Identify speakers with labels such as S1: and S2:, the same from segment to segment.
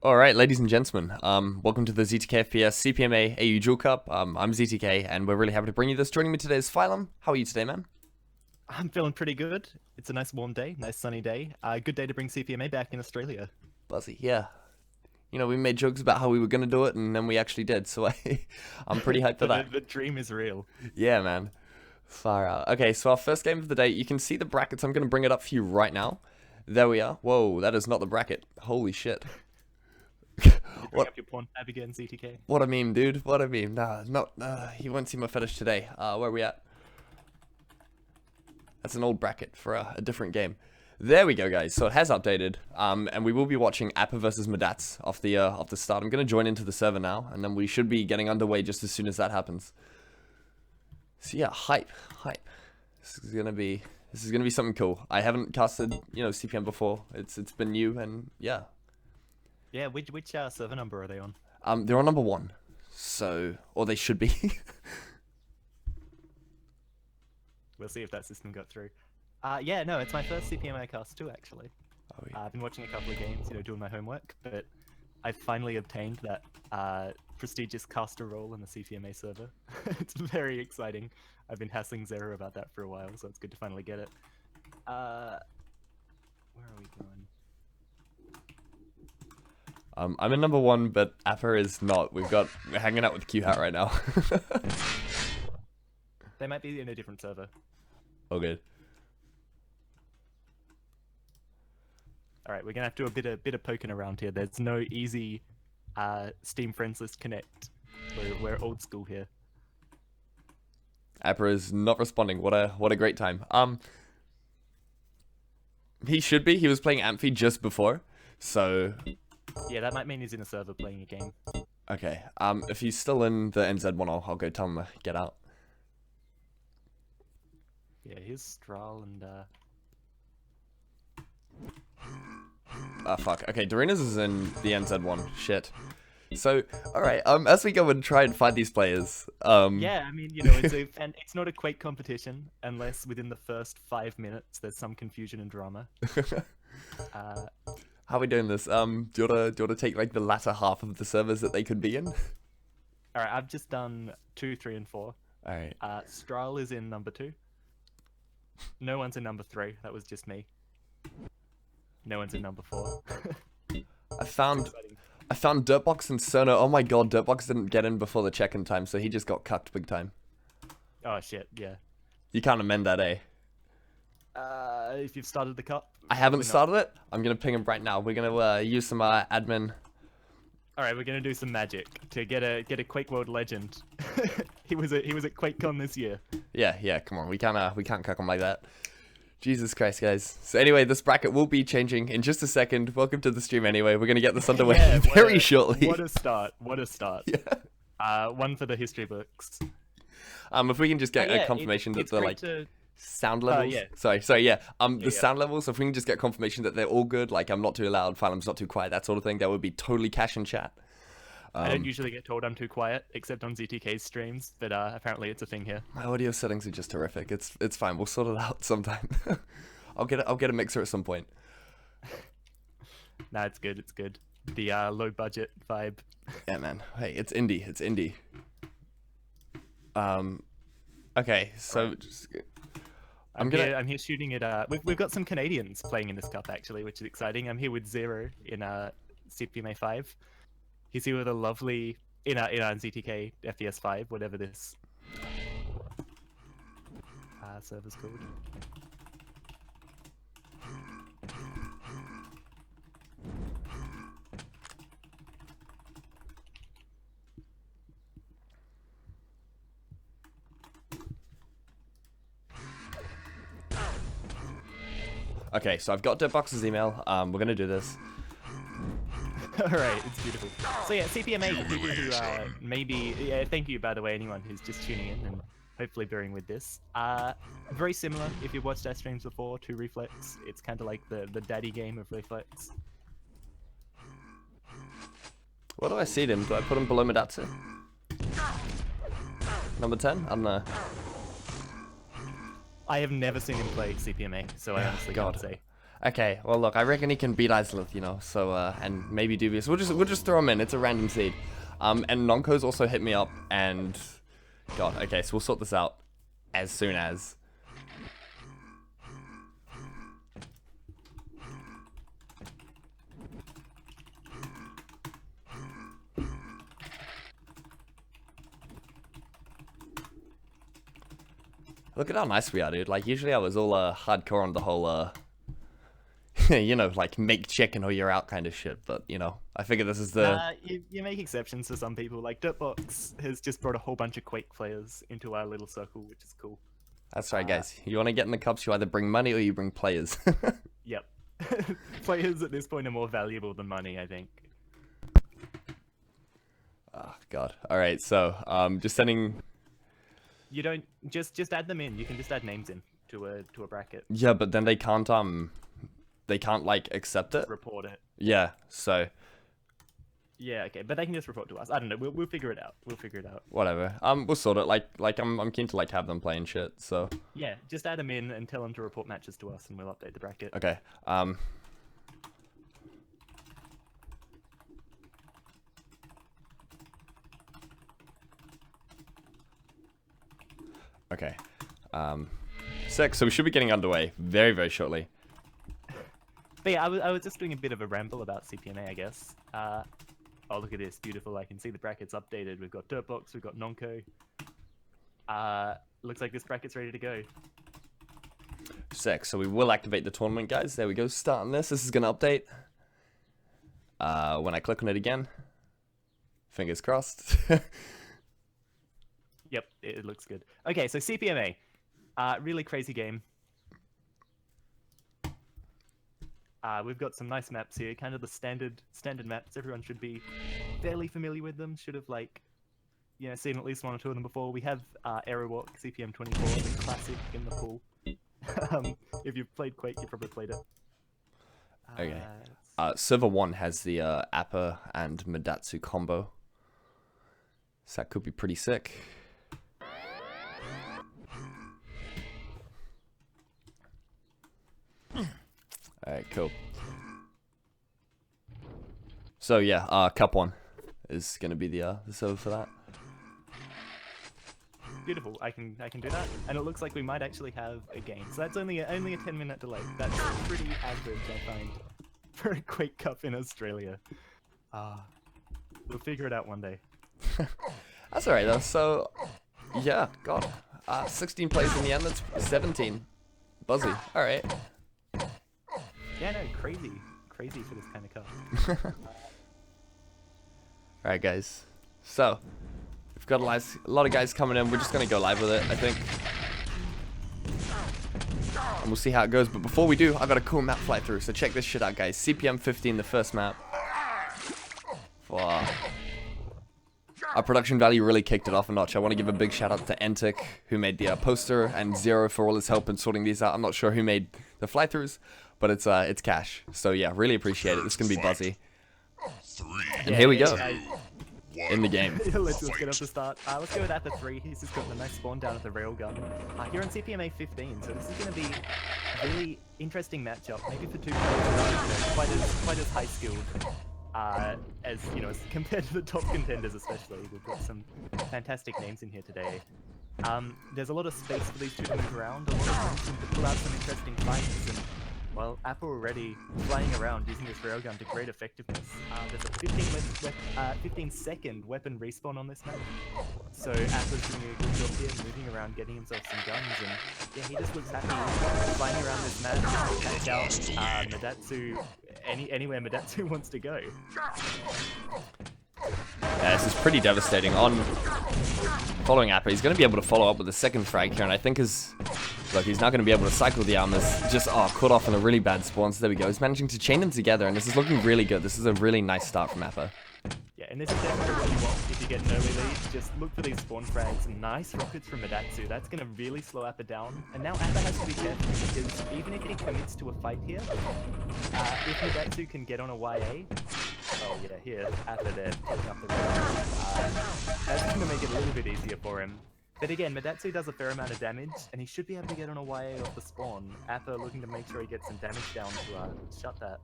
S1: Alright, ladies and gentlemen, welcome to the Ztkfps Cpma AU Duel Cup. I'm ZTK, and we're really happy to bring you this. Joining me today is Phylum. How are you today, man?
S2: I'm feeling pretty good. It's a nice warm day, nice sunny day. Good day to bring CPMA back in Australia.
S1: Buzzy, yeah. You know, we made jokes about how we were gonna do it, and then we actually did, so I'm pretty hyped for
S2: the,
S1: that.
S2: the dream is real.
S1: Yeah, man. Far out. Okay, so our first game of the day, you can see the brackets. I'm gonna bring it up for you right now. There we are. Whoa, that is not the bracket. Holy shit.
S2: You bring
S1: What?
S2: up your porn tab again, ZTK.
S1: What a meme, dude. What a meme. Nah, not. You won't see my fetish today. Where are we at? That's an old bracket for a different game. There we go, guys. So it has updated, and we will be watching APPA versus Madats off the start. I'm gonna join into the server now, and then we should be getting underway just as soon as that happens. So yeah, hype. This is gonna be something cool. I haven't casted, CPM before. It's been new, and yeah.
S2: Yeah, which server number are they on?
S1: They're on number 1, so or they should be.
S2: We'll see if that system got through. Yeah, no, it's my first CPMA cast too, actually.
S1: Oh, yeah.
S2: I've been watching a couple of games, doing my homework, but I finally obtained that prestigious caster role in the CPMA server. It's very exciting. I've been hassling Zero about that for a while, so it's good to finally get it. Where are we going?
S1: I'm in number 1, but APPA is not. We're hanging out with Q-Hat right now.
S2: They might be in a different server.
S1: Oh, good.
S2: All right, we're gonna have to do a bit of poking around here. There's no easy Steam friends list connect. We're old school here.
S1: APPA is not responding. What a great time. He should be. He was playing Amphi just before, so.
S2: Yeah, that might mean he's in a server playing a game.
S1: Okay. If he's still in the NZ one, I'll go tell him to get out.
S2: Yeah, here's Stral and
S1: Fuck. Okay, Dorina's is in the NZ one. Shit. So, alright, as we go and try and find these players,
S2: yeah, I mean, it's not a Quake competition unless within the first 5 minutes there's some confusion and drama.
S1: How are we doing this? Do you wanna take like the latter half of the servers that they could be in?
S2: Alright, I've just done 2, 3, and 4.
S1: Alright.
S2: Stral is in number 2. No one's in number 3. That was just me. No one's in number 4.
S1: I found Dirtbox and Cerno. Oh my god, Dirtbox didn't get in before the check-in time, so he just got cucked big time.
S2: Oh shit, yeah.
S1: You can't amend that, eh?
S2: If you've started the cup.
S1: I haven't started it. I'm gonna ping him right now. We're gonna use some admin.
S2: All right, we're gonna do some magic to get a Quake World legend. he was at QuakeCon this year.
S1: Yeah. Come on, we can't cuck him like that. Jesus Christ, guys. So anyway, this bracket will be changing in just a second. Welcome to the stream. Anyway, we're gonna get this underway very shortly.
S2: What a start! What a start!
S1: Yeah.
S2: One for the history books.
S1: If we can just get a confirmation that the sound levels. Sorry. Yeah. The sound levels. If we can just get confirmation that they're all good, like I'm not too loud, Phylum's not too quiet, that sort of thing, that would be totally cash in chat.
S2: I don't usually get told I'm too quiet, except on ZTK's streams, but apparently it's a thing here.
S1: My audio settings are just terrific. It's fine. We'll sort it out sometime. I'll get a mixer at some point.
S2: Nah, it's good. It's good. The low budget vibe.
S1: Yeah, man. Hey, it's indie. It's indie. Okay, so
S2: I'm here shooting at. We've got some Canadians playing in this cup actually, which is exciting. I'm here with Zero in CPMA 5. He's here with a lovely in our ZTK FPS 5, whatever this server's called.
S1: Okay, so I've got Dirtbox's email. We're gonna do this.
S2: Alright, it's beautiful. So yeah, CPMA for people who thank you by the way, anyone who's just tuning in and hopefully bearing with this. Very similar if you've watched our streams before to Reflex. It's kind of like the daddy game of Reflex.
S1: What do I seed him? Do I put him below Madatsu? Number 10? I don't know.
S2: I have never seen him play CPMA, so I honestly can't say.
S1: Okay, well look, I reckon he can beat Islith, you know, so, and maybe Dubious. We'll just throw him in, it's a random seed. And Nonko's also hit me up, and... God, okay, so we'll sort this out as soon as... Look at how nice we are, dude. Like, usually I was all, hardcore on the whole, you know, like, make chicken or you're out kind of shit. But, you know, I figure this is the...
S2: You make exceptions for some people. Like, Dirtbox has just brought a whole bunch of Quake players into our little circle, which is cool.
S1: That's right, guys. You want to get in the cups, you either bring money or you bring players.
S2: Yep. Players at this point are more valuable than money, I think.
S1: Oh, God. Alright, so, just sending...
S2: You don't... Just add them in. You can just add names in to a bracket.
S1: Yeah, but then they can't, like, accept it?
S2: Report it.
S1: Yeah, so...
S2: Yeah, okay, but they can just report to us. I don't know. We'll figure it out. We'll figure it out.
S1: Whatever. We'll sort it. Like I'm keen to like have them playing shit. So.
S2: Yeah, just add them in and tell them to report matches to us, and we'll update the bracket.
S1: Okay. Okay. Sick. So we should be getting underway very, very shortly.
S2: But yeah, I was just doing a bit of a ramble about CPMA, I guess. Oh, look at this. Beautiful. I can see the brackets updated. We've got Dirtbox, we've got Nonko. Looks like this bracket's ready to go.
S1: Sick. So we will activate the tournament, guys. There we go. Starting this. This is going to update. When I click on it again. Fingers crossed.
S2: Yep, it looks good. Okay, so CPMA. Really crazy game. We've got some nice maps here, kind of the standard maps. Everyone should be fairly familiar with them. Should have seen at least one or two of them before. We have Aerowalk, CPM 24, the classic in the pool. If you've played Quake, you probably played it.
S1: Okay. Server 1 has the APPA and Matatu combo. So that could be pretty sick. Alright, cool. So yeah, Cup 1 is gonna be the server for that.
S2: Beautiful. I can do that, and it looks like we might actually have a game. So that's only a 10-minute delay. That's pretty average, I find, for a Quake Cup in Australia. We'll figure it out one day.
S1: That's alright though. So yeah, God, 16 plays in the end. That's 17. Buzzy. All right.
S2: Yeah, no, crazy for this kind of cup.
S1: All right, guys. So we've got a lot of guys coming in. We're just gonna go live with it, I think, and we'll see how it goes. But before we do, I got a cool map fly through. So check this shit out, guys. CPM 15, the first map. Wow. Our production value really kicked it off a notch. I want to give a big shout out to Entic, who made the poster, and Zero for all his help in sorting these out. I'm not sure who made the fly-throughs, but it's cash. So yeah, really appreciate it. This is gonna be buzzy. And here we go. In the game.
S2: Let's get up to start. Let's go with APPA 3. He's just got the nice spawn down at the railgun. Here on CPMA 15, so this is going to be a really interesting matchup. Maybe for two players who are quite as high skilled as as compared to the top contenders, especially. We've got some fantastic names in here today. There's a lot of space for these two to move around. A lot of times to pull out some interesting fights. And well, APPA already flying around using this railgun to great effectiveness. There's a 15-second weapon respawn on this map. So APPA's doing a good job here, moving around, getting himself some guns, and yeah, he just looks happy flying around this map, catch out Matatu anywhere Matatu wants to go.
S1: Yeah, this is pretty devastating. On following APPA, he's going to be able to follow up with a second frag here, and I think look, he's not going to be able to cycle the armors. Just, caught off on a really bad spawn, so there we go. He's managing to chain them together, and this is looking really good. This is a really nice start from APPA.
S2: Yeah, and this is definitely what you want if you get an early lead. Just look for these spawn frags. Nice rockets from Matatu. That's going to really slow APPA down. And now APPA has to be careful, because even if he commits to a fight here, if Matatu can get on a YA, oh yeah, here, APPA there, taking up the round. That's going to make it a little bit easier for him. But again, Madatsu does a fair amount of damage, and he should be able to get on a YA off the spawn. APPA looking to make sure he gets some damage down to shut that.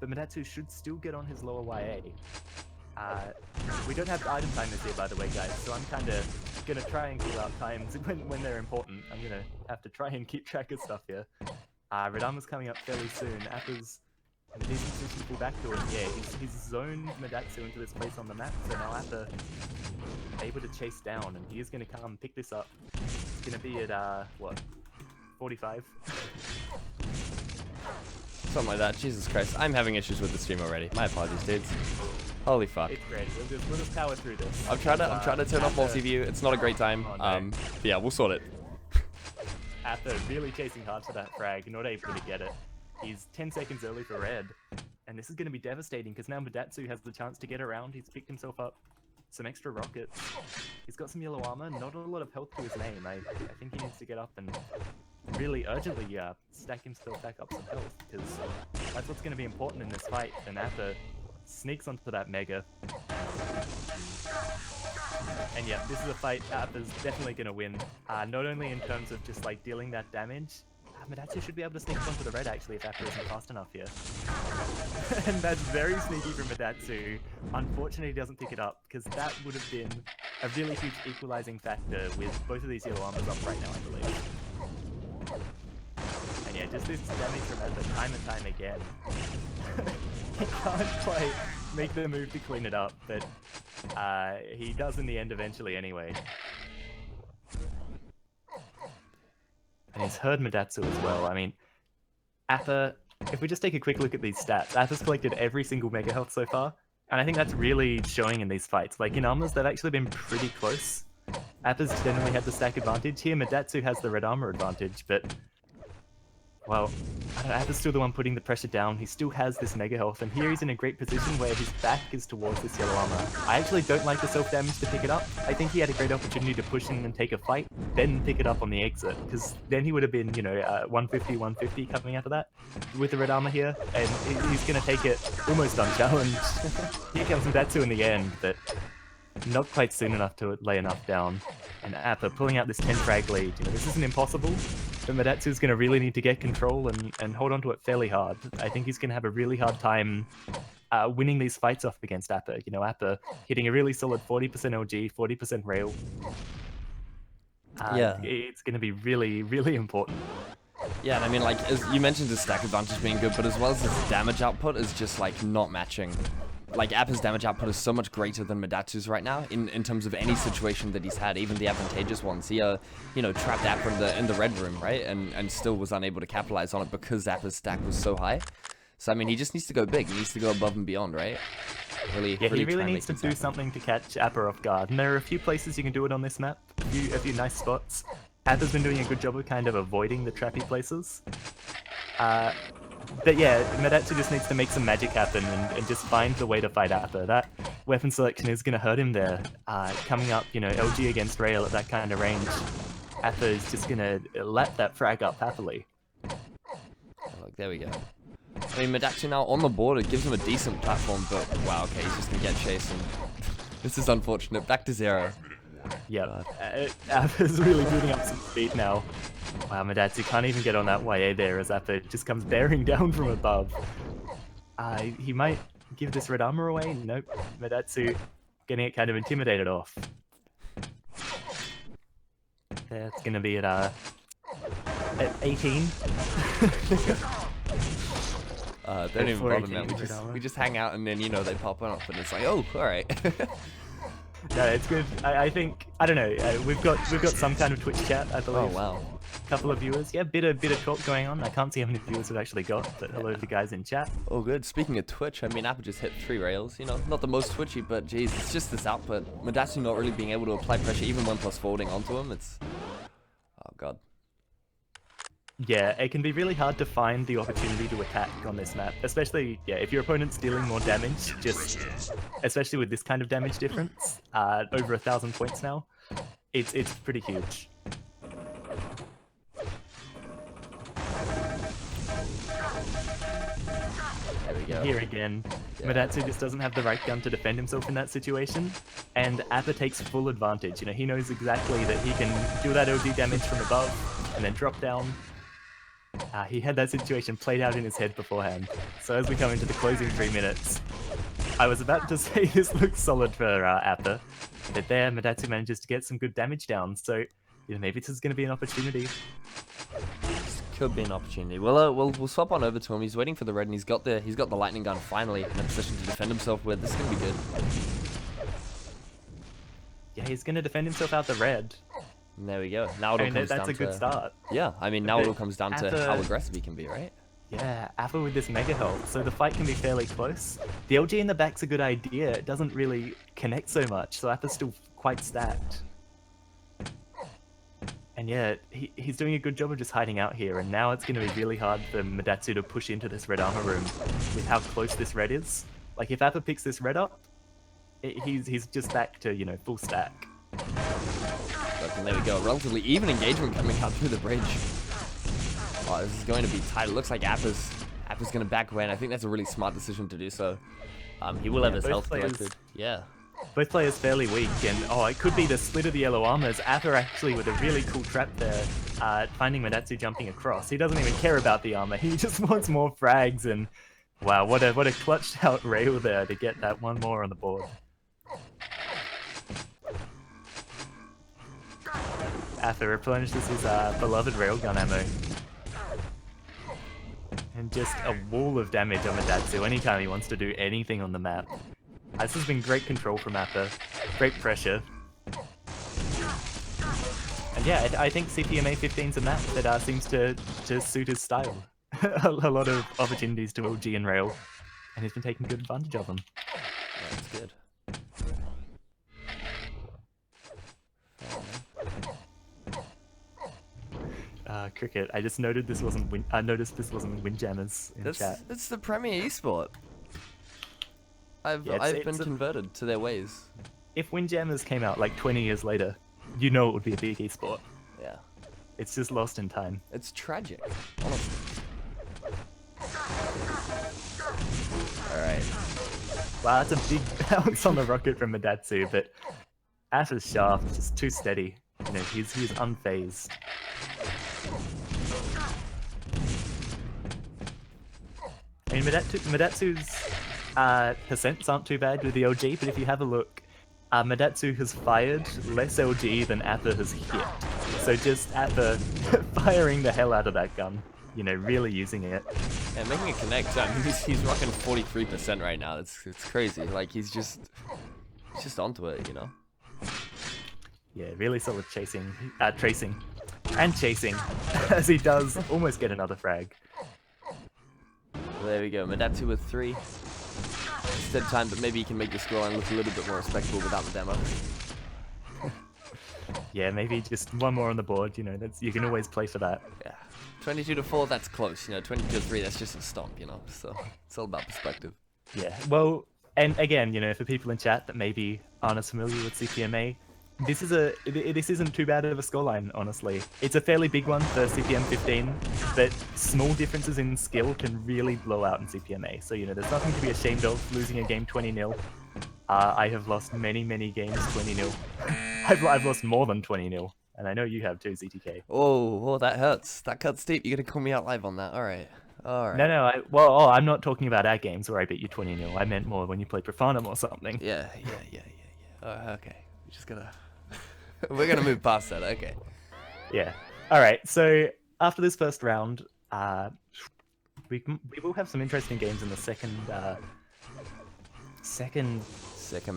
S2: But Madatsu should still get on his lower YA. We don't have item timers here, by the way, guys, so I'm kind of going to try and call out times when they're important. I'm going to have to try and keep track of stuff here. Radama's coming up fairly soon. APPA's in a decent position to pull back to it. Yeah, he's zoned Madatsu into this place on the map, so now APPA able to chase down, and he is going to come pick this up. It's going to be at, what, 45?
S1: Something like that. Jesus Christ. I'm having issues with the stream already. My apologies, dudes. Holy fuck.
S2: It's great. We'll just power through this.
S1: I'm trying to turn off multi-view. It's not a great time.
S2: Oh, no.
S1: Yeah, we'll sort it.
S2: APPA really chasing hard for that frag, not able to get it. He's 10 seconds early for red, and this is going to be devastating because now Madatsu has the chance to get around. He's picked himself up some extra rockets. He's got some yellow armor, not a lot of health to his name. I think he needs to get up and really urgently stack himself back up some health, because that's what's going to be important in this fight. And APPA sneaks onto that mega. And yeah, this is a fight APPA's definitely going to win. Not only in terms of just like dealing that damage, Madatsu should be able to sneak onto the red actually if APPA isn't fast enough here. And that's very sneaky from Madatsu. Unfortunately, he doesn't pick it up, because that would have been a really huge equalizing factor with both of these yellow armors up right now, I believe. And yeah, just this damage from APPA time and time again. He can't quite make the move to clean it up, but he does in the end eventually anyway. And he's heard Madatsu as well. I mean, APPA, if we just take a quick look at these stats, APPA's collected every single mega health so far, and I think that's really showing in these fights. Like in armors, they've actually been pretty close. APPA's generally had the stack advantage here. Madatsu has the red armor advantage, but well, I don't know, APPA's still the one putting the pressure down. He still has this mega health, and here he's in a great position where his back is towards this yellow armor. I actually don't like the self-damage to pick it up. I think he had a great opportunity to push in and take a fight, then pick it up on the exit, because then he would have been, you know, 150, 150 coming out of that with the red armor here, and he's going to take it almost unchallenged. Here comes Madatsu in the end, but not quite soon enough to lay enough down. And APPA pulling out this 10 frag lead. You know, this isn't impossible, but Madatsu's going to really need to get control and hold on to it fairly hard. I think he's going to have a really hard time winning these fights off against APPA. You know, APPA hitting a really solid 40% LG, 40% rail.
S1: Yeah.
S2: It's going to be really, really important.
S1: Yeah, and I mean, like, as you mentioned his stack advantage being good, but as well as his damage output is just, like, not matching. Like, APPA's damage output is so much greater than Madatsu's right now, in terms of any situation that he's had, even the advantageous ones. He, you know, trapped APPA in the red room, right? And still was unable to capitalize on it because APPA's stack was so high. So, I mean, he just needs to go big. He needs to go above and beyond, right? He really
S2: needs to do something to catch APPA off guard. And there are a few places you can do it on this map, a few nice spots. APPA's been doing a good job of kind of avoiding the trappy places. But yeah, Madatsu just needs to make some magic happen and just find the way to fight APPA. That weapon selection is going to hurt him there. Coming up, you know, LG against rail at that kind of range, APPA is just going to let that frag up happily.
S1: Oh, look, there we go. I mean, Madatsu now on the board, it gives him a decent platform, but wow, okay, he's just going to get chased. And this is unfortunate. Back to 0.
S2: Yeah, APPA's really building up some speed now. Wow, Madatsu can't even get on that YA there as APPA just comes bearing down from above. He might give this red armor away. Nope, Madatsu getting it kind of intimidated off. That's going to be at 18.
S1: Don't even bother, man. We just hang out and then, you know, they pop up and it's like, oh, alright.
S2: No, it's good. I think, I don't know, we've got some kind of Twitch chat, I believe.
S1: Oh, wow.
S2: Couple of viewers. Yeah, bit of talk going on. I can't see how many viewers we've actually got, but hello to the guys in chat.
S1: Oh, good. Speaking of Twitch, I mean, APPA just hit 3 rails. You know, not the most twitchy, but geez, it's just this output. Madatsu not really being able to apply pressure, even when plus forwarding onto him. It's... Oh, God.
S2: Yeah, it can be really hard to find the opportunity to attack on this map, especially, yeah, if your opponent's dealing more damage, just, especially with this kind of damage difference, over 1,000 points now, it's pretty huge.
S1: There we go.
S2: Here again,
S1: Yeah.
S2: Madatsu just doesn't have the right gun to defend himself in that situation, and APPA takes full advantage. You know, he knows exactly that he can do that OD damage from above and then drop down. He had that situation played out in his head beforehand. So as we come into the closing 3 minutes, I was about to say this looks solid for APPA, but there Madatsu manages to get some good damage down. So, you know, maybe this is going to be an opportunity.
S1: Could be an opportunity. We'll swap on over to him. He's waiting for the red, and he's got the lightning gun finally in a position to defend himself with. This is gonna be good.
S2: Yeah, he's going to defend himself out the red.
S1: And there we go. Now it all comes down
S2: that's a good
S1: to
S2: start.
S1: yeah. I mean, now it all comes down to
S2: APPA
S1: how aggressive he can be, right?
S2: Yeah, APPA with this mega health, so the fight can be fairly close. The LG in the back's a good idea. It doesn't really connect so much, so APPA's still quite stacked. And yeah, he's doing a good job of just hiding out here, and now it's going to be really hard for Madatsu to push into this red armor room with how close this red is. Like, if APPA picks this red up, he's just back to, you know, full stack.
S1: But there we go. Relatively even engagement coming out through the bridge. Oh, this is going to be tight. It looks like APPA's going to back away, and I think that's a really smart decision to do so. He will have his health collected. Yeah.
S2: Both players fairly weak, and oh, it could be the split of the yellow armors. APPA actually with a really cool trap there, finding Madatsu jumping across. He doesn't even care about the armor. He just wants more frags, and wow, what a clutched out rail there to get that one more on the board. APPA replenishes his beloved railgun ammo. And just a wall of damage on Madatsu anytime he wants to do anything on the map. This has been great control from APPA, great pressure. And yeah, I think Cpma 15's a map that seems to suit his style. A lot of opportunities to LG and rail, and he's been taking good advantage of them.
S1: Yeah, that's good.
S2: Cricket. I just noted this wasn't noticed this wasn't Windjammers in chat.
S1: It's the premier esport. I've been converted to their ways.
S2: If Windjammers came out like 20 years later, you know it would be a big esport.
S1: Yeah.
S2: It's just lost in time.
S1: It's tragic, honestly. Alright.
S2: Wow, that's a big bounce on the rocket from Madatsu, but APPA's shaft is just too steady. You know, he's unfazed. I mean, Madatsu's percents aren't too bad with the LG, but if you have a look, Madatsu has fired less LG than APPA has hit. So just APPA firing the hell out of that gun, you know, really using it.
S1: And making it connect. I mean, he's rocking 43% right now. It's crazy. Like he's just onto it, you know.
S2: Yeah, really solid tracing, and chasing, as he does almost get another frag.
S1: Well, there we go. Madatsu with 3. Instead time, but maybe he can make the scoreline look a little bit more respectable without the demo.
S2: Yeah, maybe just one more on the board. You know, you can always play for that.
S1: Yeah, 22-4, that's close. You know, 22-3, that's just a stomp. You know, so it's all about perspective.
S2: Yeah. Well, and again, you know, for people in chat that maybe aren't as familiar with CPMA, this isn't too bad of a scoreline, honestly. It's a fairly big one for CPM 15, but small differences in skill can really blow out in CPMA. So, you know, there's nothing to be ashamed of losing a game 20-0. I have lost many games 20-0. I've lost more than 20-0, and I know you have too, ZTK.
S1: Oh, that hurts. That cuts deep. You're gonna call me out live on that. All right.
S2: No, I'm not talking about our games where I beat you 20-0. I meant more when you played Profanum or something.
S1: Yeah. Okay. We're gonna move past that. Okay.
S2: Yeah. All right. So after this first round, we will have some interesting games in the second round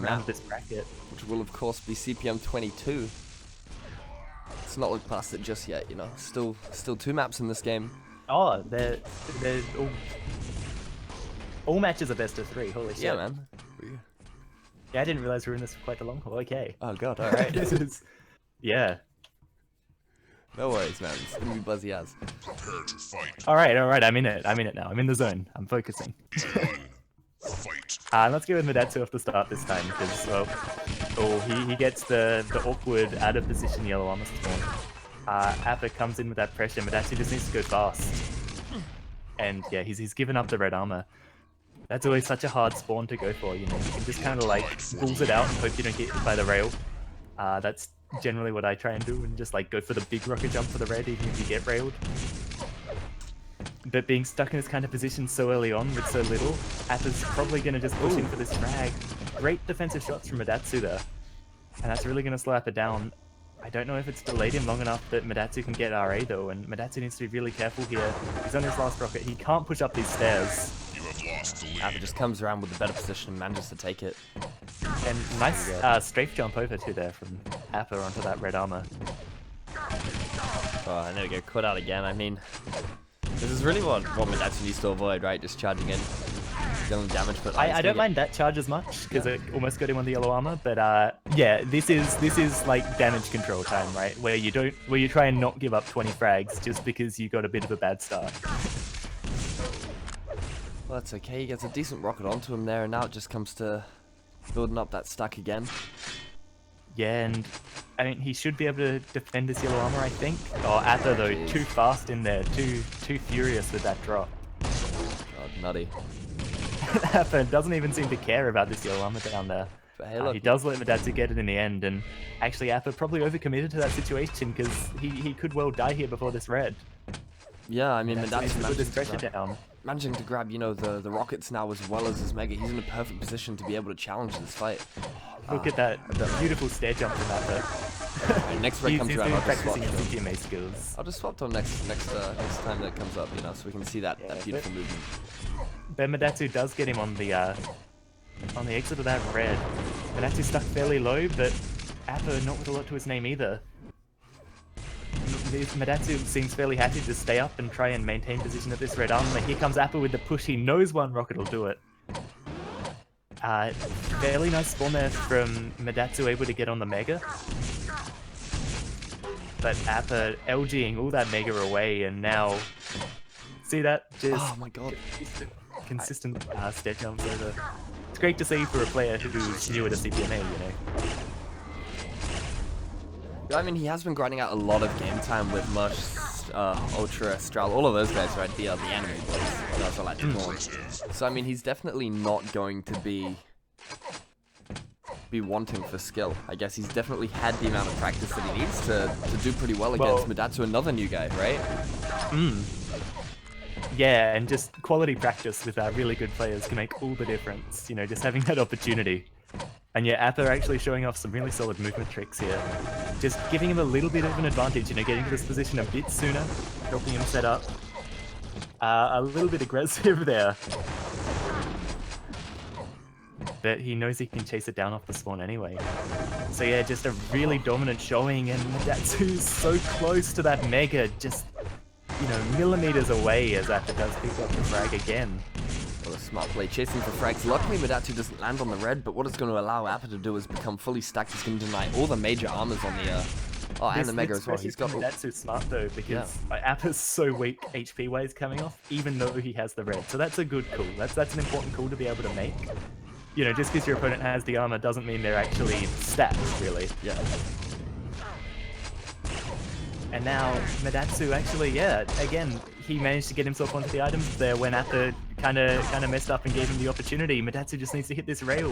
S1: map
S2: of this bracket,
S1: which will of course be CPM 22. Let's not look past it just yet. You know, still 2 maps in this game.
S2: Oh, they're all matches are best of 3. Holy shit.
S1: Yeah, man.
S2: Yeah, I didn't realize we were in this for quite a long haul. Okay.
S1: Oh god. All right.
S2: Yeah.
S1: No worries, man. It's gonna be buzzy as.
S3: Prepare to fight.
S2: All right. I'm in it now. I'm in the zone. I'm focusing.
S3: Fight.
S2: Let's go with Madatsu off the start this time because he gets the awkward out of position yellow armor spawn. APPA comes in with that pressure. Madatsu just needs to go fast. And yeah, he's given up the red armor. That's always such a hard spawn to go for, you know. You can just kind of like bulls it out and hope you don't get hit by the rail. That's generally what I try and do, and just like go for the big rocket jump for the red even if you get railed. But being stuck in this kind of position so early on with so little, APPA's probably going to just push in for this frag. Great defensive shots from Matatu there. And that's really going to slow APPA down. I don't know if it's delayed him long enough that Matatu can get RA though, and Matatu needs to be really careful here. He's on his last rocket. He can't push up these stairs.
S3: You have lost the lead.
S1: APPA just comes around with the better position and manages to take it.
S2: And nice strafe jump over to there from APPA onto that red armor.
S1: Oh, and there we go, caught out again. I mean, this is really what Matatu needs to avoid, right? Just charging in, dealing damage. But
S2: I don't mind that charge as much because it almost got him on the yellow armor. But yeah, this is like damage control time, right? Where you try and not give up 20 frags just because you got a bit of a bad start.
S1: Well, that's okay. He gets a decent rocket onto him there, and now it just comes to building up that stack again.
S2: Yeah, and I mean, he should be able to defend this yellow armor, I think. Oh, APPA though, too fast in there, too furious with that drop.
S1: God, nutty.
S2: APPA doesn't even seem to care about this yellow armor down there.
S1: But hey, look,
S2: he does let Matatu get it in the end, and actually APPA probably overcommitted to that situation because he could well die here before this red.
S1: yeah, I mean,
S2: Matatu
S1: managing to grab, you know, the rockets now as well as his mega. He's in a perfect position to be able to challenge this fight.
S2: Look at that beautiful stair jump from APPA.
S1: Right, next red comes around.
S2: He's practicing his Cpma skills.
S1: I'll just swap to next time that comes up, you know, so we can see that beautiful movement.
S2: But Matatu does get him on the exit of that red. Matatu's stuck fairly low, but APPA not with a lot to his name either. Matatu seems fairly happy to stay up and try and maintain position at this red armor. Here comes APPA with the push. He knows one rocket will do it. Fairly nice spawn there from Matatu, able to get on the mega. But APPA LGing all that mega away, and now see that? Just
S1: Oh my god.
S2: consistent stair jumps over. It's great to see for a player who's new at a Cpma, you know.
S1: I mean, he has been grinding out a lot of game time with Mush, Ultra, Stral, all of those guys, right? The anime boys. That's what I like to call them. So I mean, he's definitely not going to be wanting for skill. I guess he's definitely had the amount of practice that he needs to do pretty well against Matatu, another new guy, right?
S2: Yeah, and just quality practice with really good players can make all the difference. You know, just having that opportunity. And yeah, APPA actually showing off some really solid movement tricks here. Just giving him a little bit of an advantage, you know, getting to this position a bit sooner, helping him set up. A little bit aggressive there. But he knows he can chase it down off the spawn anyway. So yeah, just a really dominant showing, and Matatu's so close to that mega, just, you know, millimeters away as APPA does pick up the frag again.
S1: Well, a smart play, chasing for frags. Luckily, Matatu doesn't land on the red, but what it's going to allow APPA to do is become fully stacked. He's going to deny all the major armors on the, and the mega as well. He's got
S2: Matatu's smart though, because APPA's so weak HP-wise coming off, even though he has the red. So that's a good call. That's an important call to be able to make. You know, just because your opponent has the armor doesn't mean they're actually stacked, really.
S1: Yeah.
S2: And now Matatu actually, yeah, again, he managed to get himself onto the items there when APPA kind of messed up and gave him the opportunity. Matatu just needs to hit this rail.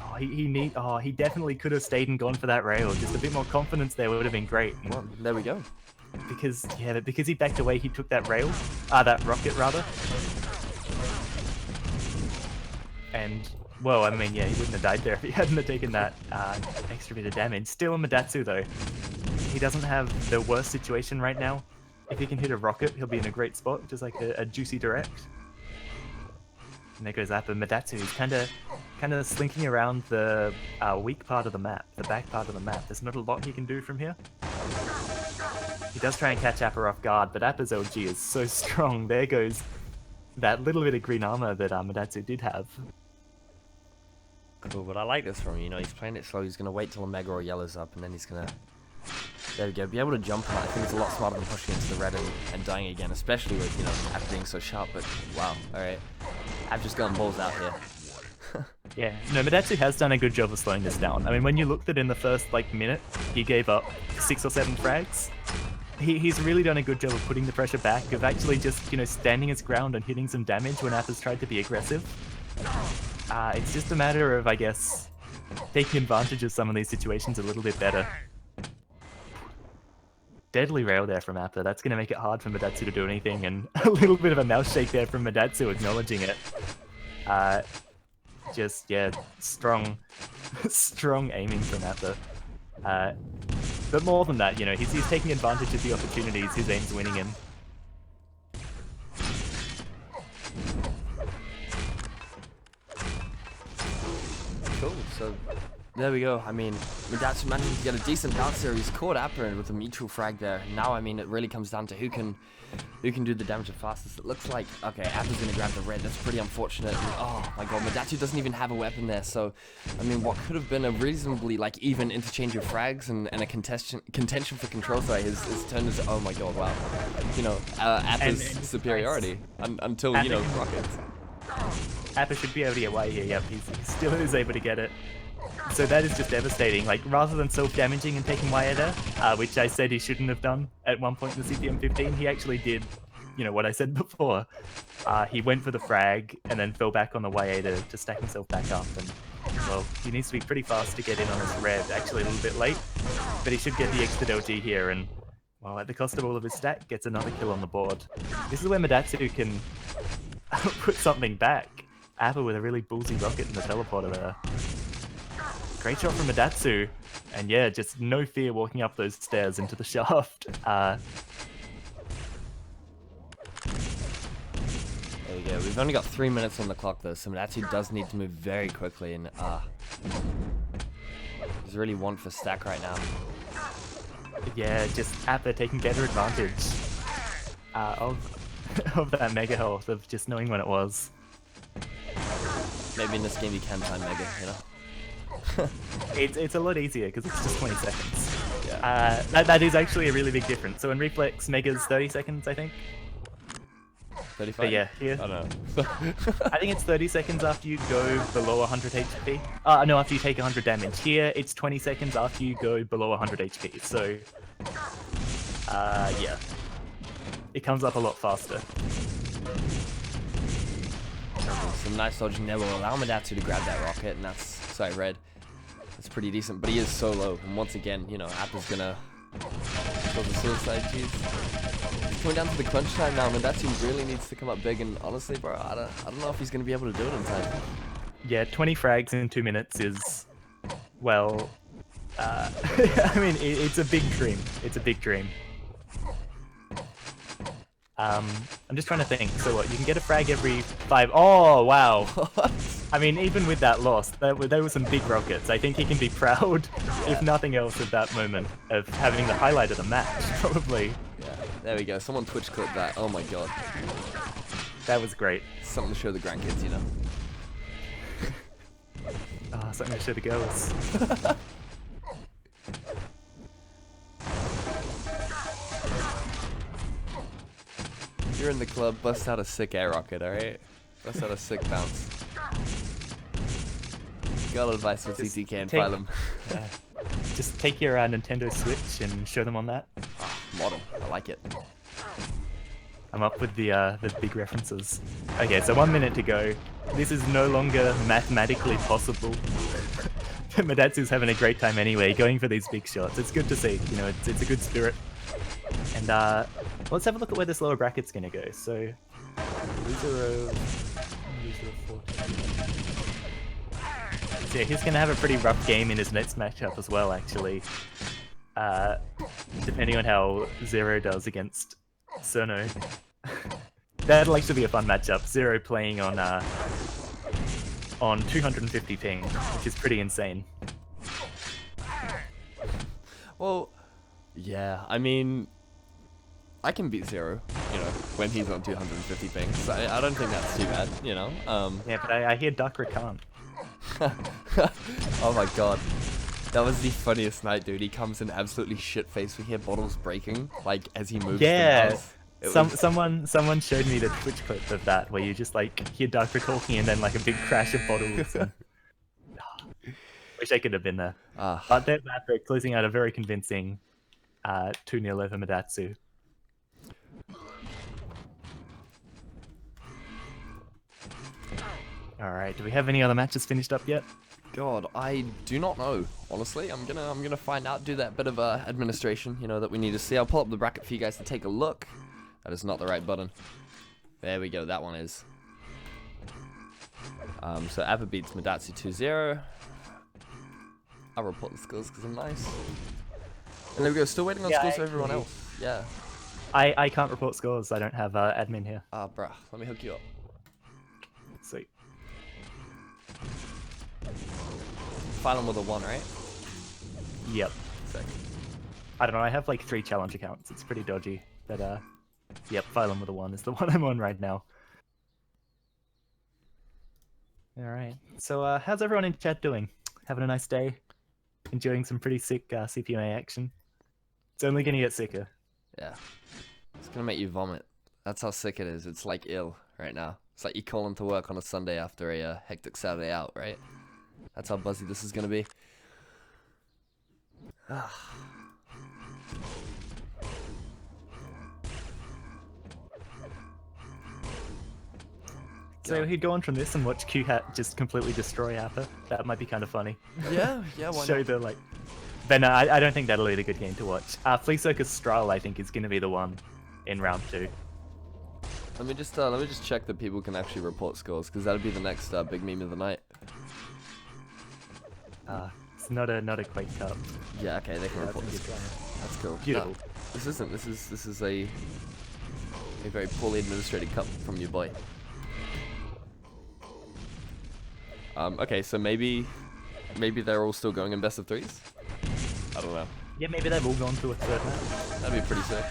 S2: Oh, he definitely could have stayed and gone for that rail. Just a bit more confidence there would have been great.
S1: Well, there we go.
S2: Because he backed away, he took that rail, that rocket rather. And, well, I mean, yeah, he wouldn't have died there if he hadn't have taken that extra bit of damage. Still Matatu, though. He doesn't have the worst situation right now. If he can hit a rocket, he'll be in a great spot, just like a juicy direct. And there goes APPA. Matatu is kind of slinking around the weak part of the map, the back part of the map. There's not a lot he can do from here. He does try and catch APPA off guard, but APPA's LG is so strong. There goes that little bit of green armor that Matatu did have.
S1: Cool, but I like this from him, you know, he's playing it slow. He's going to wait till a mega or yellow's up, and then he's going to, there we go, be able to jump on it. I think it's a lot smarter than pushing into the red and dying again, especially with, you know, APPA being so sharp, but wow, alright. I've just gotten balls out here.
S2: Yeah, no, Matatu has done a good job of slowing this down. I mean, when you looked at in the first, minute, he gave up 6 or 7 frags. he's really done a good job of putting the pressure back, of actually just, you know, standing his ground and hitting some damage when APPA's tried to be aggressive. It's just a matter of, I guess, taking advantage of some of these situations a little bit better. Deadly rail there from APPA. That's going to make it hard for Matatu to do anything, and a little bit of a mouse shake there from Matatu acknowledging it. Just, yeah, strong aiming from APPA. But more than that, you know, he's taking advantage of the opportunities his aim's winning him.
S1: Cool, so there we go. I mean, Matatu managing to get a decent bounce there. He's caught APPA with a mutual frag there. Now, I mean, it really comes down to who can do the damage the fastest. It looks like, okay, APPA's gonna grab the red. That's pretty unfortunate. And, oh my god, Matatu doesn't even have a weapon there. So, I mean, what could have been a reasonably, like, even interchange of frags and a contention for control side is turned into, oh my god, wow. You know, APPA's superiority until, you know, rockets.
S2: APPA should be able to get away here. Yep, he still is able to get it. So that is just devastating. Like, rather than self-damaging and taking Wayeda, which I said he shouldn't have done at one point in the CPM 15, he actually did, you know, what I said before. He went for the frag and then fell back on the Wayeda to stack himself back up. And, well, he needs to be pretty fast to get in on this red. Actually, a little bit late, but he should get the extra LG here. And, well, at the cost of all of his stat, gets another kill on the board. This is where Matatu can put something back. APPA with a really ballsy rocket in the teleporter there. Great shot from Matatu, and yeah, just no fear walking up those stairs into the shaft.
S1: There we go. We've only got 3 minutes on the clock though, so Matatu does need to move very quickly, and there's really one for stack right now.
S2: Yeah, just APPA taking better advantage of that mega health, of just knowing when it was.
S1: Maybe in this game you can time mega, you know.
S2: It's a lot easier because it's just 20 seconds.
S1: Yeah.
S2: That is actually a really big difference. So in Reflex, Mega's 30 seconds, I think.
S1: 35?
S2: But yeah, here.
S1: I don't know.
S2: I think it's 30 seconds after you go below 100 HP. No, after you take 100 damage. Here, it's 20 seconds after you go below 100 HP. So, yeah. It comes up a lot faster.
S1: Some nice dodging there will allow Matatu to grab that rocket, and that's, sorry, red. That's pretty decent, but he is so low, and once again, you know, APPA's gonna kill the suicide cheese. He's coming down to the crunch time now, and Matatu really needs to come up big, and honestly, bro, I don't know if he's gonna be able to do it in time.
S2: Yeah, 20 frags in 2 minutes is, well, I mean, it's a big dream. It's a big dream. I'm just trying to think. So what, you can get a frag every 5... Oh, wow. I mean, even with that loss, there were some big rockets. I think he can be proud, if nothing else, of that moment, of having the highlight of the match, probably.
S1: Yeah, there we go. Someone Twitch clipped that. Oh my god.
S2: That was great.
S1: Something to show the grandkids, you know.
S2: Something to show the girls.
S1: You're in the club, bust out a sick air rocket, alright? Bust out a sick bounce. Got advice for CTK and file them.
S2: Just take your Nintendo Switch and show them on that.
S1: Model, I like it.
S2: I'm up with the big references. Okay, so 1 minute to go. This is no longer mathematically possible. Madatsu's having a great time anyway, going for these big shots. It's good to see, you know, it's a good spirit. And let's have a look at where this lower bracket's gonna go. So, loser of 14. So yeah, he's gonna have a pretty rough game in his next matchup as well, actually. Depending on how Zero does against Cerno. That'll actually be a fun matchup. Zero playing on 250 ping, which is pretty insane.
S1: Well, yeah, I mean, I can beat Zero, you know, when he's on 250 ping, so I don't think that's too bad, you know.
S2: Yeah, but I hear Dakra can't.
S1: Oh my god. That was the funniest night, dude. He comes in absolutely shit-faced. We hear bottles breaking, like, as he moves
S2: Yeah,
S1: the mouse.
S2: someone showed me the Twitch clip of that, where you just, like, hear Dakra talking and then, like, a big crash of bottles. And... Wish I could have been there. But they're closing out a very convincing 2-0 over Matatu. Alright, do we have any other matches finished up yet?
S1: God, I do not know. Honestly, I'm gonna find out. Do that bit of administration, you know, that we need to see. I'll pull up the bracket for you guys to take a look. That is not the right button. There we go. That one is. So APPA beats Madatsu 2-0. I'll report the scores because I'm nice. And there we go. Still waiting on scores for everyone else. Yeah.
S2: I can't report scores. I don't have admin here.
S1: Ah, bruh. Let me hook you up.
S2: Sweet.
S1: File them with a 1, right?
S2: Yep.
S1: Sick.
S2: I don't know. I have like 3 challenge accounts. It's pretty dodgy. But yep. Phylum with a 1 is the one I'm on right now. All right. So how's everyone in chat doing? Having a nice day? Enjoying some pretty sick Cpma action? It's only gonna get sicker.
S1: Yeah. It's gonna make you vomit. That's how sick it is. It's like ill right now. It's like you call into work on a Sunday after a hectic Saturday out, right? That's how buzzy this is gonna be.
S2: So he'd go on from this and watch Q-Hat just completely destroy APPA. That might be kind of funny.
S1: Yeah, why
S2: Show
S1: not?
S2: the like. But no, I don't think that'll be a good game to watch. Flea Circus Strahl, I think, is going to be the one in round 2.
S1: Let me just check that people can actually report scores, because that'll be the next big meme of the night.
S2: It's not a Quake Cup.
S1: Yeah, okay, they can
S2: Yeah,
S1: report
S2: that's a
S1: this.
S2: good one.
S1: That's cool.
S2: Beautiful.
S1: No, this isn't. This is a very poorly administrated cup from your boy. Okay, so maybe they're all still going in best of 3s. I don't know.
S2: Yeah, maybe they've all gone to a third match.
S1: That'd be pretty sick.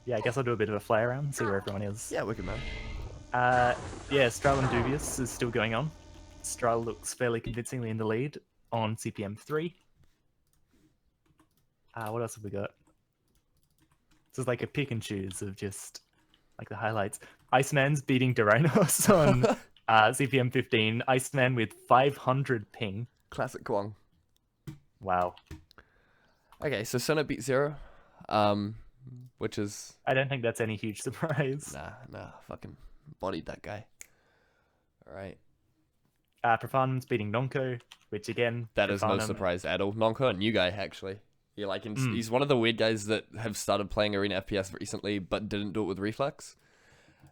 S2: Yeah, I guess I'll do a bit of a fly around and see where everyone is.
S1: Yeah, wicked man.
S2: Yeah, Strahl and Dubious is still going on. Strahl looks fairly convincingly in the lead on CPM 3. What else have we got? This is like a pick and choose of just like the highlights. Iceman's beating Dorinos on CPM 15. Iceman with 500 ping.
S1: Classic Kwong.
S2: Wow.
S1: Okay, so Sona beat 0. Which is...
S2: I don't think that's any huge surprise.
S1: Nah, fucking bodied that guy. Alright.
S2: Profanum's beating Nonko, which again...
S1: That is no
S2: Profanum-
S1: surprise at all. Nonko, a new guy, actually. Yeah, like, he's one of the weird guys that have started playing Arena FPS recently, but didn't do it with Reflex.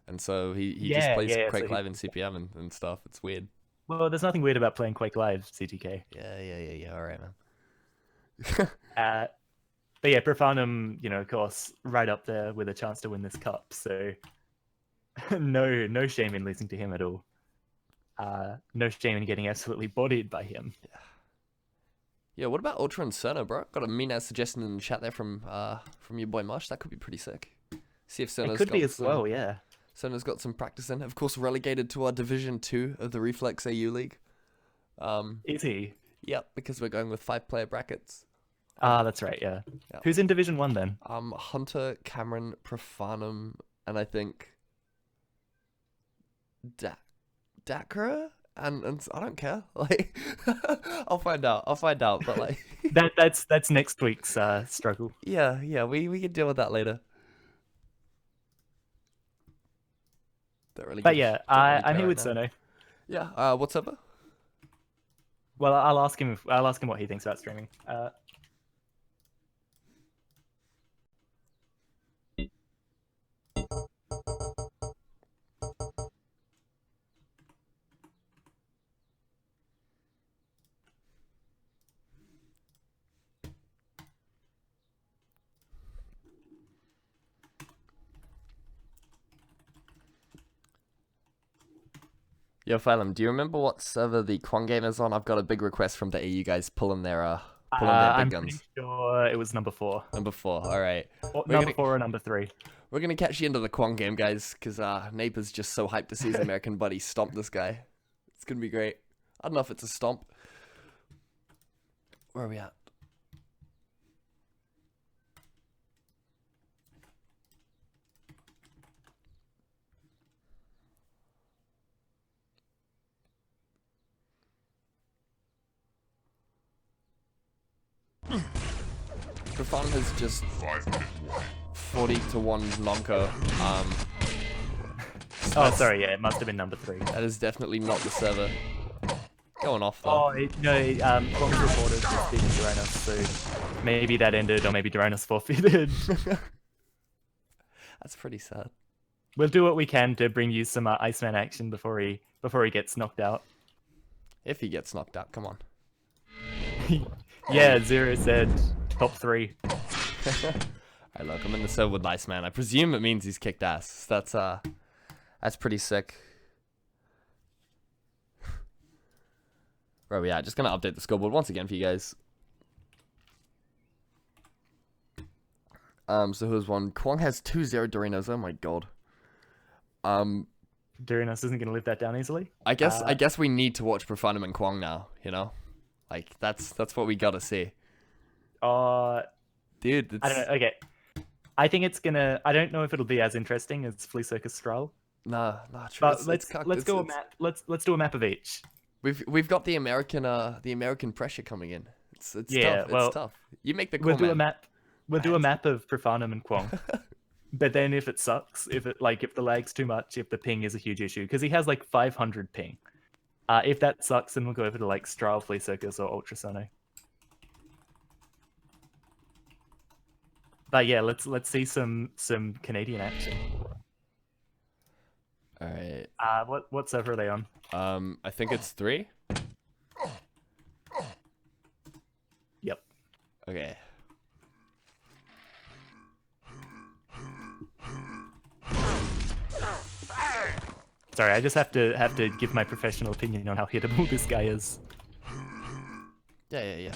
S1: And so he just plays Quake
S2: so
S1: Live in CPM and stuff. It's weird.
S2: Well, there's nothing weird about playing Quake Live, CTK.
S1: Yeah. Alright, man.
S2: But yeah, Profanum, of course, right up there with a chance to win this cup. So no shame in losing to him at all. No shame in getting absolutely bodied by him.
S1: Yeah, what about Ultra and Cerna, bro? Got a mean-ass suggestion in the chat there from your boy Mush. That could be pretty sick. See if Cerna's
S2: It could be
S1: got
S2: as
S1: some,
S2: well, yeah.
S1: Cerna's got some practice in. Of course, relegated to our Division 2 of the Reflex AU League.
S2: Is he?
S1: Yep, because we're going with 5-player brackets.
S2: That's right, yeah.
S1: Yep.
S2: Who's in Division 1 then?
S1: Hunter, Cameron, Profanum, and I think Dakra? And I don't care. Like, I'll find out. But like,
S2: that's next week's struggle.
S1: yeah, we can deal with that later. Don't really.
S2: But
S1: give-
S2: yeah,
S1: don't really
S2: I'm
S1: care
S2: here with
S1: right now.
S2: Sono.
S1: Yeah. What's up?
S2: Well, I'll ask him what he thinks about streaming.
S1: Yo, Phylum, do you remember what server the Kwon game is on? I've got a big request from the AU guys pulling their big
S2: I'm
S1: guns.
S2: pretty sure it was number 4.
S1: Number 4. All right.
S2: Or,
S1: We're
S2: number
S1: gonna-
S2: 4 or number 3.
S1: We're gonna catch you into the Kwon game, guys, because Napa's just so hyped to see his American buddy stomp this guy. It's gonna be great. I don't know if it's a stomp. Where are we at? Profanum has just
S3: 5-minute warning.
S1: 40 to 1 Nonko.
S2: Oh, sorry, yeah, it must have been number 3.
S1: That is definitely not the server. Going off though.
S2: Oh, no, what was reported was beating Duranus, so maybe that ended, or maybe Duranus forfeited.
S1: That's pretty sad.
S2: We'll do what we can to bring you some Iceman action before he gets knocked out.
S1: If he gets knocked out, come on.
S2: Yeah, Zero said top 3.
S1: Alright, look, I'm in the server with Iceman. I presume it means he's kicked ass. That's pretty sick. Where are we at? Just gonna update the scoreboard once again for you guys. So who's won? Kwong has 2-0 Dorinos. Oh my god.
S2: Duranus isn't gonna live that down easily.
S1: I guess we need to watch Profanum and Kwong now, you know? Like that's what we gotta see. Dude,
S2: I don't know. Okay, I think it's gonna. I don't know if it'll be as interesting as Flea Circus Stroll.
S1: Nah, true.
S2: But let's go a map. Let's do a map of each.
S1: We've got the American pressure coming in. It's
S2: Yeah,
S1: tough.
S2: well,
S1: It's tough. You make the call,
S2: We'll do a
S1: man.
S2: map. We'll do a map of Profanum and Kwong. But then if it sucks, if the lag's too much, if the ping is a huge issue, because he has like 500 ping. If that sucks, then we'll go over to like Strahl, Flea Circus, or Ultrasono. But yeah, let's see some Canadian action.
S1: All right.
S2: What server are they on?
S1: I think it's 3.
S2: Yep.
S1: Okay.
S2: Sorry, I just have to give my professional opinion on how hittable this guy is.
S1: Yeah.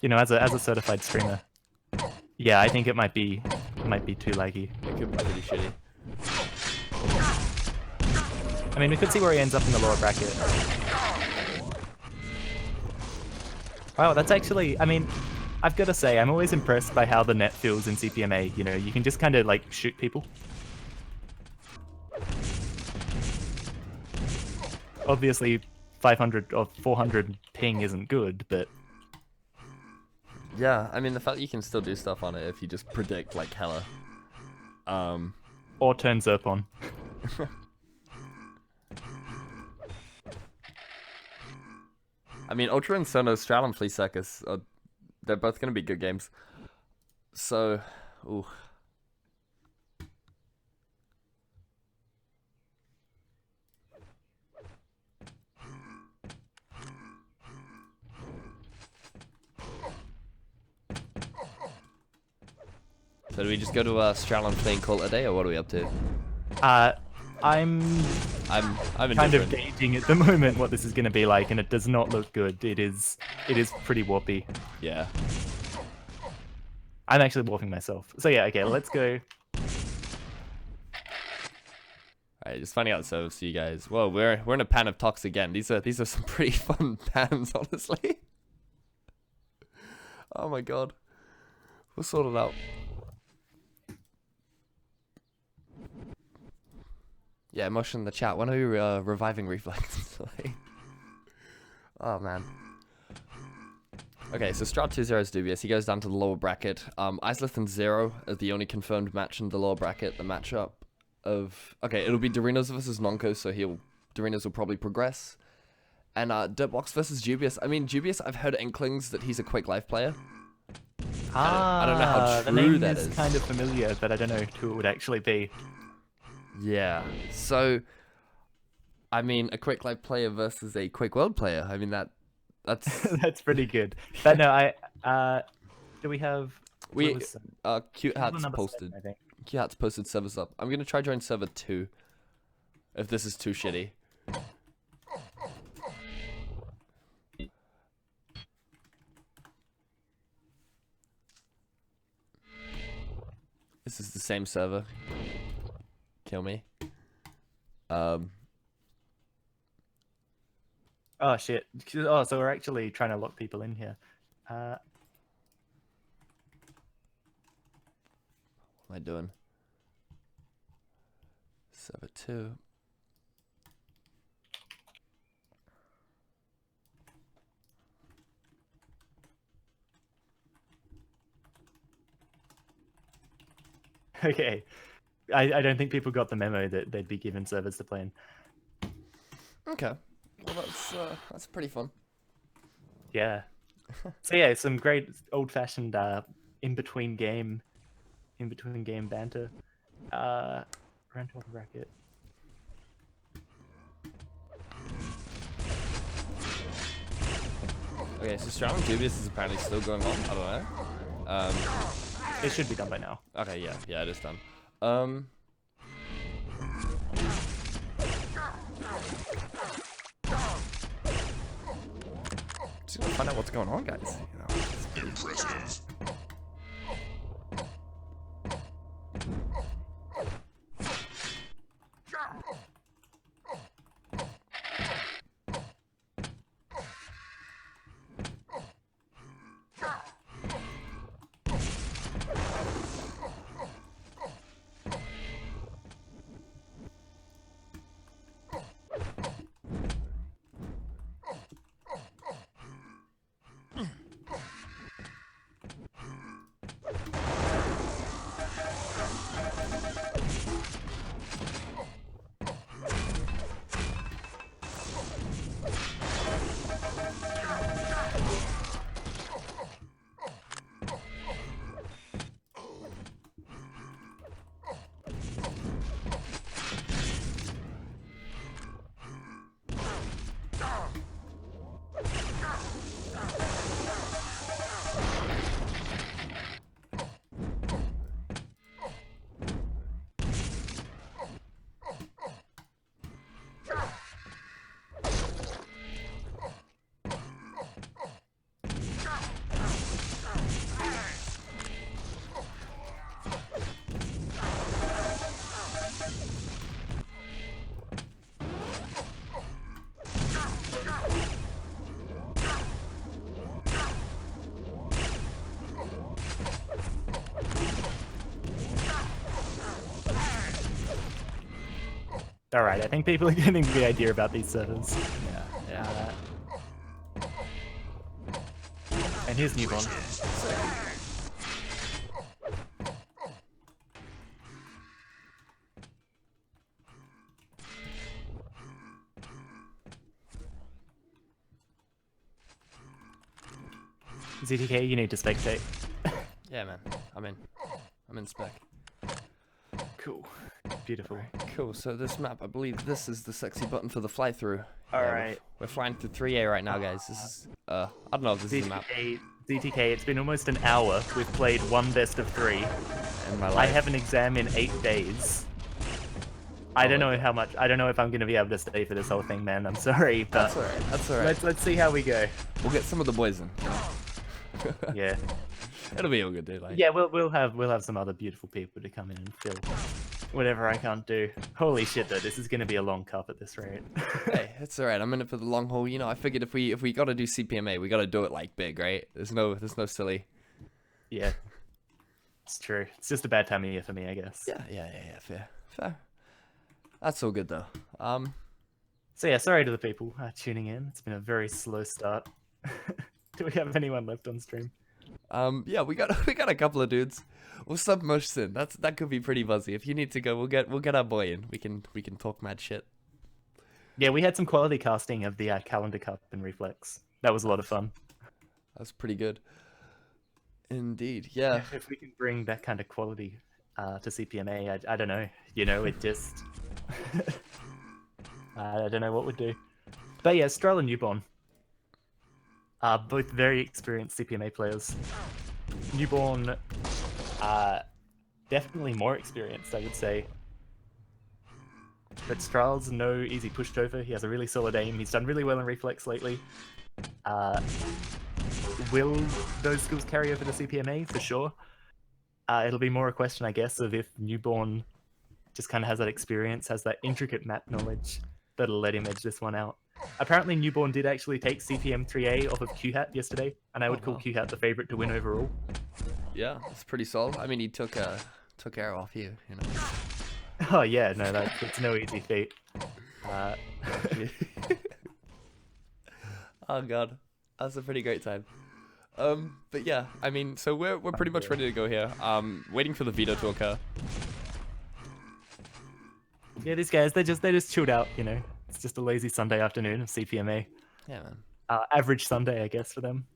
S2: You know, as a certified streamer. Yeah, I think it might be too laggy.
S1: It could be pretty shitty.
S2: I mean, we could see where he ends up in the lower bracket. Wow, that's actually, I mean, I've got to say, I'm always impressed by how the net feels in Cpma. You know, you can just kind of like shoot people. Obviously, 500 or 400 ping isn't good, but
S1: Yeah, I mean the fact that you can still do stuff on it if you just predict like hella.
S2: or turn Zerp on.
S1: I mean, Ultra and Sono, Strahl and Flea Circus, they're both going to be good games. So, ooh. So do we just go to Strahl and Flea and call it a day, or what are we up to?
S2: I'm
S1: I'm
S2: kind of
S1: indifferent.
S2: gauging at the moment what this is going to be like, and it does not look good. It is pretty warpy.
S1: Yeah.
S2: I'm actually warping myself. So yeah, okay, let's go.
S1: Alright, just finding out so you guys. Whoa, we're in a pan of Tox again. These are some pretty fun pans, honestly. Oh my god. We'll sort it out. Yeah, emotion in the chat. When are we reviving Reflex? Oh man. Okay, so Strat 2-0 is dubious. He goes down to the lower bracket. Isleth and Zero are the only confirmed match in the lower bracket. The matchup of... Okay, it'll be Dorinos versus Nonko, so Dorinos will probably progress. And Dirtbox versus Dubious. I mean, Dubious, I've heard inklings that he's a Quick Life player. I don't know how
S2: the
S1: true
S2: name
S1: that
S2: is
S1: is.
S2: kind of familiar, but I don't know who it would actually be.
S1: Yeah, so... I mean, a Quick Life player versus a Quick World player. I mean, that's...
S2: That's pretty good. But no, do we have...
S1: Cute Hat's
S2: number
S1: posted.
S2: 7, I think.
S1: Cute Hat's posted servers up. I'm gonna try join server 2. If this is too shitty. This is the same server. Kill me.
S2: Oh shit. Oh, so we're actually trying to lock people in here.
S1: What am I doing? Server 2.
S2: Okay. I don't think people got the memo that they'd be given servers to play in.
S1: Okay. Well, that's pretty fun.
S2: Yeah. So yeah, some great old-fashioned in-between game banter. Rental bracket.
S1: Okay, so Stratum Dubious is apparently still going on. I don't know.
S2: It should be done by now.
S1: Okay, yeah, it is done. Just gonna find out what's going on, guys. You know,
S3: Impressive.
S2: Alright, I think people are getting the idea about these servers.
S1: yeah.
S2: And here's Newborn. ZTK, you need to spectate.
S1: Yeah, man. I'm in spec.
S2: Cool. Beautiful.
S1: Cool. So this map, I believe this is the sexy button for the fly through.
S2: Alright.
S1: We're flying through 3A right now, guys. This is I don't know if this is a map
S2: ZTK, it's been almost an hour. We've played one best of 3.
S1: in my life.
S2: I have an exam in 8 days. I don't know how much. I don't know if I'm gonna be able to stay for this whole thing, man. I'm sorry, but
S1: That's alright. That's alright.
S2: let's see how we go.
S1: We'll get some of the boys in.
S2: Yeah.
S1: It'll be all good, dude. Like,
S2: Yeah, we'll have some other beautiful people to come in and fill whatever I can't do. Holy shit, though, this is gonna be a long cup at this rate.
S1: hey, it's alright. I'm in it for the long haul. You know, I figured if we gotta do CPMA, we gotta do it like big, right? There's no silly.
S2: Yeah, it's true. It's just a bad time of year for me, I guess.
S1: Yeah. Fair. That's all good though.
S2: So yeah, sorry to the people tuning in. It's been a very slow start. Do we have anyone left on stream?
S1: Yeah, we got a couple of dudes. We'll sub Mosh in. That could be pretty buzzy. If you need to go, we'll get our boy in. We can talk mad shit.
S2: Yeah, we had some quality casting of the Calendar Cup and Reflex. That was a lot of fun.
S1: That's pretty good. Indeed, yeah.
S2: If we can bring that kind of quality to CPMA, I don't know. You know, it just... I don't know what we'd do. But yeah, Stroll and Newborn. Both very experienced CPMA players. Newborn, definitely more experienced, I would say. But Strahl's no easy pushover. He has a really solid aim. He's done really well in Reflex lately. Will those skills carry over to CPMA? For sure. It'll be more a question, I guess, of if Newborn just kind of has that experience, has that intricate map knowledge that'll let him edge this one out. Apparently, Newborn did actually take CPM 3A off of Q-Hat yesterday, and I would call Q-Hat the favorite to win overall.
S1: Yeah, it's pretty solid. I mean, he took arrow off you, you know.
S2: Oh yeah, no, it's no easy feat.
S1: Oh god, that's a pretty great time. But yeah, I mean, so we're pretty much ready to go here. Waiting for the veto to occur.
S2: Yeah, these guys, they just chilled out, you know. It's just a lazy Sunday afternoon of CPMA.
S1: Yeah, man.
S2: Average Sunday, I guess, for them.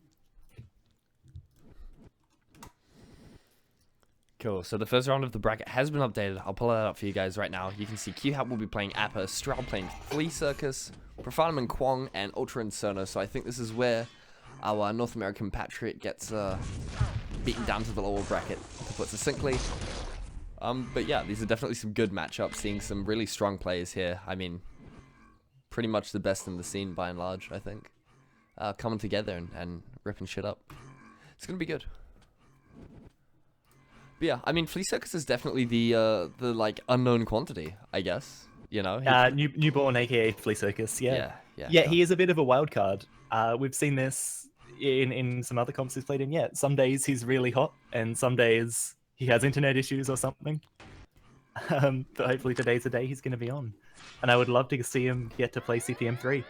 S1: Cool. So the first round of the bracket has been updated. I'll pull that up for you guys right now. You can see Q-Hap will be playing APPA, Stra playing Flea Circus, Profanum and Kwong, and Ultra and Sono. So I think this is where our North American Patriot gets beaten down to the lower bracket, to put succinctly. But yeah, these are definitely some good matchups, seeing some really strong players here. I mean, pretty much the best in the scene by and large, I think. Coming together and ripping shit up. It's going to be good. But yeah, I mean, Flea Circus is definitely the like unknown quantity, I guess. You know,
S2: Newborn, aka Flea Circus. Yeah,
S1: sure.
S2: He is a bit of a wild card. We've seen this in some other comps he's played in. Yeah, some days he's really hot, and some days he has internet issues or something. But hopefully today's the day he's going to be on, and I would love to see him get to play CPM 3.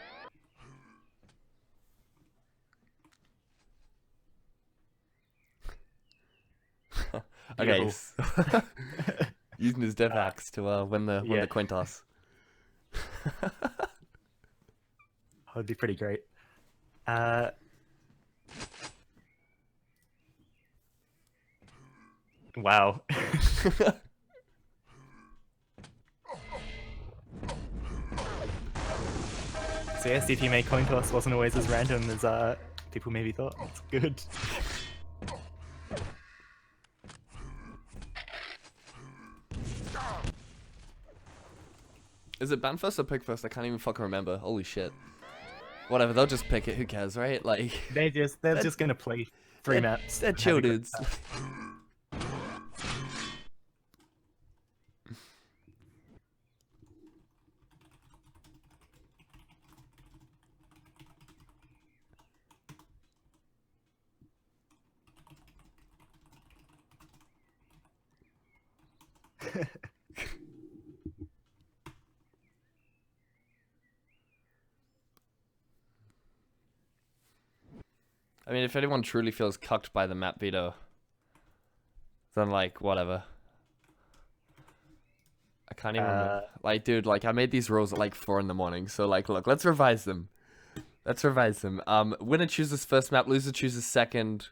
S1: Okay, using his dev axe to win the coin toss.
S2: That'd be pretty great. Wow. So yeah, CPMA coin toss wasn't always as random as people maybe thought. It's good.
S1: Is it ban first or pick first? I can't even fucking remember. Holy shit. Whatever, they'll just pick it. Who cares, right? Like
S2: they're just gonna play 3 maps.
S1: They're chill dudes. I mean, if anyone truly feels cucked by the map veto, then, like, whatever. I can't even remember. Like, dude, like, I made these rules at, like, 4 in the morning. So, like, look, let's revise them. Winner chooses first map, loser chooses second.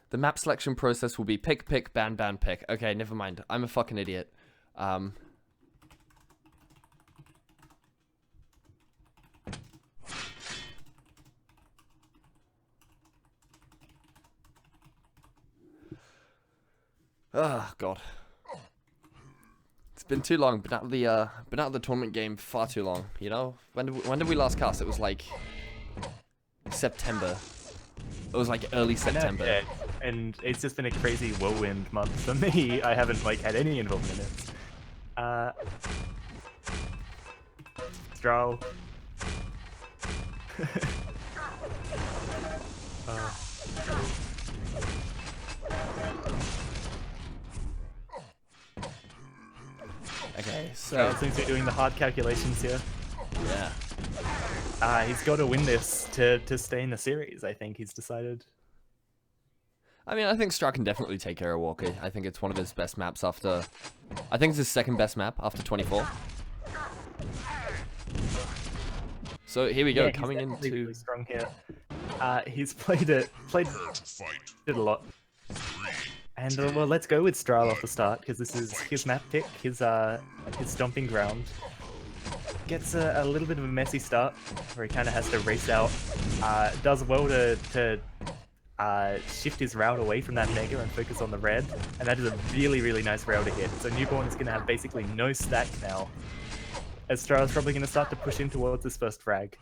S1: The map selection process will be pick, pick, ban, ban, pick. Okay, never mind. I'm a fucking idiot. Oh god, it's been too long. Been out of the tournament game far too long. You know, when did we last cast? It was like September. It was like early September.
S2: Yeah. And it's just been a crazy whirlwind month for me. I haven't like had any involvement in it. Stroll.
S1: Okay, so
S2: Seems to be doing the hard calculations here.
S1: Yeah.
S2: He's got to win this to stay in the series. I think he's decided.
S1: I mean, I think Stra can definitely take care of Walker. I think it's one of his best maps after... I think it's his second best map after 24. So here we go, coming into...
S2: Really strong here. He's played it a lot. And well, let's go with Stra off the start, because this is his map pick, his stomping ground. Gets a little bit of a messy start, where he kind of has to race out. Does well to shift his route away from that mega and focus on the red, and that is a really, really nice rail to hit. So Newborn is going to have basically no stack now, as Stra is probably going to start to push in towards his first frag.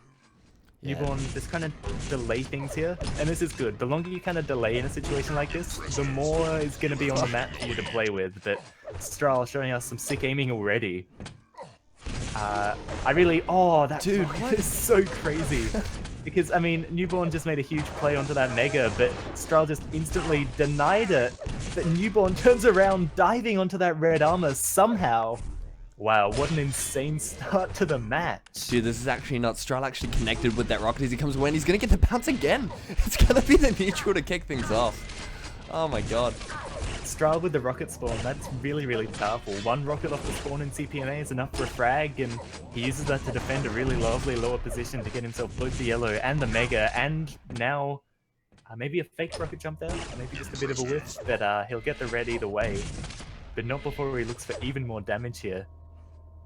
S1: Yeah.
S2: Newborn just kind of delay things here, and this is good. The longer you kind of delay in a situation like this, the more is going to be on the map for you to play with. But Stra showing us some sick aiming already. That
S1: dude,
S2: is so crazy. Because, I mean, Newborn just made a huge play onto that mega, but Stra just instantly denied it. But Newborn turns around, diving onto that red armor somehow. Wow, what an insane start to the match.
S1: Dude, this is actually nuts. Stral actually connected with that rocket as he comes away, and he's gonna get the bounce again. It's gonna be the neutral to kick things off. Oh my god.
S2: Stral with the rocket spawn, that's really, really powerful. One rocket off the spawn in Cpma is enough for a frag, and he uses that to defend a really lovely lower position to get himself both the yellow and the mega, and now maybe a fake rocket jump there, or maybe just a bit of a whiff, but he'll get the red either way. But not before he looks for even more damage here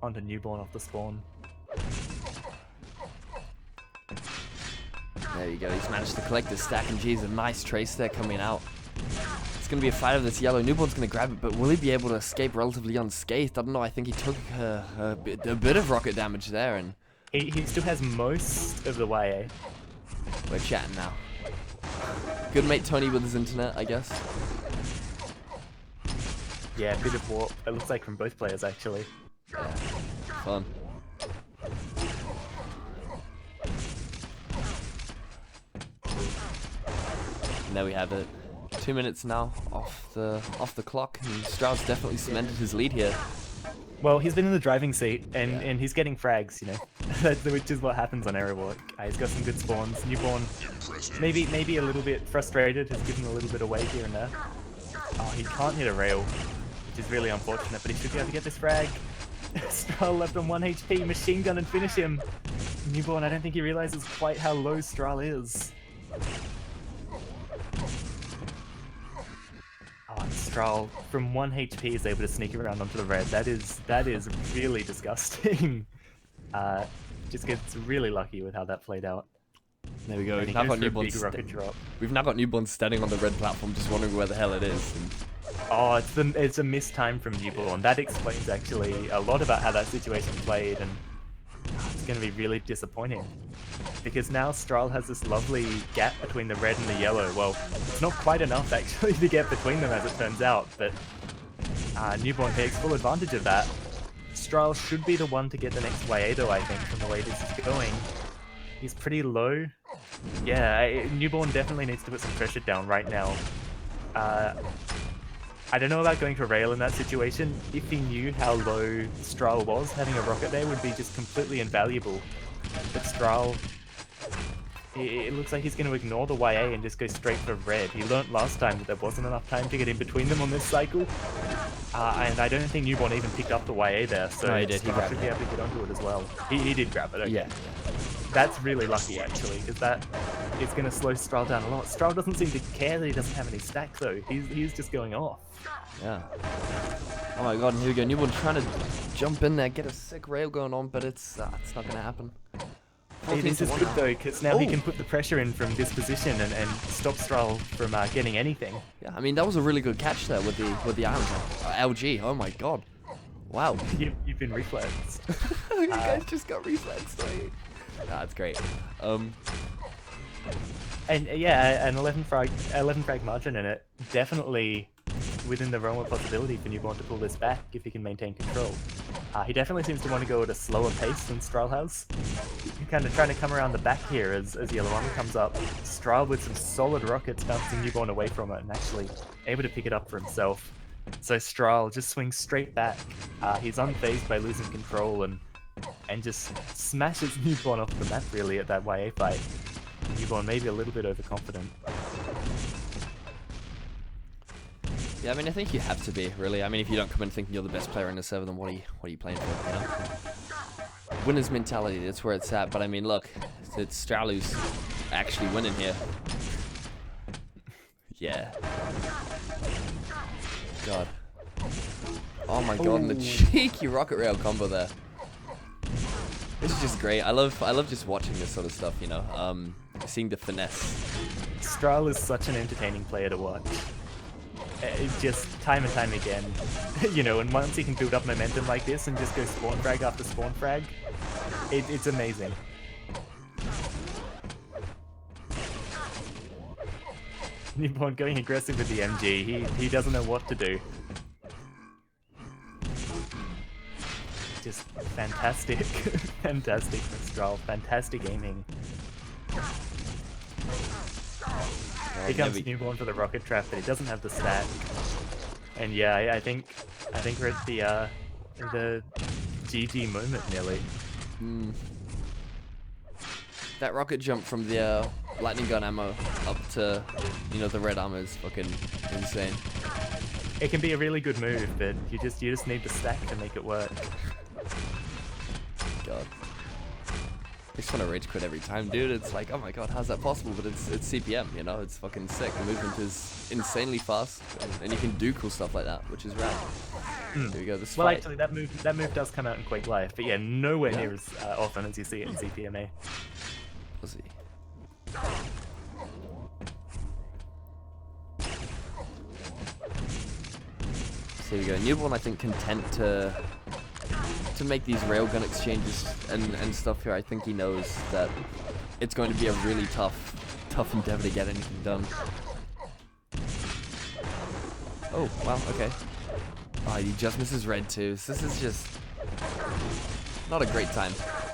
S2: onto Newborn off the spawn.
S1: There you go, he's managed to collect his stack, and geez, a nice trace there coming out. It's going to be a fight of this yellow. Newborn's going to grab it, but will he be able to escape relatively unscathed? I don't know, I think he took a bit of rocket damage there, and...
S2: He still has most of the YA.
S1: We're chatting now. Good mate Tony with his internet, I guess.
S2: Yeah, a bit of warp. It looks like from both players, actually.
S1: Yeah, fun. And there we have it. 2 minutes now off the clock, and Strauss definitely cemented his lead here.
S2: Well, he's been in the driving seat, and he's getting frags, you know, which is what happens on Aero Walk. He's got some good spawns. Newborn, maybe a little bit frustrated, has given a little bit away here and there. Oh, he can't hit a rail, which is really unfortunate, but he should be able to get this frag. Stral left on 1 HP, machine gun and finish him. Newborn, I don't think he realizes quite how low Stral is. Oh, and Stral from 1 HP is able to sneak around onto the red. That is really disgusting. Just gets really lucky with how that played out.
S1: There we go.
S2: And
S1: We've
S2: he
S1: now,
S2: goes
S1: got
S2: for a
S1: Newborn
S2: big rocket drop.
S1: We've now got Newborn standing on the red platform, just wondering where the hell it is. And...
S2: Oh, it's a missed time from Newborn. That explains actually a lot about how that situation played, and it's going to be really disappointing. Because now Stral has this lovely gap between the red and the yellow. Well, it's not quite enough actually to get between them as it turns out, but Newborn takes full advantage of that. Stral should be the one to get the next YA though, I think, from the way this is going. He's pretty low. Yeah, Newborn definitely needs to put some pressure down right now. I don't know about going for rail in that situation. If he knew how low Stral was, having a rocket there would be just completely invaluable. But Stral, it looks like he's going to ignore the YA and just go straight for red. He learnt last time that there wasn't enough time to get in between them on this cycle. And I don't think Newborn even picked up the YA there, so
S1: no, he did.
S2: Stral should be able to get onto it as well. He did grab it, okay.
S1: Yeah.
S2: That's really lucky, actually, because that is going to slow Stral down a lot. Stral doesn't seem to care that he doesn't have any stack, though. He's just going off.
S1: Yeah. Oh my god, and here we go. Newborn trying to jump in there, get a sick rail going on, but it's not going to happen.
S2: This is good, though, because now he can put the pressure in from this position and stop Stral from getting anything.
S1: Yeah, I mean, that was a really good catch there with the iron LG. Oh my god. Wow.
S2: You've been reflexed.
S1: You guys just got reflexed. That's great.
S2: And yeah, an 11 frag margin in it, definitely within the realm of possibility for Newborn to pull this back if he can maintain control. He definitely seems to want to go at a slower pace than Stral has. He's kind of trying to come around the back here as Yellow Armor comes up. Stral with some solid rockets bouncing Newborn away from it and actually able to pick it up for himself. So Stral just swings straight back. He's unfazed by losing control and just smashes Newborn off the map really at that YA fight. Newborn maybe a little bit overconfident.
S1: Yeah, I mean, I think you have to be, really. I mean, if you don't come in thinking you're the best player in the server, then what are you playing for, you know? Winner's mentality, that's where it's at. But I mean, look, it's Stral who's actually winning here. Yeah. God. Oh my god, and the cheeky rocket rail combo there. This is just great. I love just watching this sort of stuff, you know. Seeing the finesse.
S2: Stral is such an entertaining player to watch. Just time and time again, you know, and once he can build up momentum like this and just go spawn frag after spawn frag, it's amazing. Newborn going aggressive with the MG, he doesn't know what to do. Just fantastic, fantastic from Stral, fantastic aiming. Here comes Newborn for the rocket trap, but he doesn't have the stack. And yeah, I think we're at the GG moment nearly.
S1: That rocket jump from the lightning gun ammo up to, you know, the red armor is fucking insane.
S2: It can be a really good move, but you just need the stack to make it work.
S1: God. I just want to rage quit every time, dude. It's like, oh my god, how's that possible? But it's CPM, you know? It's fucking sick. The movement is insanely fast, and you can do cool stuff like that, which is rad. Here we go, this
S2: Well,
S1: fight.
S2: actually, that move does come out in Quake Live, but yeah, nowhere near as often as you see it in Cpma.
S1: Pussy. So here we go. Newborn, I think, content to make these railgun exchanges and stuff here. I think he knows that it's going to be a really tough endeavor to get anything done. Oh, wow, okay. Oh, he just misses red too. So this is just not a great time.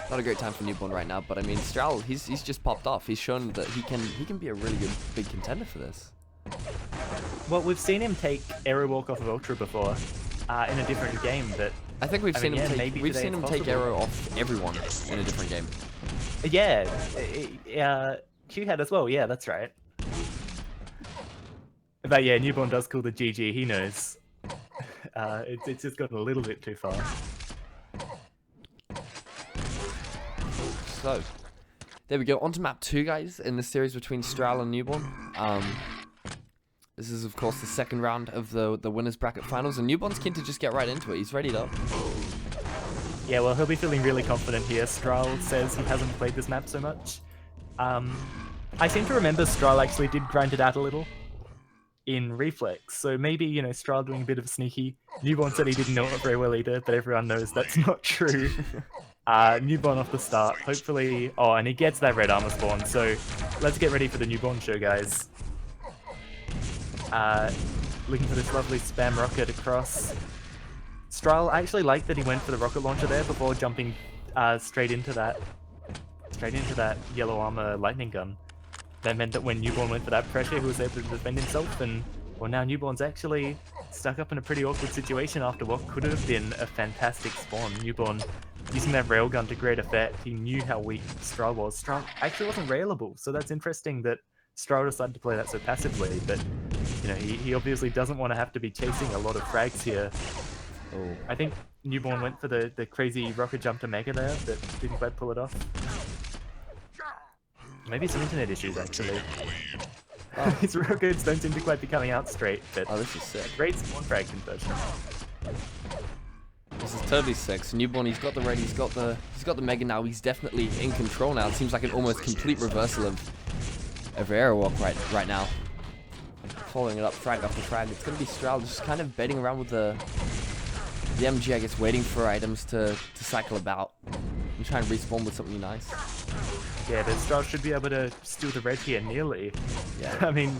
S1: Not a great time for Newborn right now, but I mean, Stral, he's just popped off. He's shown that he can be a really good big contender for this.
S2: Well, we've seen him take Aero Walk off of Ultra before, in a different game, but
S1: I think we've seen him take
S2: Aero
S1: Aero off everyone in a different game.
S2: Yeah, Q had as well. Yeah, that's right. But yeah, Newborn does call the GG. He knows. It's just gotten a little bit too far.
S1: So, there we go. On to map 2, guys, in the series between Stral and Newborn. This is, of course, the second round of the winners bracket finals, and Newborn's keen to just get right into it. He's ready up.
S2: Yeah, well, he'll be feeling really confident here. Stral says he hasn't played this map so much. I seem to remember Stral actually did grind it out a little in Reflex, so maybe, you know, Stral doing a bit of sneaky. Newborn said he didn't know it very well either, but everyone knows that's not true. Newborn off the start, hopefully. Oh, and he gets that red armor spawn, so let's get ready for the Newborn show, guys. Looking for this lovely spam rocket across. Stral, I actually like that he went for the rocket launcher there before jumping straight into that yellow armor lightning gun. That meant that when Newborn went for that pressure, he was able to defend himself, and well, now Newborn's actually stuck up in a pretty awkward situation after what could have been a fantastic spawn. Newborn using that railgun to great effect. He knew how weak Stral was. Stral actually wasn't railable, so that's interesting that Stral decided to play that so passively, but you know, he obviously doesn't want to have to be chasing a lot of frags here.
S1: Oh.
S2: I think Newborn went for the crazy rocket jump to Mega there, but didn't quite pull it off. Maybe some internet issues, actually. His rockets don't seem to quite be coming out straight, but
S1: Oh, this is sick.
S2: great spawn frag conversion.
S1: This is totally sick. So Newborn, he's got the red, he's got the Mega now. He's definitely in control now. It seems like an almost complete reversal of Aero Walk right now. Following it up, frag after frag. It's gonna be Stral just kind of baiting around with the MG, I guess, waiting for items to cycle about and try and respawn with something nice.
S2: Yeah, but Stral should be able to steal the red here nearly.
S1: Yeah.
S2: I mean,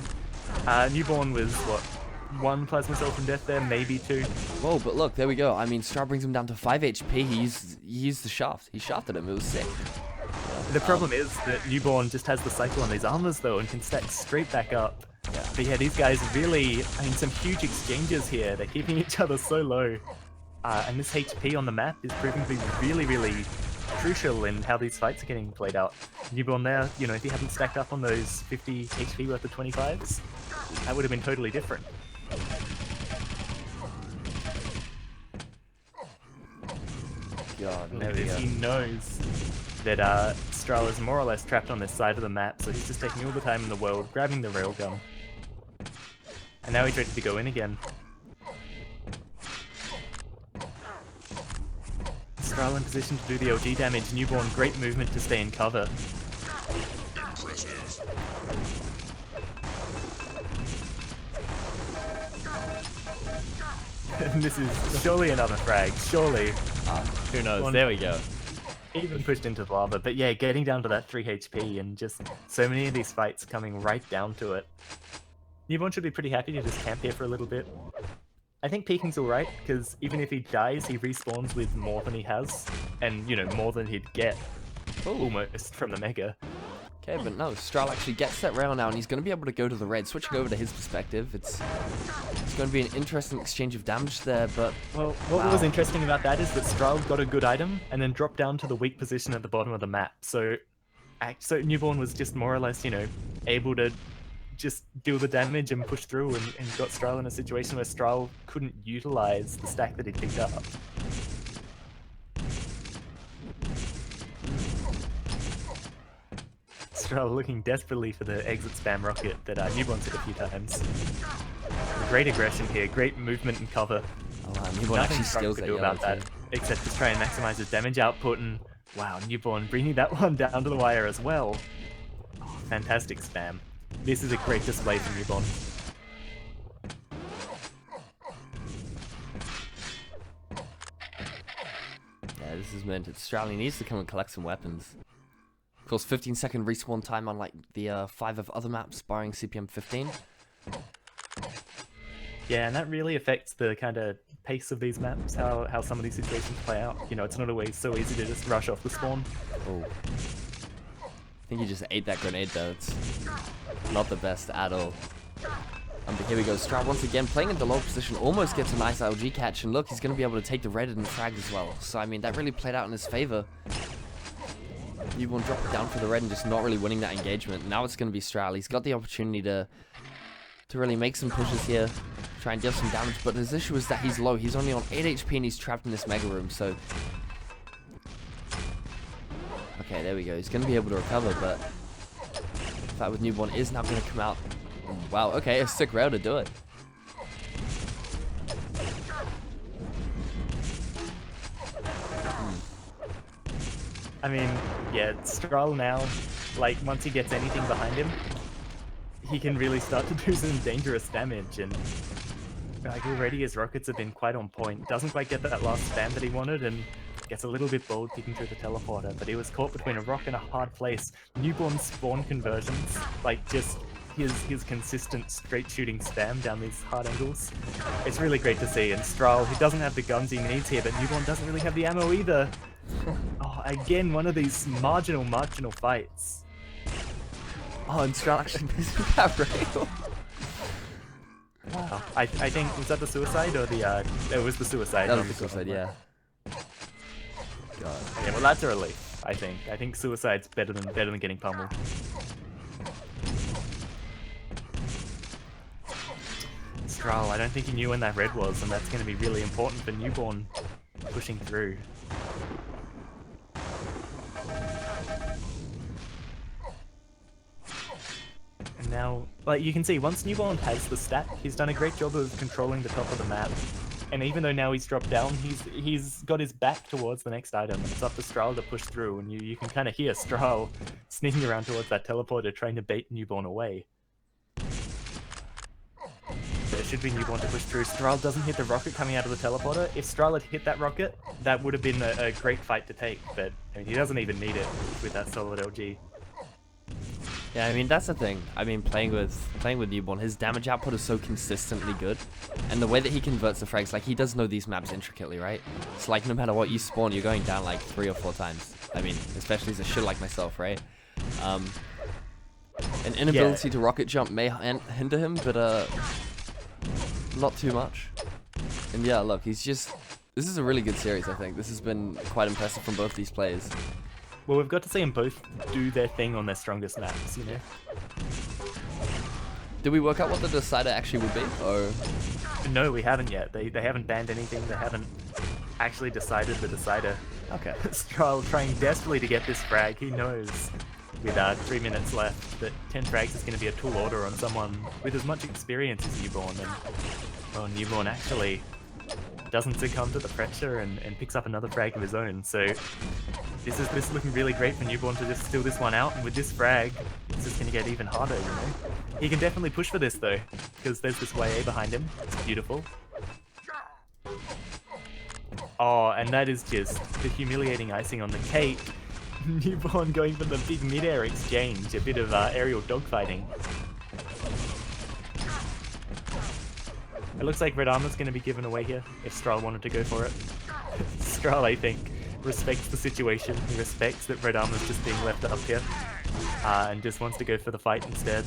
S2: Newborn was, what, 1 plasma cell from death there, maybe 2.
S1: Whoa, but look, there we go. I mean, Stral brings him down to 5 HP. He used the shaft. He shafted him. It was sick.
S2: The problem is that Newborn just has the cycle on these armors, though, and can stack straight back up.
S1: Yeah.
S2: But yeah, these guys really, I mean, some huge exchanges here. They're keeping each other so low. And this HP on the map is proving to be really, really crucial in how these fights are getting played out. Newborn there, you know, if he hadn't stacked up on those 50 HP worth of 25s, that would have been totally different.
S1: God,
S2: Because he knows that Stral is more or less trapped on this side of the map, so he's just taking all the time in the world, grabbing the railgun. And now he's ready to go in again. Stral in position to do the LG damage. Newborn, great movement to stay in cover.
S3: Impressive.
S2: And this is surely another frag, surely.
S1: Who knows? There we go.
S2: Even pushed into the lava, but yeah, getting down to that 3 HP and just so many of these fights coming right down to it. Newborn should be pretty happy to just camp here for a little bit. I think peeking's alright, because even if he dies, he respawns with more than he has, and, you know, more than he'd get, almost, from the Mega.
S1: Okay, but no, Stral actually gets that rail now, and he's going to be able to go to the red, switching over to his perspective. It's going to be an interesting exchange of damage there, but...
S2: Well, what was interesting about that is that Stral got a good item, and then dropped down to the weak position at the bottom of the map. So Newborn was just more or less, you know, able to just deal the damage and push through, and got Stral in a situation where Stral couldn't utilize the stack that he picked up. Stral looking desperately for the exit spam rocket that Newborn's hit a few times. Great aggression here, great movement and cover.
S1: Oh wow, Newborn
S2: Nothing
S1: actually
S2: Stral
S1: steals
S2: could
S1: that
S2: do
S1: yellow
S2: about that,
S1: too.
S2: except just try and maximize his damage output, and wow, Newborn bringing that one down to the wire as well. Oh, fantastic spam. This is a great display from Newborn.
S1: Yeah, this is meant. Stral, he needs to come and collect some weapons. Of course, 15-second respawn time on like the 5 of other maps, barring CPM 15.
S2: Yeah, and that really affects the kind of pace of these maps, how some of these situations play out. You know, it's not always so easy to just rush off the spawn.
S1: Oh. I think he just ate that grenade though. It's not the best at all. But here we go. Stral once again playing in the low position, almost gets a nice LG catch, and look, he's going to be able to take the red and the frag as well. So, I mean, that really played out in his favor. Newborn dropped it down for the red and just not really winning that engagement. Now it's going to be Stral. He's got the opportunity to really make some pushes here, try and deal some damage, but his issue is that he's low. He's only on 8 HP and he's trapped in this mega room, so... Okay, there we go. He's going to be able to recover, but... The fact with Newborn is now going to come out. Wow, okay, a sick rail to do it.
S2: I mean, yeah, Stral now, like, once he gets anything behind him, he can really start to do some dangerous damage, and like already his rockets have been quite on point. Doesn't quite get that last spam that he wanted, and gets a little bit bold kicking through the teleporter, but he was caught between a rock and a hard place. Newborn spawn conversions, like just his consistent straight shooting spam down these hard angles. It's really great to see, and Stral, he doesn't have the guns he needs here, but Newborn doesn't really have the ammo either. Oh, again, one of these marginal fights.
S1: Oh, and Stral actually missed that rail.
S2: Wow. I think, was that the suicide or the, it was the suicide.
S1: That was the suicide, yeah. God.
S2: Yeah, well that's a relief, I think. I think suicide's better than getting pummeled. Stral, I don't think he knew when that red was, and that's going to be really important for Newborn pushing through. And now, like, you can see, once Newborn has the stack, he's done a great job of controlling the top of the map. And even though now he's dropped down, he's got his back towards the next item. It's up to Stral to push through, and you can kind of hear Stral sneaking around towards that teleporter, trying to bait Newborn away. So it should be Newborn to push through. Stral doesn't hit the rocket coming out of the teleporter. If Stral had hit that rocket, that would have been a great fight to take, but I mean, he doesn't even need it with that solid LG.
S1: Yeah, I mean, that's the thing. I mean, playing with Newborn, his damage output is so consistently good. And the way that he converts the frags, like, he does know these maps intricately, right? It's like, no matter what you spawn, you're going down, like, 3 or 4 times. I mean, especially as a shit like myself, right? An inability to rocket jump may hinder him, but, not too much. And yeah, look, he's just... This is a really good series, I think. This has been quite impressive from both these players.
S2: Well, we've got to see them both do their thing on their strongest maps, you know?
S1: Did we work out what the decider actually would be? Or...
S2: No, we haven't yet. They haven't banned anything. They haven't actually decided the decider.
S1: Okay.
S2: Stral trying desperately to get this frag. He knows with 3 minutes left that 10 frags is going to be a tall order on someone with as much experience as Newborn. And, well, Newborn actually doesn't succumb to the pressure and picks up another frag of his own. So this is looking really great for Newborn to just steal this one out, and with this frag, it's just going to get even harder, you know? He can definitely push for this though, because there's this YA behind him. It's beautiful. Oh, and that is just the humiliating icing on the cake. Newborn going for the big mid-air exchange, a bit of aerial dogfighting. It looks like red armor's going to be given away here, if Stral wanted to go for it. Stral, I think, respects the situation. He respects that red armor's just being left up here. and just wants to go for the fight instead.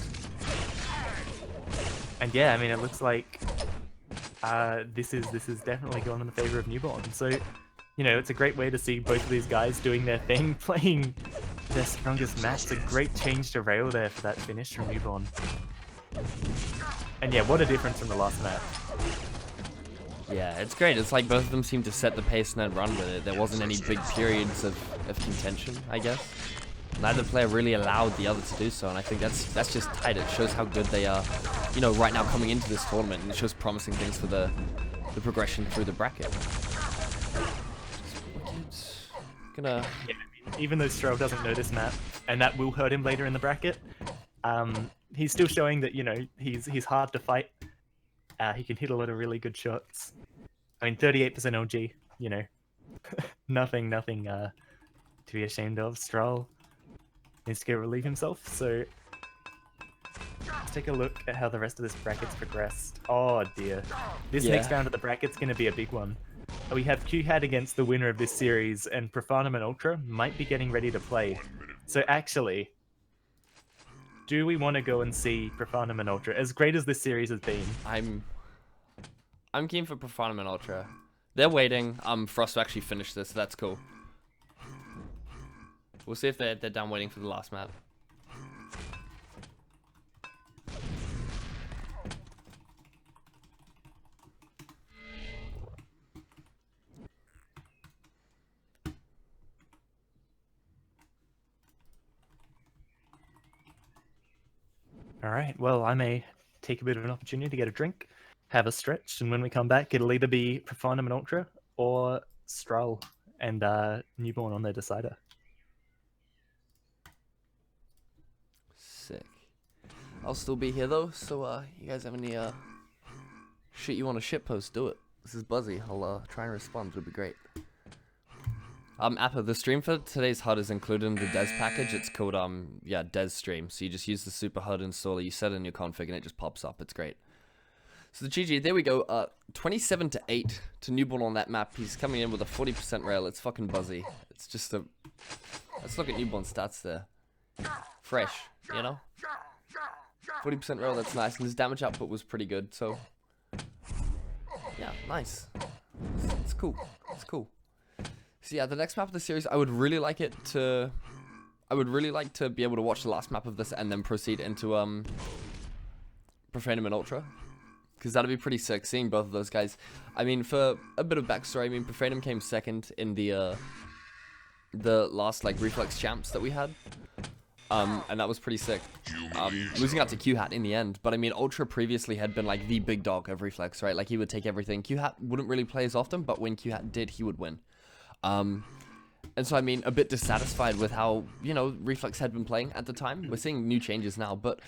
S2: And yeah, I mean, it looks like this is definitely going in the favor of Newborn. So, you know, it's a great way to see both of these guys doing their thing, playing their strongest match. It's a great change to rail there for that finish from Newborn. And yeah, what a difference from the last match.
S1: Yeah, it's great. It's like both of them seem to set the pace and then run with it. There wasn't any big periods of contention, I guess. Neither player really allowed the other to do so, and I think that's just tight. It shows how good they are, you know, right now coming into this tournament, and it shows promising things for the progression through the bracket. Gonna...
S2: Yeah, I mean, even though Stroll doesn't know this map, and that will hurt him later in the bracket, he's still showing that, you know, he's hard to fight. He can hit a lot of really good shots. I mean, 38% LG, you know, nothing to be ashamed of. Stroll needs to go relieve himself, so let's take a look at how the rest of this bracket's progressed. Oh dear. This next round of the bracket's going to be a big one. We have QHAT against the winner of this series, and Profanum and Ultra might be getting ready to play. So actually, do we want to go and see Profanum and Ultra? As great as this series has been.
S1: I'm keen for Profanum and Ultra. They're waiting for us to actually finish this, so that's cool. We'll see if they're down waiting for the last map.
S2: Alright, well, I may take a bit of an opportunity to get a drink, have a stretch, and when we come back, it'll either be Profanum and Ultra or Stroll and Newborn on their decider.
S1: Sick. I'll still be here though, so you guys have any shit you want to shitpost, do it. This is Buzzy. I'll try and respond. It'll be great. APPA, the stream for today's HUD is included in the DES package. It's called DES stream. So you just use the super HUD installer, you set it in your config, and it just pops up. It's great. So the GG, there we go. 27-8 to Newborn on that map. He's coming in with a 40% rail. It's fucking Buzzy. It's just a... Let's look at Newborn's stats there. Fresh, you know? 40% rail, that's nice. And his damage output was pretty good, so... Yeah, nice. It's cool. It's cool. So yeah, the next map of the series, I would really like to be able to watch the last map of this and then proceed into Profanum and Ultra, because that'd be pretty sick seeing both of those guys. I mean, for a bit of backstory, I mean, Profanum came second in the last like Reflex champs that we had, and that was pretty sick. Losing out to QHAT in the end, but I mean, Ultra previously had been like the big dog of Reflex, right? Like he would take everything. QHAT wouldn't really play as often, but when QHAT did, he would win. And so I mean, a bit dissatisfied with how, you know, Reflex had been playing at the time. We're seeing new changes now, but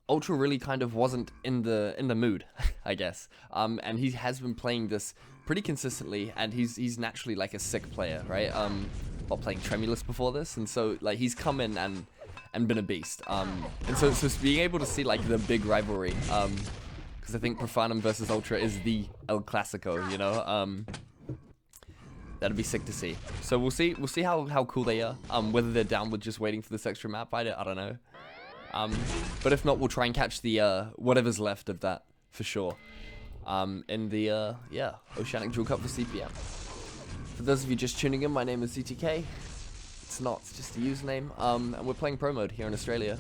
S1: Ultra really kind of wasn't in the mood, I guess. And he has been playing this pretty consistently, and he's naturally like a sick player, right? While playing Tremulous before this, and so like he's come in and been a beast. And so being able to see like the big rivalry, because I think Profanum versus Ultra is the El Clasico, you know. That'd be sick to see. So we'll see how cool they are. Whether they're down with just waiting for this extra map, I don't know. But if not, we'll try and catch the whatever's left of that for sure. In the Oceanic Duel Cup for Cpma. For those of you just tuning in, my name is Ztkfps. It's not, it's just a username. And we're playing pro mode here in Australia.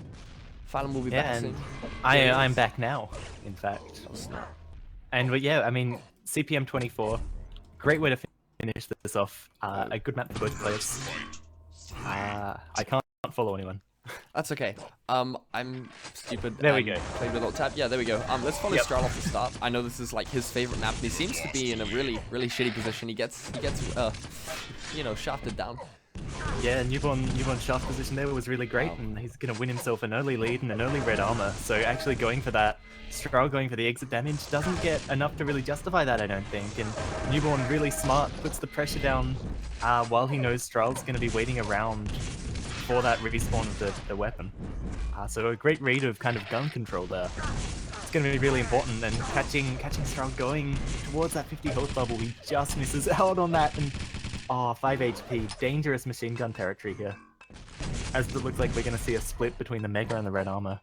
S1: Phylum will be back soon.
S2: I'm back now, in fact.
S1: Oh, snap.
S2: And but yeah, I mean, CPM 24, great way to finish this off. A good map for both players. I can't follow anyone.
S1: That's okay. I'm stupid.
S2: There we go.
S1: Played with alt tab. Yeah, there we go. Let's follow Stra off the start. I know this is like his favorite map, and he seems to be in a really shitty position. He gets you know, shafted down.
S2: Yeah, Newborn shaft position there was really great, and he's gonna win himself an early lead and an early red armor. So actually going for that, Stra going for the exit damage doesn't get enough to really justify that, I don't think. And Newborn really smart, puts the pressure down while he knows Stra's gonna be waiting around for that respawn of the weapon. So a great read of kind of gun control there. It's going to be really important, and catching Stra going towards that 50 health bubble, he just misses out on that, and 5 HP, dangerous machine gun territory here. as it looks like we're going to see a split between the Mega and the red armor.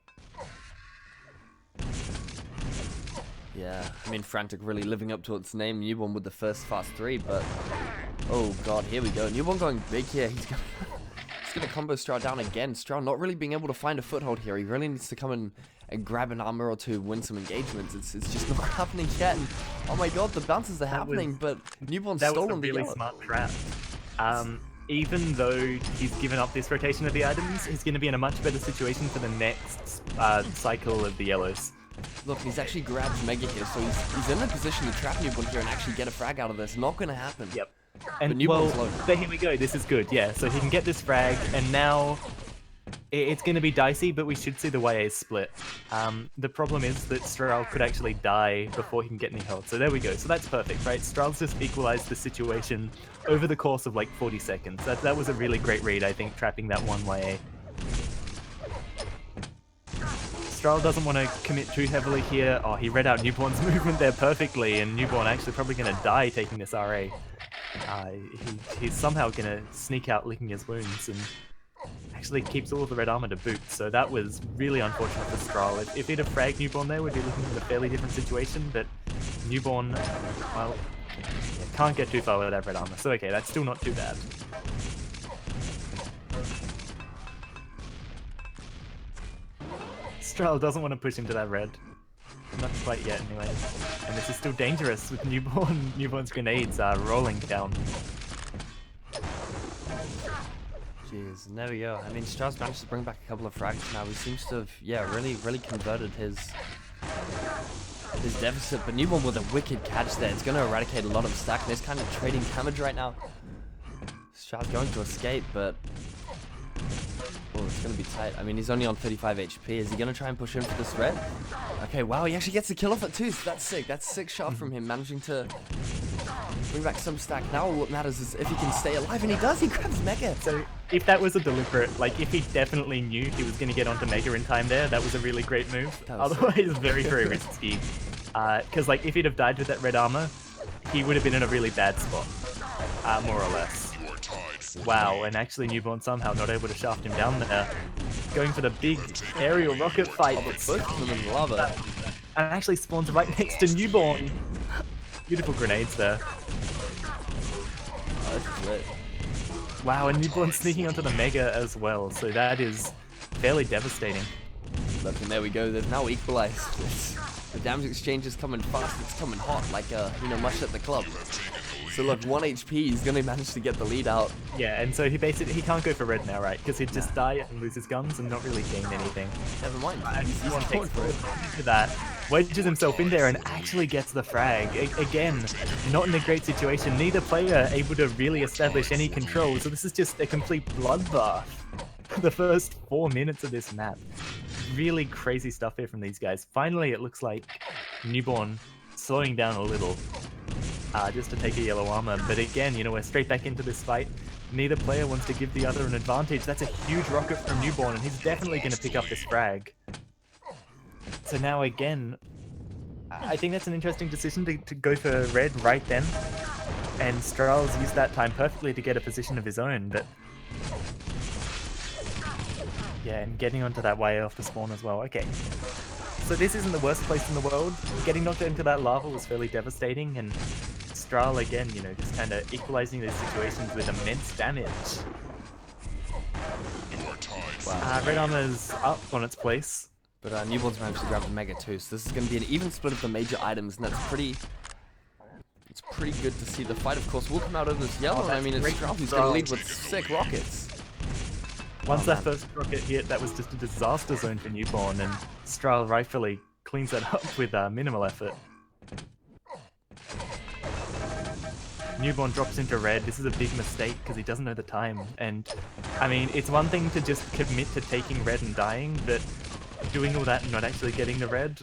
S1: Yeah, I mean, Frantic really living up to its name. Newborn with the first fast 3, but... Oh god, here we go. Newborn going big here. He's gonna combo Stra down again. Stra not really being able to find a foothold here. He really needs to come in and grab an armor or two, win some engagements. It's just not happening yet. And, oh my god, the bounces are happening, but Newborn's stolen the
S2: really
S1: yellow.
S2: smart trap. Even though he's given up this rotation of the items, he's going to be in a much better situation for the next cycle of the yellows.
S1: Look, he's actually grabbed Mega here, so he's in a position to trap Newborn here and actually get a frag out of this. Not gonna happen.
S2: Yep.
S1: But
S2: And
S1: Newborn's
S2: well,
S1: low.
S2: but here we go. This is good. Yeah, so he can get this frag, and now it's going to be dicey, but we should see the YA split. The problem is that Stral could actually die before he can get any health. So there we go. So that's perfect, right? Stral's just equalized the situation over the course of like 40 seconds. That was a really great read, I think, trapping that one YA. Stral doesn't want to commit too heavily here. Oh, he read out Newborn's movement there perfectly, and Newborn actually probably going to die taking this RA. He's somehow going to sneak out licking his wounds and actually keeps all of the red armor to boot, so that was really unfortunate for Stral. If he'd have fragged Newborn there, we'd be looking at a fairly different situation, but Newborn, well, can't get too far with that red armor, so okay, that's still not too bad. Stral doesn't want to push into that red. Not quite yet, anyway. And this is still dangerous with Newborn's grenades rolling down.
S1: Jeez, and there we go. I mean, Strauss managed to bring back a couple of frags now. He seems to have, yeah, really converted his deficit. But Newborn with a wicked catch there. It's going to eradicate a lot of stack. And he's kind of trading damage right now. Strauss going to escape, but... Oh, it's going to be tight. I mean, he's only on 35 HP. Is he going to try and push in for this red? Okay, wow, he actually gets the kill off it too. So that's sick. That's sick shot from him, managing to bring back some stack. Now all what matters is if he can stay alive, and he does. He grabs Mega.
S2: So if that was a deliberate, like if he definitely knew he was going to get onto Mega in time there, that was a really great move. Otherwise, very risky. Because like if he'd have died with that red armor, he would have been in a really bad spot, more or less. Wow, and actually Newborn somehow not able to shaft him down there. Going for the big aerial rocket fight.
S1: Both of them in lava.
S2: And actually spawns right next to Newborn. Beautiful grenades there.
S1: Oh, this is lit.
S2: Wow, and Newborn sneaking onto the Mega as well, so that is fairly devastating.
S1: Look, and there we go. They've now equalized. The damage exchange is coming fast. It's coming hot, like you know, much at the club. So look, 1 HP, he's gonna manage to get the lead out.
S2: Yeah, and so he can't go for red now, right? Because he'd just die and lose his guns and not really gain anything.
S1: Never mind.
S2: He's
S1: going for it.
S2: To that, wedges himself in there and actually gets the frag. Again, not in a great situation. Neither player able to really establish any control. So this is just a complete bloodbath. The first 4 minutes of this map. Really crazy stuff here from these guys. Finally, it looks like Newborn slowing down a little. Just to take a yellow armor, but again, you know, we're straight back into this fight. Neither player wants to give the other an advantage. That's a huge rocket from Newborn, and he's definitely going to pick up this frag. So now again, I think that's an interesting decision to go for red right then. And Stral's used that time perfectly to get a position of his own, but... Yeah, and getting onto that YA off the spawn as well. Okay. So this isn't the worst place in the world. Getting knocked into that lava was fairly devastating, and Stral again, you know, just kind of equalizing these situations with immense damage. Red armor's up on its place.
S1: But Newborn's managed to grab the Mega too, so this is going to be an even split of the major items, and that's pretty... It's pretty good to see. The fight, of course, will come out of this yellow, and I mean, it's Stral who's going to lead with sick rockets.
S2: Once that first rocket hit, that was just a disaster zone for Newborn, and Stral rightfully cleans that up with minimal effort. Newborn drops into red. This is a big mistake because he doesn't know the time. And, I mean, it's one thing to just commit to taking red and dying, but doing all that and not actually getting the red,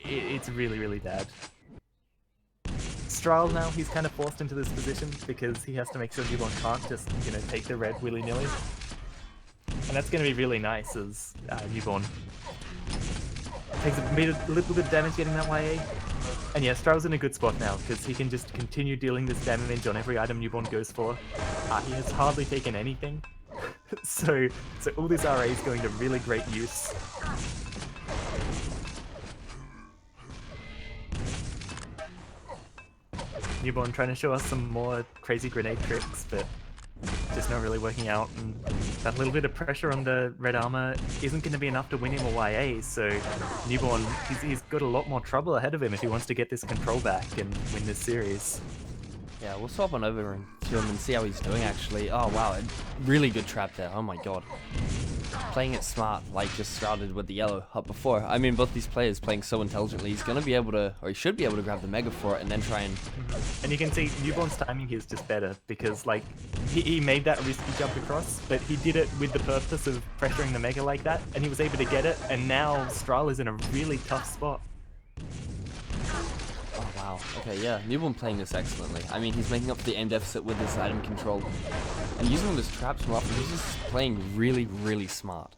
S2: it's really bad. Stral now, he's kind of forced into this position because he has to make sure Newborn can't just, you know, take the red willy-nilly. And that's going to be really nice as Newborn takes a little bit of damage getting that YA. And yeah, Stral's in a good spot now because he can just continue dealing this damage on every item Newborn goes for. He has hardly taken anything. so all this RA is going to really great use. Newborn trying to show us some more crazy grenade tricks, but just not really working out. And that little bit of pressure on the red armor isn't going to be enough to win him a YA, so Newborn, he's got a lot more trouble ahead of him if he wants to get this control back and win this series.
S1: Yeah, we'll swap on over to him and see how he's doing, actually. Oh, wow, a really good trap there. Oh, my God. Playing it smart, like just shrouded with the yellow up before. I mean, both these players playing so intelligently. He's going to be able to, or he should be able to grab the Mega for it and then try and...
S2: And you can see Newborn's timing here is just better because, like, he made that risky jump across, but he did it with the purpose of pressuring the Mega like that, and he was able to get it, and now Stral is in a really tough spot.
S1: Oh, wow. Okay, yeah. Newborn playing this excellently. I mean, he's making up for the aim deficit with his item control. And using all his traps more often. He's just playing really, really smart.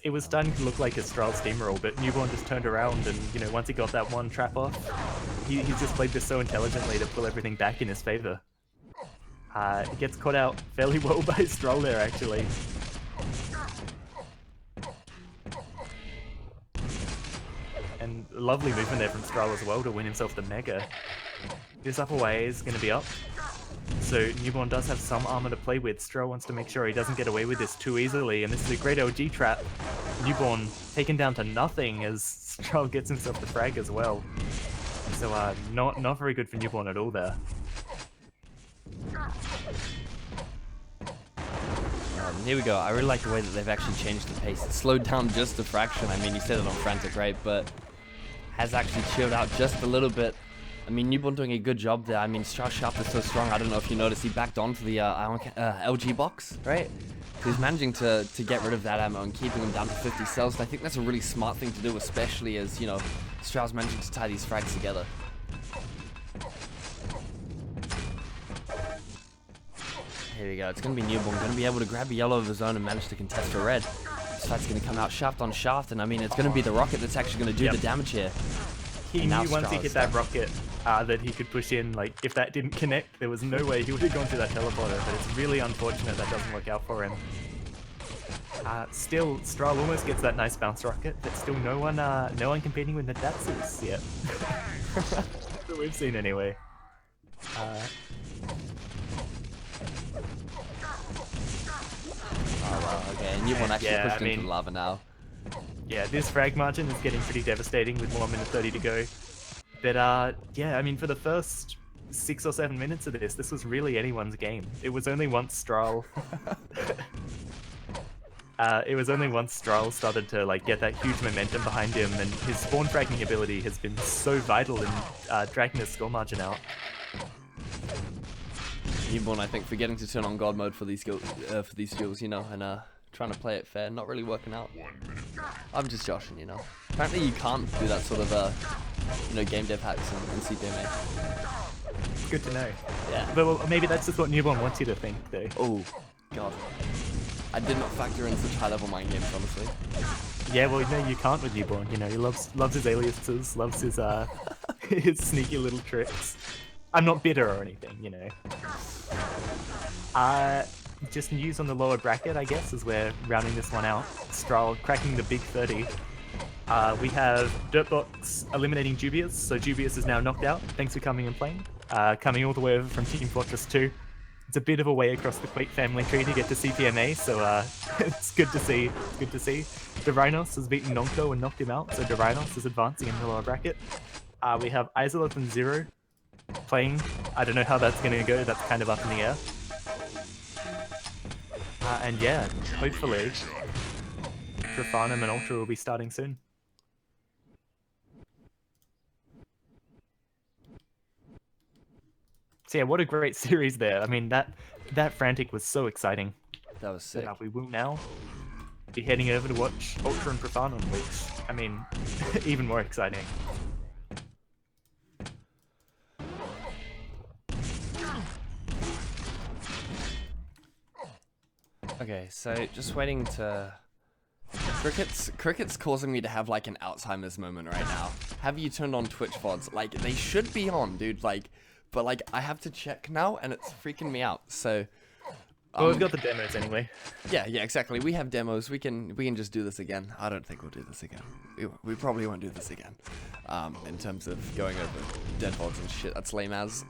S2: It was starting to look like a Stral steamroll, but Newborn just turned around and, you know, once he got that one trap off, he just played this so intelligently to pull everything back in his favor. He gets caught out fairly well by Stral there, actually. And lovely movement there from Stral as well to win himself the Mega. This upper way is going to be up. So Newborn does have some armor to play with. Stral wants to make sure he doesn't get away with this too easily, and this is a great LG trap. Newborn taken down to nothing as Stral gets himself the frag as well. So not very good for Newborn at all there.
S1: Here we go. I really like the way that they've actually changed the pace. It slowed down just a fraction. I mean, you said it on Frantic, right? But has actually chilled out just a little bit. I mean, Newborn doing a good job there. I mean, Strauss Sharp is so strong. I don't know if you noticed, he backed onto the LG box, right? So he's managing to get rid of that ammo and keeping him down to 50 cells. And I think that's a really smart thing to do, especially as, you know, Strauss managing to tie these frags together. Here we go. It's going to be Newborn. Going to be able to grab a yellow of his own and manage to contest a red. This fight's going to come out shaft on shaft. And I mean, it's going to be the rocket that's actually going to do the damage here.
S2: He knew once he hit that rocket that he could push in. Like, if that didn't connect, there was no way he would have gone through that teleporter. But it's really unfortunate that doesn't work out for him. Still, Stral almost gets that nice bounce rocket, but still no one competing with Nadatsus yet. That we've seen anyway.
S1: Oh wow, okay, Newborn actually pushed into the lava now.
S2: Yeah, this frag margin is getting pretty devastating with 1 minute 30 to go. But yeah, I mean, for the first 6 or 7 minutes of this was really anyone's game. It was only once Stral... started to like get that huge momentum behind him, and his spawn fragging ability has been so vital in dragging his score margin out.
S1: Newborn, I think, forgetting to turn on God mode for these duels, you know, and trying to play it fair, not really working out. I'm just joshing, you know. Apparently you can't do that sort of, you know, game dev hacks in Cpma.
S2: Good to know.
S1: Yeah.
S2: But well, maybe that's just what Newborn wants you to think, though.
S1: Oh, God. I did not factor in such high-level mind games, honestly.
S2: Yeah, well, no, you can't with Newborn. You know, he loves his aliases, loves his his sneaky little tricks. I'm not bitter or anything, you know. Just news on the lower bracket, I guess, as we're rounding this one out. Stral cracking the big 30. We have Dirtbox eliminating Dubious, so Dubious is now knocked out. Thanks for coming and playing. Coming all the way over from Team Fortress 2. It's a bit of a way across the Quake family tree to get to Cpma, so it's good to see. It's good to see. Dorinos has beaten Nonko and knocked him out, so Dorinos is advancing in the lower bracket. We have Isolith and Zero playing. I don't know how that's going to go. That's kind of up in the air. And yeah, hopefully, Profanum and Ultra will be starting soon. So yeah, what a great series there. I mean, that Frantic was so exciting.
S1: That was sick.
S2: We will now be heading over to watch Ultra and Profanum, which, I mean, even more exciting.
S1: Okay, so just waiting to... Cricket's causing me to have like an Alzheimer's moment right now. Have you turned on Twitch VODs? Like, they should be on, dude, like... But like, I have to check now, and it's freaking me out, so...
S2: Well, we've got the demos anyway.
S1: Yeah, exactly. We have demos. We can just do this again. I don't think we'll do this again. We probably won't do this again. In terms of going over dead hogs and shit. That's lame as.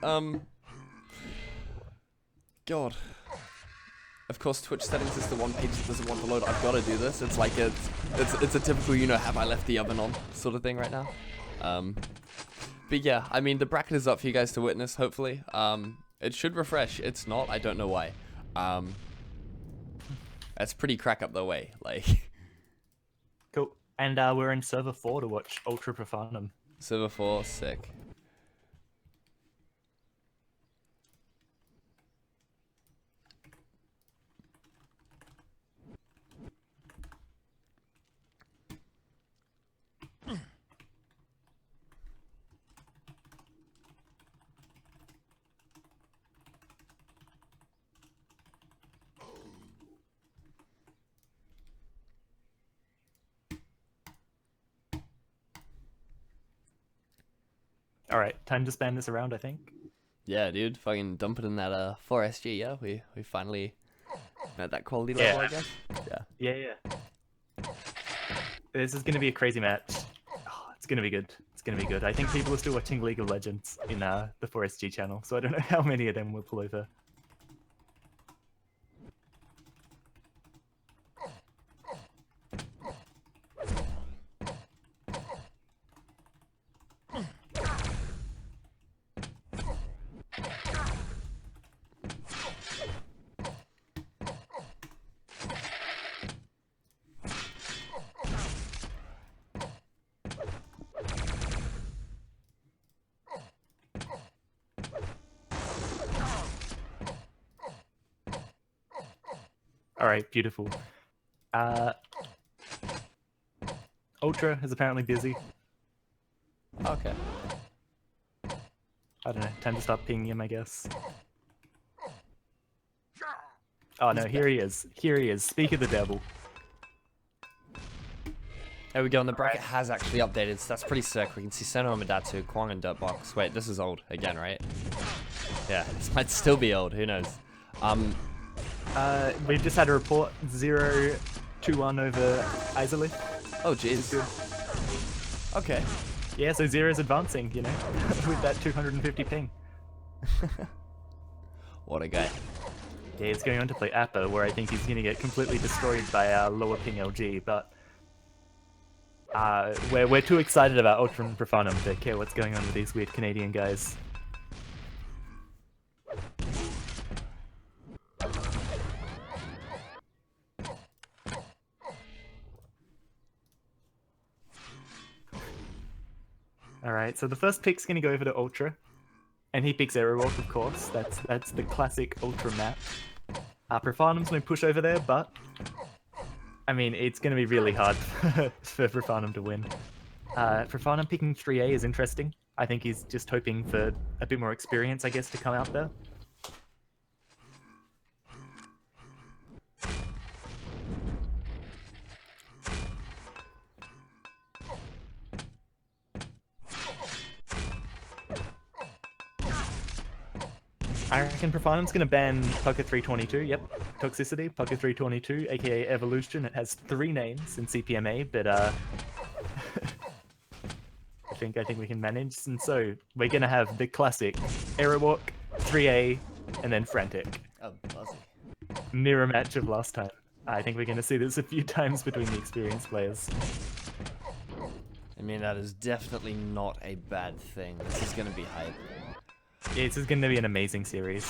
S1: God. Of course, Twitch settings is the one page that doesn't want to load. I've got to do this. It's like it's a typical, you know, have I left the oven on sort of thing right now. But yeah, I mean, the bracket is up for you guys to witness. Hopefully, it should refresh. It's not. I don't know why. That's pretty crack up the way. Like,
S2: Cool. And we're in server 4 to watch Ultra Profanum.
S1: server 4, sick.
S2: All right, time to span this around, I think.
S1: Yeah, dude, fucking dump it in that 4SG. Yeah, we finally met that quality level, I guess. Yeah.
S2: Yeah. This is gonna be a crazy match. Oh, it's gonna be good. It's gonna be good. I think people are still watching League of Legends in the 4SG channel, so I don't know how many of them will pull over. All right, beautiful. Ultra is apparently busy.
S1: Okay.
S2: I don't know. Time to stop pinging him, I guess. Oh no, here he is. Here he is. Speak of the devil.
S1: There we go, and the bracket has actually updated, so that's pretty sick. We can see Senna and Matatu, Kwang and Dirtbox. Wait, this is old again, right? Yeah, this might still be old, who knows?
S2: We've just had a report 0-2-1 over Isolith.
S1: Oh, jeez. Okay.
S2: Yeah, so Zero's advancing, you know, with that 250 ping.
S1: What a guy.
S2: Yeah, he's going on to play APPA, where I think he's going to get completely destroyed by lower ping LG, but we're too excited about Ultra and Profanum to care what's going on with these weird Canadian guys. Alright, so the first pick's gonna go over to Ultra. And he picks Aerowalk, of course. That's the classic Ultra map. Profanum's gonna push over there, but I mean, it's gonna be really hard for Profanum to win. Profanum picking 3A is interesting. I think he's just hoping for a bit more experience, I guess, to come out there. I reckon Profanum's going to ban Pucker 322, yep, Toxicity, Pucker 322, aka Evolution. It has 3 names in Cpma, but I think we can manage. And so we're going to have the classic Aerowalk, 3A, and then Frantic.
S1: Oh, buzzy.
S2: Mirror match of last time. I think we're going to see this a few times between the experienced players.
S1: I mean, that is definitely not a bad thing. This is going to be hype.
S2: Yeah, this is going to be an amazing series.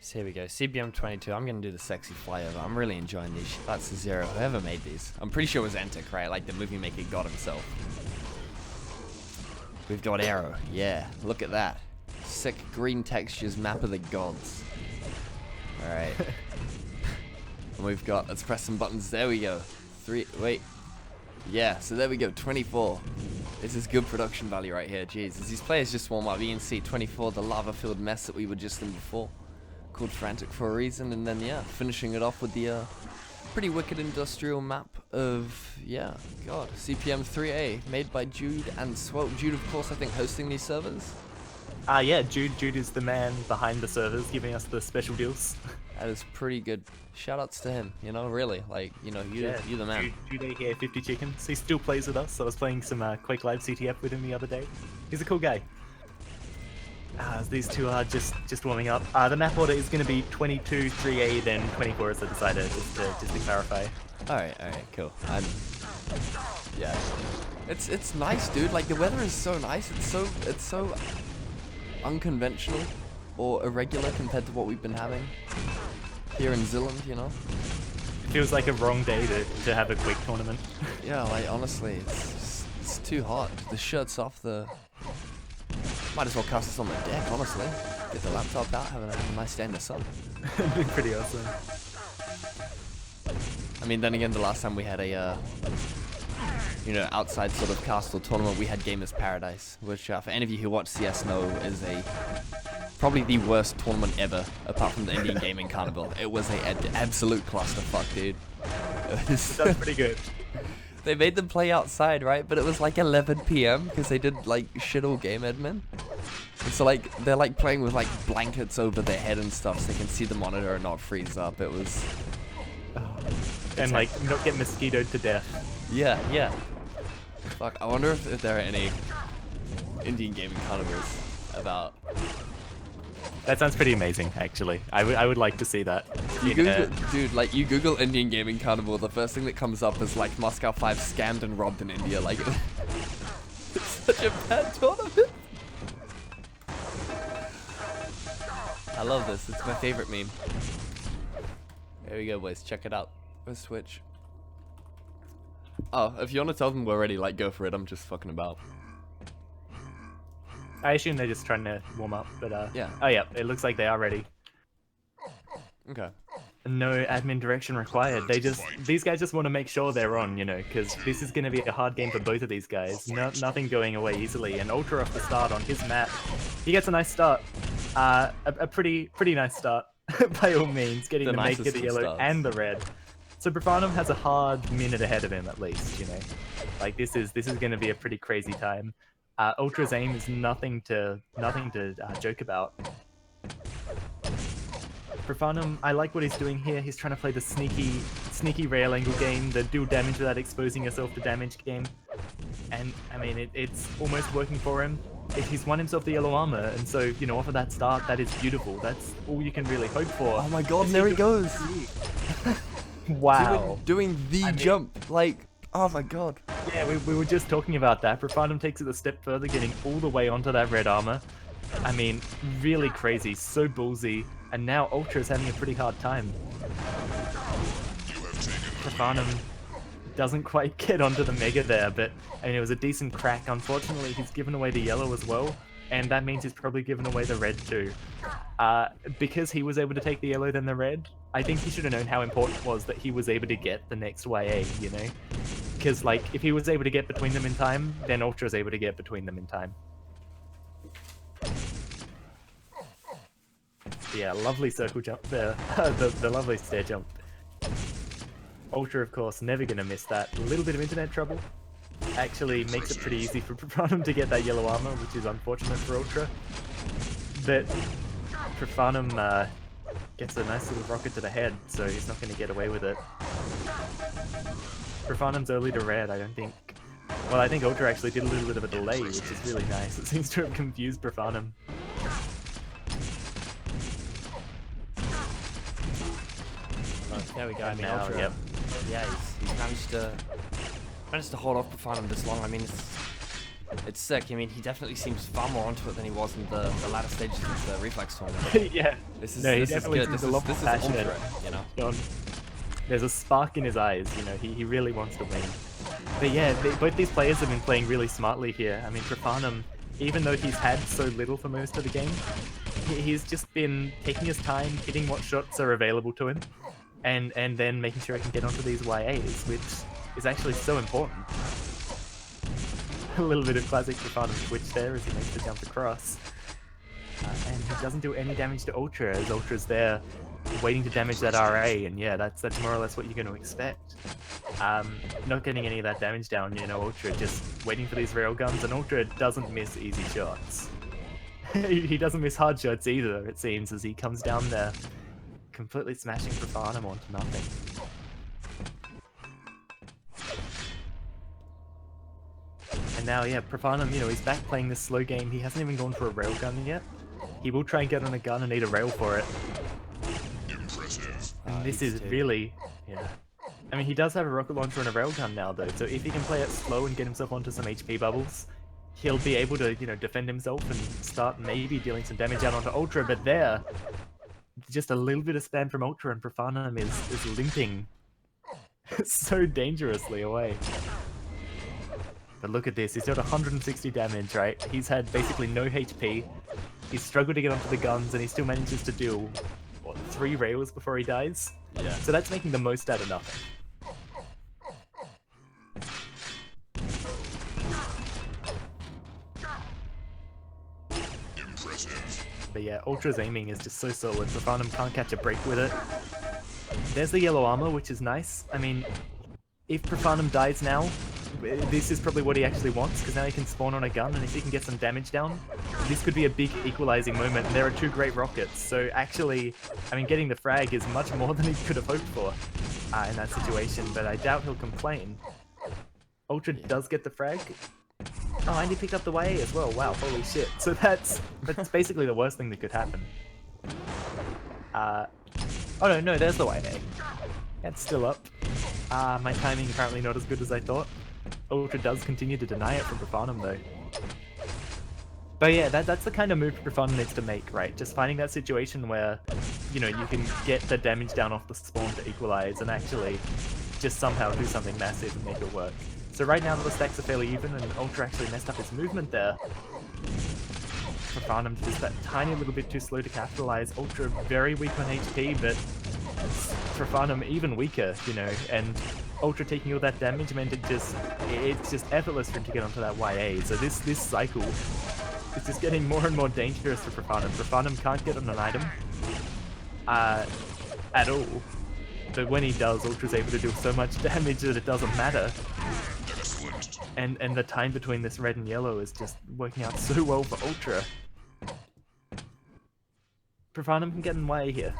S1: So here we go, CBM 22. I'm going to do the sexy flyover. I'm really enjoying these. That's the Zero. Whoever made these. I'm pretty sure it was Entic, right? Like the movie maker got himself. We've got Arrow. Yeah, look at that. Sick green textures, map of the gods. Alright. And we've got, let's press some buttons. There we go. 3, wait. Yeah, so there we go, 24. This is good production value right here. Jeez, as these players just warm up, you can see 24, the lava-filled mess that we were just in before. Called Frantic for a reason, and then, yeah, finishing it off with the pretty wicked industrial map of, yeah, God, CPM 3A, made by Jude and Swope. Jude, of course, I think, hosting these servers.
S2: Yeah, Jude is the man behind the servers, giving us the special deals.
S1: That is pretty good. Shoutouts to him, you know, really. Like, you know, you're the man.
S2: Jude here, 50 chickens. He still plays with us. I was playing some Quake Live CTF with him the other day. He's a cool guy. These two are just warming up. The map order is going to be 22, 3A, then 24 as the decider, just to clarify.
S1: Alright, cool. Yeah. It's nice, dude. Like, the weather is so nice. It's so unconventional or irregular compared to what we've been having here in Zealand, you know?
S2: It feels like a wrong day to have a Quake tournament.
S1: Yeah, like, honestly, it's too hot. The shirt's off, might as well cast this on the deck, honestly. Get the laptop out, have a nice day in the sun.
S2: It'd be pretty awesome.
S1: I mean, then again, the last time we had a, you know, outside sort of castle tournament, we had Gamers Paradise, which, for any of you who watch CS know, is probably the worst tournament ever, apart from the Indian Gaming Carnival. It was an absolute clusterfuck, dude.
S2: That's pretty good.
S1: They made them play outside, right? But it was like 11 PM because they did like shit all game admin. And so like they're like playing with like blankets over their head and stuff so they can see the monitor and not freeze up. It was
S2: and like not get mosquitoed to death.
S1: Yeah. Fuck, I wonder if there are any Indian gaming carnivals about.
S2: That sounds pretty amazing, actually. I would like to see that.
S1: You dude, like you Google Indian Gaming Carnival, the first thing that comes up is like Moscow 5 scammed and robbed in India. Like, it's such a bad tournament. I love this. It's my favorite meme. There we go, boys. Check it out. Where's Twitch? Oh, if you want to tell them we're ready, like, go for it. I'm just fucking about.
S2: I assume they're just trying to warm up, but
S1: yeah.
S2: Oh yeah, it looks like they are ready.
S1: Okay.
S2: No admin direction required. These guys just want to make sure they're on, you know, because this is going to be a hard game for both of these guys. Nothing going away easily. And Ultra off the start on his map, he gets a nice start. A pretty nice start by all means, getting the make of the yellow and the red. So Profanum has a hard minute ahead of him at least, you know. Like this is going to be a pretty crazy time. Ultra's aim is nothing to joke about. Profanum, I like what he's doing here. He's trying to play the sneaky rail angle game, the dual damage without exposing yourself to damage game. And I mean, it's almost working for him. He's won himself the yellow armor, and so, you know, off of that start, that is beautiful. That's all you can really hope for.
S1: Oh my god, there he goes!
S2: Wow.
S1: Doing the jump, like, oh my god.
S2: Yeah, we were just talking about that. Profanum takes it a step further, getting all the way onto that red armor. I mean, really crazy, so ballsy, and now Ultra is having a pretty hard time. Profanum doesn't quite get onto the Mega there, but I mean, it was a decent crack. Unfortunately, he's given away the yellow as well, and that means he's probably given away the red too. Because he was able to take the yellow then the red, I think he should have known how important it was that he was able to get the next YA, you know? Because, like, if he was able to get between them in time, then Ultra is able to get between them in time. Yeah, lovely circle jump there. the lovely stair jump. Ultra, of course, never going to miss that. A little bit of internet trouble actually makes it pretty easy for Profanum to get that yellow armor, which is unfortunate for Ultra. But Profanum gets a nice little rocket to the head, so he's not going to get away with it. Profanum's early to red, I don't think... Well, I think Ultra actually did a little bit of a delay, which is really nice. It seems to have confused Profanum.
S1: There we go.
S2: I mean, Ultra, yep.
S1: Yeah, he's managed to hold off Profanum this long. I mean, it's sick. I mean, he definitely seems far more onto it than he was in the latter stages of the Reflex tournament.
S2: Yeah.
S1: This is
S2: he
S1: good.
S2: definitely
S1: This
S2: seems a lot more
S1: is
S2: passionate.
S1: Ultra, you know.
S2: There's a spark in his eyes, you know, he really wants to win. But yeah, both these players have been playing really smartly here. I mean, Profanum, even though he's had so little for most of the game, he's just been taking his time, hitting what shots are available to him, and then making sure he can get onto these YAs, which is actually so important. A little bit of classic Profanum switch there as he makes the jump across. And he doesn't do any damage to Ultra, as Ultra's there waiting to damage that RA, and yeah, that's more or less what you're going to expect. Not getting any of that damage down, you know, Ultra just waiting for these railguns, and Ultra doesn't miss easy shots. He doesn't miss hard shots either, it seems, as he comes down there, completely smashing Profanum onto nothing. And now, yeah, Profanum, you know, he's back playing this slow game. He hasn't even gone for a railgun yet. He will try and get on a gun and need a rail for it.
S3: Impressive.
S2: And this is really, yeah. I mean, he does have a rocket launcher and a railgun now, though, so if he can play it slow and get himself onto some HP bubbles, he'll be able to, you know, defend himself and start maybe dealing some damage out onto Ultra, but there, just a little bit of spam from Ultra and Profanum is limping so dangerously away. But look at this, he's got 160 damage, right? He's had basically no HP, he's struggled to get onto the guns, and he still manages to deal, what, 3 rails before he dies?
S1: Yeah.
S2: So that's making the most out of nothing.
S3: Impressive.
S2: But yeah, Ultra's aiming is just so solid. Profanum can't catch a break with it. There's the yellow armor, which is nice. I mean, if Profanum dies now, this is probably what he actually wants, because now he can spawn on a gun, and if he can get some damage down, this could be a big equalizing moment, and there are 2 great rockets. So actually, I mean, getting the frag is much more than he could have hoped for in that situation, but I doubt he'll complain. Ultra does get the frag. Oh, and he picked up the YA as well. Wow, holy shit. So that's basically the worst thing that could happen. Oh no, there's the YA. That's still up. My timing apparently not as good as I thought. Ultra does continue to deny it from Profanum though. But yeah, that's the kind of move Profanum needs to make, right? Just finding that situation where, you know, you can get the damage down off the spawn to equalize and actually just somehow do something massive and make it work. So right now the stacks are fairly even, and Ultra actually messed up his movement there. Profanum just that tiny little bit too slow to capitalize. Ultra very weak on HP, but Profanum even weaker, you know, and Ultra taking all that damage meant it's just effortless for him to get onto that YA. So this cycle is just getting more and more dangerous for Profanum. Profanum can't get on an item at all. But when he does, Ultra's able to do so much damage that it doesn't matter. And the time between this red and yellow is just working out so well for Ultra. Profanum can get in way here.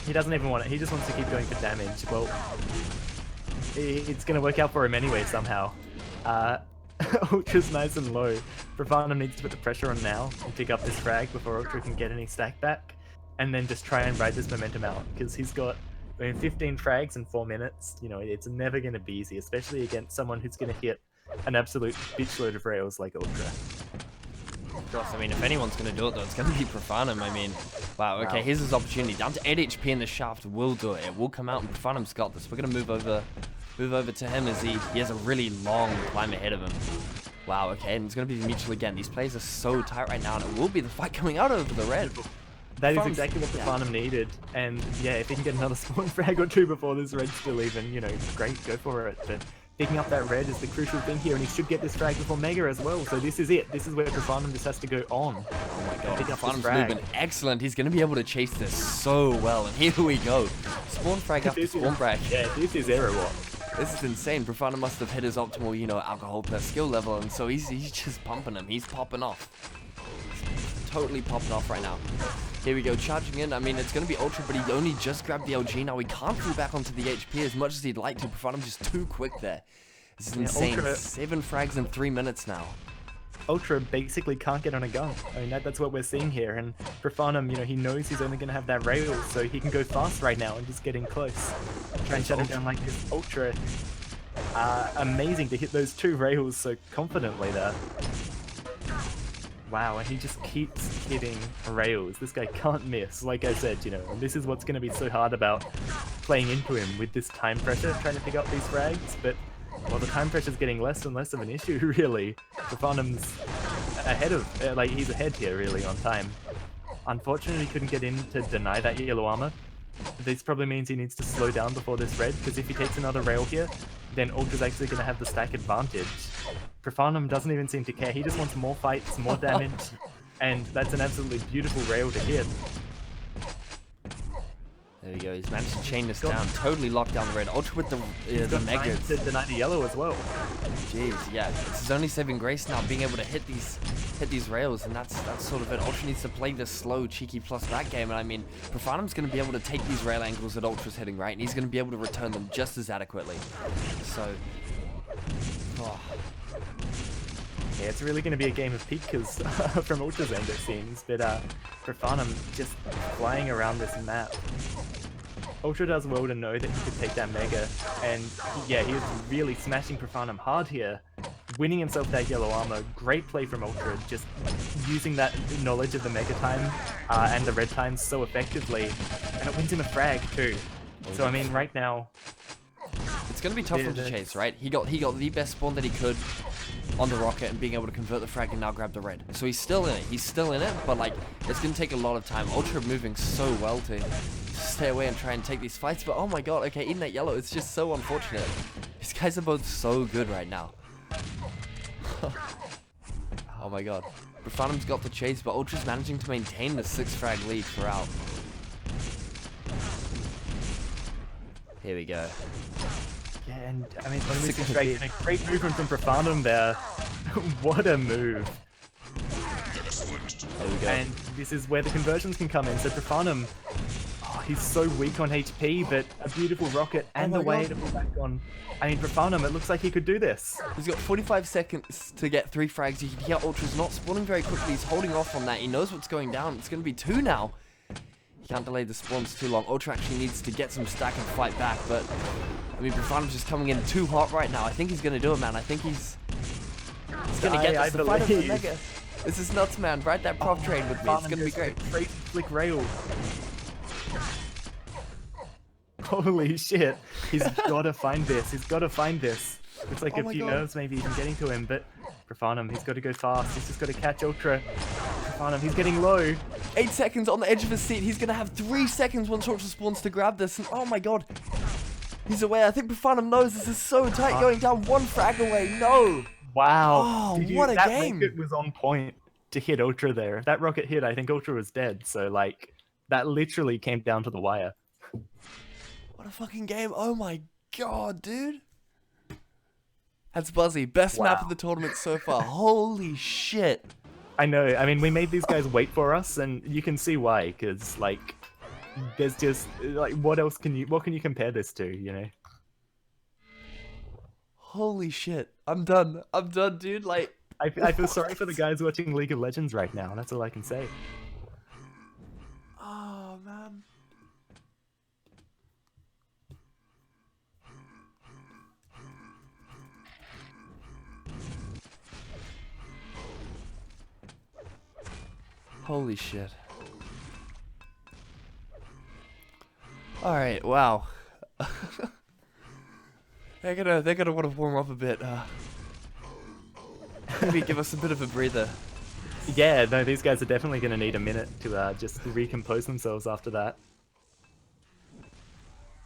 S2: He doesn't even want it, he just wants to keep going for damage. Well, it's going to work out for him anyway somehow. Ultra's nice and low. Profanum needs to put the pressure on now and pick up this frag before Ultra can get any stack back. And then just try and ride this momentum out, because he's got 15 frags in 4 minutes. You know, it's never going to be easy, especially against someone who's going to hit an absolute bitch load of rails like Ultra.
S1: Of course, I mean, if anyone's going to do it, though, it's going to be Profanum. I mean, wow, okay, here's his opportunity. Down to 8 HP in the shaft will do it. It will come out, and Profanum's got this. We're going to move over to him as he has a really long climb ahead of him. Wow, okay, and it's going to be mutual again. These players are so tight right now, and it will be the fight coming out over the red.
S2: That is exactly what Profanum needed, and yeah, if he can get another spawn frag or 2 before this red's still even, you know, great, go for it. But picking up that red is the crucial thing here, and he should get this frag before Mega as well, so this is it. This is where Profanum just has to go on.
S1: Oh my god, Profanum's movement excellent. He's going to be able to chase this so well, and here we go. Spawn frag after spawn frag.
S2: Yeah, this is error walk.
S1: This is insane. Profanum must have hit his optimal, you know, alcohol per skill level, and so he's just pumping him. He's popping off. Totally popping off right now. Here we go, charging in. I mean, it's going to be Ultra, but he only just grabbed the LG. Now he can't pull back onto the HP as much as he'd like to. Profanum just too quick there. This is insane.
S2: Ultra,
S1: 7 frags in 3 minutes now.
S2: Ultra basically can't get on a gun. I mean, that's what we're seeing here. And Profanum, you know, he knows he's only going to have that rail, so he can go fast right now and just get in close. Try and shut him down like this. Ultra, amazing to hit those 2 rails so confidently there. Wow, and he just keeps hitting rails. This guy can't miss, like I said, you know, and this is what's going to be so hard about playing into him with this time pressure, trying to pick up these frags, but, well, the time pressure's getting less and less of an issue, really. Profanum's ahead of, he's ahead here, really, on time. Unfortunately, he couldn't get in to deny that yellow armor. This probably means he needs to slow down before this red, because if he takes another rail here, then Ultra's actually going to have the stack advantage. Profanum doesn't even seem to care, he just wants more fights, more damage, and that's an absolutely beautiful rail to hit.
S1: There we go. He's managed to chain this down. Totally locked down the red. Ultra with the mega.
S2: To deny the yellow as well.
S1: Jeez, yeah. It's his only saving grace now, being able to hit these rails, and that's sort of it. Ultra needs to play this slow, cheeky plus back game, and I mean, Profanum's going to be able to take these rail angles that Ultra's hitting, right? And he's going to be able to return them just as adequately. So, oh.
S2: Yeah, it's really going to be a game of peekers from Ultra's end, it seems. But Profanum just flying around this map. Ultra does well to know that he could take that Mega. And yeah, he is really smashing Profanum hard here. Winning himself that yellow armor. Great play from Ultra. Just using that knowledge of the Mega time and the red time so effectively. And it wins him a frag too. So I mean, right now...
S1: It's going to be tough for him to chase, right? He got the best spawn that he could on the rocket and being able to convert the frag and now grab the red. So he's still in it. He's still in it, but like it's going to take a lot of time. Ultra moving so well to stay away and try and take these fights, but oh my god, okay, eating that yellow, it's just so unfortunate. These guys are both so good right now. Oh my god. Profanum's got the chase, but Ultra's managing to maintain the 6 frag lead throughout. Here we go.
S2: Yeah, and I mean, a great movement from Profanum there. What a move.
S1: There we go.
S2: And this is where the conversions can come in. So Profanum, oh, he's so weak on HP, but a beautiful rocket and the way to pull back on. I mean, Profanum, it looks like he could do this.
S1: He's got 45 seconds to get 3 frags. You can hear Ultra's not spawning very quickly. He's holding off on that. He knows what's going down. It's going to be 2 now. He can't delay the spawns too long. Ultra actually needs to get some stack and fight back, but I mean, Profanum's just coming in too hot right now. I think he's going to do it, man. I think he's going to get this. The fight of the Mega. This is nuts, man. Ride that prop train with me. It's going to be great.
S2: Great flick rail. Holy shit. He's got to find this. He's got to find this. Looks like a few nerves maybe even getting to him, but Profanum, he's got to go fast. He's just got to catch Ultra. Profanum, he's getting low.
S1: 8 seconds on the edge of his seat. He's going to have 3 seconds once Ultra spawns to grab this. And oh my god. He's away. I think Profanum knows this is so tight, going down 1 frag away. No.
S2: Wow.
S1: Oh, what a game.
S2: That rocket was on point to hit Ultra there. If that rocket hit, I think Ultra was dead. So, like, that literally came down to the wire.
S1: What a fucking game. Oh my god, dude. That's Buzzy. Best map of the tournament so far. Holy shit.
S2: I know. I mean, we made these guys wait for us, and you can see why. Because, like, there's just, like, what can you compare this to, you know?
S1: Holy shit. I'm done. I'm done, dude. Like,
S2: I feel sorry for the guys watching League of Legends right now. That's all I can say.
S1: oh, man. Holy shit. Alright, wow. They're gonna want to warm up a bit. Maybe give us a bit of a breather.
S2: Yeah, no, these guys are definitely going to need a minute to just recompose themselves after that.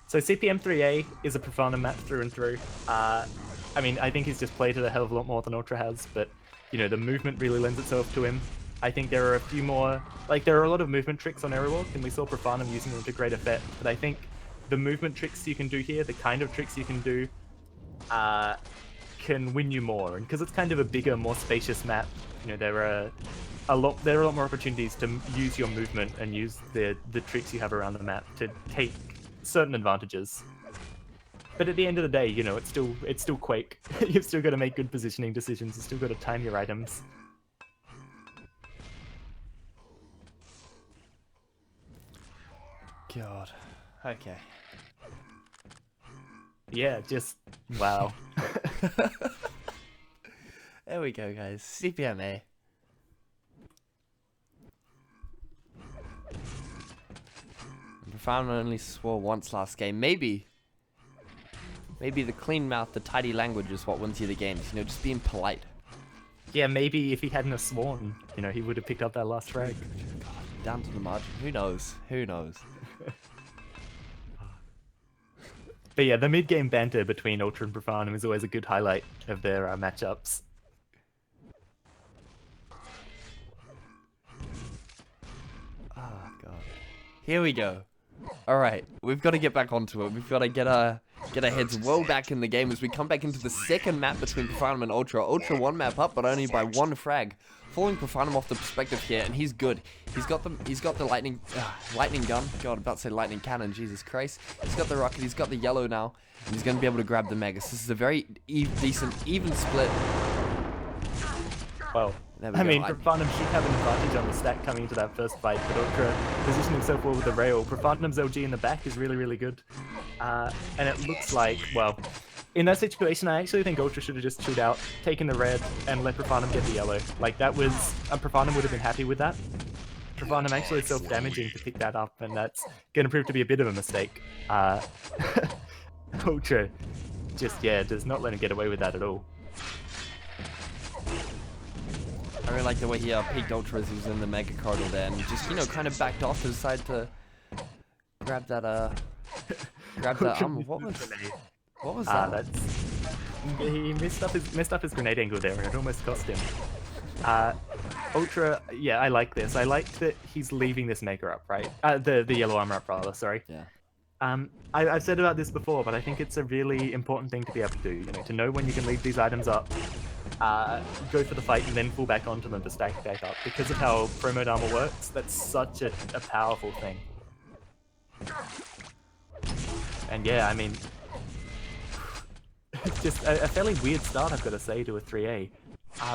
S2: So CPM3A is a Profanum map through and through. I mean, I think he's just played it a hell of a lot more than Ultra has, but, you know, the movement really lends itself to him. I think there are a few more, like, there are a lot of movement tricks on Airwalk, and we saw Profanum using them to great effect, but I think the movement tricks you can do here, the kind of tricks you can do, can win you more. And because it's kind of a bigger, more spacious map, you know, there are a lot more opportunities to use your movement and use the tricks you have around the map to take certain advantages. But at the end of the day, you know, it's still Quake. You've still got to make good positioning decisions. You've still got to time your items.
S1: God. Okay.
S2: Yeah, just wow.
S1: There we go, guys. Cpma. Profanum only swore once last game. Maybe the clean mouth, the tidy language is what wins you the games. You know, just being polite.
S2: Yeah, maybe if he hadn't have sworn, you know, he would have picked up that last frag.
S1: God, down to the margin. Who knows? Who knows?
S2: But yeah, the mid-game banter between Ultra and Profanum is always a good highlight of their matchups.
S1: Oh, God. Here we go. All right, we've got to get back onto it. We've got to get our heads well back in the game as we come back into the second map between Profanum and Ultra. Ultra one map up, but only by one frag. Falling Profanum off the perspective here, and he's good. He's got the lightning gun. God, I'm about to say lightning cannon. Jesus Christ. He's got the rocket. He's got the yellow now, and he's going to be able to grab the Megas. This is a very decent, even split.
S2: Well, I mean, Profanum should have an advantage on the stack coming into that first fight, but Ultra positioning himself well with the rail. Profanum's LG in the back is really, really good. And it looks like, well, in that situation, I actually think Ultra should have just chilled out, taken the red, and let Profanum get the yellow. Like, that was... Profanum would have been happy with that. Profanum actually self-damaging to pick that up, and that's going to prove to be a bit of a mistake. Ultra just, yeah, does not let him get away with that at all.
S1: I really like the way he peeked Ultra as he was in the Mega Corridor there, and just, you know, kind of backed off to the side to grab that, what was that?
S2: He messed up his grenade angle there, and it almost cost him. Ultra, yeah, I like this. I like that he's leaving this Mega up, right? The yellow armor up, rather, sorry.
S1: Yeah.
S2: I've said about this before, but I think it's a really important thing to be able to do, you know, to know when you can leave these items up, go for the fight, and then fall back onto them to stack back up. Because of how pro mode armor works, that's such a powerful thing. And yeah, I mean, it's just a fairly weird start, I've got to say, to a 3A.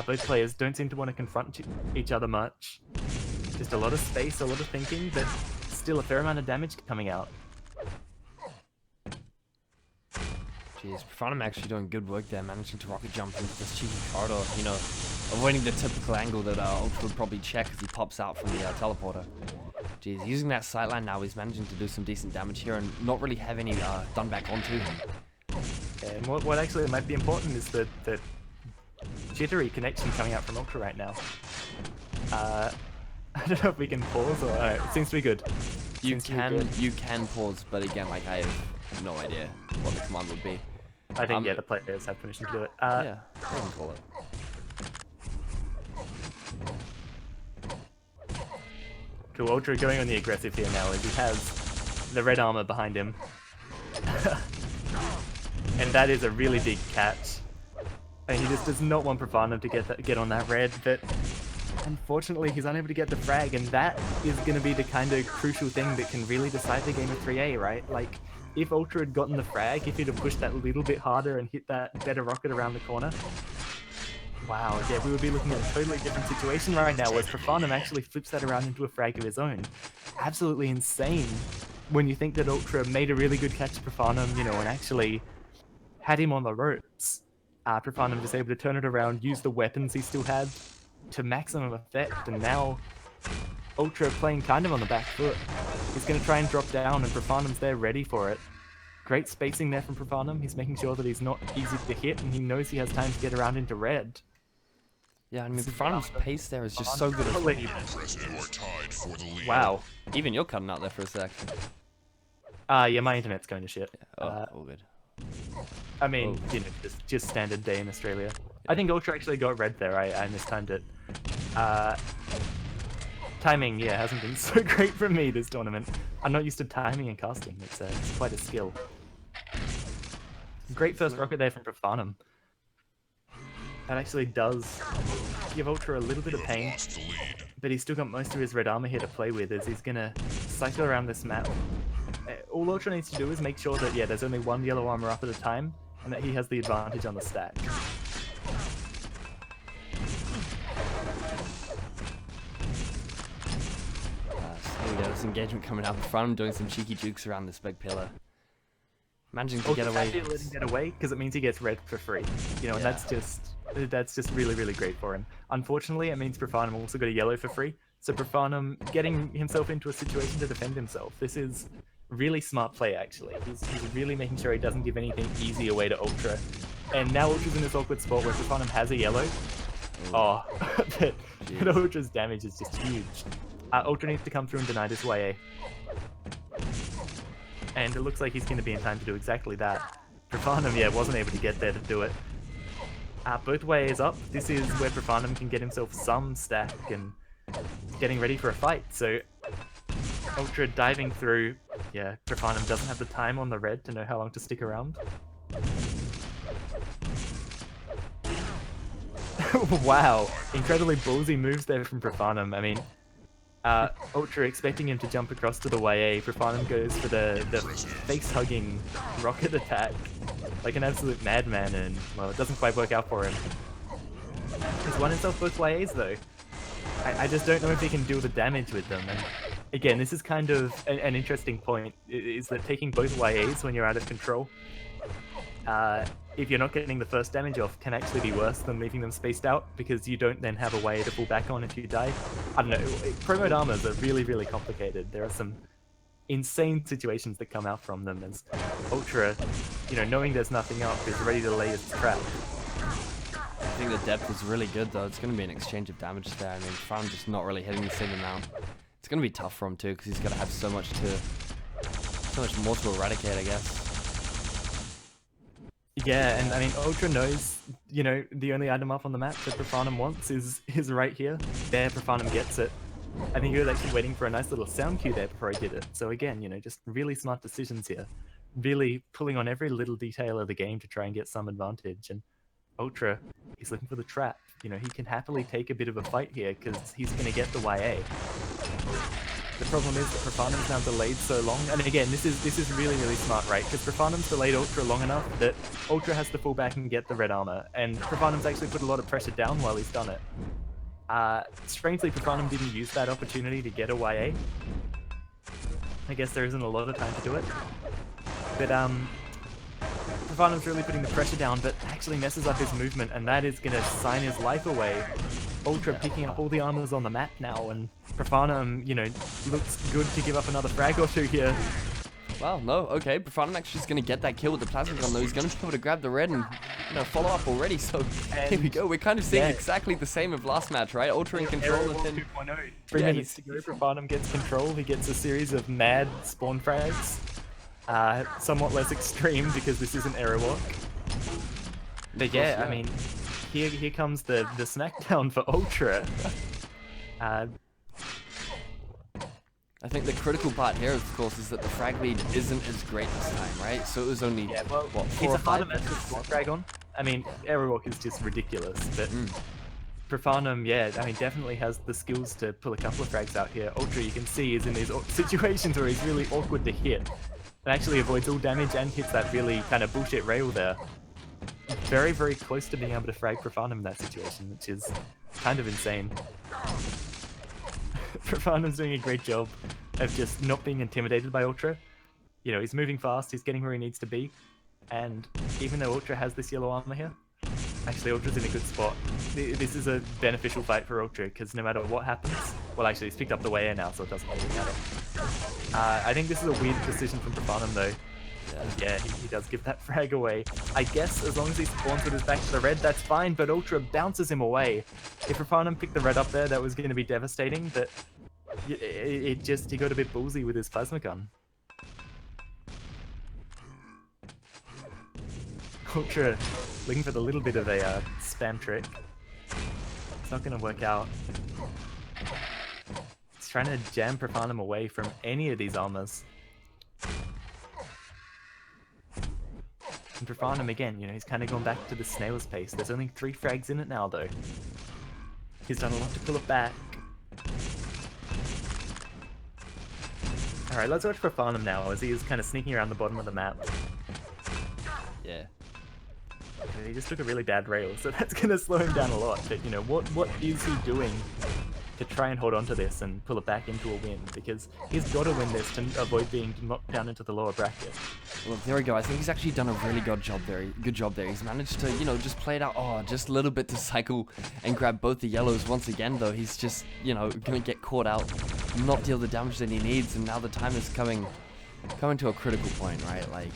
S2: Both players don't seem to want to confront each other much. Just a lot of space, a lot of thinking, but still a fair amount of damage coming out.
S1: Jeez, Profanum actually doing good work there, managing to rocket jump into this cheeky corridor, you know, avoiding the typical angle that Ultra would probably check as he pops out from the teleporter. Jeez, using that sightline now, he's managing to do some decent damage here and not really have any done back onto him.
S2: And what actually might be important is the jittery connection coming out from Ultra right now. I don't know if we can pause or... it seems to be good.
S1: You can pause, but again, like, I have no idea what the command would be.
S2: I think, yeah, the players have permission to do it.
S1: Yeah, I can call it.
S2: Cool, Ultra going on the aggressive here now as he has the red armor behind him. And that is a really big catch. And he just does not want Profanum to get on that red, but unfortunately he's unable to get the frag, and that is going to be the kind of crucial thing that can really decide the game of 3A, right? Like, if Ultra had gotten the frag, if he'd have pushed that a little bit harder and hit that better rocket around the corner, wow, yeah, we would be looking at a totally different situation right now, where Profanum actually flips that around into a frag of his own. Absolutely insane when you think that Ultra made a really good catch to Profanum, you know, and actually had him on the ropes. Profanum just able to turn it around, use the weapons he still had to maximum effect, and now Ultra playing kind of on the back foot. He's going to try and drop down, and Profanum's there ready for it. Great spacing there from Profanum. He's making sure that he's not easy to hit, and he knows he has time to get around into red.
S1: Yeah, I mean, Profanum's pace there is just so good.
S2: Wow.
S1: Even you're cutting out there for a sec.
S2: Yeah, my internet's going to shit.
S1: Oh, all good.
S2: I mean, you know, just standard day in Australia. I think Ultra actually got red there. I mistimed it. Timing, yeah, hasn't been so great for me this tournament. I'm not used to timing and casting. It's quite a skill. Great first rocket there from Profanum. That actually does give Ultra a little bit of pain, but he's still got most of his red armor here to play with as he's gonna cycle around this map. All Ultra needs to do is make sure that, yeah, there's only one yellow armor up at a time, and that he has the advantage on the stack.
S1: So we got this engagement coming out in front. I'm doing some cheeky jukes around this big pillar. Managing to get away.
S2: Let him get away because it means he gets red for free. You know, and that's just really, really great for him. Unfortunately, it means Profanum also got a yellow for free. So Profanum getting himself into a situation to defend himself. This is really smart play, actually. He's really making sure he doesn't give anything easy away to Ultra. And now Ultra's in this awkward spot where Profanum has a yellow. Oh, but Ultra's damage is just huge. Ultra needs to come through and deny this YA. And it looks like he's going to be in time to do exactly that. Profanum, yeah, wasn't able to get there to do it. Both YAs up. This is where Profanum can get himself some stack and getting ready for a fight. So Ultra diving through, Yeah, Profanum doesn't have the time on the red to know how long to stick around. Wow, incredibly ballsy moves there from Profanum. I mean, Ultra expecting him to jump across to the YA. Profanum goes for the face-hugging rocket attack like an absolute madman, and, well, it doesn't quite work out for him. He's won himself both YAs, though. I just don't know if he can do the damage with them. And again, this is kind of an interesting point, is that taking both YAs when you're out of control, if you're not getting the first damage off, can actually be worse than leaving them spaced out, because you don't then have a way to fall back on if you die. I don't know, pro mode armors are really, really complicated. There are some insane situations that come out from them, as Ultra, you know, knowing there's nothing up, is ready to lay his trap.
S1: I think the depth is really good, though. It's going to be an exchange of damage there. I mean, Profanum just not really hitting the same amount. It's going to be tough for him, too, because he's going to have so much more to eradicate, I guess.
S2: Yeah, and I mean, Ultra knows, you know, the only item up on the map that Profanum wants is right here. There, Profanum gets it. I think he was actually waiting for a nice little sound cue there before he did it. So again, you know, just really smart decisions here. Really pulling on every little detail of the game to try and get some advantage. And Ultra, he's looking for the trap. You know, he can happily take a bit of a fight here because he's going to get the YA. The problem is that Profanum's now delayed so long, and again, this is really, really smart, right? Because Profanum's delayed Ultra long enough that Ultra has to fall back and get the red armor, and Profanum's actually put a lot of pressure down while he's done it. Strangely, Profanum didn't use that opportunity to get a YA. I guess there isn't a lot of time to do it. But, Profanum's really putting the pressure down, but actually messes up his movement, and that is going to sign his life away. Ultra picking up all the armors on the map now, and Profanum, you know, looks good to give up another frag or two here.
S1: Well, no, okay. Profanum actually is going to get that kill with the plasma gun, though. He's going to be able to grab the red and, you know, follow up already. So here we go. We're kind of seeing exactly the same of last match, right? Ultra in control, and then
S2: 2.0. 3 minutes to go. Profanum gets control. He gets a series of mad spawn frags. Somewhat less extreme because this isn't error walk. But yeah, I mean, here comes the smackdown for Ultra.
S1: I think the critical part here, of course, is that the frag lead isn't as great this time, right? So it was only, what, 4 or 5?
S2: It's a harder match with spawn frag on. I mean, error walk is just ridiculous, but Profanum, yeah, I mean, definitely has the skills to pull a couple of frags out here. Ultra, you can see, is in these situations where he's really awkward to hit, and actually avoids all damage and hits that really kind of bullshit rail there. Very, very close to being able to frag Profanum in that situation, which is kind of insane. Profanum's doing a great job of just not being intimidated by Ultra. You know, he's moving fast, he's getting where he needs to be, and even though Ultra has this yellow armor here, actually Ultra's in a good spot. This is a beneficial fight for Ultra, because no matter what happens, well actually he's picked up the way in now, so it doesn't really matter. I think this is a weird decision from Profanum though. Yeah, he does give that frag away. I guess as long as he spawns with his back to the red, that's fine, but Ultra bounces him away. If Profanum picked the red up there, that was going to be devastating, but he got a bit ballsy with his plasma gun. Ultra looking for the little bit of a spam trick. It's not going to work out. He's trying to jam Profanum away from any of these armors. And Profanum again, you know, he's kind of gone back to the snail's pace. There's only 3 frags in it now, though. He's done a lot to pull it back. Alright, let's watch Profanum now, as he is kind of sneaking around the bottom of the map.
S1: Yeah.
S2: He just took a really bad rail, so that's going to slow him down a lot. But, you know, what is he doing to try and hold on to this and pull it back into a win? Because he's got to win this to avoid being knocked down into the lower bracket.
S1: Well, there we go. I think he's actually done a really good job there. He's managed to, you know, just play it out, just a little bit to cycle and grab both the yellows once again, though. He's just, you know, going to get caught out, not deal the damage that he needs, and now the time is coming to a critical point, right? Like,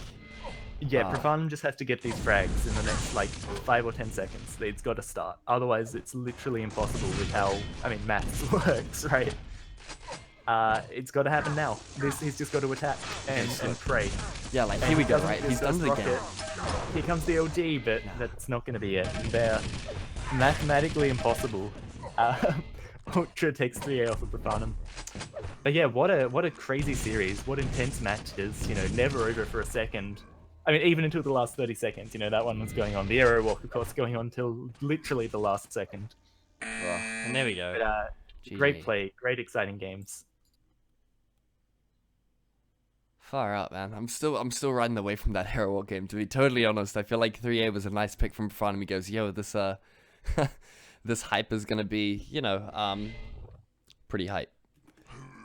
S2: yeah, Profanum just has to get these frags in the next, like, 5 or 10 seconds. It's got to start. Otherwise, it's literally impossible with how, I mean, maths works, right? It's got to happen now. He's just got to attack and pray.
S1: Yeah, like, here we go, right? He's done it again.
S2: Here comes the LG, but that's not going to be it. They're mathematically impossible. Ultra takes 3A off of Profanum. But yeah, what a crazy series. What intense matches. You know, never over for a second. I mean, even until the last 30 seconds. You know, that one was going on. The arrow walk, of course, going on till literally the last second.
S1: Well, and there we go.
S2: But great
S1: GG.
S2: play, great exciting games.
S1: Far out, man. I'm still riding away from that Hero Walk game. To be totally honest, I feel like 3A was a nice pick from Profanum. He goes, yo, this this hype is gonna be, you know, pretty hype.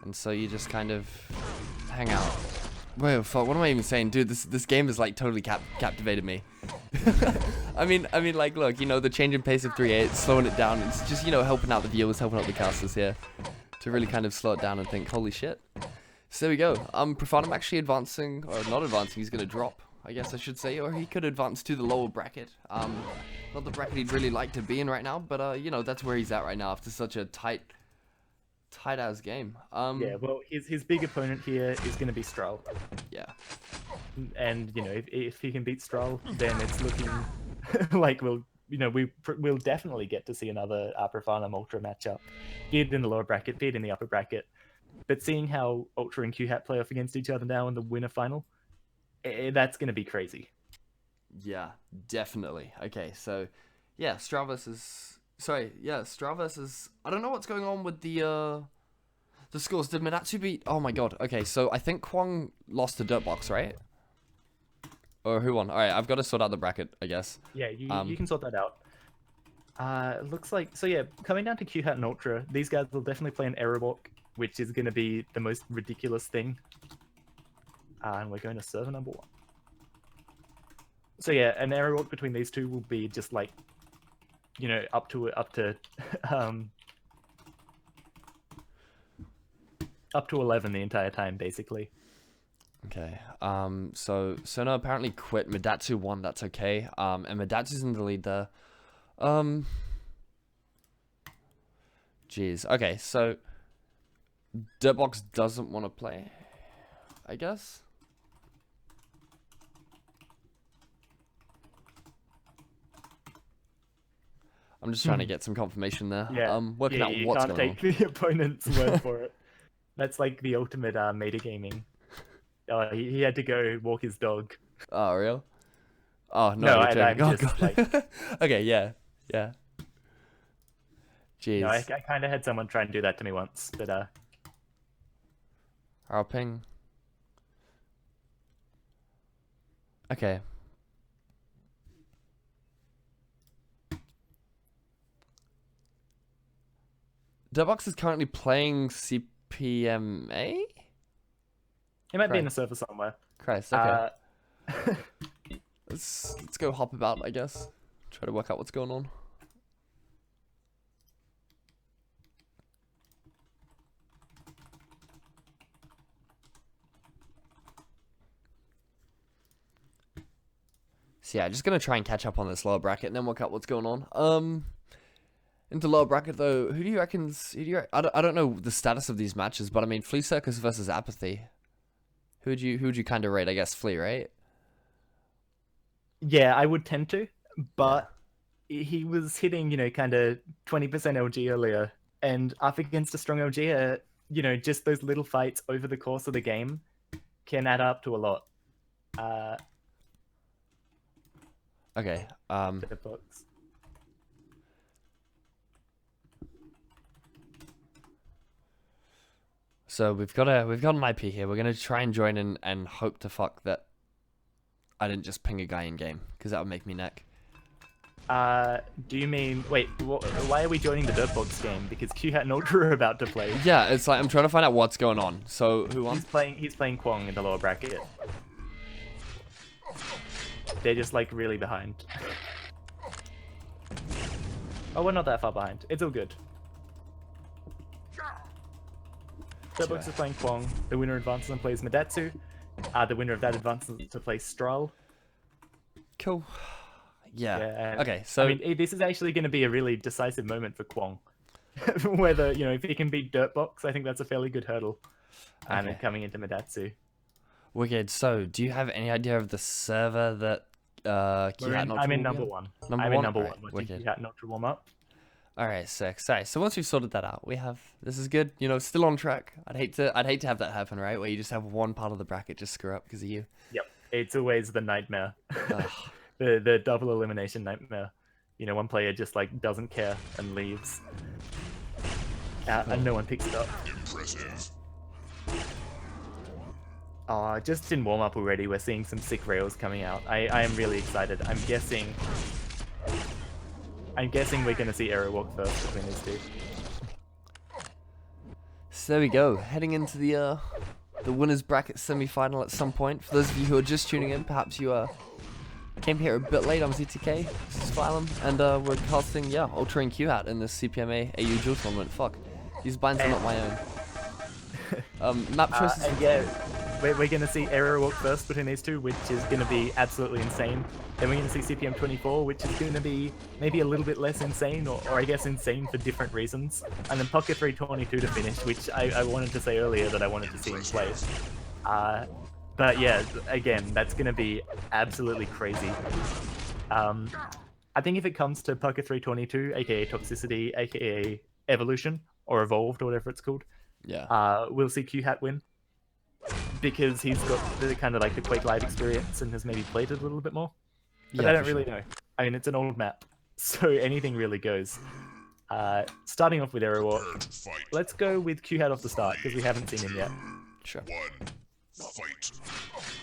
S1: And so you just kind of hang out. Wait, fuck, what am I even saying? Dude, this game is like totally captivated me. I mean, like, look, you know, the change in pace of 3A, it's slowing it down. It's just, you know, helping out the viewers, helping out the casters here to really kind of slow it down and think, holy shit. So there we go. Profanum actually advancing, or not advancing, he's gonna drop, I guess I should say, or he could advance to the lower bracket. Not the bracket he'd really like to be in right now, but you know, that's where he's at right now after such a tight ass game.
S2: Yeah, well, his big opponent here is going to be Stroll.
S1: Yeah.
S2: And you know, if he can beat Stroll, then it's looking like we'll definitely get to see another Profanum Ultra matchup, be it in the lower bracket, be it in the upper bracket. But seeing how Ultra and QHat play off against each other now in the winner final, that's going to be crazy.
S1: Yeah, definitely. Okay, so yeah, Stra versus Stra versus, I don't know what's going on with the scores. Did Matatu beat? Oh my god. Okay, so I think Kwong lost to Dirtbox, right? Or who won? All right, I've got to sort out the bracket, I guess.
S2: Yeah, you can sort that out. Looks like, so yeah, coming down to QHat and Ultra, these guys will definitely play an error walk, which is going to be the most ridiculous thing. And we're going to server number 1. So yeah, an error walk between these two will be just like, you know, up to up to 11 the entire time, basically.
S1: Okay. So Sona apparently quit. Matatu won. That's okay. And Matatu's in the lead there. Jeez. Okay. So Dirtbox doesn't want to play, I guess. I'm just trying to get some confirmation there.
S2: Yeah.
S1: Working out
S2: you
S1: what's
S2: can't
S1: going on.
S2: take the opponent's word for it. That's like the ultimate metagaming. He had to go walk his dog.
S1: Oh, real? Oh,
S2: No,
S1: no, you're
S2: I'm
S1: joking.
S2: just,
S1: God.
S2: like-
S1: Okay, yeah. Jeez.
S2: No, I kind of had someone try and do that to me once, but
S1: I'll ping. Okay. Dirtbox is currently playing Cpma?
S2: he might be in the server somewhere.
S1: Christ, okay. Let's go hop about, I guess. Try to work out what's going on. So yeah, just gonna try and catch up on this lower bracket and then work out what's going on. Into lower bracket though, who do you reckon? I don't know the status of these matches, but I mean, Flea Circus versus Apathy. Who would you kind of rate? I guess Flea, right?
S2: Yeah, I would tend to, but he was hitting, you know, kind of 20% LG earlier, and up against a strong LG, you know, just those little fights over the course of the game can add up to a lot.
S1: Okay.
S2: The books.
S1: So we've got an IP here. We're gonna try and join in and hope to fuck that I didn't just ping a guy in game, because that would make me neck.
S2: Do you mean, wait, why are we joining the Dirtbox game? Because QHat and Ultra are about to play.
S1: Yeah, it's like I'm trying to find out what's going on. So who won?
S2: He's playing Kwong in the lower bracket. They're just like really behind. Oh, we're not that far behind. It's all good. Dirtbox is playing Kwong. The winner advances and plays Matatu. The winner of that advances to play Stroll.
S1: Cool. Yeah.
S2: And,
S1: Okay. So
S2: I mean, this is actually going to be a really decisive moment for Kwong. Whether, you know, if he can beat Dirtbox, I think that's a fairly good hurdle. And then coming into Matatu.
S1: wicked. So do you have any idea of the server that
S2: I'm in number 1. I'm in number 1.
S1: Right,
S2: Watching
S1: wicked.
S2: QHat and Ultra warm up.
S1: Alright, sick. Sorry. So once we've sorted that out, this is good. You know, still on track. I'd hate to have that happen, right? Where you just have one part of the bracket just screw up because of you.
S2: Yep, it's always the nightmare.
S1: Ugh.
S2: the double elimination nightmare. You know, one player just like doesn't care and leaves, and no one picks it up.
S3: Impressive.
S2: Oh, just in warm up already, we're seeing some sick rails coming out. I am really excited. I'm guessing we're gonna see Aero Walk first between these two.
S1: So there we go. Heading into the winners bracket semi-final at some point. For those of you who are just tuning in, perhaps you came here a bit late. I'm Ztkfps, this is Phylum, and we're casting Ultra and QHat in this CPMA AU Duel tournament. Fuck, these binds are not my own. Map choices.
S2: And yeah, we're gonna see Aero Walk first between these two, which is gonna be absolutely insane. Then we're gonna see CPM 24, which is gonna be maybe a little bit less insane, or I guess insane for different reasons. And then Pocket 322 to finish, which I wanted to say earlier that I wanted to see him play. But yeah, again, that's gonna be absolutely crazy. I think if it comes to Pocket 322, aka Toxicity, aka Evolution, or Evolved, or whatever it's called, we'll see QHat win. Because he's got the kind of like the Quake Live experience and has maybe played it a little bit more. But I don't really know. I mean, it's an old map, so anything really goes. Starting off with Aero Walk, let's go with QHat off the start, because we haven't seen him yet.
S1: Sure.
S3: Fight.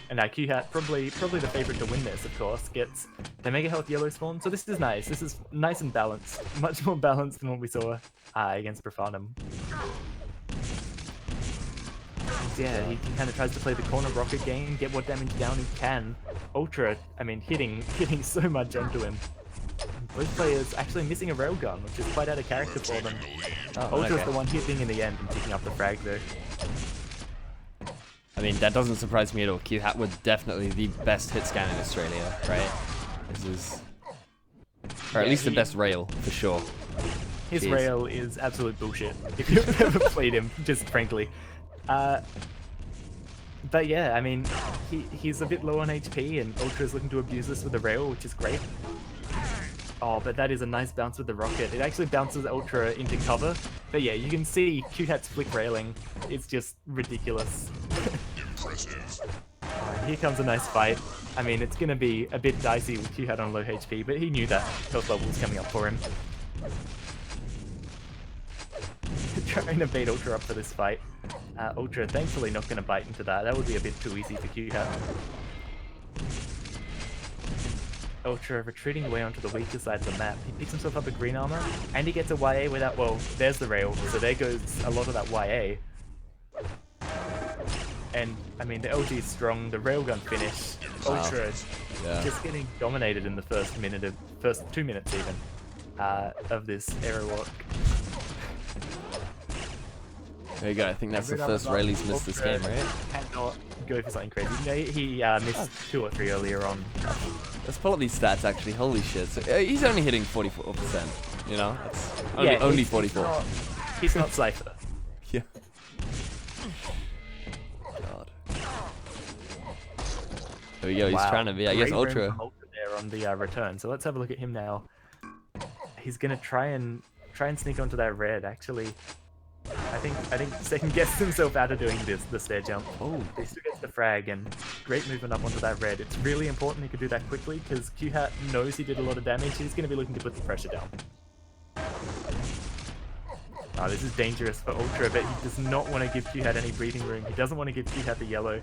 S2: And QHat, probably the favorite to win this, of course, gets the Mega Health Yellow Spawn. So this is nice. This is nice and balanced. Much more balanced than what we saw against Profanum. Yeah, he kind of tries to play the corner rocket game, get what damage down he can. Ultra, I mean, hitting so much onto him. Both players actually missing a railgun, which is quite out of character for them. Ultra's the one hitting in the end and picking up the frag though.
S1: I mean, that doesn't surprise me at all. QHat was definitely the best hit scan in Australia, right? This is, or at least the best rail for sure.
S2: His rail is absolute bullshit. If you've ever played him, just frankly. But yeah, I mean, he's a bit low on HP, and Ultra's looking to abuse this with the rail, which is great. Oh, but that is a nice bounce with the rocket. It actually bounces Ultra into cover. But yeah, you can see QHat's flick railing. It's just ridiculous. Here comes a nice fight. I mean, it's going to be a bit dicey with QHat on low HP, but he knew that health level was coming up for him. Trying to bait Ultra up for this fight. Ultra thankfully not going to bite into that. That would be a bit too easy for QHat. Ultra retreating away onto the weaker side of the map. He picks himself up a green armor, and he gets a YA without, well, there's the rail, so there goes a lot of that YA. And, I mean, the LG is strong, the railgun finish. Ultra just getting dominated in the first 2 minutes even, of this Aero Walk.
S1: There you go, I think that's the first rail he's missed this game, right?
S2: Cannot go for something crazy. He missed 2 or 3 earlier on.
S1: Let's pull up these stats actually, holy shit. So, he's only hitting 44%, you know? That's only 44.
S2: He's not Cypher.
S1: Yeah. God. There we go, he's trying to be, I guess, Ultra.
S2: Ultra there on the return, so let's have a look at him now. He's gonna try and sneak onto that red, actually. I think second guessed himself out of doing the stair jump. Oh, he still gets the frag, and great movement up onto that red. It's really important he could do that quickly, because QHat knows he did a lot of damage. He's going to be looking to put the pressure down. Oh, this is dangerous for Ultra, but he does not want to give QHat any breathing room. He doesn't want to give QHat the yellow.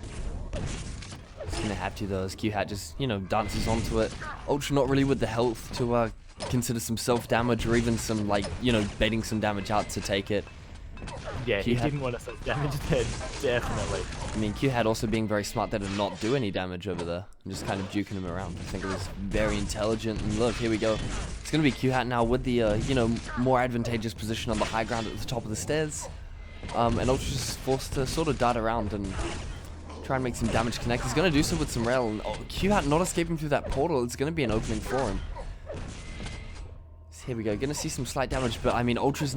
S1: He's going to have to though, as QHat just, you know, dances onto it. Ultra not really with the health to consider some self-damage, or even some, like, you know, baiting some damage out to take it.
S2: Yeah, he didn't want to self-damage there, definitely.
S1: I mean, QHat also being very smart there to not do any damage over there, and just kind of juking him around. I think it was very intelligent, and look, here we go. It's going to be QHat now with the, you know, more advantageous position on the high ground at the top of the stairs. And Ultra's just forced to sort of dart around and try and make some damage connect. He's going to do so with some rail, and QHat not escaping through that portal. It's going to be an opening for him. Here we go, gonna see some slight damage, but I mean, Ultra's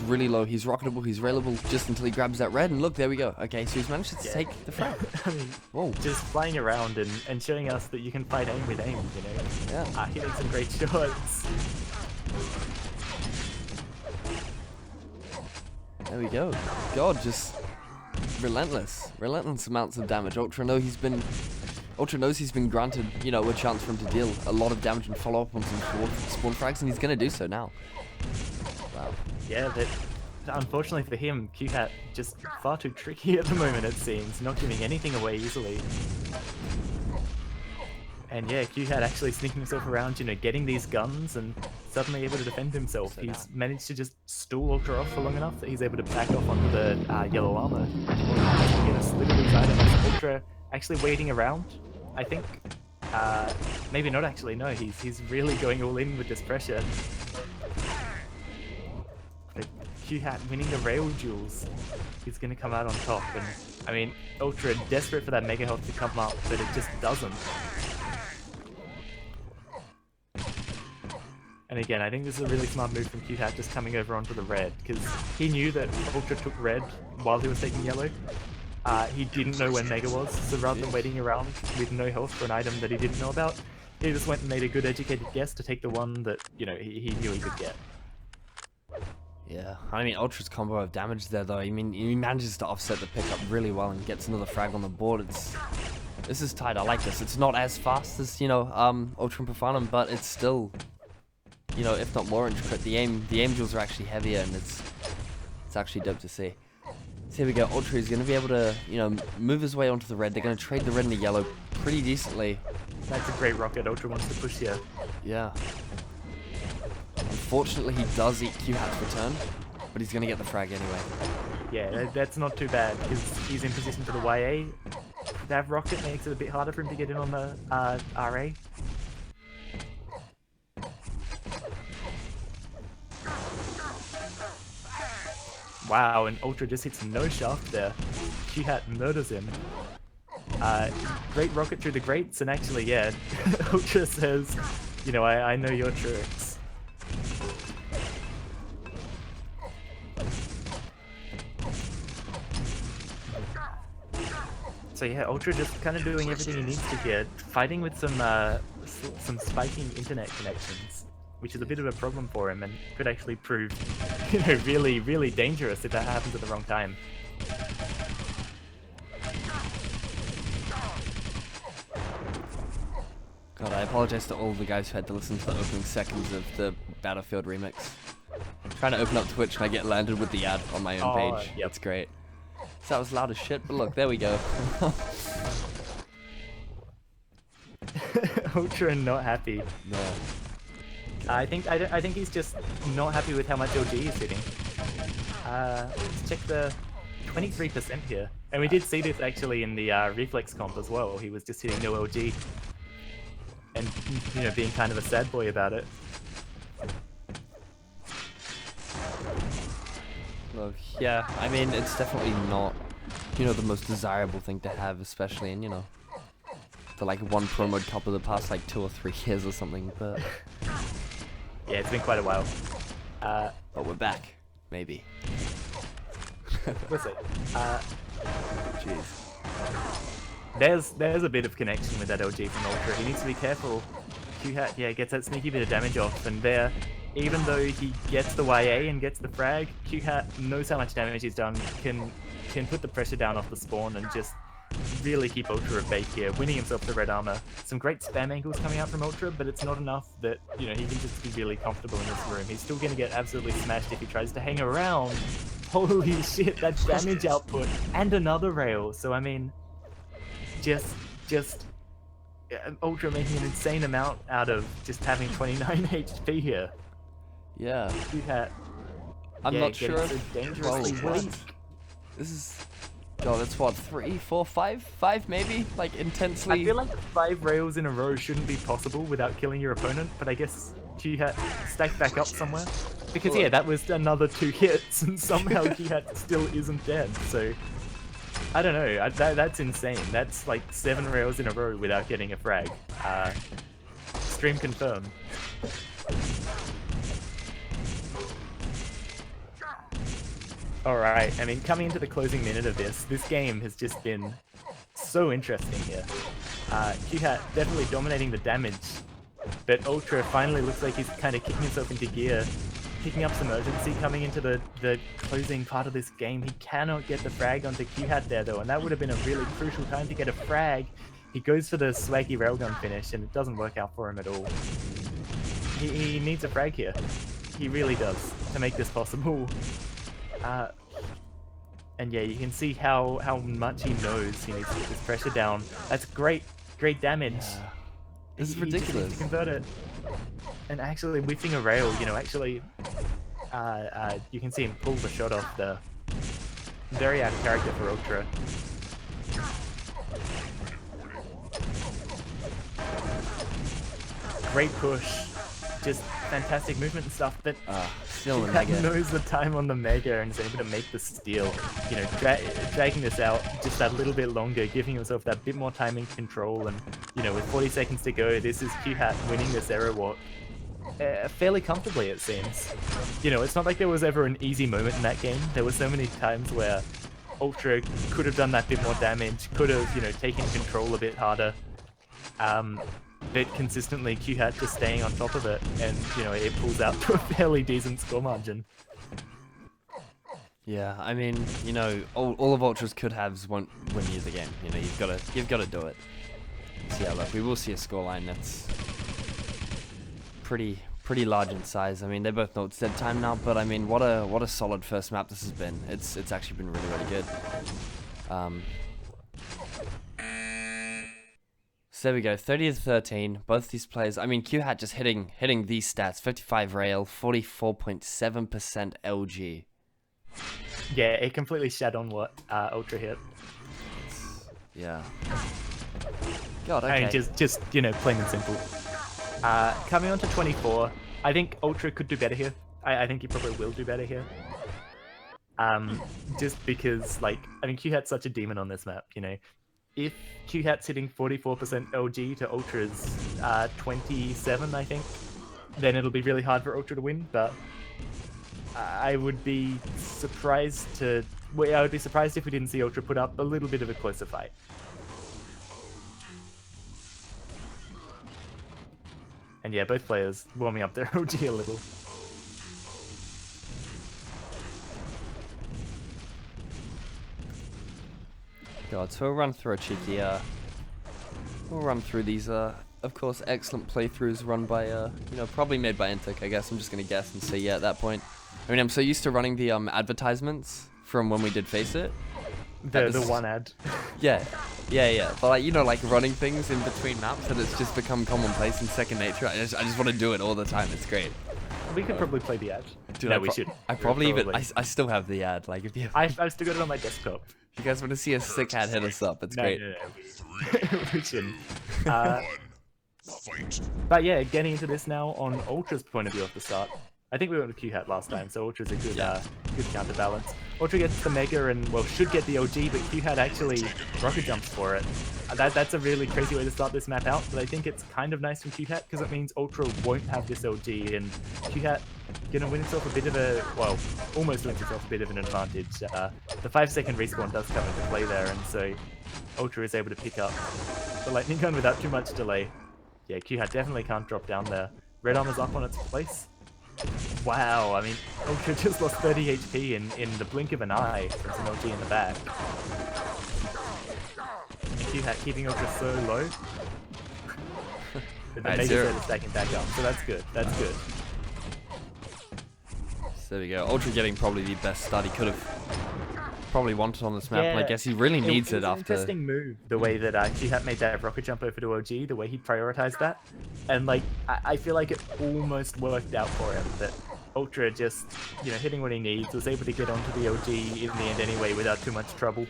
S1: really low. He's rocketable, he's railable just until he grabs that red, and look, there we go. Okay, so he's managed to take the frag.
S2: I mean, just flying around and showing us that you can fight aim with aim, you know?
S1: Yeah.
S2: Hitting some great shots.
S1: There we go. God, just relentless amounts of damage. Ultra knows he's been granted, you know, a chance for him to deal a lot of damage and follow up on some spawn frags, and he's gonna do so now. Wow.
S2: Yeah, but unfortunately for him, QHat just far too tricky at the moment, it seems, not giving anything away easily. And yeah, QHat actually sneaking himself around, you know, getting these guns and suddenly able to defend himself. He's managed to just stall Ultra off for long enough that he's able to back off onto the yellow armor. Gonna slip these items. Ultra actually waiting around, I think. Maybe not actually, no, he's really going all in with this pressure. But QHat winning the rail duels. He's gonna come out on top, and I mean, Ultra desperate for that mega health to come up, but it just doesn't. And again, I think this is a really smart move from QHat just coming over onto the red, because he knew that Ultra took red while he was taking yellow. He didn't know when Mega was, so rather than waiting around with no health for an item that he didn't know about, he just went and made a good educated guess to take the one that, you know, he knew he could get.
S1: Yeah, I mean, Ultra's combo of damage there, though. I mean, he manages to offset the pickup really well and gets another frag on the board. This is tight. I like this. It's not as fast as, you know, Ultra and Profanum, but it's still, you know, if not more intricate. The aim duels are actually heavier, and it's actually dope to see. So here we go. Ultra is going to be able to, you know, move his way onto the red. They're going to trade the red and the yellow pretty decently.
S2: That's a great rocket. Ultra wants to push here.
S1: Yeah. Unfortunately, he does eat QHat's return, but he's going to get the frag anyway.
S2: Yeah, that's not too bad, because he's in position for the YA. That rocket makes it a bit harder for him to get in on the RA. Wow, and Ultra just hits no shaft there. QHat murders him. Great rocket through the grates, and actually, yeah, Ultra says, you know, I know your tricks. So yeah, Ultra just kind of doing everything he needs to here, fighting with some spiking internet connections, which is a bit of a problem for him and could actually prove, you know, really, really dangerous if that happens at the wrong time.
S1: God, I apologize to all the guys who had to listen to the opening seconds of the Battlefield remix. I'm trying to open up Twitch and I get landed with the ad on my own page.
S2: Yep.
S1: That's great. So that was loud as shit, but look, there we go.
S2: Ultra not happy.
S1: No.
S2: I think he's just not happy with how much LG he's hitting. Let's check the 23% here, and we did see this actually in the reflex comp as well. He was just hitting no LG, and you know, being kind of a sad boy about it.
S1: Look, yeah, I mean, it's definitely not, you know, the most desirable thing to have, especially in, you know, the like one pro mode cup of the past like 2 or 3 years or something, but
S2: yeah, it's been quite a while.
S1: But we're back, maybe.
S2: What's it?
S1: Jeez.
S2: There's a bit of connection with that LG from Ultra. He needs to be careful. QHat, yeah, gets that sneaky bit of damage off, and there, even though he gets the YA and gets the frag, QHat knows how much damage he's done, can put the pressure down off the spawn and just really keep Ultra at bay here, winning himself the red armor. Some great spam angles coming out from Ultra, but it's not enough that, you know, he can just be really comfortable in this room. He's still going to get absolutely smashed if he tries to hang around. Holy shit, that damage output and another rail. So I mean, just Ultra making an insane amount out of just having 29 HP here.
S1: Yeah.
S2: QHat.
S1: I'm not sure.
S2: So dangerously weak.
S1: This is, God, that's what, 3, 4, 5 maybe? Like, intensely.
S2: I feel like 5 rails in a row shouldn't be possible without killing your opponent, but I guess QHat stacked back up somewhere. Because yeah, that was another 2 hits, and somehow QHat still isn't dead, so I don't know, that's insane. That's like 7 rails in a row without getting a frag. Stream confirmed. Alright, I mean, coming into the closing minute of this game has just been so interesting here. QHat definitely dominating the damage, but Ultra finally looks like he's kind of kicking himself into gear, picking up some urgency coming into the closing part of this game. He cannot get the frag onto Q-Hat there though, and that would have been a really crucial time to get a frag. He goes for the swaggy railgun finish, and it doesn't work out for him at all. He needs a frag here. He really does, to make this possible. And yeah, you can see how much he knows he needs to get this pressure down. That's great damage.
S1: Yeah. This is
S2: He just needs
S1: ridiculous.
S2: to convert it. And actually whiffing a rail, you know, actually, you can see him pull the shot off the very out of character for Ultra. Great push, just fantastic movement and stuff, but
S1: Still the
S2: Q-Hat
S1: mega.
S2: knows the time on the Mega and is able to make the steal. You know, dragging this out just that little bit longer, giving himself that bit more timing control, and you know, with 40 seconds to go, this is Q-Hat winning this arrow walk fairly comfortably, it seems. You know, it's not like there was ever an easy moment in that game. There were so many times where Ultra could have done that bit more damage, could have, you know, taken control a bit harder. But consistently Q-Hat just staying on top of it, and you know, it pulls out to a fairly decent score margin.
S1: Yeah, I mean, you know, all of Ultra's could haves won't win you the game. You know, you've gotta do it. So yeah, look, we will see a scoreline that's pretty large in size. I mean, they both know it's dead time now, but I mean, what a solid first map this has been. It's actually been really good. So there we go, 30-13. Both these players. I mean, Q-Hat just hitting these stats: 55 rail, 44.7% LG.
S2: Yeah, it completely shat on what Ultra hit.
S1: Yeah. God, okay.
S2: I mean, just you know, plain and simple. Coming on to 24, I think Ultra could do better here. I think he probably will do better here. Just because, like, I mean, Q-Hat's such a demon on this map, you know. If Q-Hat's hitting 44% LG to Ultra's 27, I think, then it'll be really hard for Ultra to win, but I would be surprised to... Well, I would be surprised if we didn't see Ultra put up a little bit of a closer fight. And yeah, both players warming up their OG a little.
S1: God, so we'll run through a cheeky, we'll run through these, of course, excellent playthroughs run by, you know, probably made by Intic, I guess. I'm just gonna guess and say yeah at that point. I mean, I'm so used to running the, advertisements from when we did Face It.
S2: The one ad.
S1: Yeah. But, like, you know, like, running things in between maps, and it's just become commonplace and second nature. I just want to do it all the time. It's great.
S2: We could probably play the ad.
S1: Dude,
S2: No, we should.
S1: I probably even... I still have the ad. Like, if you...
S2: I've still got it on my desktop.
S1: If you guys want to see a sick ad, hit us up. It's great.
S2: No. We shouldn't.
S3: Fight.
S2: But yeah, getting into this now on Ultra's point of view at the start. I think we went with Q-Hat last time, so Ultra's a good good counterbalance. Ultra gets the Mega and, well, should get the OG, but Q-Hat actually rocket jumps for it. That's a really crazy way to start this map out, but I think it's kind of nice from Q-Hat because it means Ultra won't have this OG, and Q-Hat gonna win himself a bit of a, well, almost wins himself a bit of an advantage. The 5-second respawn does come into play there, and so Ultra is able to pick up the lightning gun without too much delay. Yeah, Q-Hat definitely can't drop down there. Red armor's up on its place. Wow, I mean, Ultra just lost 30 HP in the blink of an eye from some OG in the back. And Q-Hat keeping Ultra so low. But then they decided to stack him back up, so that's good. That's good.
S1: So there we go. Ultra getting probably the best start he could have probably wanted on this map, and I guess he really needs it
S2: was
S1: after...
S2: an interesting move, the way that Q-Hat made that rocket jump over to OG, the way he prioritized that. And, like, I feel like it almost worked out for him, that Ultra just, you know, hitting what he needs, was able to get onto the OG in the end anyway without too much trouble.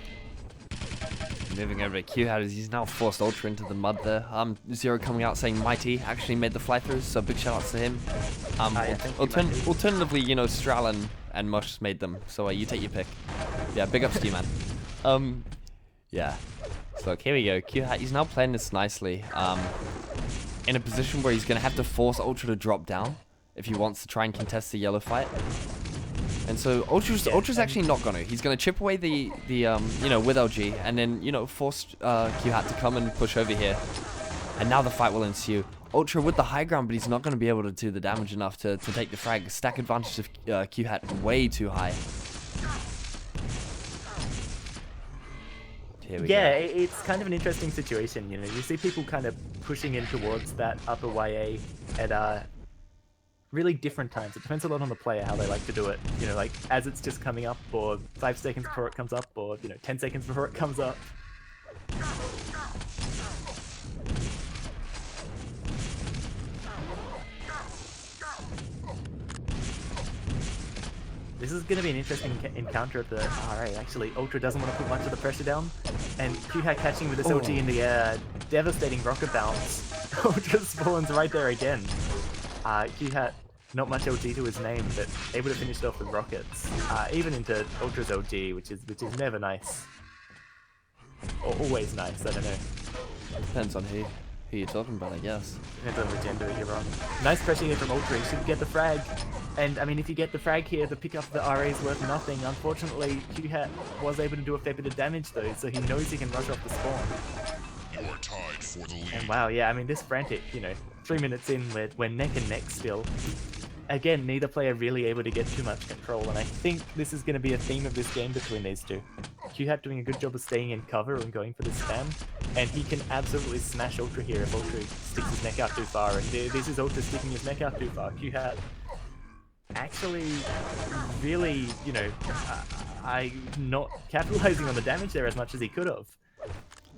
S1: Moving over to Q-Hat, as he's now forced Ultra into the mud there. Zero coming out saying Mighty actually made the fly-throughs, so big shout-outs to him. Alternatively, you know, Stralin and Mush made them, so you take your pick. Yeah, big ups to you, man. Yeah. So look, here we go. Q-Hat, he's now playing this nicely. In a position where he's going to have to force Ultra to drop down if he wants to try and contest the yellow fight. And so Ultra's actually not gonna. He's gonna chip away the you know, with LG, and then, you know, force Q-Hat to come and push over here. And now the fight will ensue. Ultra with the high ground, but he's not going to be able to do the damage enough to take the frag. Stack advantage of Q-Hat way too high. Here we go.
S2: It's kind of an interesting situation, you know. You see people kind of pushing in towards that upper YA at really different times. It depends a lot on the player how they like to do it. You know, like as it's just coming up, or 5 seconds before it comes up, or 10 seconds before it comes up. This is going to be an interesting encounter of the RA. Actually, Ultra doesn't want to put much of the pressure down, and Q-Hat catching with this LG in the air, devastating rocket bounce. Ultra spawns right there again. Q-Hat, not much LG to his name, but able to finish it off with rockets, even into Ultra's LG, which is never nice, or always nice. I don't know.
S1: Depends on who you're talking about, I guess.
S2: Depends on the gender you're on. Nice pressure here from Ultra. He should get the frag. And, I mean, if you get the frag here, the pick up the RA is worth nothing. Unfortunately, Q-Hat was able to do a fair bit of damage, though, so he knows he can rush off the spawn.
S3: You are tied for the lead.
S2: And wow, yeah, I mean, this frantic, 3 minutes in, we're neck and neck still. Again, neither player really able to get too much control, and I think this is going to be a theme of this game between these two. Q-Hat doing a good job of staying in cover and going for the spam, and he can absolutely smash Ultra here if Ultra sticks his neck out too far, and this is Ultra sticking his neck out too far. Q-Hat actually really, not capitalizing on the damage there as much as he could have.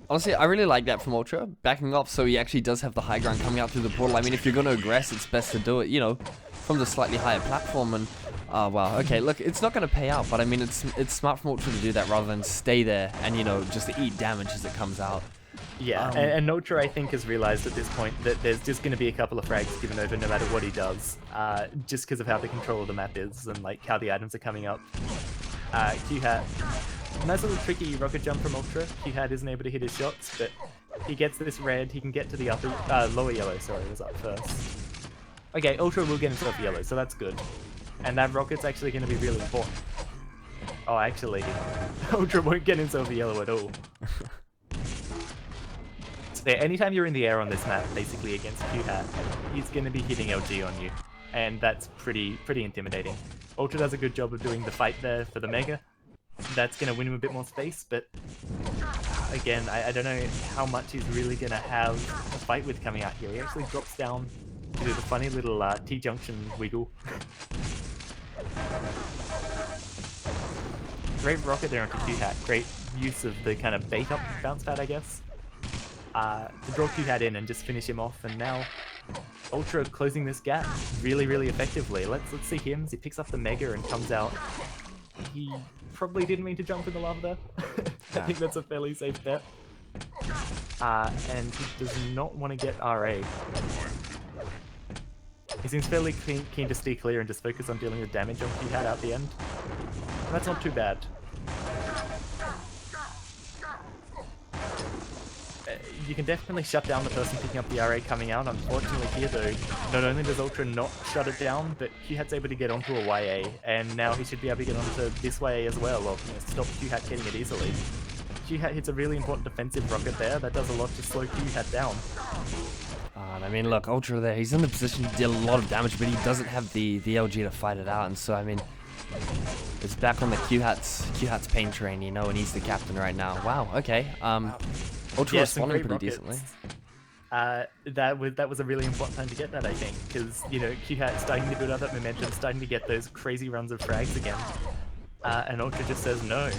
S1: Honestly, I really like that from Ultra, backing off so he actually does have the high ground coming out through the portal. I mean, if you're going to aggress, it's best to do it, from the slightly higher platform. And, wow, okay, look, it's not going to pay out, but I mean, it's smart from Ultra to do that rather than stay there and, just eat damage as it comes out.
S2: Yeah, and Ultra, I think, has realized at this point that there's just going to be a couple of frags given over no matter what he does, just because of how the control of the map is and, how the items are coming up. Q-Hat, nice little tricky rocket jump from Ultra. Q-Hat isn't able to hit his shots, but he gets this red, he can get to the lower yellow, sorry, was up first. Okay, Ultra will get himself yellow, so that's good. And that rocket's actually going to be really important. Oh, actually, Ultra won't get himself a yellow at all. So anytime you're in the air on this map, basically against Q-Hat, he's going to be hitting LG on you. And that's pretty intimidating. Ultra does a good job of doing the fight there for the Mega. That's going to win him a bit more space, but again, I don't know how much he's really going to have to fight with coming out here. He actually drops down to do the funny little T-junction wiggle. Great rocket there onto Q-Hat. Great use of the kind of bait up bounce pad, I guess. To draw Q-Hat in and just finish him off, and now Ultra closing this gap really effectively. Let's see him as he picks up the Mega and comes out. He probably didn't mean to jump in the lava there. I think that's a fairly safe bet. And he does not want to get RA. He seems fairly keen to stay clear and just focus on dealing with damage on Q-Hat out the end. And that's not too bad. You can definitely shut down the person picking up the RA coming out. Unfortunately here though, not only does Ultra not shut it down, but Q-Hat's able to get onto a YA, and now he should be able to get onto this YA as well, or stop Q-Hat getting it easily. Q-Hat hits a really important defensive rocket there, that does a lot to slow Q-Hat down.
S1: I mean, look, Ultra there, he's in the position to deal a lot of damage, but he doesn't have the LG to fight it out, and so, I mean, it's back on the Q-Hat's pain train, and he's the captain right now. Wow, okay, Ultra responding pretty decently.
S2: That was a really important time to get that, I think, because Q-Hat starting to build up that momentum, starting to get those crazy runs of frags again, and Ultra just says no.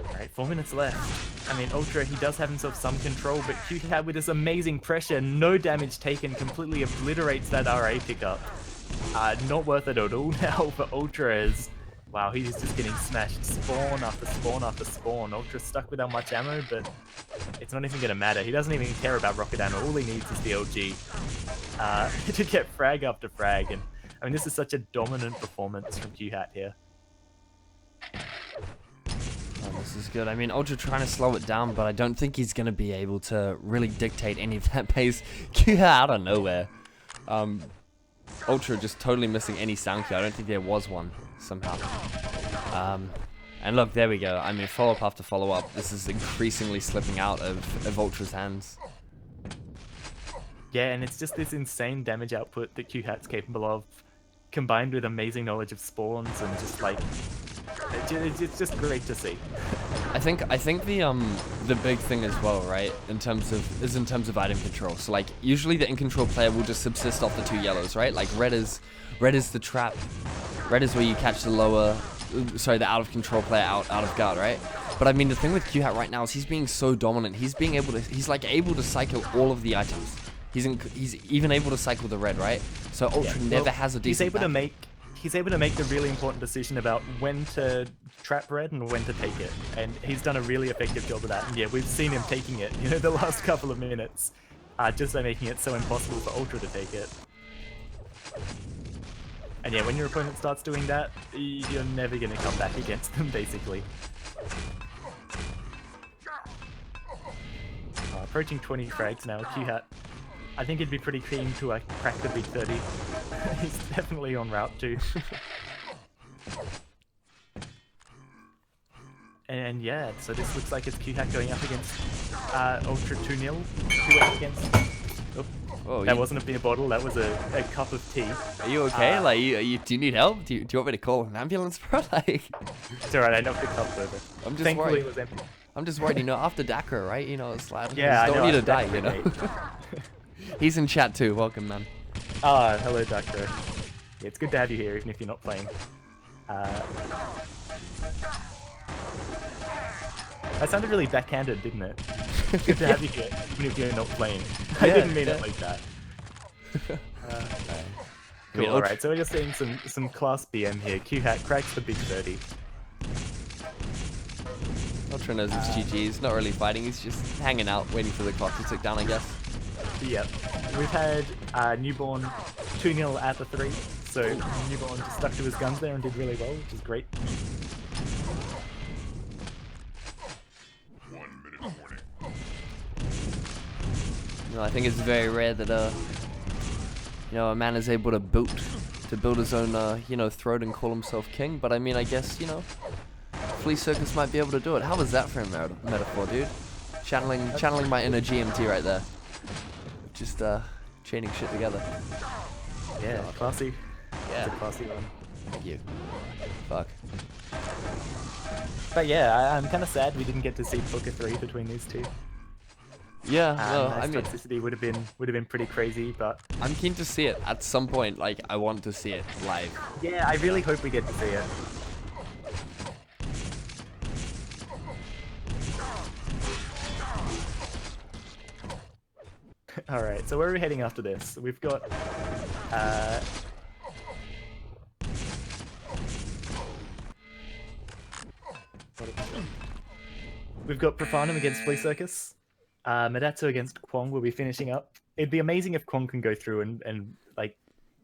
S2: Alright, 4 minutes left. I mean, Ultra, he does have himself some control, but Q-Hat with this amazing pressure, no damage taken, completely obliterates that RA pickup. Not worth it at all now for Ultra as... Wow, he's just getting smashed spawn after spawn after spawn. Ultra's stuck without much ammo, but it's not even going to matter. He doesn't even care about rocket ammo. All he needs is the LG to get frag after frag. And I mean, this is such a dominant performance from Q-Hat here.
S1: Oh, this is good. I mean, Ultra trying to slow it down, but I don't think he's going to be able to really dictate any of that pace. Q-Hat out of nowhere. Ultra just totally missing any sound cue. I don't think there was one somehow. And look, there we go. I mean, follow-up after follow-up. This is increasingly slipping out of Ultra's hands.
S2: Yeah, and it's just this insane damage output that Q-Hat's capable of, combined with amazing knowledge of spawns and just like, it's just great to see.
S1: I think the big thing as well, right, in terms of item control. So like usually the in control player will just subsist off the 2 yellows, right? Like red is the trap. Red is where you catch the the out of control player out of guard, right? But I mean the thing with Q-Hat right now is he's being so dominant. He's like able to cycle all of the items. He's even able to cycle the red, right? So Ultra never has a decent
S2: He's able to make the really important decision about when to trap red and when to take it, and he's done a really effective job of that. And yeah, we've seen him taking it, you know, the last couple of minutes, just by making it so impossible for Ultra to take it. And yeah, when your opponent starts doing that, you're never going to come back against them, basically. Approaching 20 frags now, Q-Hat. I think he'd be pretty keen to crack the big 30. He's definitely on route to. And yeah, so this looks like it's Q-Hat going up against Ultra 2-0. Against... Oh, that wasn't a beer bottle, that was a cup of tea.
S1: Are you okay? Like, do you need help? Do you want me to call an ambulance, bro? Like...
S2: It's alright, I knocked the cup over.
S1: I'm just
S2: Thankfully
S1: worried.
S2: It was empty.
S1: I'm just worried, you know, after Dakar, right? You know, it's like,
S2: yeah,
S1: don't need to die, you know? He's in chat too, welcome, man.
S2: Hello, Doctor. Yeah, it's good to have you here, even if you're not playing. That sounded really backhanded, didn't it? It's good to have you here, even if you're not playing. I didn't mean it like that. Cool, alright, so we're just seeing some class BM here. Q-Hat cracks the big 30.
S1: Ultra knows it's GG, he's not really fighting, he's just hanging out, waiting for the clock to tick down, I guess.
S2: Yep. We've had Newborn 2-0 APPA 3, so Newborn just stuck to his guns there and did really well, which is great.
S3: 1 minute warning.
S1: You know, I think it's very rare that you know, a man is able to build his own you know, throne and call himself king. But I mean, I guess, you know, Flea Circus might be able to do it. How was that for a metaphor, dude? Channeling my inner GMT right there. Just chaining shit together.
S2: Yeah, classy.
S1: Yeah.
S2: It's a classy one.
S1: Thank you. Fuck.
S2: But yeah, I'm kind of sad we didn't get to see Booker 3 between these two.
S1: Yeah, well, I mean,
S2: toxicity would have been pretty crazy, but
S1: I'm keen to see it at some point. Like, I want to see it live.
S2: yeah, I really hope we get to see it. Alright, so where are we heading after this? We've got we've got Profanum against Flea Circus. Matatu against Kwong will be finishing up. It'd be amazing if Kwong can go through and like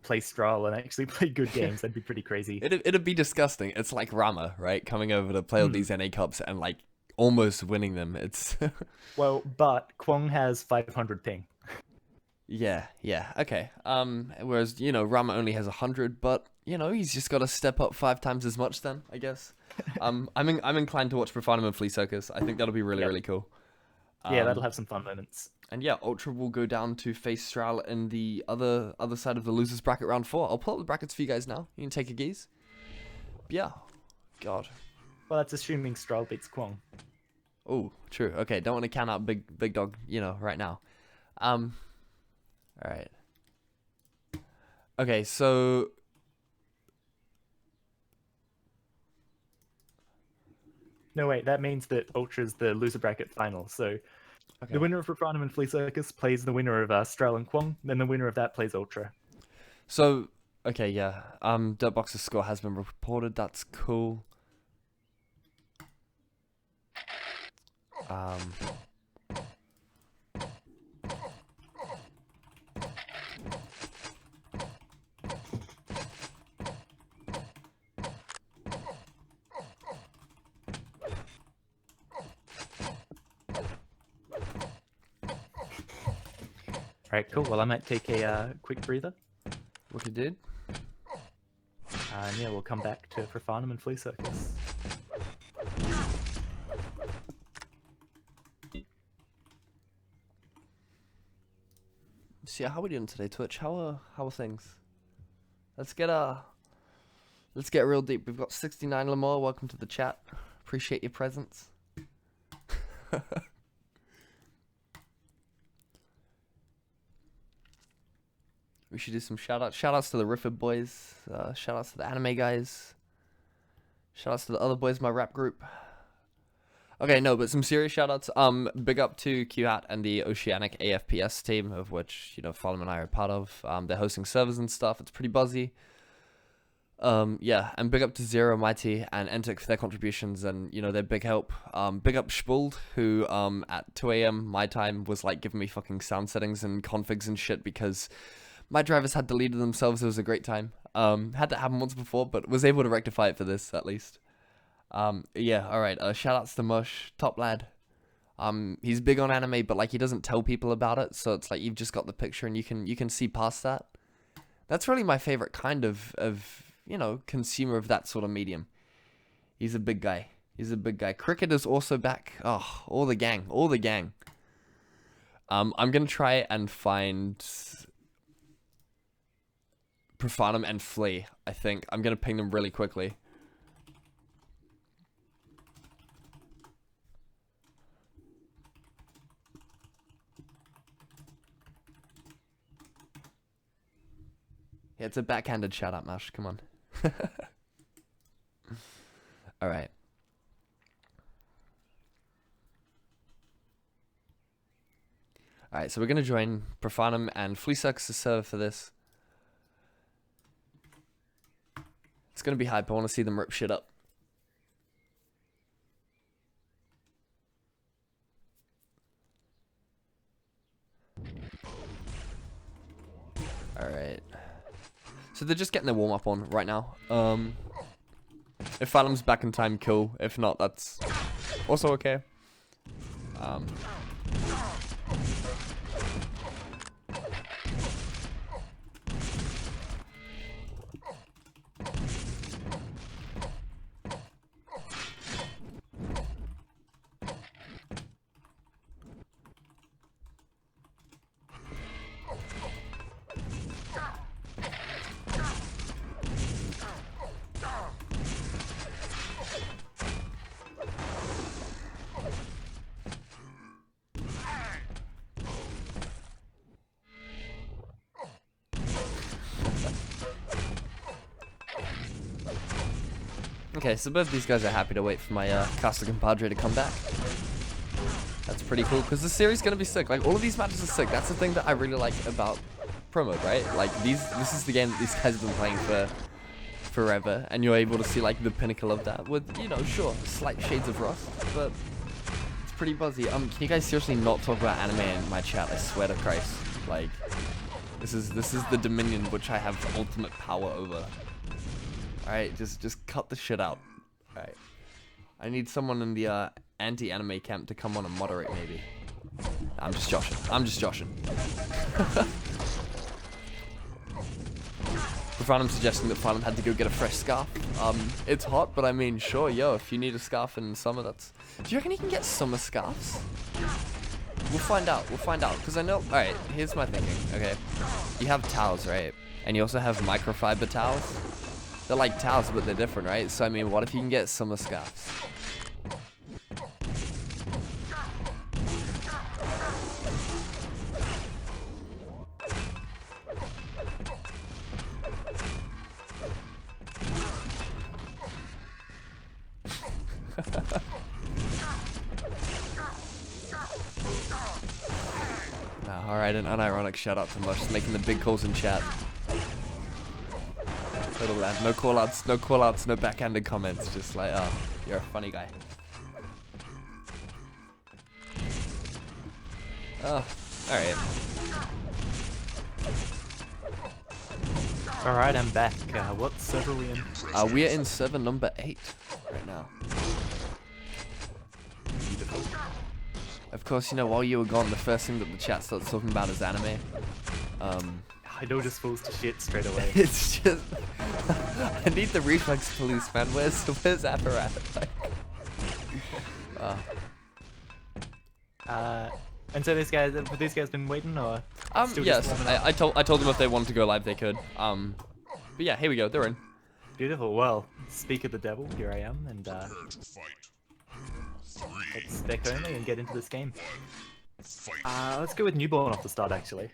S2: play Stral and actually play good games. That'd be pretty crazy.
S1: It'd be disgusting. It's like Rama, right? Coming over to play all these NA Cups and like almost winning them. It's
S2: well, but Kwong has 500 ping.
S1: Yeah, okay. Whereas, you know, Rama only has 100, but you know, he's just got to step up 5 times as much then, I guess. I'm inclined to watch Profanum and Flea Circus. I think that'll be really cool.
S2: Yeah, that'll have some fun moments.
S1: And yeah, Ultra will go down to face Stral in the other side of the losers bracket round 4. I'll pull up the brackets for you guys now. You can take a gaze. But yeah, God.
S2: Well, that's assuming Stral beats Kwong.
S1: Oh, true. Okay, don't want to count out big dog, you know, right now. All right. Okay, so
S2: no, wait, that means that Ultra's the loser bracket final. So the winner of Profanum and Flea Circus plays the winner of Stral and Kwong, then the winner of that plays Ultra.
S1: So, okay, yeah. Dirtbox's score has been reported. That's cool.
S2: Alright, cool. Well, I might take a quick breather.
S1: Wicked dude.
S2: And yeah, we'll come back to Profanum and Flea Circus.
S1: So yeah, how are we doing today, Twitch? How are things? Let's get real deep. We've got 69 Lamar. Welcome to the chat. Appreciate your presence. We should do some shoutouts. Shoutouts to the Riffer boys. Shoutouts to the anime guys. Shoutouts to the other boys in my rap group. Okay, no, but some serious shoutouts. Big up to QHat and the Oceanic APPS team, of which, you know, Profanum and I are part of. They're hosting servers and stuff. It's pretty buzzy. Yeah, and big up to Zero, Mighty, and Entic for their contributions and, you know, their big help. Big up Spuld, who, at 2 AM my time was, like, giving me fucking sound settings and configs and shit because my drivers had deleted themselves. It was a great time. Had that happen once before, but was able to rectify it for this, at least. Yeah, alright, shoutouts to Mush, top lad. He's big on anime, but, like, he doesn't tell people about it, so it's like you've just got the picture and you can see past that. That's really my favorite kind of you know, consumer of that sort of medium. He's a big guy. He's a big guy. Cricket is also back. Oh, all the gang. All the gang. I'm gonna try and find Profanum and Flea, I think. I'm gonna ping them really quickly. Yeah, it's a backhanded shout out, Mash. Come on. Alright. Alright, so we're gonna join Profanum and Fleesucks to serve for this. It's gonna be hype. I wanna see them rip shit up. Alright. So they're just getting their warm-up on right now. If Phantom's back in time, cool. If not, that's also okay. Okay, so both these guys are happy to wait for my caster compadre to come back. That's pretty cool, because the series is going to be sick. Like, all of these matches are sick. That's the thing that I really like about Pro Mode, right? Like, this is the game that these guys have been playing for forever, and you're able to see, like, the pinnacle of that with, you know, sure, slight shades of rust, but it's pretty buzzy. Can you guys seriously not talk about anime in my chat? I swear to Christ. Like, this is the dominion which I have ultimate power over. Alright, just cut the shit out. Alright. I need someone in the anti-anime camp to come on and moderate, maybe. I'm just joshing. I'm just joshing. Profanum suggesting that Profanum had to go get a fresh scarf. It's hot, but I mean, sure, yo, if you need a scarf in summer, that's... Do you reckon you can get summer scarves? We'll find out. We'll find out. Because I know... Alright, here's my thinking, okay? You have towels, right? And you also have microfiber towels. They're like towels, but they're different, right? So, I mean, what if you can get summer scarves? Alright, an unironic shout out to Mush, making the big calls in chat. Total lad. No callouts, no backhanded comments. Just like, oh, you're a funny guy. Oh, alright.
S2: Alright, I'm back. What server are we in?
S1: We are in server number 8 right now.
S2: Beautiful.
S1: Of course, you know, while you were gone, the first thing that the chat starts talking about is anime.
S2: I know this falls to shit straight away.
S1: It's just... I need the reflex police, man. Where's APPA? Like,
S2: And so these guys been waiting, or still
S1: Yes,
S2: just warming up?
S1: I told them if they wanted to go live, they could. But yeah, here we go. They're in.
S2: Beautiful. Well, speak of the devil, here I am, and
S3: Prepare to fight. 3,
S2: let's spec only and get into this game.
S3: fight.
S2: Let's go with Newborn off the start, actually.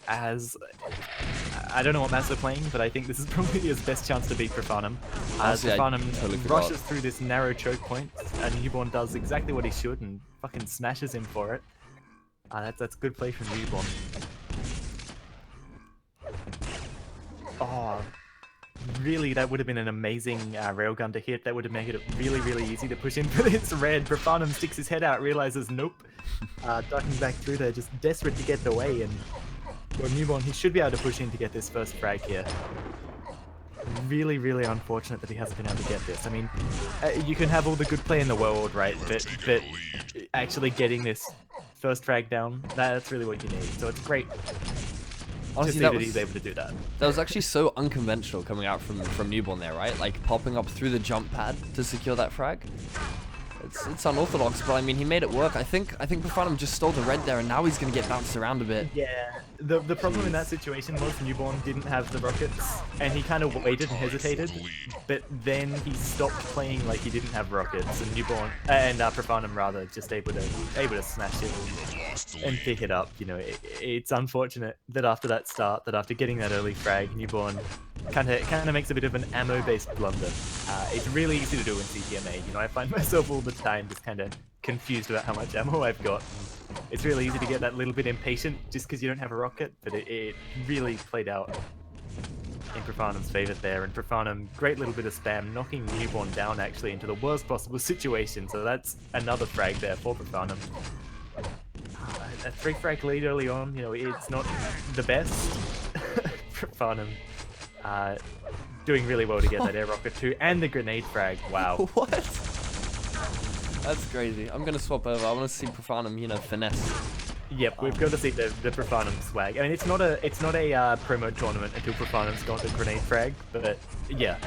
S2: As I don't know what maps they're playing, but I think this is probably his best chance to beat Profanum.
S1: Honestly, I
S2: Profanum
S1: totally forgot.
S2: rushes through this narrow choke point, and Newborn does exactly what he should and fucking smashes him for it. That's good play from Newborn. Oh, really, that would have been an amazing railgun to hit. That would have made it really, really easy to push in for this red. Profanum sticks his head out, realizes nope. Ducking back through there, just desperate to get the way, and well, Newborn, he should be able to push in to get this first frag here. Really, really unfortunate that he hasn't been able to get this. I mean, you can have all the good play in the world, right? But actually getting this first frag down, that's really what you need. So it's great
S1: Honestly,
S2: to see that he's able to do that.
S1: That was actually so unconventional coming out from Newborn there, right? Like popping up through the jump pad to secure that frag. It's unorthodox, but I mean, he made it work. I think Profanum just stole the red there, and now he's gonna get bounced around a bit.
S2: Yeah, the problem in that situation was Newborn didn't have the rockets, and he kind of waited and hesitated, but then he stopped playing like he didn't have rockets, and Newborn and Profanum rather just able to smash it and pick it up. You know, it's unfortunate that after that start, that after getting that early frag, Newborn kind of makes a bit of an ammo-based blunder. It's really easy to do in Cpma. You know, I find myself all the time just kind of confused about how much ammo I've got. It's really easy to get that little bit impatient just because you don't have a rocket, but it really played out in Profanum's favor there. And Profanum, great little bit of spam, knocking Newborn down actually into the worst possible situation. So that's another frag there for Profanum. A 3 frag lead early on, you know, it's not the best. Profanum doing really well to get that air rocket too, and the grenade frag. Wow.
S1: What? That's crazy. I'm gonna swap over. I want to see Profanum, you know, finesse.
S2: Yep, we've got to see the Profanum swag. I mean, it's not a promo tournament until Profanum's got the grenade frag, but yeah,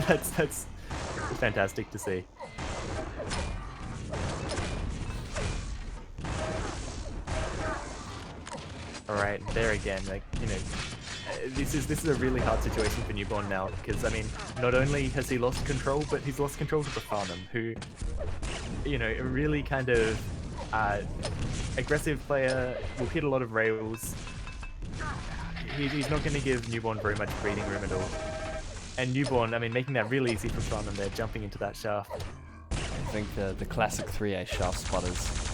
S2: that's fantastic to see. All right, there again, like, you know, this is a really hard situation for Newborn now, because I mean, not only has he lost control, but he's lost control to Profanum, who, you know, a really kind of aggressive player, will hit a lot of rails. He's not going to give Newborn very much breathing room at all. And Newborn, I mean, making that really easy for Profanum there, jumping into that shaft.
S1: I think the classic 3A shaft spotters.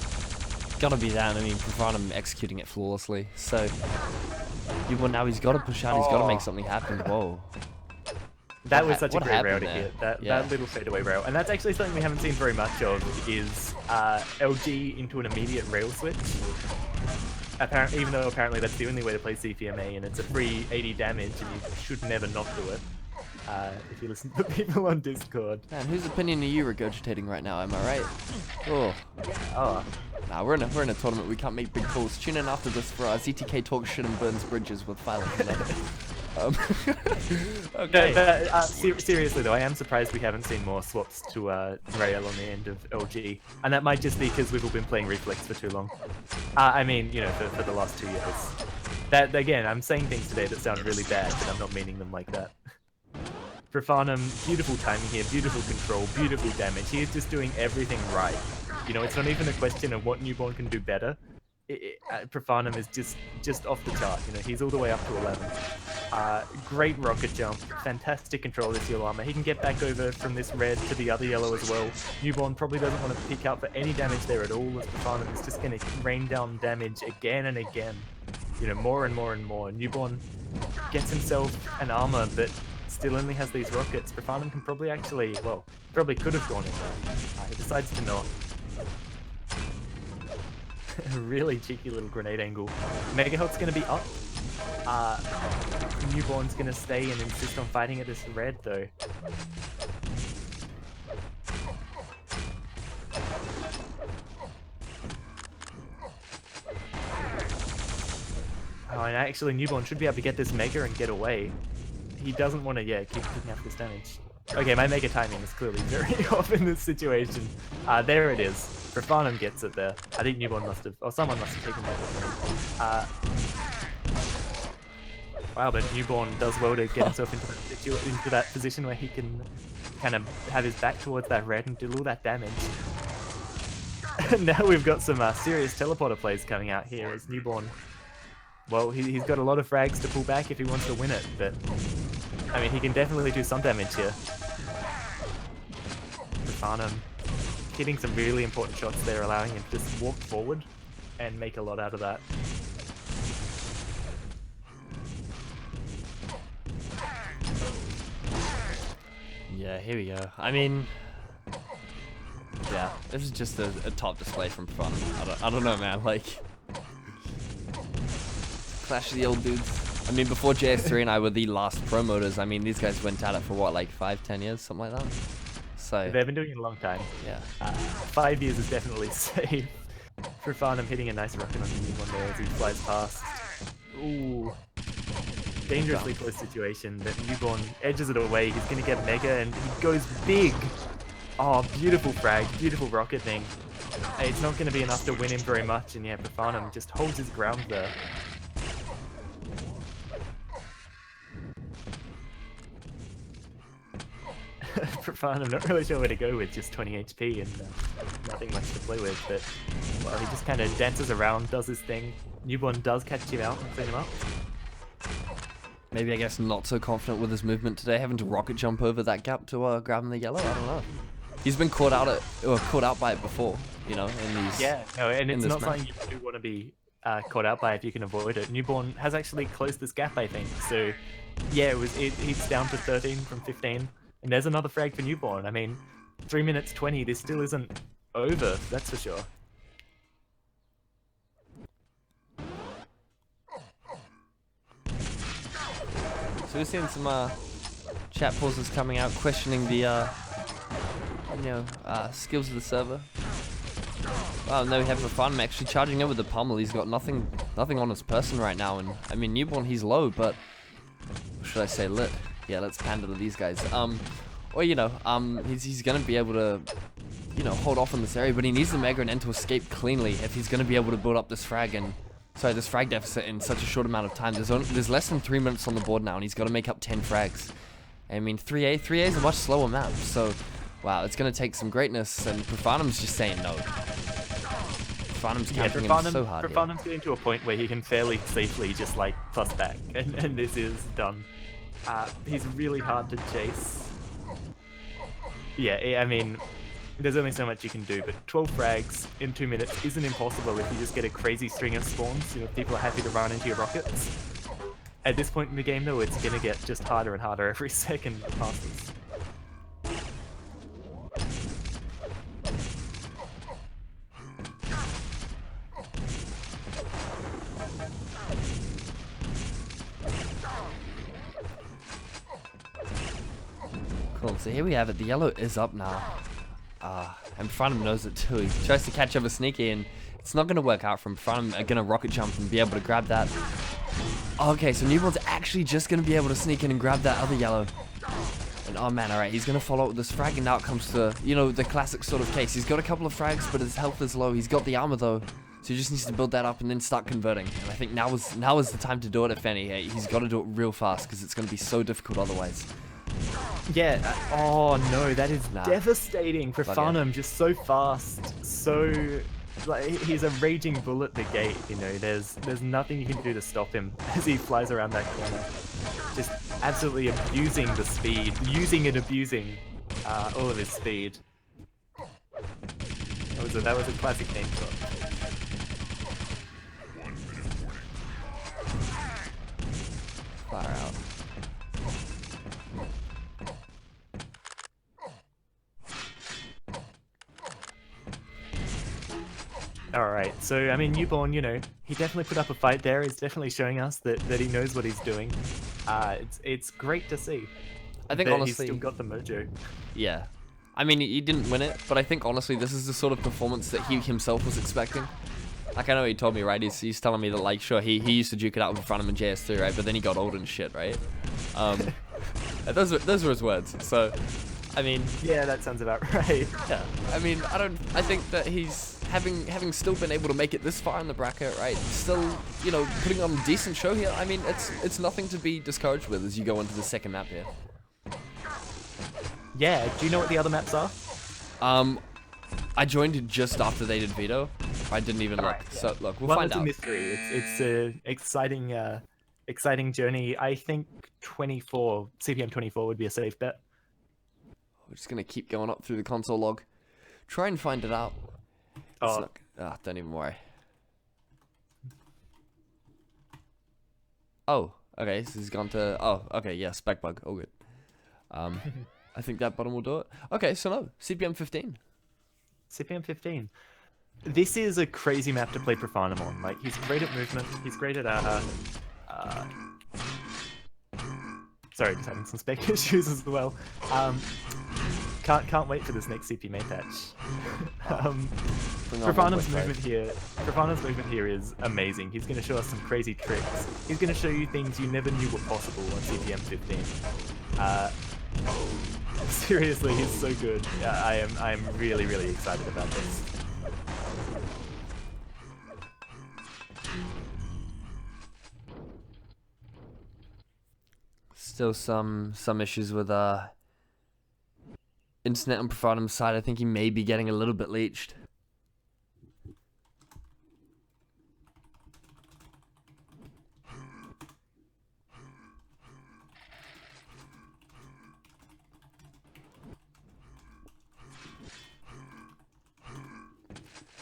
S1: Gotta be that. I mean, Profanum executing it flawlessly. So, Newborn now he's got to push out. He's got to make something happen. Whoa.
S2: That was such a
S1: what
S2: great rail
S1: happened
S2: to
S1: there?
S2: hit. That
S1: Yeah.
S2: little fadeaway rail. And that's actually something we haven't seen very much of, is LG into an immediate rail switch. Even though apparently that's the only way to play Cpma, and it's a free 80 damage, and you should never not do it. If you listen to people on Discord.
S1: Man, whose opinion are you regurgitating right now? Am I right? Oh.
S2: Oh,
S1: Nah, we're in a tournament. We can't make big calls. Tune in after this for our ZTK talk shit and burns bridges with Philo. Okay.
S2: no, seriously though, I am surprised we haven't seen more swaps to rail on the end of LG, and that might just be because we've all been playing Reflex for too long. I mean, you know, for the last 2 years. That again, I'm saying things today that sound really bad, but I'm not meaning them like that. Profanum, beautiful timing here, beautiful control, beautiful damage. He is just doing everything right. You know, it's not even a question of what Newborn can do better. Profanum is just off the chart. You know, he's all the way up to 11. Great rocket jump, fantastic control of this yellow armor. He can get back over from this red to the other yellow as well. Newborn probably doesn't want to pick out for any damage there at all, as Profanum is just going to rain down damage again and again. You know, more and more and more. Newborn gets himself an armor, but still only has these rockets. Profanum can probably actually, well, probably could have gone in there. He decides to not. A really cheeky little grenade angle. Megahelt's going to be up. Newborn's going to stay and insist on fighting at this red though. Oh, and actually Newborn should be able to get this Mega and get away. He doesn't want to, yeah, keep picking up this damage. Okay, my mega timing is clearly very off in this situation. There it is. Profanum gets it there. I think Newborn must have, or someone must have taken that. Wow, but Newborn does well to get himself into that position where he can kind of have his back towards that red and do all that damage. Now we've got some serious teleporter plays coming out here as Newborn. Well, he's got a lot of frags to pull back if he wants to win it, but I mean, he can definitely do some damage here. Profanum hitting some really important shots there, allowing him to just walk forward and make a lot out of that.
S1: Yeah, here we go. I mean, yeah, this is just a top display from Profanum. I don't know, man. Like, clash of the old dudes. I mean, before JS3 and I were the last promoters, I mean, these guys went at it for what, like 5-10 years, something like that? So
S2: they've been doing it a long time.
S1: Yeah.
S2: 5 years is definitely safe. Profanum hitting a nice rocket on the new one there as he flies past. Ooh. Dangerously close situation, but Newborn edges it away. He's going to get Mega and he goes big. Oh, beautiful frag, beautiful rocket thing. It's not going to be enough to win him very much, and yeah, Profanum just holds his ground there. Profanum, not really sure where to go with just 20 HP and nothing much to play with, but well, he just kind of dances around, does his thing. Newborn does catch him out and clean him up.
S1: Maybe, I guess, not so confident with his movement today, having to rocket jump over that gap to grab him the yellow. I don't know. He's been caught out by it before, you know, in these.
S2: Yeah, no, and it's not
S1: match.
S2: something you do want to be caught out by if you can avoid it. Newborn has actually closed this gap, I think. So, yeah, he's down to 13 from 15, and there's another frag for Newborn. I mean, 3 minutes 20. This still isn't over. That's for sure.
S1: So we're seeing some chat pauses coming out, questioning the skills of the server. Well, no, we have Profanum actually charging over the pummel. He's got nothing on his person right now, and I mean Newborn, he's low, but should I say lit? Yeah, let's pander to these guys. Or he's gonna be able to, hold off in this area, but he needs the Mega and N to escape cleanly if he's gonna be able to build up this frag this frag deficit in such a short amount of time. There's less than 3 minutes on the board now, and he's got to make up 10 frags. I mean, 3A is a much slower map, so wow, it's going to take some greatness, and Profanum's just saying no. Profanum's counting him so hard.
S2: Profanum's getting to a point where he can fairly safely just like plus back, and this is done. He's really hard to chase. Yeah, I mean, there's only so much you can do, but 12 frags in 2 minutes isn't impossible if you just get a crazy string of spawns. You know, people are happy to run into your rockets. At this point in the game, though, it's gonna get just harder and harder every second that passes.
S1: Cool, so here we have it. The yellow is up now. And Profanum knows it too. He tries to catch over Sneaky, and it's not going to work out from Profanum. Going to rocket jump and be able to grab that. Okay, so Newborn's actually just going to be able to sneak in and grab that other yellow. And oh man, alright, he's going to follow up with this frag, and now it comes to, the classic sort of case. He's got a couple of frags, but his health is low. He's got the armor though, so he just needs to build that up and then start converting. And I think now is the time to do it, if any. He's got to do it real fast, because it's going to be so difficult otherwise.
S2: Yeah, oh no, that is devastating. Profanum just so fast, so like he's a raging bull at the gate. There's nothing you can do to stop him as he flies around that corner, just absolutely abusing the speed, using and abusing all of his speed. That was a classic game shot.
S1: Far out.
S2: Alright, so I mean Newborn, he definitely put up a fight there. He's definitely showing us that he knows what he's doing. It's great to see.
S1: I think
S2: that
S1: honestly,
S2: he's still got the mojo.
S1: Yeah. I mean, he didn't win it, but I think honestly this is the sort of performance that he himself was expecting. Like, I know he told me, right, he's telling me that, like, sure, he used to duke it out in front of him in JS3, right, but then he got old and shit, right? Those were his words. So, I mean,
S2: Yeah, that sounds about right.
S1: yeah. I mean, I think that he's having still been able to make it this far in the bracket, right? Still, you know, putting on a decent show here. I mean, it's nothing to be discouraged with as you go into the second map here.
S2: Yeah, do you know what the other maps are?
S1: I joined it just after they did veto. I didn't even look.
S2: Alright, yeah.
S1: So look, we'll
S2: Well,
S1: find
S2: it's a
S1: out.
S2: mystery. It's a exciting journey. I think 24 CPM 24 would be a safe bet.
S1: We're just gonna keep going up through the console log, try and find it out.
S2: Oh,
S1: Don't even worry. Oh, okay, so he's gone to, oh, okay, yeah, spec bug, all good. I think that bottom will do it. Okay, so no, CPM 15.
S2: CPM 15. This is a crazy map to play Profanum on. Like, he's great at movement. He's great at sorry, just having some spec issues as well. Can't wait for this next CPMA patch. Profanum's movement here is amazing. He's going to show us some crazy tricks. He's going to show you things you never knew were possible on CPM 15. Seriously, he's so good. I'm really excited about this.
S1: Still some issues with internet on Profanum's side. I think he may be getting a little bit leached.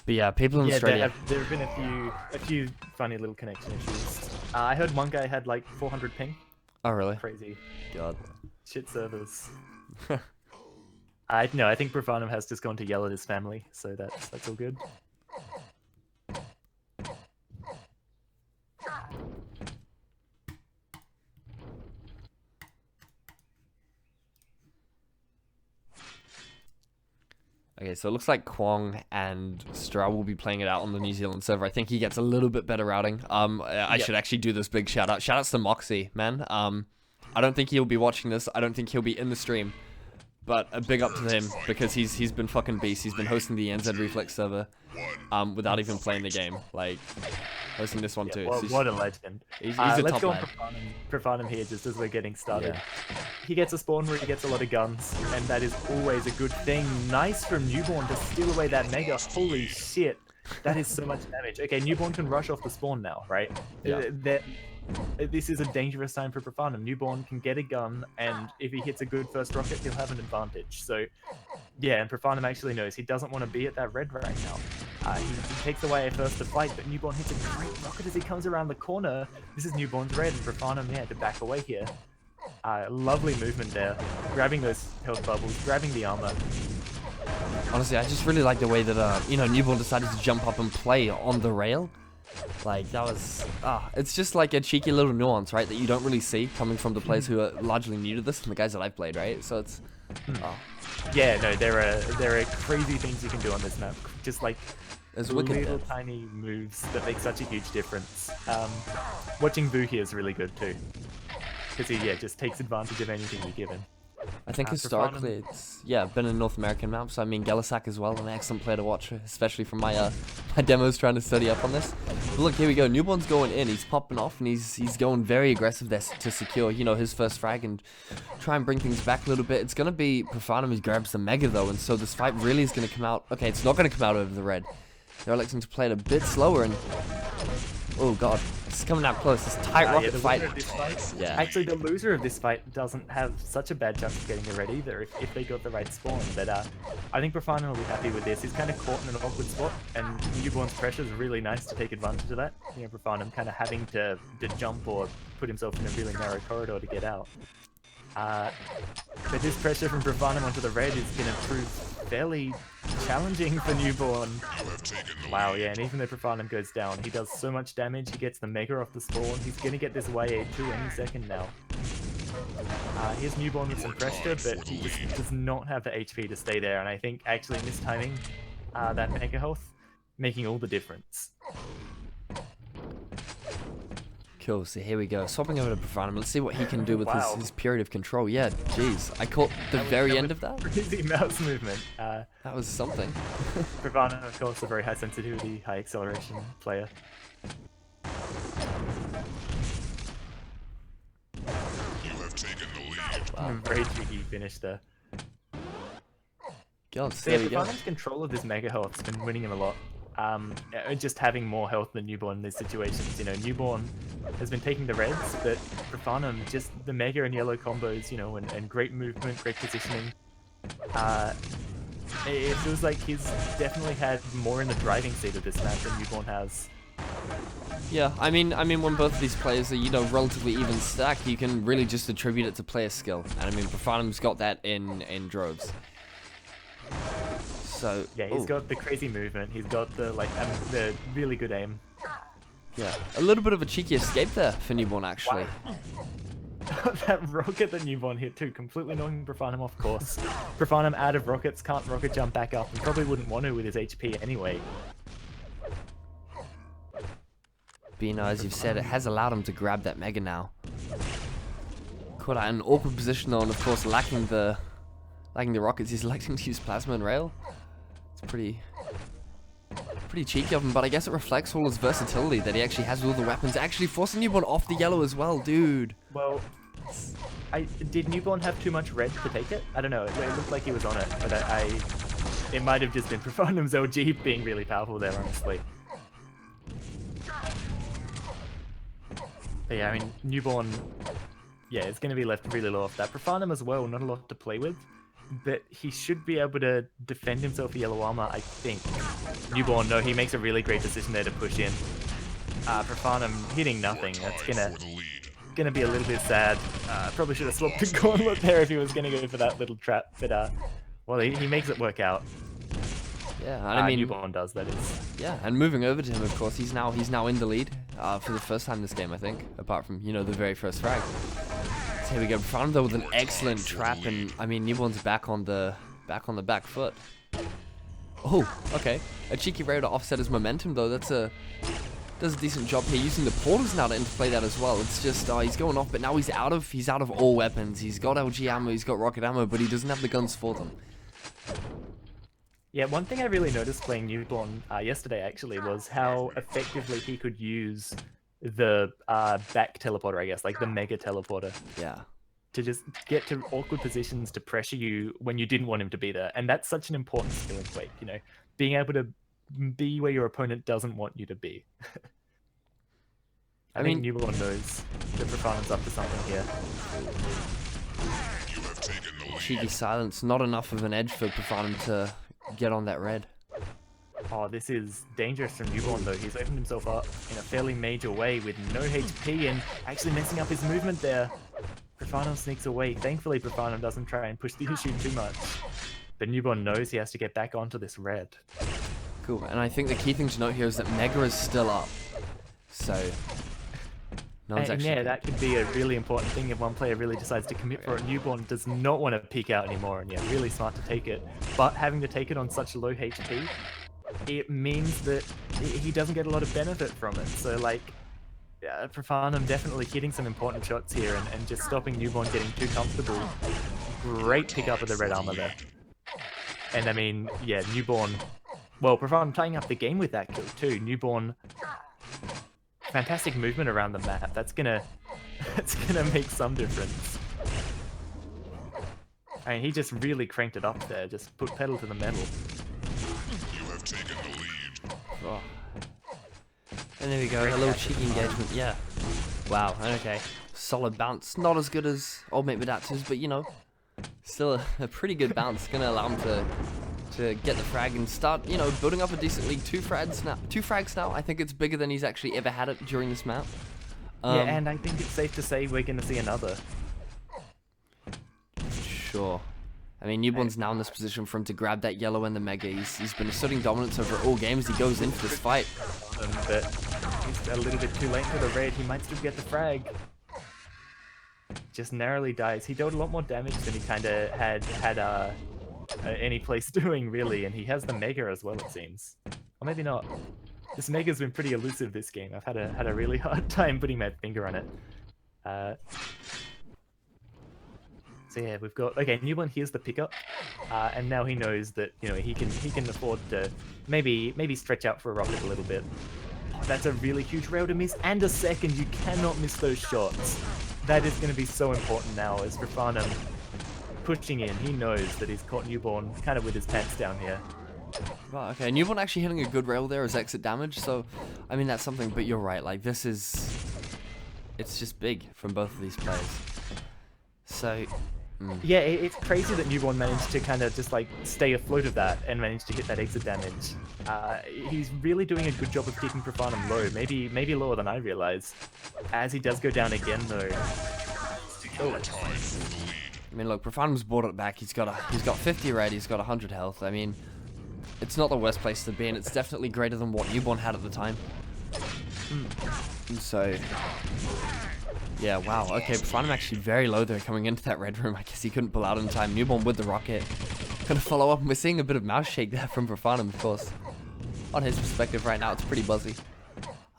S1: But yeah, people in Australia.
S2: There have been a few funny little connection issues. I heard one guy had like 400 ping.
S1: Oh really?
S2: Crazy.
S1: God.
S2: Shit servers. I think Profanum has just gone to yell at his family, so that's all good.
S1: Okay, so it looks like Kwong and Stra will be playing it out on the New Zealand server. I think he gets a little bit better routing. I should actually do this big shout out. Shout outs to Moxie, man. I don't think he'll be watching this. I don't think he'll be in the stream. But a big up to him because he's been fucking beast. He's been hosting the NZ Reflex server without even playing the game. Like, hosting this one too.
S2: What a legend.
S1: He's a
S2: let's
S1: top
S2: go
S1: lad.
S2: on Profanum here just as we're getting started.
S1: Yeah.
S2: He gets a spawn where he gets a lot of guns, and that is always a good thing. Nice from Newborn to steal away that Mega. Holy shit. That is so much damage. Okay, Newborn can rush off the spawn now, right?
S1: Yeah.
S2: This is a dangerous time for Profanum. Newborn can get a gun, and if he hits a good first rocket, he'll have an advantage. So, yeah, and Profanum actually knows he doesn't want to be at that red right now. He takes away a first to fight, but Newborn hits a great rocket as he comes around the corner. This is Newborn's red, and Profanum, yeah, to back away here. Lovely movement there. Grabbing those health bubbles, grabbing the armor.
S1: Honestly, I just really like the way that, Newborn decided to jump up and play on the rail. Like, that was, it's just like a cheeky little nuance, right, that you don't really see coming from the players who are largely new to this and the guys that I've played, right? So it's,
S2: Yeah, no, there are crazy things you can do on this map. Just like
S1: it's wicked
S2: little
S1: depth.
S2: tiny moves that make such a huge difference. Watching Vu here is really good too. Because he, just takes advantage of anything you give him.
S1: I think historically it's been a North American map, so I mean Gelisak as well, an excellent player to watch, especially from my my demos trying to study up on this. But look, here we go. Newborn's going in, he's popping off, and he's going very aggressive there to secure, his first frag and try and bring things back a little bit. It's gonna be Profanum who grabs the Mega though, and so this fight really is gonna come out. Okay, it's not gonna come out over the red. They're electing to play it a bit slower, and oh god, it's coming out close. This tight rocket fight. Yeah.
S2: Actually, the loser of this fight doesn't have such a bad chance of getting the red either if they got the right spawn. But I think Profanum will be happy with this. He's kind of caught in an awkward spot, and Newborn's pressure is really nice to take advantage of that. Profanum kind of having to jump or put himself in a really narrow corridor to get out. But this pressure from Profanum onto the red is going to prove fairly challenging for Newborn. Wow, yeah, and even though Profanum goes down, he does so much damage, he gets the Mega off the spawn, he's going to get this YA2 any second now. Here's Newborn with some pressure, but he just does not have the HP to stay there, and I think actually mistiming that Mega health, making all the difference.
S1: Cool, so here we go. Swapping over to Profanum. Let's see what he can do with
S2: Wow.
S1: his period of control. Yeah, jeez. I caught the very end of that.
S2: Crazy mouse movement.
S1: That was something.
S2: Profanum, of course, a very high sensitivity, high acceleration player.
S3: You have taken the lead.
S1: Wow.
S2: Very cheeky finish there.
S1: God,
S2: So
S1: there
S2: yeah,
S1: we go.
S2: Profanum's control of this mega health's been winning him a lot. Just having more health than Newborn in these situations. You know, Newborn has been taking the reds, but Profanum, just the mega and yellow combos, you know, and great movement, great positioning. It feels like he's definitely had more in the driving seat of this map than Newborn has.
S1: Yeah, I mean, when both of these players are, you know, relatively even stacked, you can really just attribute it to player skill. And I mean, Profanum's got that in droves. So
S2: Yeah, he's got the crazy movement. He's got the the really good aim.
S1: yeah, a little bit of a cheeky escape there for Newborn actually.
S2: That rocket that Newborn hit too, completely knocking Profanum off course. Profanum out of rockets, can't rocket jump back up, and probably wouldn't want to with his HP anyway.
S1: But you know, as you've said, it has allowed him to grab that mega now. Caught out in an awkward position though, and of course lacking the rockets. He's electing to use plasma and rail. It's pretty cheeky of him, but I guess it reflects all his versatility that he actually has all the weapons. Actually forcing Newborn off the yellow as well, dude.
S2: Well, did Newborn have too much red to take it? I don't know. It looked like he was on it, but it might have just been Profanum's OG being really powerful there, honestly. But yeah, I mean, Newborn, yeah, it's going to be left really low off that. Profanum as well, not a lot to play with, but he should be able to defend himself with yellow armor, I think. Newborn, no, he makes a really great decision there to push in. Profanum hitting nothing. That's
S3: For the lead.
S2: gonna be a little bit sad. Probably should have swapped the gauntlet there if he was gonna go for that little trap, but well, he makes it work out.
S1: Yeah, and I mean,
S2: Newborn does, that is.
S1: yeah, and moving over to him, of course, he's now in the lead for the first time this game, I think, apart from, you know, the very first frag. So here we go, Profanum though with an excellent trap, and I mean, Newborn's back on the back foot. Oh, okay, a cheeky rail to offset his momentum though. Does a decent job here using the portals now to interplay that as well. It's just he's going off, but now he's out of all weapons. He's got LG ammo, he's got rocket ammo, but he doesn't have the guns for them.
S2: Yeah, one thing I really noticed playing Newborn yesterday actually was how effectively he could use the back teleporter, I guess, like the mega teleporter,
S1: Yeah.
S2: to just get to awkward positions to pressure you when you didn't want him to be there. And that's such an important skill in Quake, you know, being able to be where your opponent doesn't want you to be. I
S1: mean,
S2: think Newborn knows that Profanum's up to something here.
S3: You have taken the lead.
S1: Cheeky silence, not enough of an edge for Profanum to get on that red.
S2: Oh, this is dangerous from Newborn though. He's opened himself up in a fairly major way with no HP and actually messing up his movement there. Profanum sneaks away. Thankfully, Profanum doesn't try and push the issue too much. But Newborn knows he has to get back onto this red.
S1: Cool, and I think the key thing to note here is that Mega is still up. So, no one's
S2: And
S1: actually...
S2: yeah, that could be a really important thing if one player really decides to commit for it. Newborn does not want to peek out anymore, and yeah, really smart to take it. But having to take it on such low HP, it means that he doesn't get a lot of benefit from it. So like, Profanum definitely hitting some important shots here and just stopping Newborn getting too comfortable. Great pick up of the red armor there. And I mean, yeah, Newborn... Well, Profanum tying up the game with that kill too. Newborn... Fantastic movement around the map. That's gonna make some difference. I mean, he just really cranked it up there. Just put pedal to the metal.
S3: You have taken the lead.
S1: Oh. And there we go, a little cheeky engagement, yeah. Wow, okay. Solid bounce. Not as good as old mate Matatu's, but you know, still a pretty good bounce. Gonna allow him to get the frag and start, you know, building up a decent lead. Two frags now. I think it's bigger than he's actually ever had it during this map.
S2: Yeah, and I think it's safe to say we're gonna see another.
S1: Sure. I mean, Newborn's now in this position for him to grab that yellow and the mega. He's been asserting dominance over all games. He goes into this fight.
S2: But he's a little bit too late for the red. He might still get the frag. Just narrowly dies. He dealt a lot more damage than he kind of had any place doing, really. And he has the mega as well, it seems. Or maybe not. This Mega's been pretty elusive this game. I've had a really hard time putting my finger on it. So yeah, we've got Newborn. Here's the pickup, and now he knows that he can afford to maybe stretch out for a rocket a little bit. Oh, that's a really huge rail to miss, and a second. You cannot miss those shots. That is going to be so important now as Profanum pushing in. He knows that he's caught Newborn kind of with his pants down here.
S1: Right, okay, Newborn actually hitting a good rail there as exit damage, so, I mean, that's something, but you're right, like, it's just big from both of these players. So,
S2: yeah, it's crazy that Newborn managed to kind of just, like, stay afloat of that and managed to hit that exit damage. He's really doing a good job of keeping Profanum low, maybe lower than I realized. As he does go down again, though. Oh.
S1: I mean, look, Profanum's brought it back, he's got 50 red, he's got 100 health, I mean... It's not the worst place to be, and it's definitely greater than what Newborn had at the time. And so, yeah, wow. Okay, Profanum actually very low there coming into that red room. I guess he couldn't pull out in time. Newborn with the rocket. Gonna follow up, and we're seeing a bit of mouse shake there from Profanum, of course. On his perspective right now, it's pretty buzzy.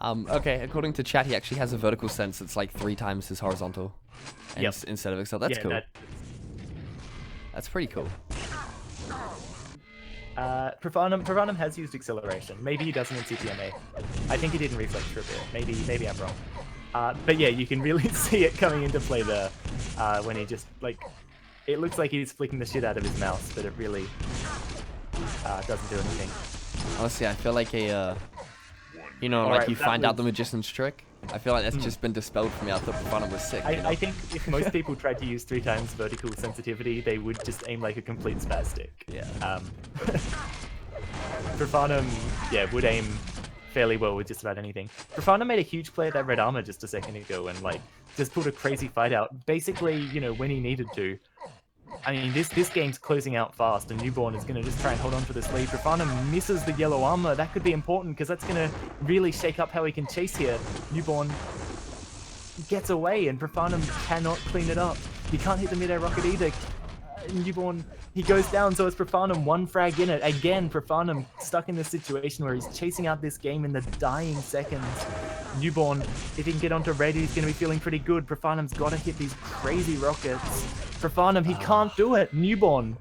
S1: Okay, according to chat, he actually has a vertical sense that's like 3 times his horizontal instead of Excel. That's cool. That's pretty cool.
S2: Profanum has used acceleration. Maybe he doesn't in Cpma. I think he did in reflex for a bit. Maybe I'm wrong. But yeah, you can really see it coming into play there when he just it looks like he's flicking the shit out of his mouse, but it really doesn't do anything.
S1: Honestly, I feel like you find out the magician's trick. I feel like that's just been dispelled from me. I thought Profanum was sick.
S2: I think if most people tried to use 3 times vertical sensitivity, they would just aim like a complete spastic.
S1: Yeah.
S2: Profanum, would aim fairly well with just about anything. Profanum made a huge play at that red armor just a second ago and just pulled a crazy fight out. Basically, when he needed to. I mean, this game's closing out fast, and Newborn is going to just try and hold on to this lead. Profanum misses the yellow armor. That could be important, because that's going to really shake up how he can chase here. Newborn gets away, and Profanum cannot clean it up. He can't hit the mid-air rocket either. Newborn, he goes down, so it's Profanum, 1 frag in it. Again, Profanum stuck in this situation where he's chasing out this game in the dying seconds. Newborn, if he can get onto red, he's going to be feeling pretty good. Profanum's got to hit these crazy rockets. Profanum, he can't do it. Newborn,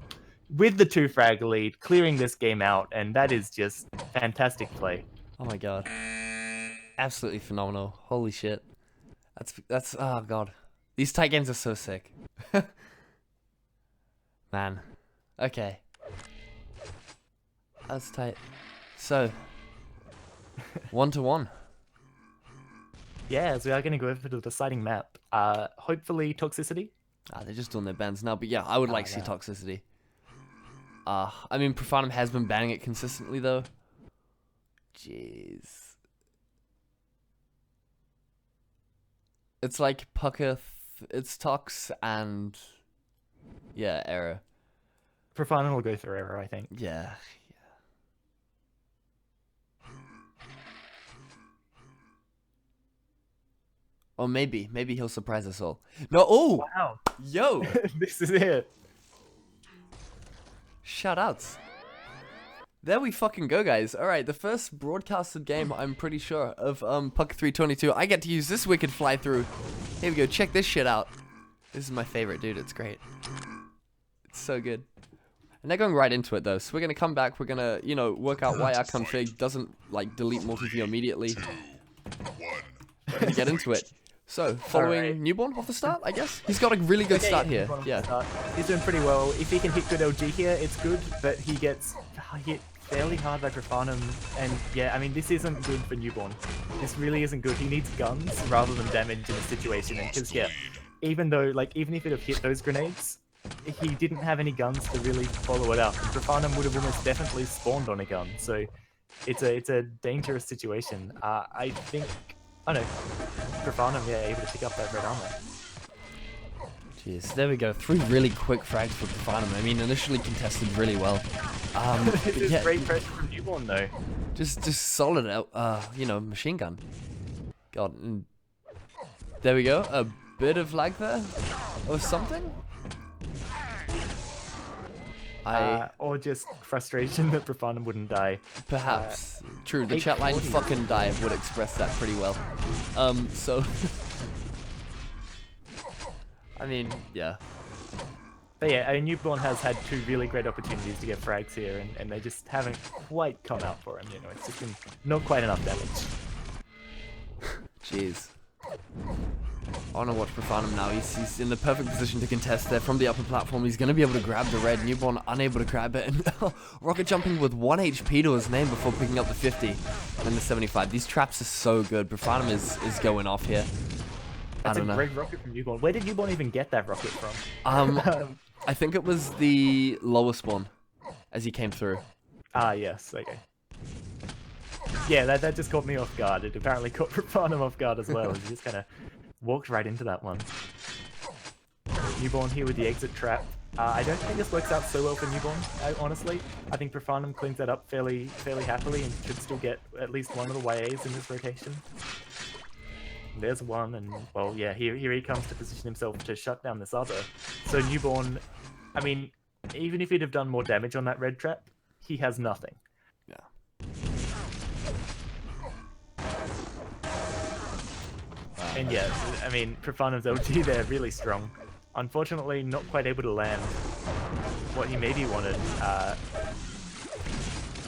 S2: with the 2 frag lead, clearing this game out, and that is just fantastic play.
S1: Oh my god. Absolutely phenomenal. Holy shit. That's oh god. These tight games are so sick. Man. Okay. That's tight. So, 1-1.
S2: Yeah, so we are going to go over to the deciding map. Hopefully Toxicity.
S1: They're just doing their bans now, but yeah, I would like to see Toxicity. I mean, Profanum has been banning it consistently, though. Jeez. It's like Pucker, it's Tox, and... yeah, Error.
S2: Profanum will go through Error, I think.
S1: Yeah. Or maybe he'll surprise us all. No, oh!
S2: Wow.
S1: Yo!
S2: This is it.
S1: Shoutouts. There we fucking go, guys. Alright, the first broadcasted game, I'm pretty sure, of Puck 322. I get to use this wicked fly-through. Here we go, check this shit out. This is my favorite, dude. It's great. It's so good. And they're going right into it, though. So we're going to come back. We're going to, work out why our config doesn't, delete multi-view immediately. We're going to get into it. So, following Newborn off the start, I guess? He's got a really good start here. Yeah.
S2: He's doing pretty well. If he can hit good LG here, it's good, but he gets hit fairly hard by Profanum. And yeah, I mean, this isn't good for Newborn. This really isn't good. He needs guns rather than damage in a situation. Because, yeah, even if it had hit those grenades, he didn't have any guns to really follow it up. And Profanum would have almost definitely spawned on a gun. So, it's a dangerous situation. I think... oh no, Profanum, able to pick up that red armor.
S1: Jeez, there we go. 3 really quick frags for Profanum. I mean, initially contested really well.
S2: This is great pressure from Newborn though.
S1: Just solid, machine gun. God, and there we go. A bit of lag there, or something.
S2: or just frustration that Profanum wouldn't die.
S1: Perhaps. True, the chat line
S2: 840.
S1: fucking die would express that pretty well. So... I mean, yeah.
S2: But yeah, Newborn has had 2 really great opportunities to get frags here, and they just haven't quite come out for him, you know, it's just been not quite enough damage.
S1: Jeez. I want to watch Profanum now. He's in the perfect position to contest there from the upper platform. He's going to be able to grab the red. Newborn unable to grab it. And Rocket jumping with 1 HP to his name before picking up the 50 and the 75. These traps are so good. Profanum is going off here.
S2: That's a great rocket from Newborn. Where did Newborn even get that rocket from?
S1: I think it was the lower spawn as he came through.
S2: Ah, yes, okay. Yeah, that just caught me off guard. It apparently caught Profanum off guard as well. He just kind of walked right into that one. Newborn here with the exit trap. I don't think this works out so well for Newborn, honestly. I think Profanum cleans that up fairly happily and should still get at least one of the YAs in this rotation. There's one, and well, yeah, here he comes to position himself to shut down this other. So Newborn, I mean, even if he'd have done more damage on that red trap, he has nothing.
S1: Yeah.
S2: And yeah, I mean, Profanum's LG there really strong. Unfortunately, not quite able to land what he maybe wanted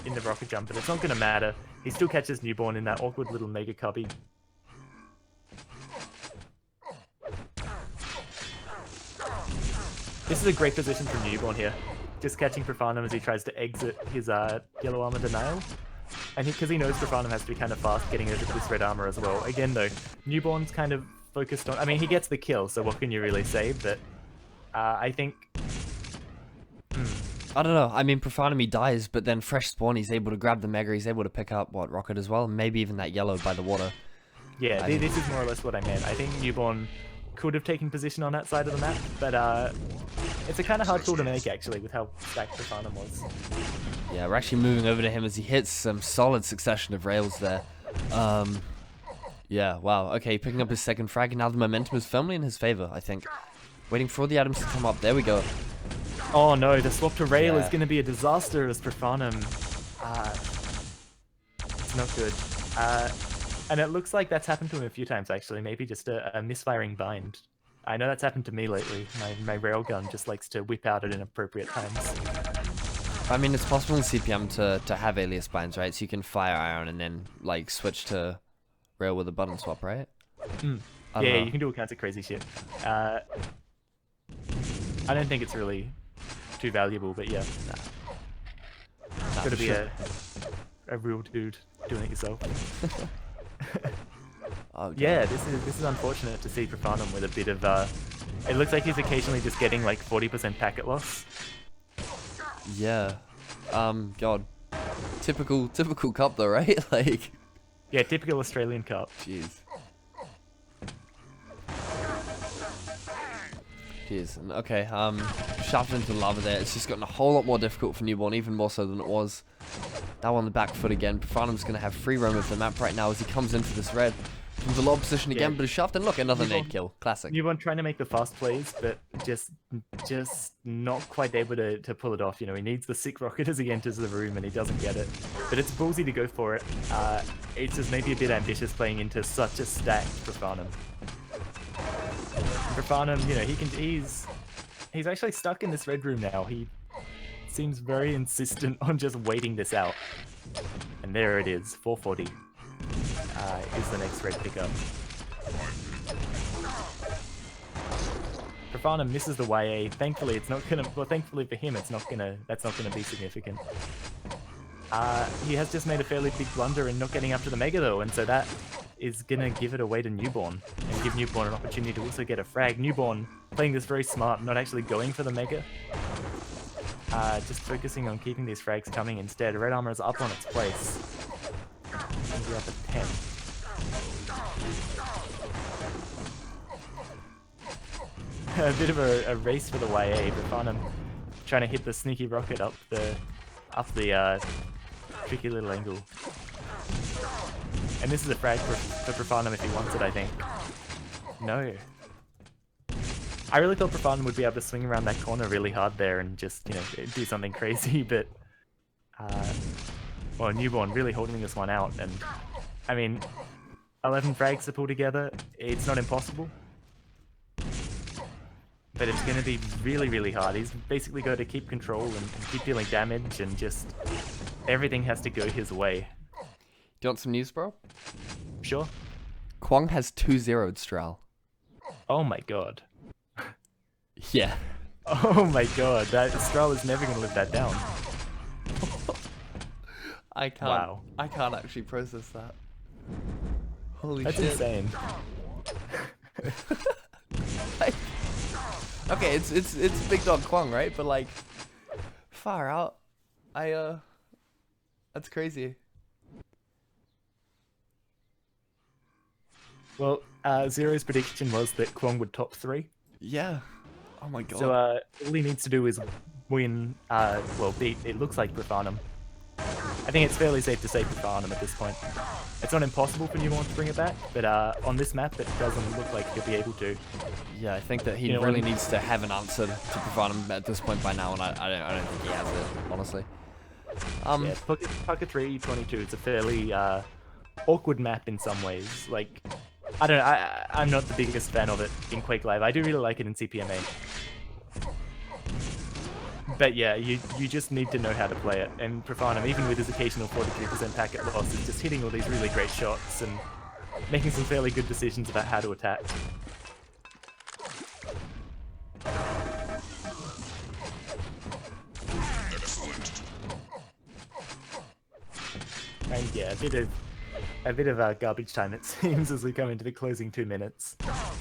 S2: in the rocket jump, but it's not going to matter. He still catches Newborn in that awkward little mega cubby. This is a great position for Newborn here. Just catching Profanum as he tries to exit his yellow armor denial. And because he knows Profanum has to be kind of fast getting over to this red armor as well. Again though, Newborn's kind of focused on... I mean, he gets the kill, so what can you really say? But I think...
S1: I don't know. I mean, Profanum, he dies, but then fresh spawn, he's able to grab the mega, he's able to pick up, what, rocket as well? Maybe even that yellow by the water.
S2: Yeah, this is more or less what I meant. I think Newborn could have taken position on that side of the map, but it's a kind of hard call to make, actually, with how stacked Profanum was.
S1: Yeah, we're actually moving over to him as he hits some solid succession of rails there. Yeah, wow. Okay, picking up his second frag, and now the momentum is firmly in his favor, I think. Waiting for all the items to come up. There we go.
S2: Oh no, the swap to rail is
S1: Yeah.
S2: going to be a disaster as Profanum. It's not good. And it looks like that's happened to him a few times, actually. Maybe just a misfiring bind. I know that's happened to me lately. My railgun just likes to whip out at inappropriate times.
S1: I mean, it's possible in CPM to have alias binds, right? So you can fire iron and then, like, switch to rail with a button swap, right?
S2: Yeah, you can do all kinds of crazy shit. I don't think it's really too valuable, but yeah.
S1: Nah,
S2: Gotta
S1: for
S2: be
S1: sure.
S2: a real dude doing it yourself.
S1: Okay.
S2: Yeah, this is unfortunate to see Profanum with a bit of it looks like he's occasionally just getting like 40% packet loss.
S1: Yeah. God. Typical cup though, right? Like.
S2: Yeah, typical Australian cup.
S1: Jeez. Jeez. Okay. Shafted into the lava there. It's just gotten a whole lot more difficult for Newborn, even more so than it was. Now on the back foot again. Profanum's gonna have free roam of the map right now as he comes into this red. From the low position again, but a shaft, and look, another
S2: Newborn-
S1: nade kill. Classic.
S2: Newborn trying to make the fast plays, but just not quite able to pull it off. You know, he needs the sick rocket as he enters the room, and he doesn't get it. But it's ballsy to go for it. It's just maybe a bit ambitious playing into such a stacked Profanum. Profanum, you know, he's actually stuck in this red room now. He seems very insistent on just waiting this out. And there it is, 440. Is the next red pickup. Profanum misses the YA. Thankfully, it's not gonna. Well, thankfully for him, it's not gonna. That's not gonna be significant. He has just made a fairly big blunder in not getting up to the mega though, and so that is gonna give it away to Newborn and give Newborn an opportunity to also get a frag. Newborn playing this very smart, not actually going for the mega. Just focusing on keeping these frags coming instead. Red armor is up on its place. And we're up at 10. A bit of a race for the YA, but Profanum trying to hit the sneaky rocket up the tricky little angle. And this is a frag for Profanum if he wants it, I think. No. I really thought Profanum would be able to swing around that corner really hard there and just, you know, do something crazy, but... well, Newborn really holding this one out, and... I mean, 11 frags to pull together, it's not impossible. But it's going to be really, really hard. He's basically got to keep control and keep dealing damage, and just... everything has to go his way.
S1: Do you want some news, bro?
S2: Sure.
S1: Kwong has 2-0'd Stral.
S2: Oh my god.
S1: Yeah.
S2: Oh my god, that Stral is never going to live that down.
S1: I can't.
S2: Wow.
S1: I can't actually process that. Holy
S2: That's
S1: shit.
S2: insane.
S1: Like, okay, it's Big Dog Kwong, right? But like, far out. That's crazy.
S2: Well, Zero's prediction was that Kwong would top 3.
S1: Yeah. Oh my god.
S2: So all he needs to do is win, well, beat, it looks like Profanum. I think it's fairly safe to say Profanum at this point. It's not impossible for Newborn to bring it back, but on this map it doesn't look like he'll be able to.
S1: Yeah, I think that he really needs to have an answer to Profanum at this point by now, and I don't think he has it, honestly.
S2: Yeah, Pucker 322 is a fairly awkward map in some ways. Like, I don't know, I'm not the biggest fan of it in Quake Live. I do really like it in Cpma. But yeah, you just need to know how to play it. And Profanum, even with his occasional 43% packet loss, is just hitting all these really great shots and making some fairly good decisions about how to attack. And yeah, a bit of garbage time it seems as we come into the closing 2 minutes.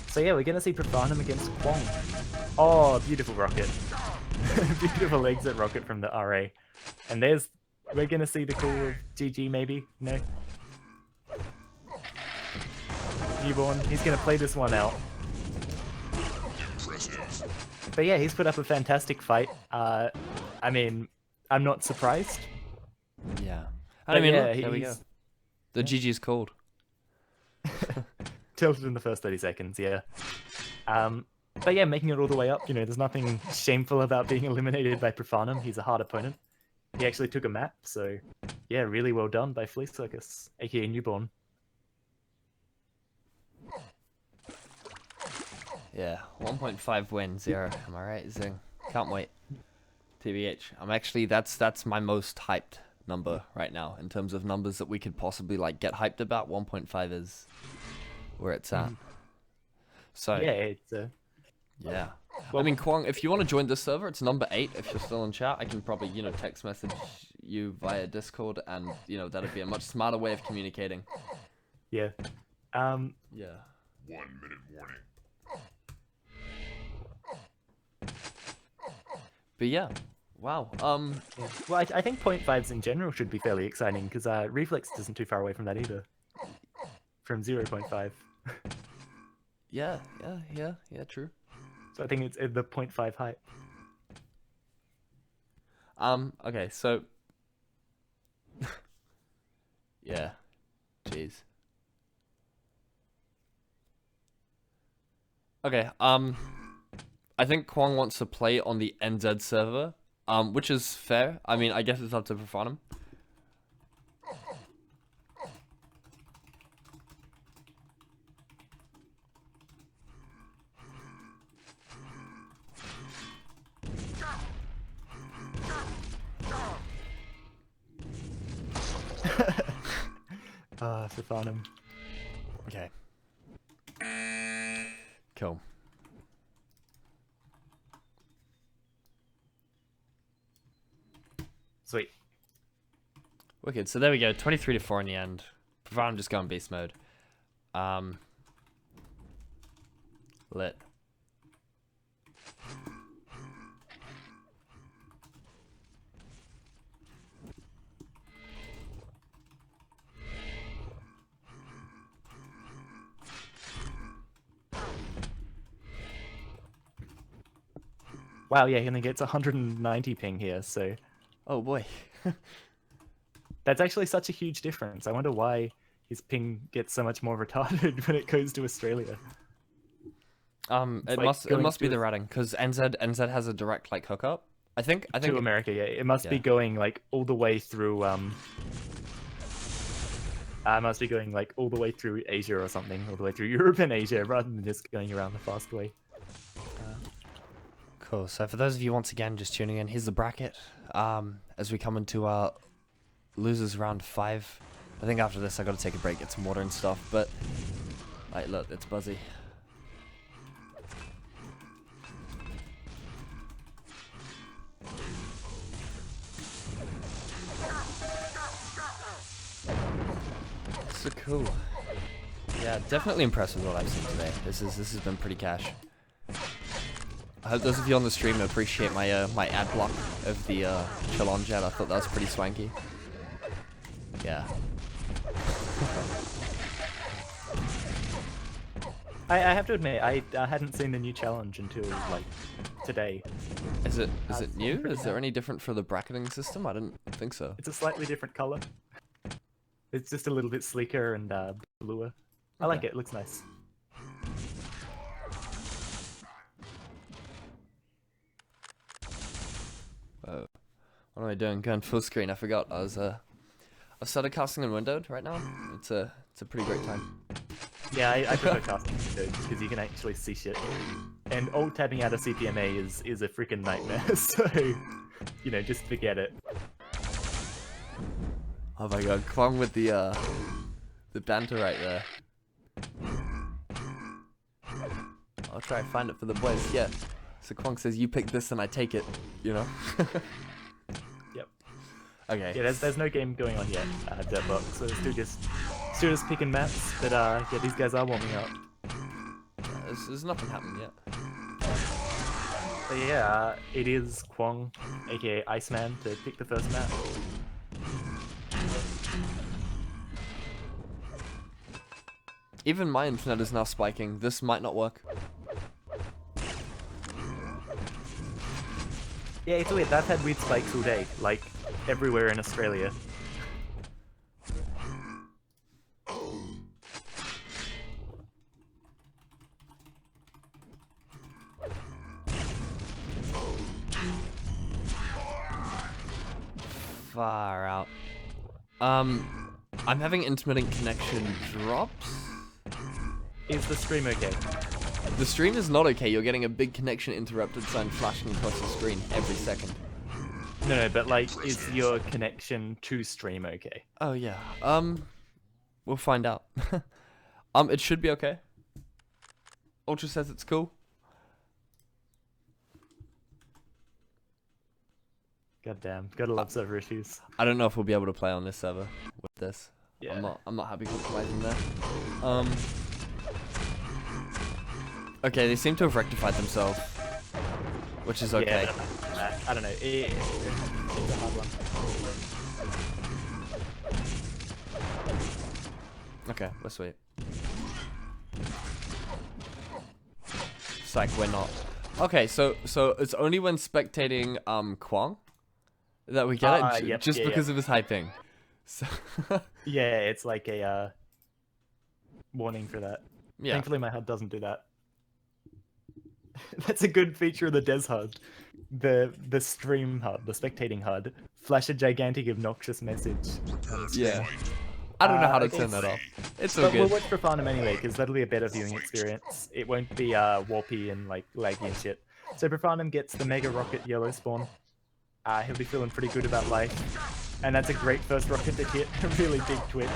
S2: So yeah, we're gonna see Profanum against Kwong. Oh, beautiful rocket. Beautiful exit rocket from the RA. And we're gonna see the call of GG maybe? No? Newborn, he's gonna play this one out.
S3: Impressive.
S2: But yeah, he's put up a fantastic fight. I mean, I'm not surprised.
S1: Yeah.
S2: But
S1: I mean,
S2: yeah,
S1: look, there we go.
S2: he's
S1: The GG's called.
S2: tilted in the first 30 seconds, yeah. But yeah, making it all the way up, you know, there's nothing shameful about being eliminated by Profanum. He's a hard opponent. He actually took a map, so yeah, really well done by Flea Circus, aka Newborn.
S1: Yeah, 1.5 win, 0. Am I right, Zing? Can't wait. TBH. I'm actually, that's my most hyped number right now in terms of numbers that we could possibly like get hyped about. 1.5 is where it's at. So
S2: Yeah, it's
S1: yeah.
S2: Well,
S1: I mean, Kwong, if you want to join this server, it's number 8. If you're still in chat, I can probably, you know, text message you via Discord, and you know that'd be a much smarter way of communicating.
S2: yeah.
S1: Yeah.
S3: 1 minute warning.
S1: But yeah, wow.
S2: Yeah. Well, I think 0.5s in general should be fairly exciting, because Reflex isn't too far away from that either. From 0.5.
S1: Yeah, true.
S2: So I think it's the 0.5 hype.
S1: Okay, so yeah, jeez. Okay, I think Kwong wants to play on the NZ server, which is fair. I mean, I guess it's up to Profanum.
S2: Profanum.
S1: Okay. Cool.
S2: Sweet.
S1: Wicked. So there we go. 23-4 in the end. Profanum just going beast mode. Lit.
S2: Wow, yeah, he only gets 190 ping here, so
S1: Oh boy.
S2: that's actually such a huge difference. I wonder why his ping gets so much more retarded when it goes to Australia.
S1: It
S2: like going
S1: must be
S2: to-
S1: the routing because NZ has a direct like hookup. I think
S2: to America, yeah. It must be
S1: Yeah.
S2: going like all the way through must be going like all the way through Asia or something, all the way through Europe and Asia, rather than just going around the fast way.
S1: Cool. So for those of you once again just tuning in, here's the bracket. As we come into our losers round 5. I think after this I got to take a break, get some water and stuff. But like, look, it's Buzzy. So cool. Yeah, definitely impressed with what I've seen today. This has been pretty cash. I hope those of you on the stream appreciate my my ad block of the challenge ad. I thought that was pretty swanky. Yeah.
S2: I have to admit, I hadn't seen the new challenge until like today.
S1: Is it
S2: It's
S1: new?
S2: pretty
S1: Is there
S2: nice.
S1: any different for the bracketing system? I didn't think so.
S2: It's a slightly different color. It's just a little bit sleeker and bluer. I like
S1: Okay.
S2: it. It looks nice.
S1: What am I doing? Going full screen. I forgot. I started casting in windowed right now. It's a pretty great time.
S2: Yeah, I prefer casting because you can actually see shit. And alt tabbing out of Cpma is a freaking nightmare. So, you know, just forget it.
S1: Oh my god, Kwong with the banter right there. I'll try and find it for the boys. Yeah. So Kwong says, "You pick this and I take it." You know.
S2: Yep.
S1: Okay.
S2: Yeah, there's no game going on yet, Dirtbox, so still just picking maps. But yeah, these guys are warming up.
S1: There's nothing happened yet.
S2: But yeah, it is Kwong, aka Iceman, to pick the first map.
S1: Even my internet is now spiking. This might not work.
S2: Yeah, it's weird. I've had weird spikes all day, like everywhere in Australia.
S1: Far out. I'm having intermittent connection drops.
S2: Is the stream okay?
S1: The stream is not okay. You're getting a big connection interrupted sign flashing across the screen every second.
S2: No, but like, is your connection to stream okay?
S1: Oh yeah. We'll find out. It should be okay. Ultra says it's cool.
S2: Goddamn, gotta love server issues.
S1: I don't know if we'll be able to play on this server with this.
S2: Yeah.
S1: I'm not happy compromising there. Okay, they seem to have rectified themselves, which is okay.
S2: Yeah, but, I don't know. It's a hard one.
S1: Okay, let's wait. Psych, we're not. Okay, so it's only when spectating Kwong that we get it,
S2: Yep,
S1: just
S2: yeah,
S1: because of his hyping. So
S2: Yeah, it's like a warning for that.
S1: yeah.
S2: Thankfully, my HUD doesn't do that. That's a good feature of the Des HUD. The stream HUD, the spectating HUD, flash a gigantic obnoxious message on the screen.
S1: Yeah. I don't know how to
S2: Okay,
S1: turn that off. It's all
S2: But we'll
S1: good.
S2: watch Profanum anyway, because that'll be a better viewing experience. It won't be warpy and like laggy and shit. So Profanum gets the Mega Rocket Yellow Spawn. He'll be feeling pretty good about life. And that's a great first rocket to hit, a really big twitch.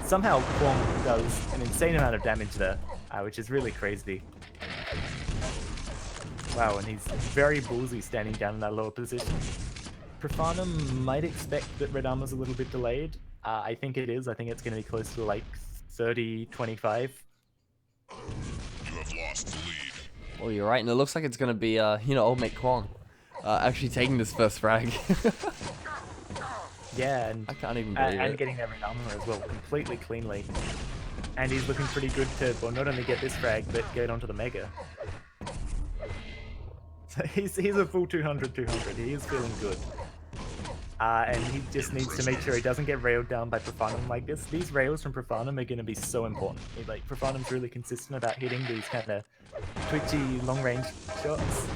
S2: Somehow Kwong does an insane amount of damage there, which is really crazy. Wow, and he's very ballsy standing down in that lower position. Profanum might expect that Red Armor's a little bit delayed. I think it is. I think it's going to be close to like 30-25.
S3: You have lost the lead.
S1: Well, you're right, and it looks like it's gonna be old mate Kwong, actually taking this first frag.
S2: Yeah, and
S1: I can't even believe
S2: and
S1: it.
S2: getting that Red Armor as well, completely cleanly. And he's looking pretty good to, well, not only get this frag, but get onto the Mega. So he's a full 200. He is feeling good. and he just needs to make sure he doesn't get railed down by Profanum like this. These rails from Profanum are going to be so important. Like, Profanum's really consistent about hitting these kind of twitchy, long-range shots.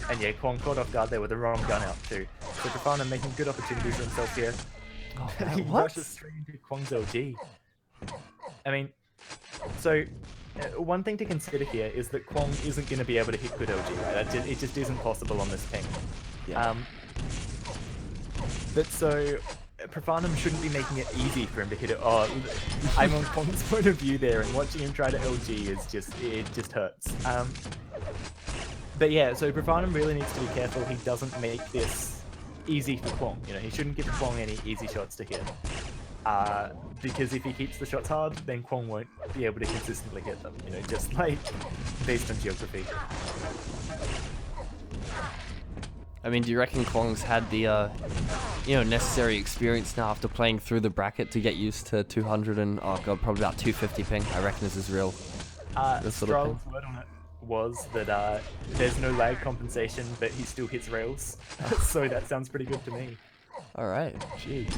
S2: And yeah, Kwong caught off guard there with the wrong gun out too. So Profanum making good opportunity for himself here.
S1: Oh,
S2: He
S1: what?
S2: rushes straight into Kwong's LG. I mean, so one thing to consider here is that Kwong isn't going to be able to hit good LG, right? It just isn't possible on this ping.
S1: Yeah.
S2: But so, Profanum shouldn't be making it easy for him to hit it. Oh, I'm on Kwong's point of view there, and watching him try to LG is it just hurts. But yeah, so Profanum really needs to be careful he doesn't make this easy for Kwong. You know, he shouldn't give Kwong any easy shots to hit. Because if he keeps the shots hard, then Kwong won't be able to consistently hit them. You know, just like based on geography.
S1: I mean, do you reckon Kwong's had the, necessary experience now after playing through the bracket to get used to 200 and, oh god, probably about 250 ping? I reckon this is real. This sort of
S2: Strahl's word on it was that there's no lag compensation, but he still hits rails. So that sounds pretty good to me.
S1: Alright, jeez.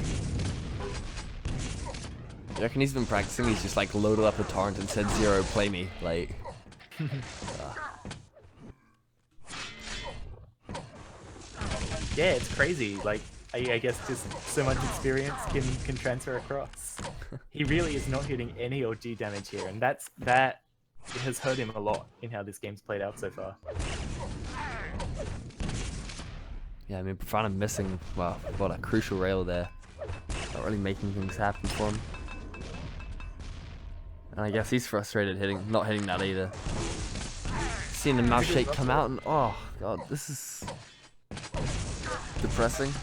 S1: You reckon he's been practicing? He's just like loaded up a torrent and said, "Zero, play me." Like.
S2: Yeah, it's crazy. Like, I guess just so much experience can transfer across. He really is not hitting any OG damage here, and that has hurt him a lot in how this game's played out so far.
S1: Yeah, I mean, Profanum missing, well, what a crucial rail there. Not really making things happen for him. And I guess he's frustrated not hitting that either. Seeing the mouse shake come out and, oh god, this is depressing.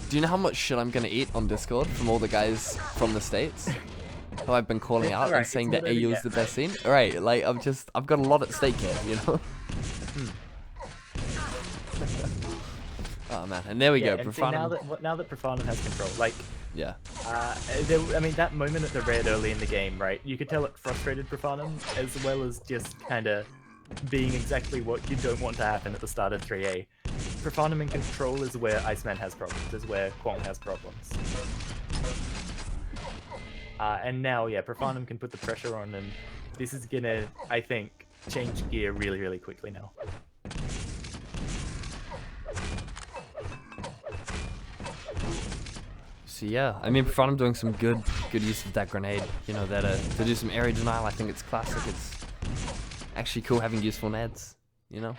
S1: Do you know how much shit I'm gonna eat on Discord from all the guys from the States? Who I've been calling out and saying that AU is the best scene? Alright, like, I've got a lot at stake here, you know? Oh man, and there we go.
S2: And see,
S1: Profanum.
S2: now that Profanum has control, like,
S1: Yeah.
S2: I mean, that moment at the red early in the game, right? You could tell it frustrated Profanum, as well as just kind of being exactly what you don't want to happen at the start of 3A. Profanum in control is where Iceman has problems, is where Kwong has problems. And now, yeah, Profanum can put the pressure on, and this is gonna, I think, change gear really, really quickly now.
S1: So yeah, I mean, Profanum doing some good use of that grenade. You know, that to do some area denial. I think it's classic. It's actually cool having useful nades. You know.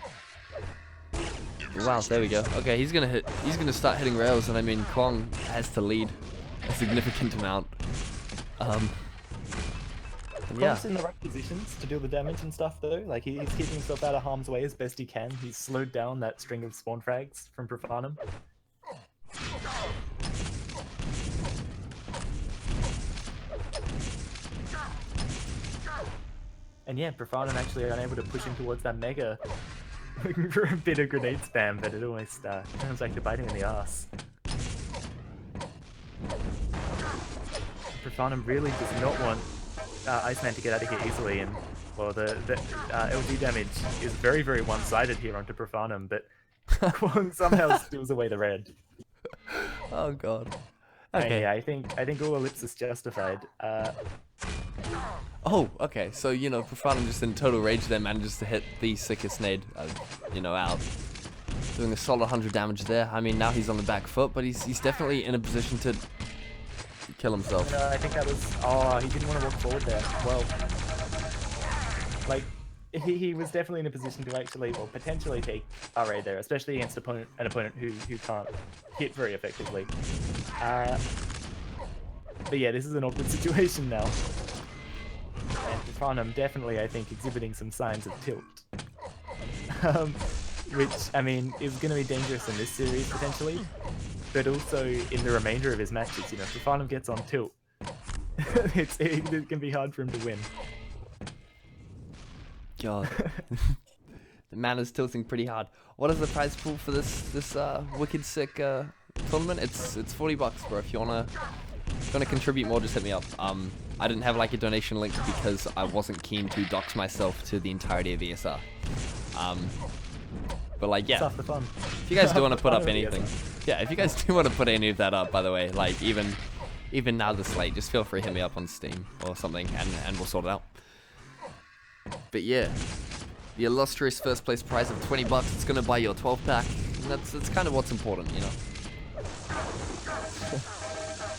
S1: Wow, there we go. Okay, he's gonna start hitting rails, and I mean, Kwong has to lead a significant amount. Yeah.
S2: Kwong's in the right positions to deal the damage and stuff, though. Like, he's keeping himself out of harm's way as best he can. He's slowed down that string of spawn frags from Profanum. And yeah, Profanum actually unable to push him towards that mega for a bit of grenade spam, but it almost sounds like to bite him in the ass. Profanum really does not want Iceman to get out of here easily, and well, the LG damage is very, very one-sided here onto Profanum, but Kwong somehow steals away the red.
S1: Oh god.
S2: And
S1: Okay.
S2: yeah, I think all ellipsis justified.
S1: Oh, okay. So, you know, Profanum just in total rage there manages to hit the sickest nade, out. Doing a solid 100 damage there. I mean, now he's on the back foot, but he's definitely in a position to kill himself.
S2: I think that was... Oh, he didn't want to walk forward there. Well, like, he was definitely in a position to actually, or potentially take RA there, especially against an opponent who can't hit very effectively. But yeah, this is an awkward situation now. And Profanum definitely, I think, exhibiting some signs of tilt. Which, I mean, is going to be dangerous in this series, potentially. But also in the remainder of his matches, you know, if Profanum gets on tilt, it can be hard for him to win.
S1: God. The man is tilting pretty hard. What is the prize pool for this wicked sick tournament? It's $40, bro. If you wanna contribute more, just hit me up. I didn't have like a donation link because I wasn't keen to dox myself to the entirety of ESR. But like,
S2: It's
S1: yeah,
S2: half the fun.
S1: if you guys do want to put up
S2: Fun
S1: anything,
S2: videos.
S1: yeah, if you guys do want to put any of that up, by the way, like even now this late, just feel free to hit me up on Steam or something, and we'll sort it out. But yeah, the illustrious first place prize of $20. It's gonna buy you a 12 pack. And that's kind of what's important, you know.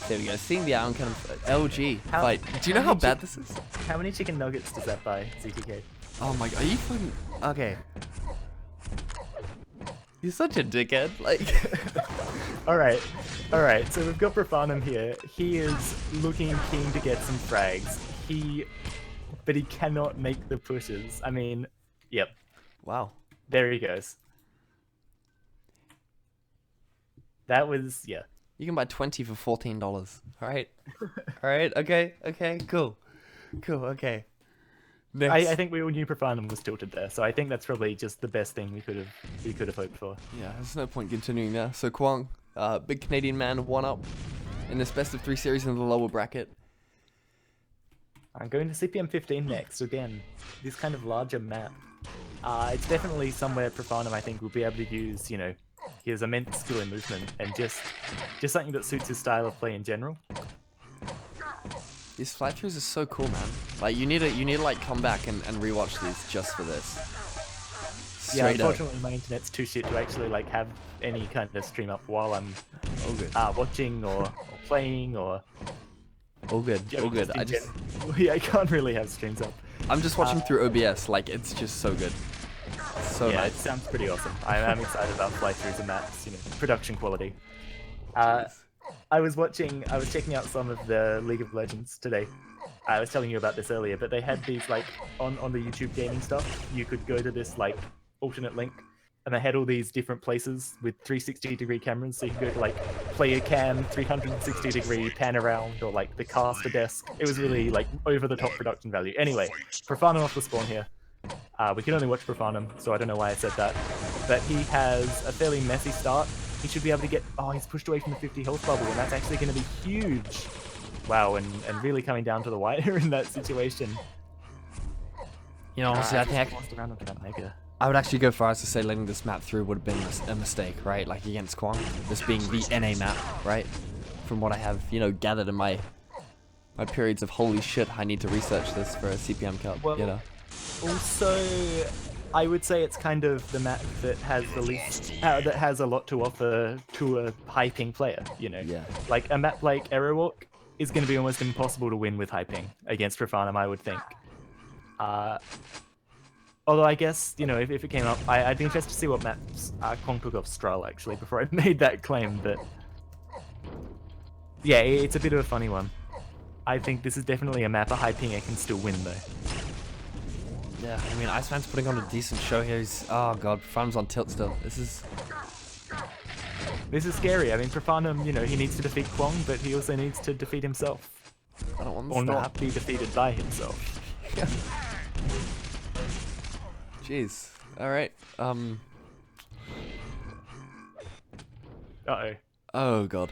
S1: There we go. Seeing the iron kind of LG. Like, do you know how bad this is?
S2: How many chicken nuggets does that buy, ZTK?
S1: Oh my god, are you fucking... Okay. You're such a dickhead, like...
S2: Alright, so we've got Profanum here. He is looking keen to get some frags. But he cannot make the pushes. I mean, yep.
S1: Wow.
S2: There he goes. That was, yeah.
S1: You can buy 20 for $14. Alright? Alright, okay, cool. Cool, okay. Next.
S2: I think we all knew Profanum was tilted there, so I think that's probably just the best thing we could have hoped for.
S1: Yeah, there's no point continuing there. So Kwang, big Canadian man, 1-up in this best of 3 series in the lower bracket.
S2: I'm going to CPM 15 next. Again, this kind of larger map. It's definitely somewhere Profanum, I think, will be able to use, you know, his immense skill in movement and just something that suits his style of play in general.
S1: These flat throughs are so cool, man. Like you need to like come back and rewatch these just for this.
S2: Yeah,
S1: Straight up.
S2: unfortunately my internet's too shit to actually like have any kind of stream up while I'm
S1: All good.
S2: watching or playing or
S1: All good. All good.
S2: yeah, I can't really have streams up.
S1: I'm just watching through OBS. Like it's just so good. So
S2: Yeah,
S1: nice.
S2: it sounds pretty awesome. I'm excited about fly-throughs and maps, you know, production quality. I was checking out some of the League of Legends today. I was telling you about this earlier, but they had these like on the YouTube gaming stuff. You could go to this like alternate link, and they had all these different places with 360-degree cameras. So you could go to like player cam, 360-degree pan around, or like the caster desk. It was really like over-the-top production value. Anyway, Profanum off the spawn here. We can only watch Profanum, so I don't know why I said that. But he has a fairly messy start. He should be able to get... Oh, he's pushed away from the 50 health bubble, and that's actually going to be huge. Wow, and really coming down to the wire in that situation.
S1: You know, honestly, I think
S2: lost around onto that mega.
S1: I would actually go far as to say letting this map through would have been a mistake, right? Like against Kwang, this being the NA map, right? From what I have, you know, gathered in my periods of holy shit, I need to research this for a CPM Cup,
S2: Well,
S1: you know.
S2: Also, I would say it's kind of the map that has the least, that has a lot to offer to a high ping player, you know?
S1: Yeah.
S2: Like a map like Aerowalk is going to be almost impossible to win with high ping against Profanum, I would think. Although I guess, you know, if it came up, I'd be interested to see what maps Kwang took off Strul actually before I made that claim, but yeah, it's a bit of a funny one. I think this is definitely a map a high pinger can still win though.
S1: Yeah, I mean, Iceman's putting on a decent show here. He's, oh god, Profanum's on tilt still. This is
S2: scary. I mean, Profanum, you know, he needs to defeat Kwang, but he also needs to defeat himself.
S1: I don't want
S2: Or
S1: this to
S2: not be defeated by himself.
S1: Jeez. Alright,
S2: Uh-oh.
S1: oh god.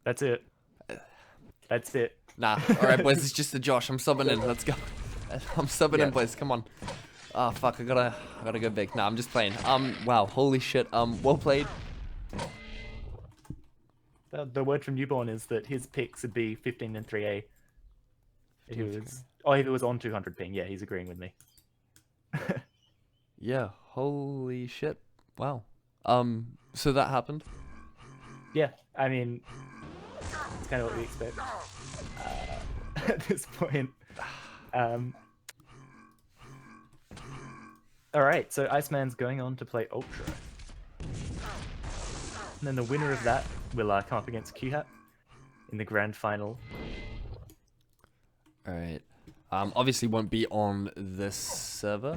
S2: That's it. That's it.
S1: Nah, alright boys, it's just a Josh. I'm subbing in, let's go. I'm subbing in, boys, come on. Oh fuck, I gotta go big. Nah, I'm just playing. Wow, holy shit, well played.
S2: The word from Newborn is that his picks would be 15 and 3A. If it was on 200 ping, yeah, he's agreeing with me.
S1: Yeah, holy shit. Wow. So that happened?
S2: Yeah, I mean, it's kind of what we expect at this point. Alright, so Iceman's going on to play Ultra. And then the winner of that will come up against Q-Hat in the grand final.
S1: Alright. Obviously won't be on this server.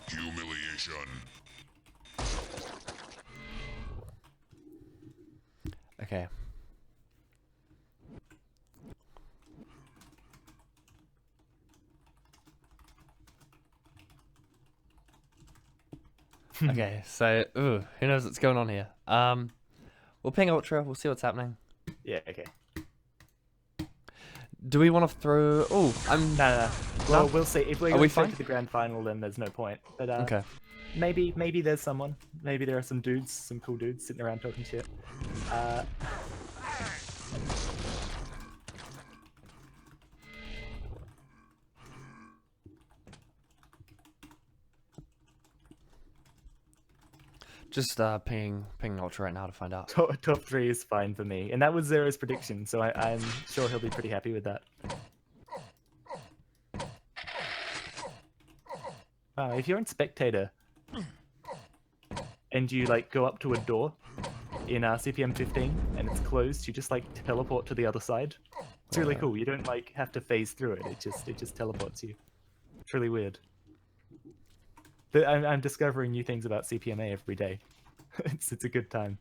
S3: Humiliation.
S1: Okay. Okay, so who knows what's going on here? We'll ping Ultra. We'll see what's happening.
S2: Yeah, okay.
S1: Do we want to throw? Oh,
S2: No. Well,
S1: No?
S2: we'll see. If we're
S1: Are
S2: going
S1: we
S2: straight
S1: fine?
S2: to the grand final, then there's no point. But
S1: Okay.
S2: maybe there's someone. Maybe there are some dudes, some cool dudes sitting around talking shit.
S1: Just ping Ultra right now to find out.
S2: Top 3 is fine for me, and that was Zero's prediction, so I'm sure he'll be pretty happy with that. If you're in spectator and you like go up to a door in CPM 15 and it's closed, you just like teleport to the other side. It's really cool. You don't like have to phase through it. It just teleports you. It's really weird. I'm discovering new things about Cpma every day. It's a good time.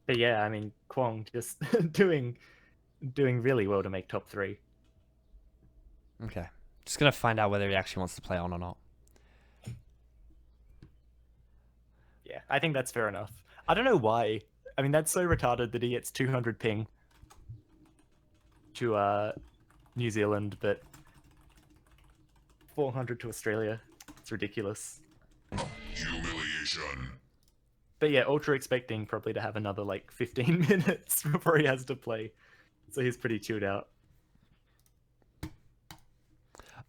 S2: But yeah, I mean, Kwong just doing really well to make top 3.
S1: Okay. Just gonna find out whether he actually wants to play on or not.
S2: Yeah, I think that's fair enough. I don't know why. I mean, that's so retarded that he gets 200 ping to New Zealand, but 400 to Australia. It's ridiculous.
S3: Humiliation.
S2: But yeah, Ultra expecting probably to have another like 15 minutes before he has to play. So he's pretty chilled out.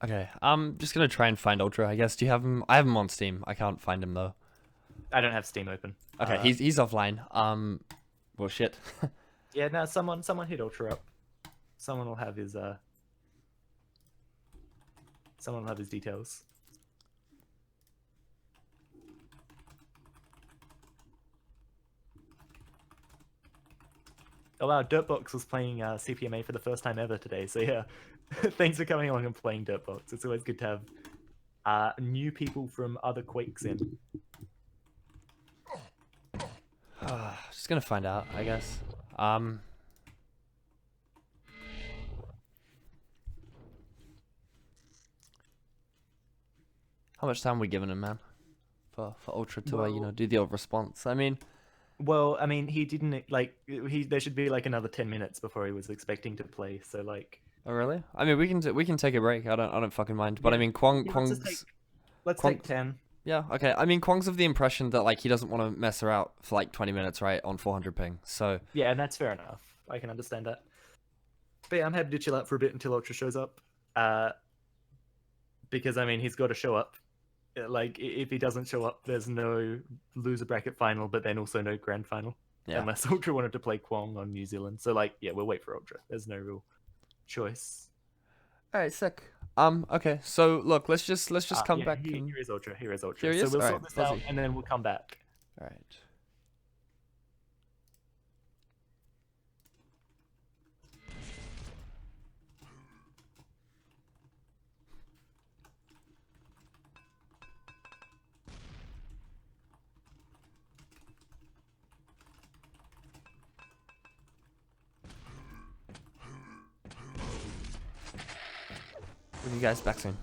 S1: Okay. I'm just gonna try and find Ultra. I guess. Do you have him? I have him on Steam. I can't find him though.
S2: I don't have Steam open.
S1: Okay. He's offline. Well, shit.
S2: Yeah, no, someone hit Ultra up. Someone will have his details. Oh wow, Dirtbox was playing CPMA for the first time ever today, so yeah. Thanks for coming along and playing Dirtbox. It's always good to have new people from other Quakes in.
S1: Just gonna find out, I guess. How much time are we giving him, man? For Ultra to you know, do the old response. I mean,
S2: well, I mean, he didn't like there should be like another 10 minutes before he was expecting to play. So like.
S1: Oh really? I mean, we can take a break. I don't fucking mind. But
S2: Yeah.
S1: I mean, Kwong's.
S2: Let's take 10.
S1: Yeah. Okay. I mean, Kwong's of the impression that like he doesn't want to mess her out for like 20 minutes, right, on 400 ping. So.
S2: Yeah, and that's fair enough. I can understand that. But yeah, I'm happy to chill out for a bit until Ultra shows up. Because I mean, he's got to show up. Like, if he doesn't show up, there's no loser bracket final, but then also no grand final.
S1: Yeah.
S2: Unless Ultra wanted to play Kwong on New Zealand. So, like, yeah, we'll wait for Ultra. There's no real choice.
S1: All right, sick. Okay. So look, let's just come
S2: yeah,
S1: back.
S2: Here is Ultra. Here is Ultra.
S1: Here he
S2: So
S1: is?
S2: we'll
S1: All
S2: sort
S1: right,
S2: this out,
S1: lovely.
S2: and then we'll come back.
S1: All right. With you guys back soon.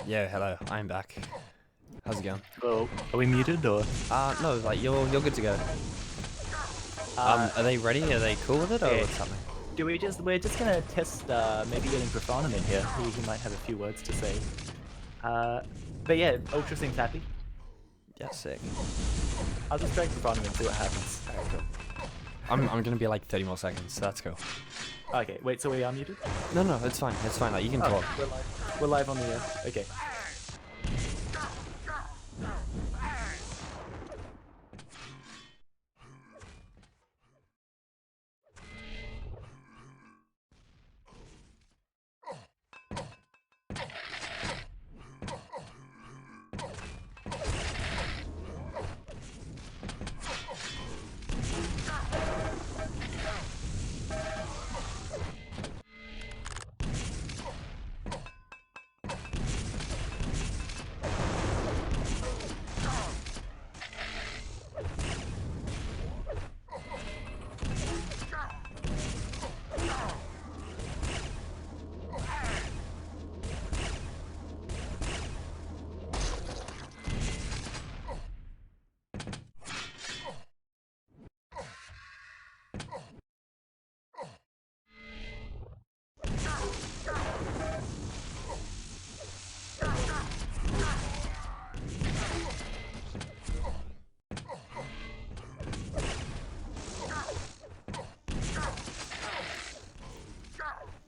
S1: Yeah, hello. I'm back. How's it going?
S2: Well, are we muted or?
S1: No, like you're good to go. Are they ready? Are they cool with it, or
S2: yeah.
S1: what's happening?
S2: We're just gonna test maybe getting Profanum in here. He might have a few words to say. But yeah, Ultra seems happy.
S1: Yeah, sick.
S2: I'll just drag Profanum and see what happens. Alright, cool.
S1: I'm gonna be like 30 more seconds. So that's cool.
S2: Okay, wait, so we are muted?
S1: No, it's fine. It's fine. Like you can talk.
S2: We're live. We're live on the air. Okay.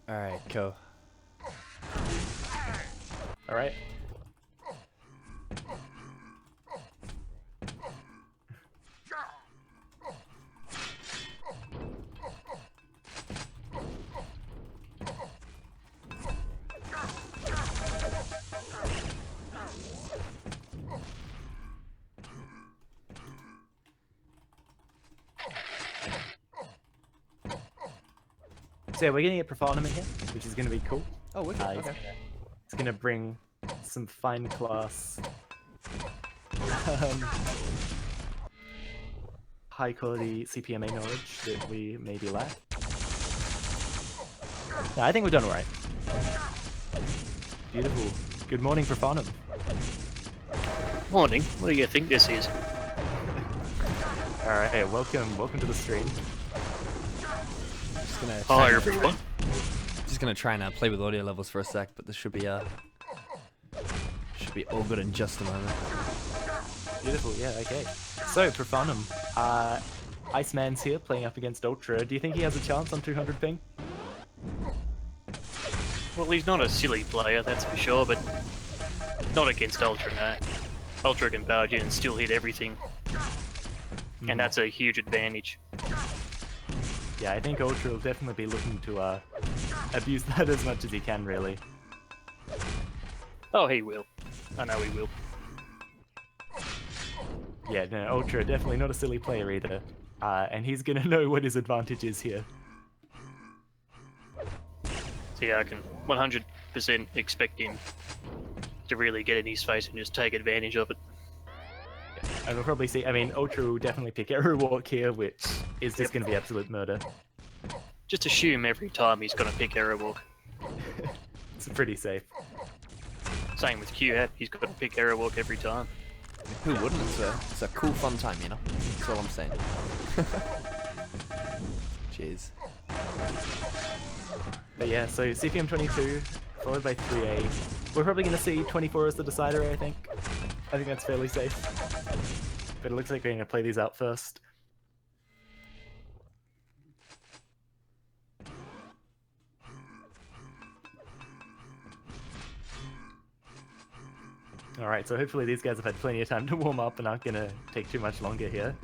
S1: Alright, cool.
S2: Alright. So yeah, we're gonna get Profanum in here, which is gonna be cool.
S1: Oh, wicked. Okay.
S2: It's gonna bring some fine class, high quality Cpma knowledge that we maybe lack. No, I think we've done alright. Beautiful. Good morning, Profanum.
S4: Morning. What do you think this is?
S2: Alright, welcome to the stream.
S1: Just gonna
S4: Hi everyone.
S1: try and play with audio levels for a sec, but this should be all good in just a moment.
S2: Beautiful, yeah, okay. So, Profanum, Iceman's here playing up against Ultra. Do you think he has a chance on 200 ping?
S4: Well, he's not a silly player, that's for sure, but not against Ultra, no. Ultra can barge in and still hit everything. And that's a huge advantage.
S2: Yeah, I think Ultra will definitely be looking to abuse that as much as he can, really.
S4: Oh, he will. I know he will.
S2: Yeah, no, Ultra definitely not a silly player either. And he's gonna know what his advantage is here.
S4: So yeah, I can 100% expect him to really get in his face and just take advantage of it.
S2: And we'll probably see, I mean, Ultra will definitely pick Arrow Walk here, which is just gonna be absolute murder.
S4: Just assume every time he's gonna pick Arrow Walk.
S2: It's pretty safe.
S4: Same with Q-Hat, he's got to pick Arrow Walk every time.
S1: Who wouldn't? It's a cool, fun time, you know? That's all I'm saying. Jeez.
S2: But yeah, so CPM 22, followed by 3A. We're probably going to see 24 as the decider, I think. I think that's fairly safe. But it looks like we're going to play these out first. Alright, so hopefully these guys have had plenty of time to warm up and aren't going to take too much longer here.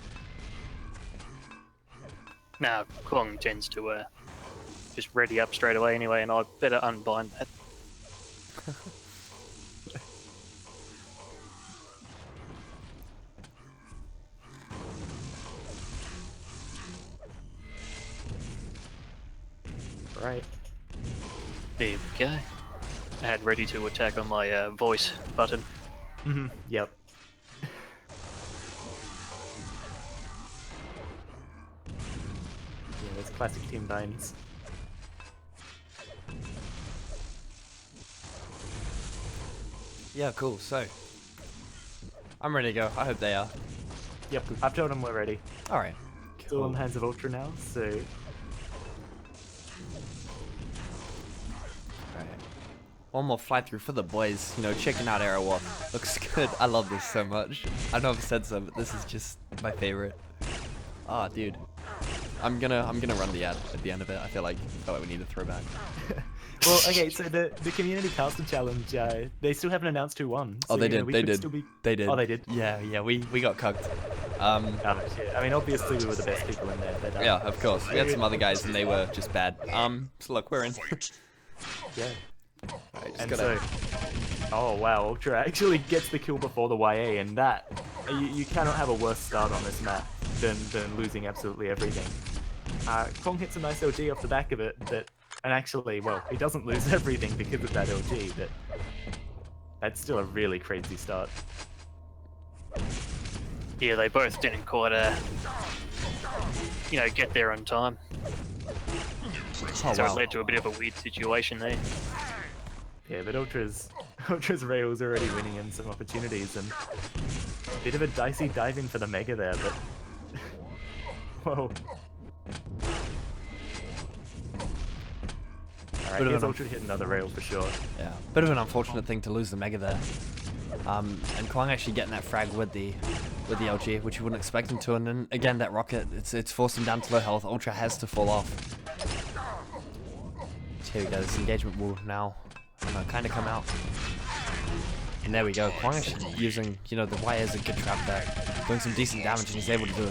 S4: Now, Kwong tends to just ready up straight away anyway, and I better unbind that.
S2: Right.
S4: There we go. I had ready to attack on my voice button.
S2: Mm-hmm. Yep. Yeah, those classic team binds.
S1: Yeah, cool. So, I'm ready to go. I hope they are.
S2: Yep, I've told them we're ready.
S1: All right.
S2: It's all in the hands of Ultra now, so...
S1: Alright. One more fly through for the boys. You know, checking out Arrow War. Looks good. I love this so much. I know I've said so, but this is just my favorite. Ah, dude. I'm gonna run the ad at the end of it. I feel like we need a throwback.
S2: Well, okay, so the community caster challenge, they still haven't announced who won. So,
S1: Oh, they
S2: you know,
S1: did.
S2: we
S1: They
S2: could
S1: did.
S2: still be-
S1: They did.
S2: Oh, they did?
S1: Yeah. We got cucked.
S2: Oh, shit. I mean, obviously we were the best people in there. But,
S1: Yeah, of course. We had some other guys and they were just bad. So look, we're in.
S2: Yeah.
S1: Alright, just
S2: And
S1: gotta...
S2: so... Oh, wow, Ultra actually gets the kill before the YA, and that... You cannot have a worse start on this map than losing absolutely everything. Kong hits a nice LG off the back of it, and actually, well, he doesn't lose everything because of that LG, but that's still a really crazy start.
S4: Yeah, they both didn't quite, get there on time.
S1: Oh,
S4: So
S1: wow.
S4: it led to a bit of a weird situation there.
S2: Yeah, but Ultra's Rail's already winning him some opportunities, and a bit of a dicey dive in for the Mega there, but... Whoa. Alright,
S1: Bit of
S2: here's
S1: an
S2: Ultra hit another Rail for sure.
S1: Yeah, bit of an unfortunate thing to lose the Mega there. And Kwang actually getting that frag with the LG, which you wouldn't expect him to, and then again that rocket, it's forced him down to low health. Ultra has to fall off. So here we go, this engagement will now kind of come out. And there we go, Kwang actually using, the Y as a good trap there, doing some decent damage, and he's able to do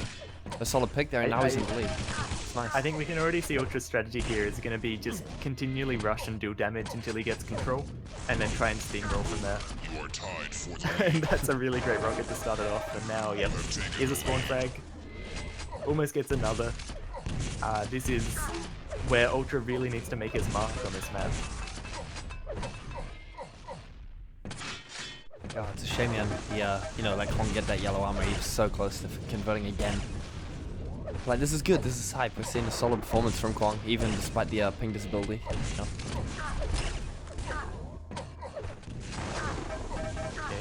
S1: a solid pick there, and now he's in the lead. It's nice.
S2: I think we can already see Ultra's strategy here is going to be just continually rush and do damage until he gets control, and then try and steamroll from there.
S3: You are tied for the
S2: And that's a really great rocket to start it off, and now, yep, here's a spawn frag. Almost gets another. This is where Ultra really needs to make his mark on this map.
S1: Oh, it's a shame he hadn't, let Kwang get that yellow armor. He was so close to converting again. Like, this is good, this is hype. We're seeing a solid performance from Kwang, even despite the ping disability.
S2: Yeah,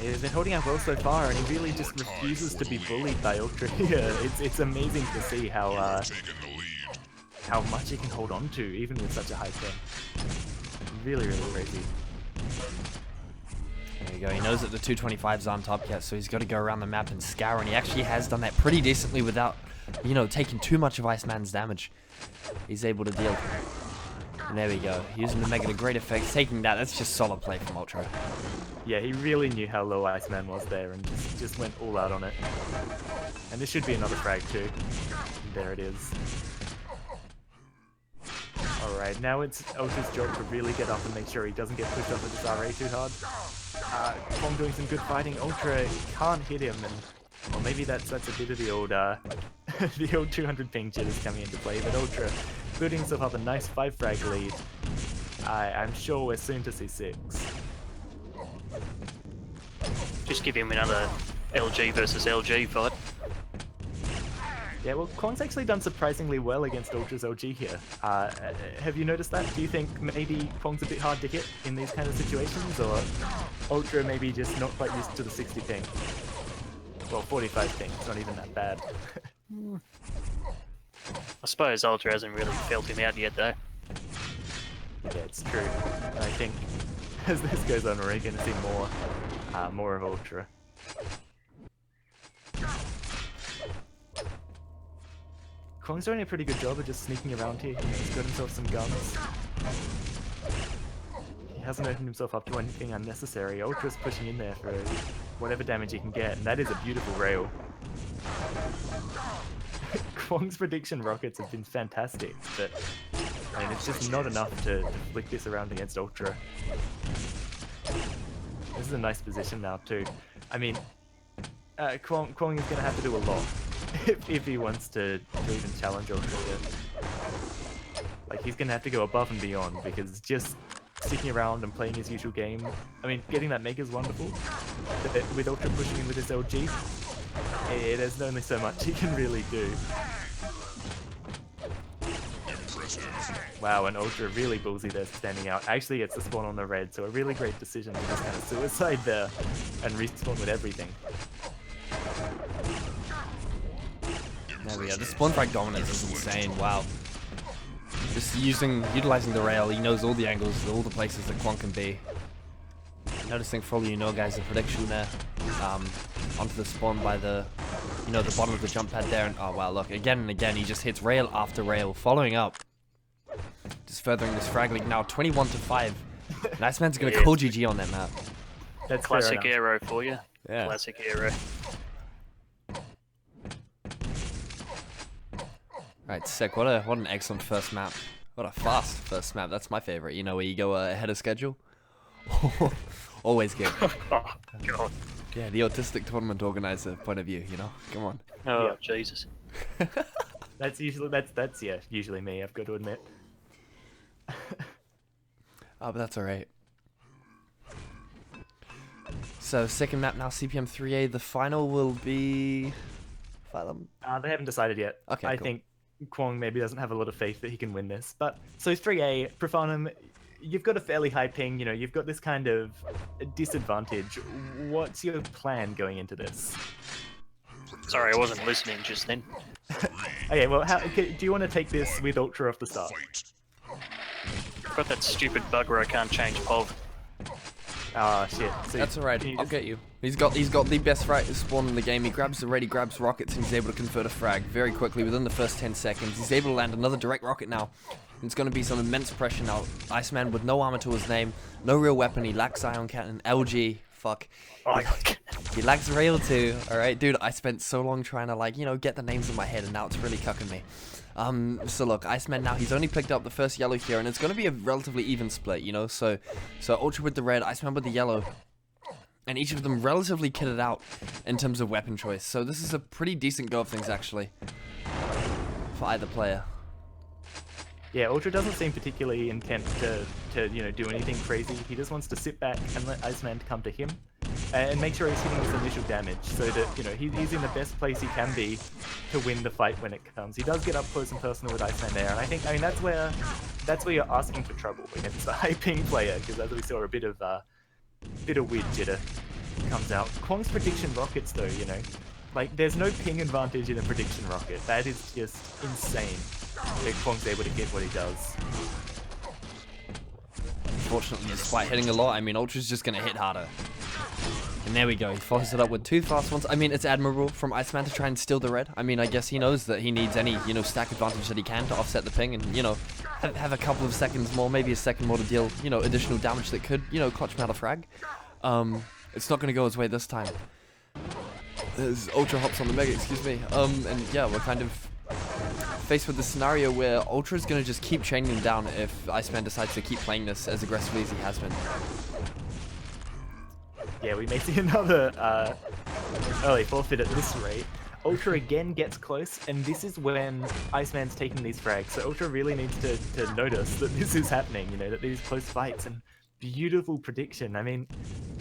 S2: he's been holding out well so far, and he really just refuses to be bullied by Ultra here. It's amazing to see how
S3: taking the lead.
S2: how much he can hold on to, even with such a high ping. Really, really crazy.
S1: There you go, he knows that the 225's on top yet, so he's got to go around the map and scour, and he actually has done that pretty decently without, taking too much of Iceman's damage. He's able to deal. And there we go, using the Mega to great effect, taking that, that's just solid play from Ultra.
S2: Yeah, he really knew how low Iceman was there and just went all out on it. And this should be another frag too. And there it is. Alright, now it's Ultra's job to really get up and make sure he doesn't get pushed off with this RA too hard. Kwang doing some good fighting. Ultra can't hit him, and well, maybe that's a bit of the old the old 200 ping jitters coming into play. But Ultra building himself up a nice 5 frag lead. I'm sure we're soon to see 6.
S4: Just give him another LG versus LG fight.
S2: Yeah, well, Kwang's actually done surprisingly well against Ultra's LG here. Have you noticed that? Do you think maybe Kwang's a bit hard to hit in these kind of situations, or Ultra maybe just not quite used to the 60 ping? Well, 45 ping, it's not even that bad.
S4: I suppose Ultra hasn't really felt him out yet, though.
S2: Yeah, it's true. And I think as this goes on, we're going to see more of Ultra. Kwang's doing a pretty good job of just sneaking around here. He's got himself some guns. He hasn't opened himself up to anything unnecessary. Ultra's pushing in there for whatever damage he can get, and that is a beautiful rail. Kwang's prediction rockets have been fantastic, but I mean, it's just not enough to flick this around against Ultra. This is a nice position now too. I mean, Kwang is going to have to do a lot if he wants to even challenge Ultra here. Like, he's going to have to go above and beyond, because just sticking around and playing his usual game, I mean, getting that Mega is wonderful, but with Ultra pushing in with his LG, there's only so much he can really do.
S3: Impressive.
S2: Wow, and Ultra really ballsy there standing out. Actually gets the spawn on the red, so a really great decision to just kind of suicide there and respawn with everything.
S1: There we go. The spawn frag dominance is insane. Wow. Just utilizing the rail, he knows all the angles, all the places that Kwon can be. Noticing for all you know, guys, the prediction there onto the spawn by the, the bottom of the jump pad there. And oh wow, look, again and again, he just hits rail after rail, following up, just furthering this frag lead. Now 21-5. Nice man's gonna call GG on that map.
S2: That's
S4: Classic arrow for you.
S1: Yeah.
S4: Classic arrow.
S1: Right, sick. What an excellent first map. What a fast first map. That's my favorite. You know, where you go ahead of schedule. Always good.
S4: Oh, God.
S1: Yeah, the autistic tournament organizer point of view. Come on.
S4: Oh,
S2: Yeah.
S4: Jesus.
S2: That's usually me, I've got to admit.
S1: Oh, but that's alright. So, second map now, CPM 3A. The final will be...
S2: They haven't decided yet.
S1: Okay,
S2: I
S1: cool.
S2: think Kwon maybe doesn't have a lot of faith that he can win this. But so 3A, Profanum, you've got a fairly high ping. You've got this kind of disadvantage. What's your plan going into this?
S4: Sorry, I wasn't listening just then.
S2: Okay, well, do you want to take this with Ultra off the start?
S4: I've got that stupid bug where I can't change POV.
S2: Ah, shit. So
S1: That's alright,
S2: can you
S1: I'll
S2: just-
S1: get you. He's got the best frag spawn in the game. He grabs rockets and he's able to convert a frag very quickly within the first 10 seconds. He's able to land another direct rocket now. It's going to be some immense pressure now. Iceman with no armor to his name, no real weapon. He lacks Ion Cannon, LG, fuck.
S4: Oh my God.
S1: He lacks rail too, alright? Dude, I spent so long trying to get the names in my head and now it's really cucking me. So look, Iceman now, he's only picked up the first yellow here and it's going to be a relatively even split, So Ultra with the red, Iceman with the yellow. And each of them relatively kitted out in terms of weapon choice. So this is a pretty decent go of things actually for either player.
S2: Yeah, Ultra doesn't seem particularly intent to do anything crazy. He just wants to sit back and let Iceman come to him and make sure he's hitting his initial damage so that, he's in the best place he can be to win the fight when it comes. He does get up close and personal with Iceman there, and I mean, that's where you're asking for trouble against a high ping player, because as we saw, a bit of weird jitter comes out. Kwong's prediction rockets though, there's no ping advantage in a prediction rocket. That is just insane that Kwong's able to get what he does.
S1: Unfortunately, despite hitting a lot, I mean, Ultra's just going to hit harder. And there we go, he follows it up with 2 fast ones. I mean, it's admirable from Iceman to try and steal the red. I mean, I guess he knows that he needs any, stack advantage that he can to offset the ping and, have a couple of seconds more, maybe a second more to deal, additional damage that could, clutch him out of frag. It's not going to go his way this time. There's Ultra hops on the Mega, excuse me. And yeah, we're kind of faced with the scenario where Ultra's going to just keep chaining him down if Iceman decides to keep playing this as aggressively as he has been.
S2: Yeah, we may see another early forfeit at this rate. Ultra again gets close, and this is when Iceman's taking these frags. So Ultra really needs to notice that this is happening, that these close fights, and beautiful prediction. I mean,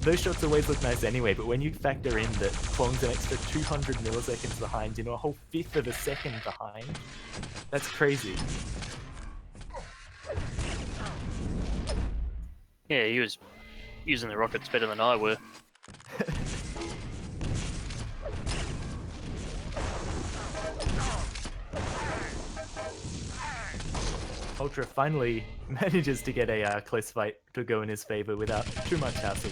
S2: those shots always look nice anyway, but when you factor in that Kwong's an extra 200 milliseconds behind, a whole fifth of a second behind, that's crazy.
S4: Yeah, he was using the rockets better than I were.
S2: Ultra finally manages to get a close fight to go in his favor without too much hassle.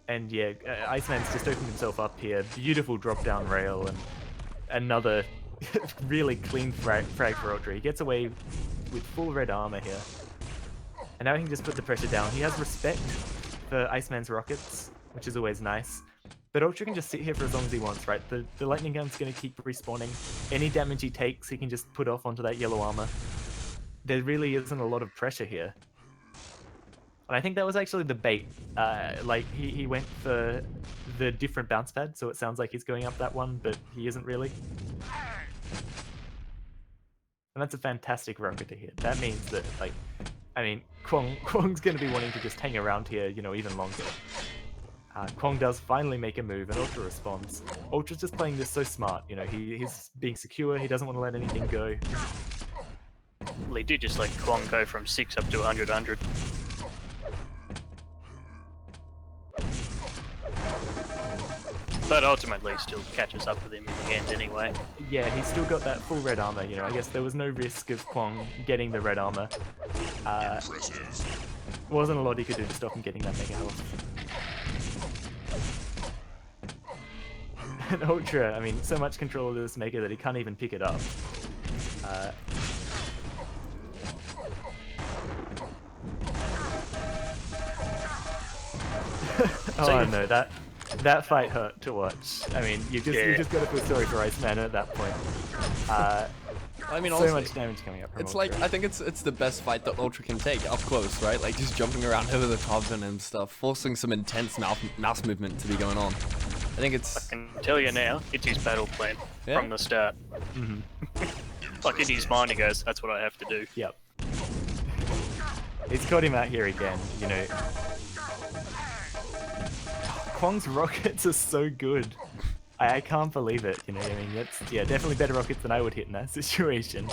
S2: And yeah, Iceman's just opened himself up here. Beautiful drop down rail and another really clean frag for Ultra. He gets away with full red armor here. And now he can just put the pressure down. He has respect for Iceman's rockets, which is always nice. But Ultra can just sit here for as long as he wants, right? The lightning gun's going to keep respawning. Any damage he takes, he can just put off onto that yellow armor. There really isn't a lot of pressure here. And I think that was actually the bait. He went for the different bounce pad, so it sounds like he's going up that one, but he isn't really. And that's a fantastic rocket to hit. That means that, Kwong's going to be wanting to just hang around here, even longer. Kwong does finally make a move, and Ultra responds. Ultra's just playing this so smart, he's being secure, he doesn't want to let anything go.
S4: Well, he did just let Kwong go from 6 up to 100. But ultimately still catches up with him in the end anyway.
S2: Yeah, he's still got that full red armor, you know, I guess there was no risk of Kwong getting the red armor. Wasn't a lot he could do to stop him getting that mega health. And Ultra, I mean, so much control of this mega that he can't even pick it up. Oh no, that fight hurt to watch. I mean, you just got to feel sorry for Iceman at that point.
S1: I mean,
S2: so
S1: honestly,
S2: much damage coming up from
S1: it's
S2: Ultra.
S1: like, I think it's the best fight that Ultra can take up close, right? Like just jumping around over the top and stuff, forcing some intense mouse movement to be going on. I think it's...
S4: I can tell you now, it's his battle plan from the start. Like in his mind he goes, that's what I have to do.
S2: Yep. He's got him out here again, you know. Kwong's rockets are so good. I can't believe it, you know, I mean, that's, yeah, definitely better rockets than I would hit in that situation.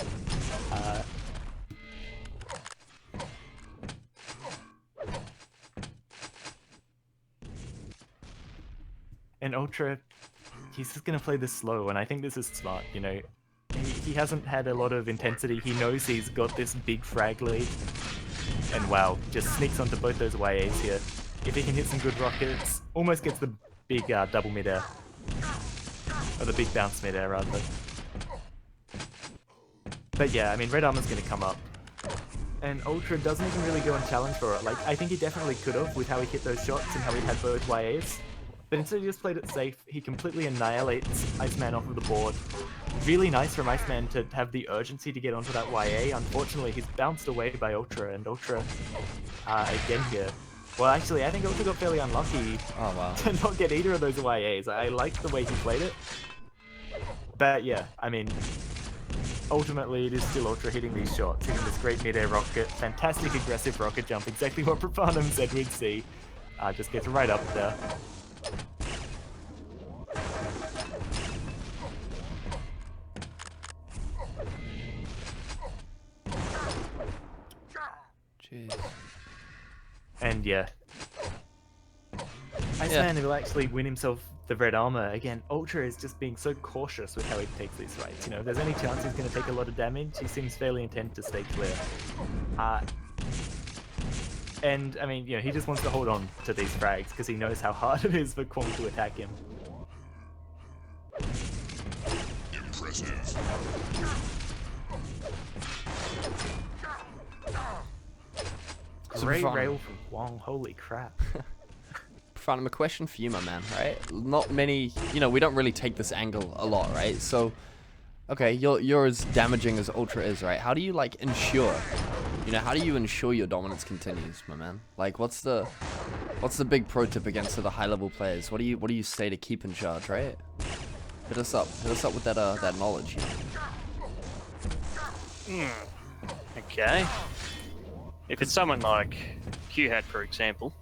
S2: And Ultra, he's just gonna play this slow, and I think this is smart, you know. He hasn't had a lot of intensity, he knows he's got this big frag lead, and wow, just sneaks onto both those YAs here. If he can hit some good rockets, almost gets the big double mid-air. Or the big bounce mid-air, rather. But yeah, I mean, red armor's gonna come up. And Ultra doesn't even really go and challenge for it. Like, I think he definitely could have with how he hit those shots and how he had both YAs. But instead he just played it safe. He completely annihilates Iceman off of the board. Really nice from Iceman to have the urgency to get onto that YA. Unfortunately, he's bounced away by Ultra, and Ultra, again here. Well, actually, I think Ultra got fairly unlucky to not get either of those YAs. I liked the way he played it. But yeah, I mean, ultimately it is still Ultra hitting these shots, hitting this great mid-air rocket, fantastic aggressive rocket jump, exactly what Profanum said we'd see. Just gets right up there.
S1: Jeez.
S2: And yeah, Iceman will actually win himself the red armor. Again, Ultra is just being so cautious with how he takes these fights. You know, if there's any chance he's going to take a lot of damage, he seems fairly intent to stay clear. And I mean, you know, he just wants to hold on to these frags because he knows how hard it is for Kwong to attack him.
S3: Impressive.
S2: Great rail from Kwong, holy crap.
S1: Profanum, a question for you, my man, right? Not many, you know, we don't really take this angle a lot, right? So, okay, you're as damaging as Ultra is, right? How do you, like, ensure, you know, how do you ensure your dominance continues, my man? Like, what's the big pro tip against the high-level players? What do you say to keep in charge, right? Hit us up with that knowledge.
S4: Okay. If it's someone like Q-Hat, for example,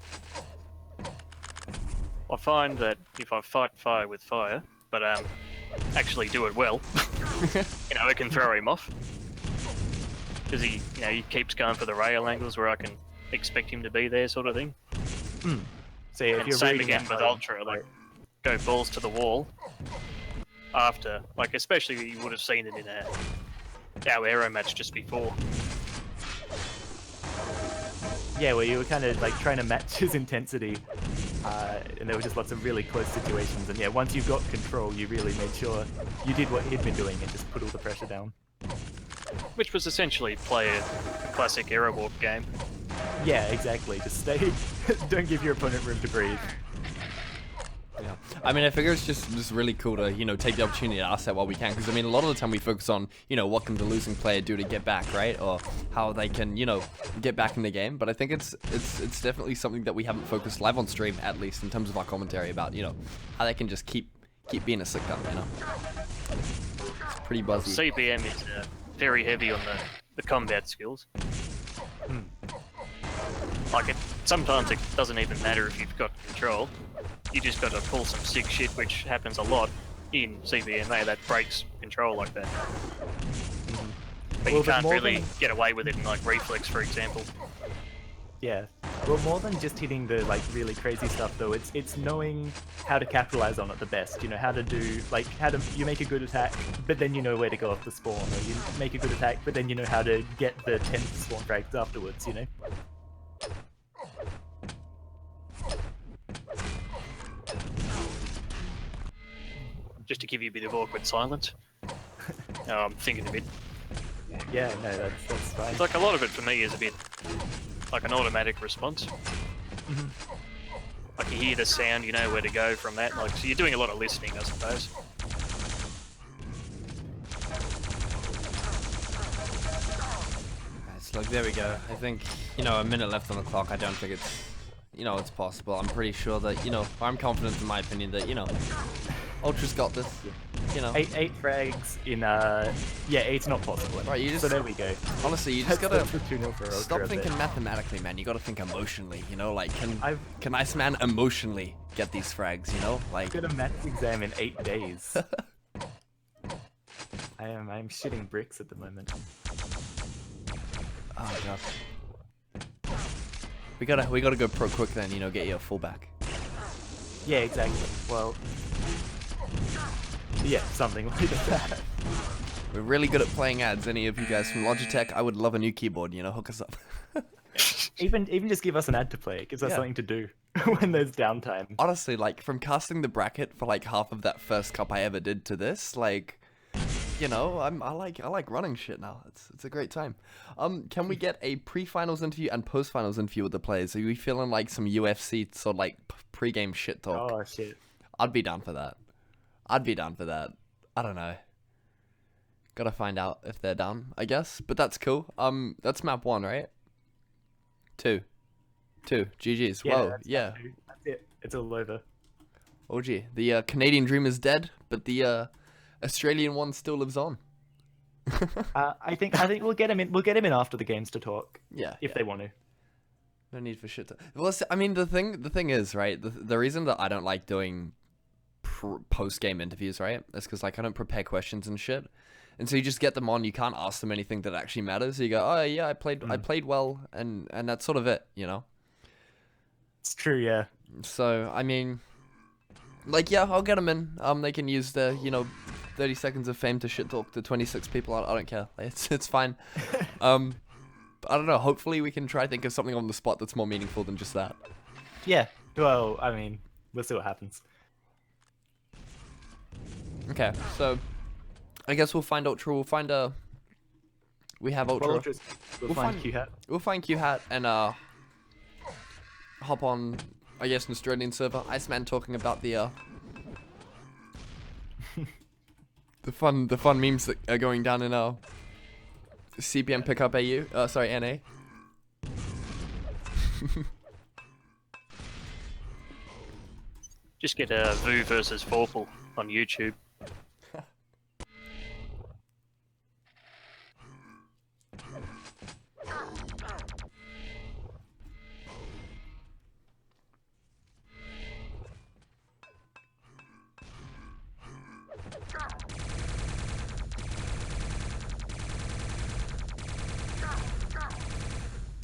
S4: I find that if I fight fire with fire, but actually do it well, you know, I can throw him off. Because he keeps going for the rail angles where I can expect him to be there, sort of thing.
S2: So yeah, if you're
S4: same
S2: reading
S4: again
S2: that
S4: with
S2: home,
S4: Ultra, like go balls to the wall after, like especially you would have seen it in our aero match just before.
S2: Yeah, where you were kind of like trying to match his intensity, and there were just lots of really close situations. And yeah, once you got control, you really made sure you did what he'd been doing and just put all the pressure down.
S4: Which was essentially play a classic aero warp game.
S2: Yeah, exactly. Just stay. Don't give your opponent room to breathe.
S1: Yeah, I mean, I figure it's just really cool to, you know, take the opportunity to ask that while we can, because I mean, a lot of the time we focus on, you know, what can the losing player do to get back, right, or how they can, you know, get back in the game. But I think it's definitely something that we haven't focused live on stream, at least in terms of our commentary about, you know, how they can just keep being a sick gun, you know. It's pretty buzzy.
S4: CBM is very heavy on the combat skills. Like sometimes it doesn't even matter if you've got control. You just got to pull some sick shit, which happens a lot in CBMA that breaks control like that. But
S2: Well,
S4: you
S2: but
S4: can't
S2: more
S4: really
S2: than-
S4: get away with it in like reflex, for example.
S2: Yeah. Well, more than just hitting the like really crazy stuff though, it's knowing how to capitalize on it the best. You know how to do like you make a good attack, but then you know where to go off the spawn, or you make a good attack, but then you know how to get the 10 spawn frags afterwards. You know.
S4: Just to give you a bit of awkward silence. I'm thinking a bit.
S2: Yeah. No, that's fine.
S4: It's like a lot of it for me is a bit like an automatic response. Like you hear the sound, you know where to go from that. Like so, you're doing a lot of listening, I suppose.
S1: It's like, there we go. I think, you know, a minute left on the clock. I don't think it's, you know, it's possible. I'm pretty sure that, you know, I'm confident in my opinion that, you know, Ultra's got this. You know.
S2: Eight frags in yeah, 8's not possible.
S1: Right, you just-
S2: so there we go.
S1: Honestly, you just
S2: That's
S1: gotta
S2: the 2-0 for Ultra
S1: stop
S2: there.
S1: thinking mathematically, man. You gotta think emotionally, you know? Like,
S2: I've
S1: can Iceman emotionally get these frags, you know? Like,
S2: got a maths exam in 8 days. I'm shitting bricks at the moment.
S1: oh god. We gotta go pro quick then, you know, get you a fullback.
S2: Yeah, exactly. Well, yeah, something like that.
S1: We're really good at playing ads. Any of you guys from Logitech, I would love a new keyboard, you know, hook us up.
S2: Even just give us an ad to play. It gives us
S1: Yeah.
S2: something to do when there's downtime.
S1: Honestly, like, from casting the bracket for like half of that first cup I ever did to this, like, you know, I like running shit now. It's a great time. Can we get a pre-finals interview and post-finals interview with the players? Are we feeling like some UFC sort of like pre-game shit talk?
S2: Oh shit.
S1: I'd be down for that. I don't know. Gotta find out if they're down, I guess. But that's cool. That's map 1, right? 2. GG's.
S2: Yeah,
S1: Whoa,
S2: that's
S1: yeah.
S2: That's it. It's all over.
S1: OG. The Canadian dream is dead, but the Australian one still lives on.
S2: I think we'll get him in. We'll get him in after the games to talk
S1: Yeah.
S2: if they want to.
S1: No need for shit to... Well, I mean, the thing is, right, the reason that I don't like doing post-game interviews, right, is because, like, I don't prepare questions and shit. And so you just get them on, you can't ask them anything that actually matters. So you go, oh, yeah, I played well, and that's sort of it, you know?
S2: It's true, yeah.
S1: So, I mean, like, yeah, I'll get them in. They can use their, you know, 30 seconds of fame to shit talk to 26 people. I don't care. It's fine. I don't know. Hopefully we can try think of something on the spot that's more meaningful than just that.
S2: Yeah. Well, I mean, we'll see what happens.
S1: Okay, so I guess we'll find Ultra. We'll find we have Ultra.
S2: Well, we'll find
S1: find-
S2: Q-Hat.
S1: We'll find Q-Hat and hop on, I guess, an Australian server. Iceman talking about the the fun memes that are going down in CPM pickup AU. Sorry, NA.
S4: Just get a Vu versus Vorpal on YouTube.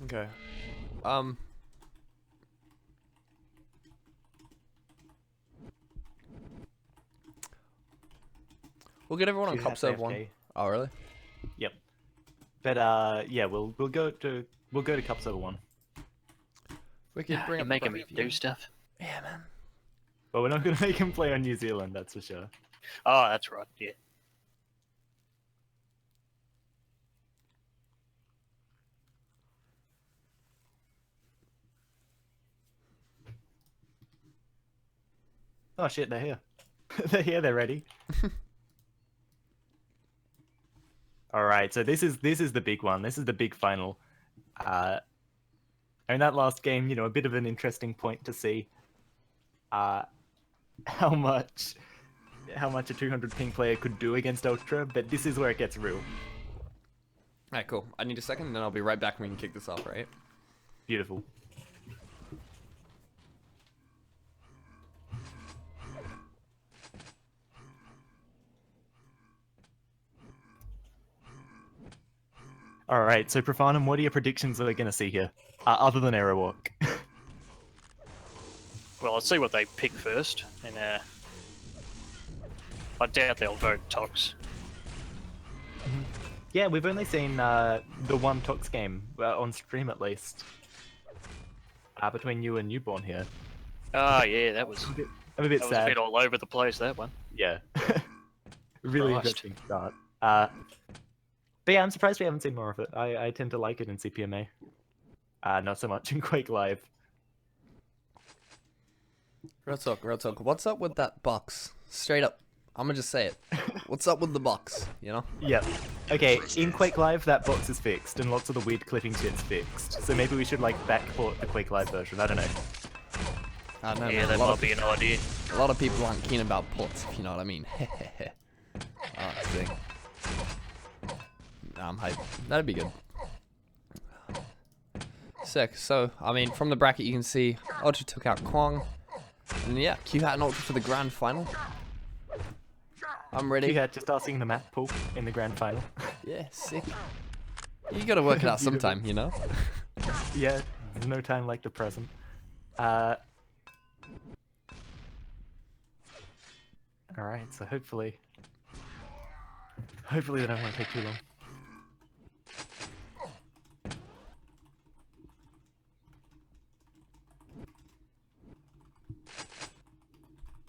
S1: Okay. We'll get everyone on
S2: Q-Hat
S1: Cup Serve 1.
S2: AFK.
S1: Oh, really?
S2: Yep. But yeah, we'll go to Cup Server 1.
S1: We could bring
S4: You
S1: up
S4: make
S1: the
S4: him
S1: review.
S4: do stuff.
S1: Yeah, man.
S2: But we're not gonna make him play on New Zealand, that's for sure.
S4: Oh, that's right. Yeah.
S2: Oh shit, they're here. They're here, they're ready. Alright, so this is the big one. This is the big final. In that last game, you know, a bit of an interesting point to see how much a 200 ping player could do against Ultra, but this is where it gets real.
S1: Alright, cool. I need a second, and then I'll be right back and we can kick this off, right?
S2: Beautiful. All right, so Profanum, what are your predictions that we're going to see here, other than Arrow Walk?
S4: Well, I'll see what they pick first, and I doubt they'll vote Tox.
S2: Yeah, we've only seen the one Tox game on stream at least. Between you and Newborn here.
S4: Ah, yeah, that was
S2: I'm a bit
S4: a
S2: sad.
S4: bit all over the place, that one.
S2: Yeah. Really
S4: Christ.
S2: interesting start. But yeah, I'm surprised we haven't seen more of it. I tend to like it in Cpma. Not so much in Quake Live.
S1: Real talk, real talk. What's up with that box? Straight up. I'm gonna just say it. What's up with the box, you know?
S2: Yep. Okay, in Quake Live, that box is fixed, and lots of the weird clipping shit's fixed. So maybe we should, like, backport the Quake Live version. I don't know.
S1: I don't know,
S4: Yeah,
S1: man.
S4: that might be an idea.
S1: A lot of people aren't keen about ports, if you know what I mean. Sick. Nah, I'm hyped. That'd be good. Sick. So, I mean, from the bracket you can see, Ultra took out Kwong. And yeah, Q-Hat and Ultra for the grand final. I'm ready.
S2: Yeah, just asking the map pool in the grand final.
S1: Yeah, sick. You gotta work it out sometime, you know?
S2: Yeah, there's no time like the present. Alright, so hopefully they don't want to take too long.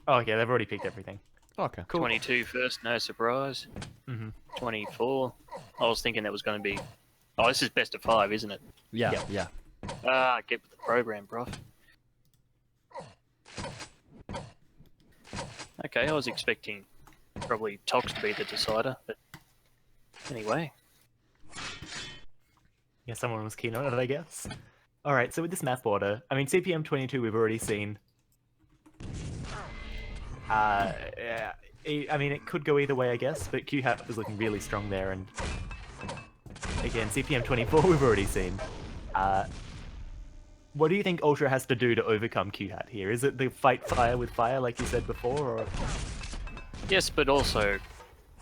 S2: Oh, okay, they've already picked everything.
S1: Okay.
S2: Cool.
S4: 22 first, no surprise. 24. I was thinking that was going to be... Oh, this is best of 5, isn't it?
S1: Yeah,
S2: Yep.
S1: yeah.
S4: Get with the program, prof. Okay, I was expecting probably Tox to be the decider, but anyway.
S2: Yeah, someone was keen on it, I guess. Alright, so with this map order, I mean, CPM 22 we've already seen. Yeah, I mean, it could go either way, I guess, but Q-Hat was looking really strong there, and again, CPM 24 we've already seen. What do you think Ultra has to do to overcome Q-Hat here? Is it the fight fire with fire, like you said before, or...?
S4: Yes, but also,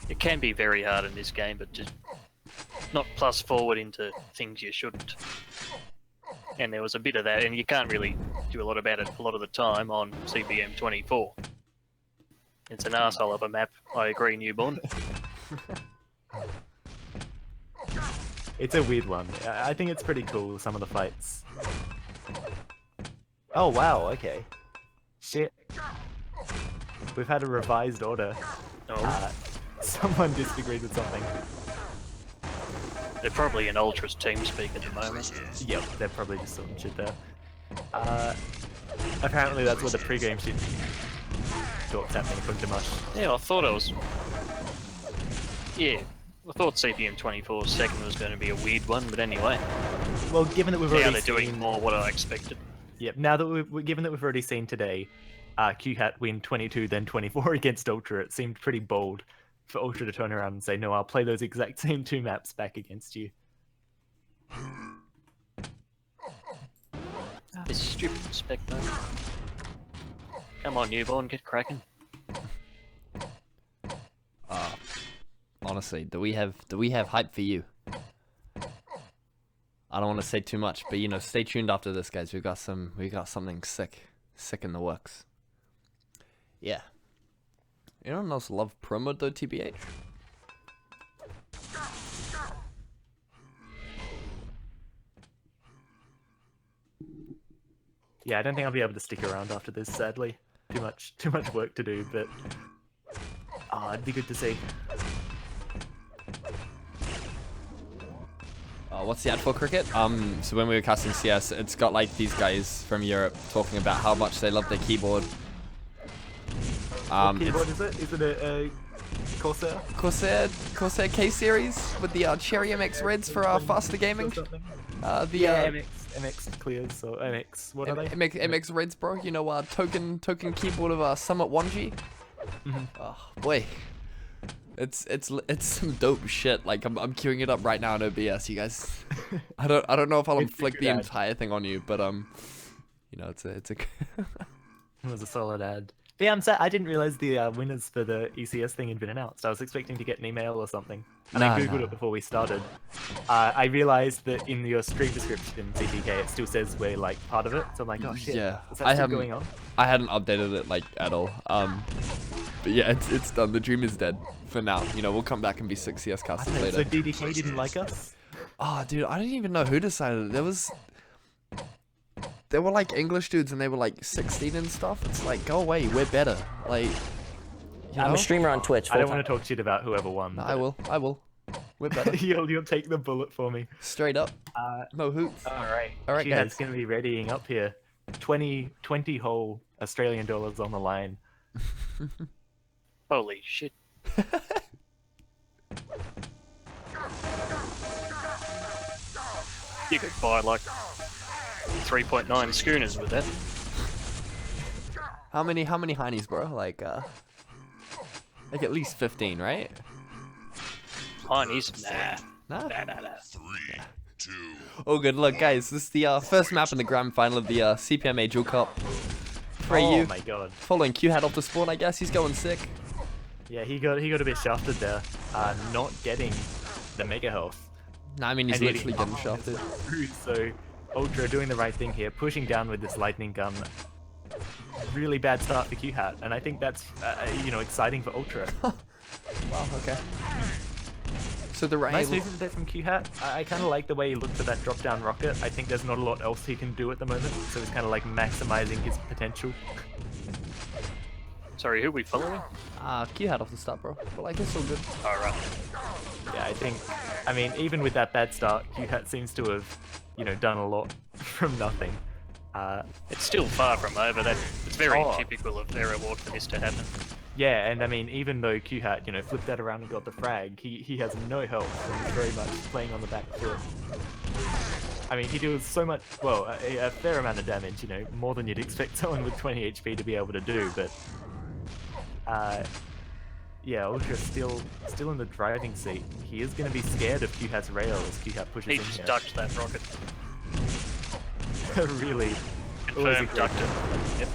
S4: it can be very hard in this game, but just not plus forward into things you shouldn't. And there was a bit of that, and you can't really do a lot about it a lot of the time on CPM 24. It's an arsehole of a map, I agree, Newborn.
S2: It's a weird one. I think it's pretty cool, some of the fights. Oh, wow, okay. Shit. We've had a revised order.
S4: Oh,
S2: Someone disagreed with something.
S4: they're probably an Ultras team speak at the moment.
S2: Yep, they're probably just some shit there. Apparently that's what the pre-game shit talk's happening from Dimash.
S4: Yeah, I thought it was... Yeah, I thought CPM 24's second was going to be a weird one, but anyway.
S2: Well, given that we've
S4: Now
S2: already
S4: they're doing
S2: seen...
S4: more what I expected.
S2: Yep, now that given that we've already seen today, Q-Hat win 22 then 24 against Ultra, it seemed pretty bold for Ultra to turn around and say, no, I'll play those exact same 2 maps back against you.
S4: This stupid spec though. Come on, Newborn, get cracking.
S1: Honestly, do we have hype for you? I don't want to say too much, but you know, stay tuned after this, guys. We got something sick in the works. Yeah. You don't else love promo though, TBH?
S2: Yeah, I don't think I'll be able to stick around after this, sadly. Too much work to do, but it'd be good to see.
S1: What's the ad for cricket? So when we were casting CS, it's got like these guys from Europe talking about how much they love their keyboard.
S2: What keyboard is it? Is it a Corsair?
S1: Corsair K series with the Cherry MX Reds for faster gaming.
S2: Yeah, MX clears or MX. What are they?
S1: MX Reds, bro. You know, token keyboard of Summit 1G. Oh boy, it's some dope shit. Like I'm queuing it up right now in OBS, you guys. I don't know if I'll inflict the entire thing on you, but you know, it's a
S2: It was a solid ad. Yeah, I'm sad. I didn't realize the winners for the ECS thing had been announced. I was expecting to get an email or something. And I googled it before we started. I realized that in your stream description, CTK, it still says we're like part of it. So I'm like, oh shit.
S1: Yeah,
S2: Is that still going on?
S1: I hadn't updated it like at all. But yeah, it's done. The dream is dead for now. You know, we'll come back and be 6 CS casters
S2: So
S1: later.
S2: DDK didn't like us?
S1: Oh, dude, I didn't even know who decided it. There were like English dudes and they were like 16 and stuff. It's like, go away, we're better. Like, you
S5: I'm
S1: know?
S5: a streamer on Twitch.
S2: I don't want to talk shit about whoever won.
S1: No, I will. We're better.
S2: You'll take the bullet for me.
S1: Straight up. No hoots.
S2: Alright.
S1: Alright,
S2: That's
S1: guys.
S2: going to be readying up here. 20 whole Australian dollars on the line.
S4: Holy shit. You could buy like 3.9 schooners with that.
S1: How many heinies, bro? Like at least 15, right?
S4: Heinies? Nah.
S1: Nah?
S4: Nah.
S3: 3, 2,
S1: Oh, good. Look, guys, this is the first map in the grand final of the Cpma Duel Cup. For
S2: Oh
S1: you,
S2: my god.
S1: following Q hat off the spawn, I guess. He's going sick.
S2: Yeah, he got a bit shafted there. Not getting the mega health.
S1: Nah, I mean, he's
S2: And
S1: literally getting shafted.
S2: So, Ultra doing the right thing here, pushing down with this lightning gun. Really bad start for Q-Hat, and I think that's, exciting for Ultra.
S1: Wow, okay. So the
S2: Nice
S1: right.
S2: movement there from Q-Hat. I kind of like the way he looked at that drop-down rocket. I think there's not a lot else he can do at the moment, so he's kind of like maximizing his potential.
S4: Sorry, who are we following?
S1: Q hat off the start, bro. But like, it's all good.
S4: Alright.
S2: Yeah, I mean, even with that bad start, Q-Hat seems to have, done a lot from nothing.
S4: It's still far from over. It's very
S2: Oh.
S4: typical of Vera Walk for this to happen.
S2: Yeah, and I mean, even though Q-Hat, flipped that around and got the frag, he has no health and is very much playing on the back foot. I mean, he deals so much, well, a fair amount of damage, more than you'd expect someone with 20 HP to be able to do, but... yeah, Ultra's still in the driving seat. He is going to be scared of Q-Hat's rail as Q-Hat pushes
S4: He
S2: in
S4: just
S2: here.
S4: ducked that rocket.
S2: Really. Always a
S4: Confirmed
S2: great
S4: ducked it. Yep.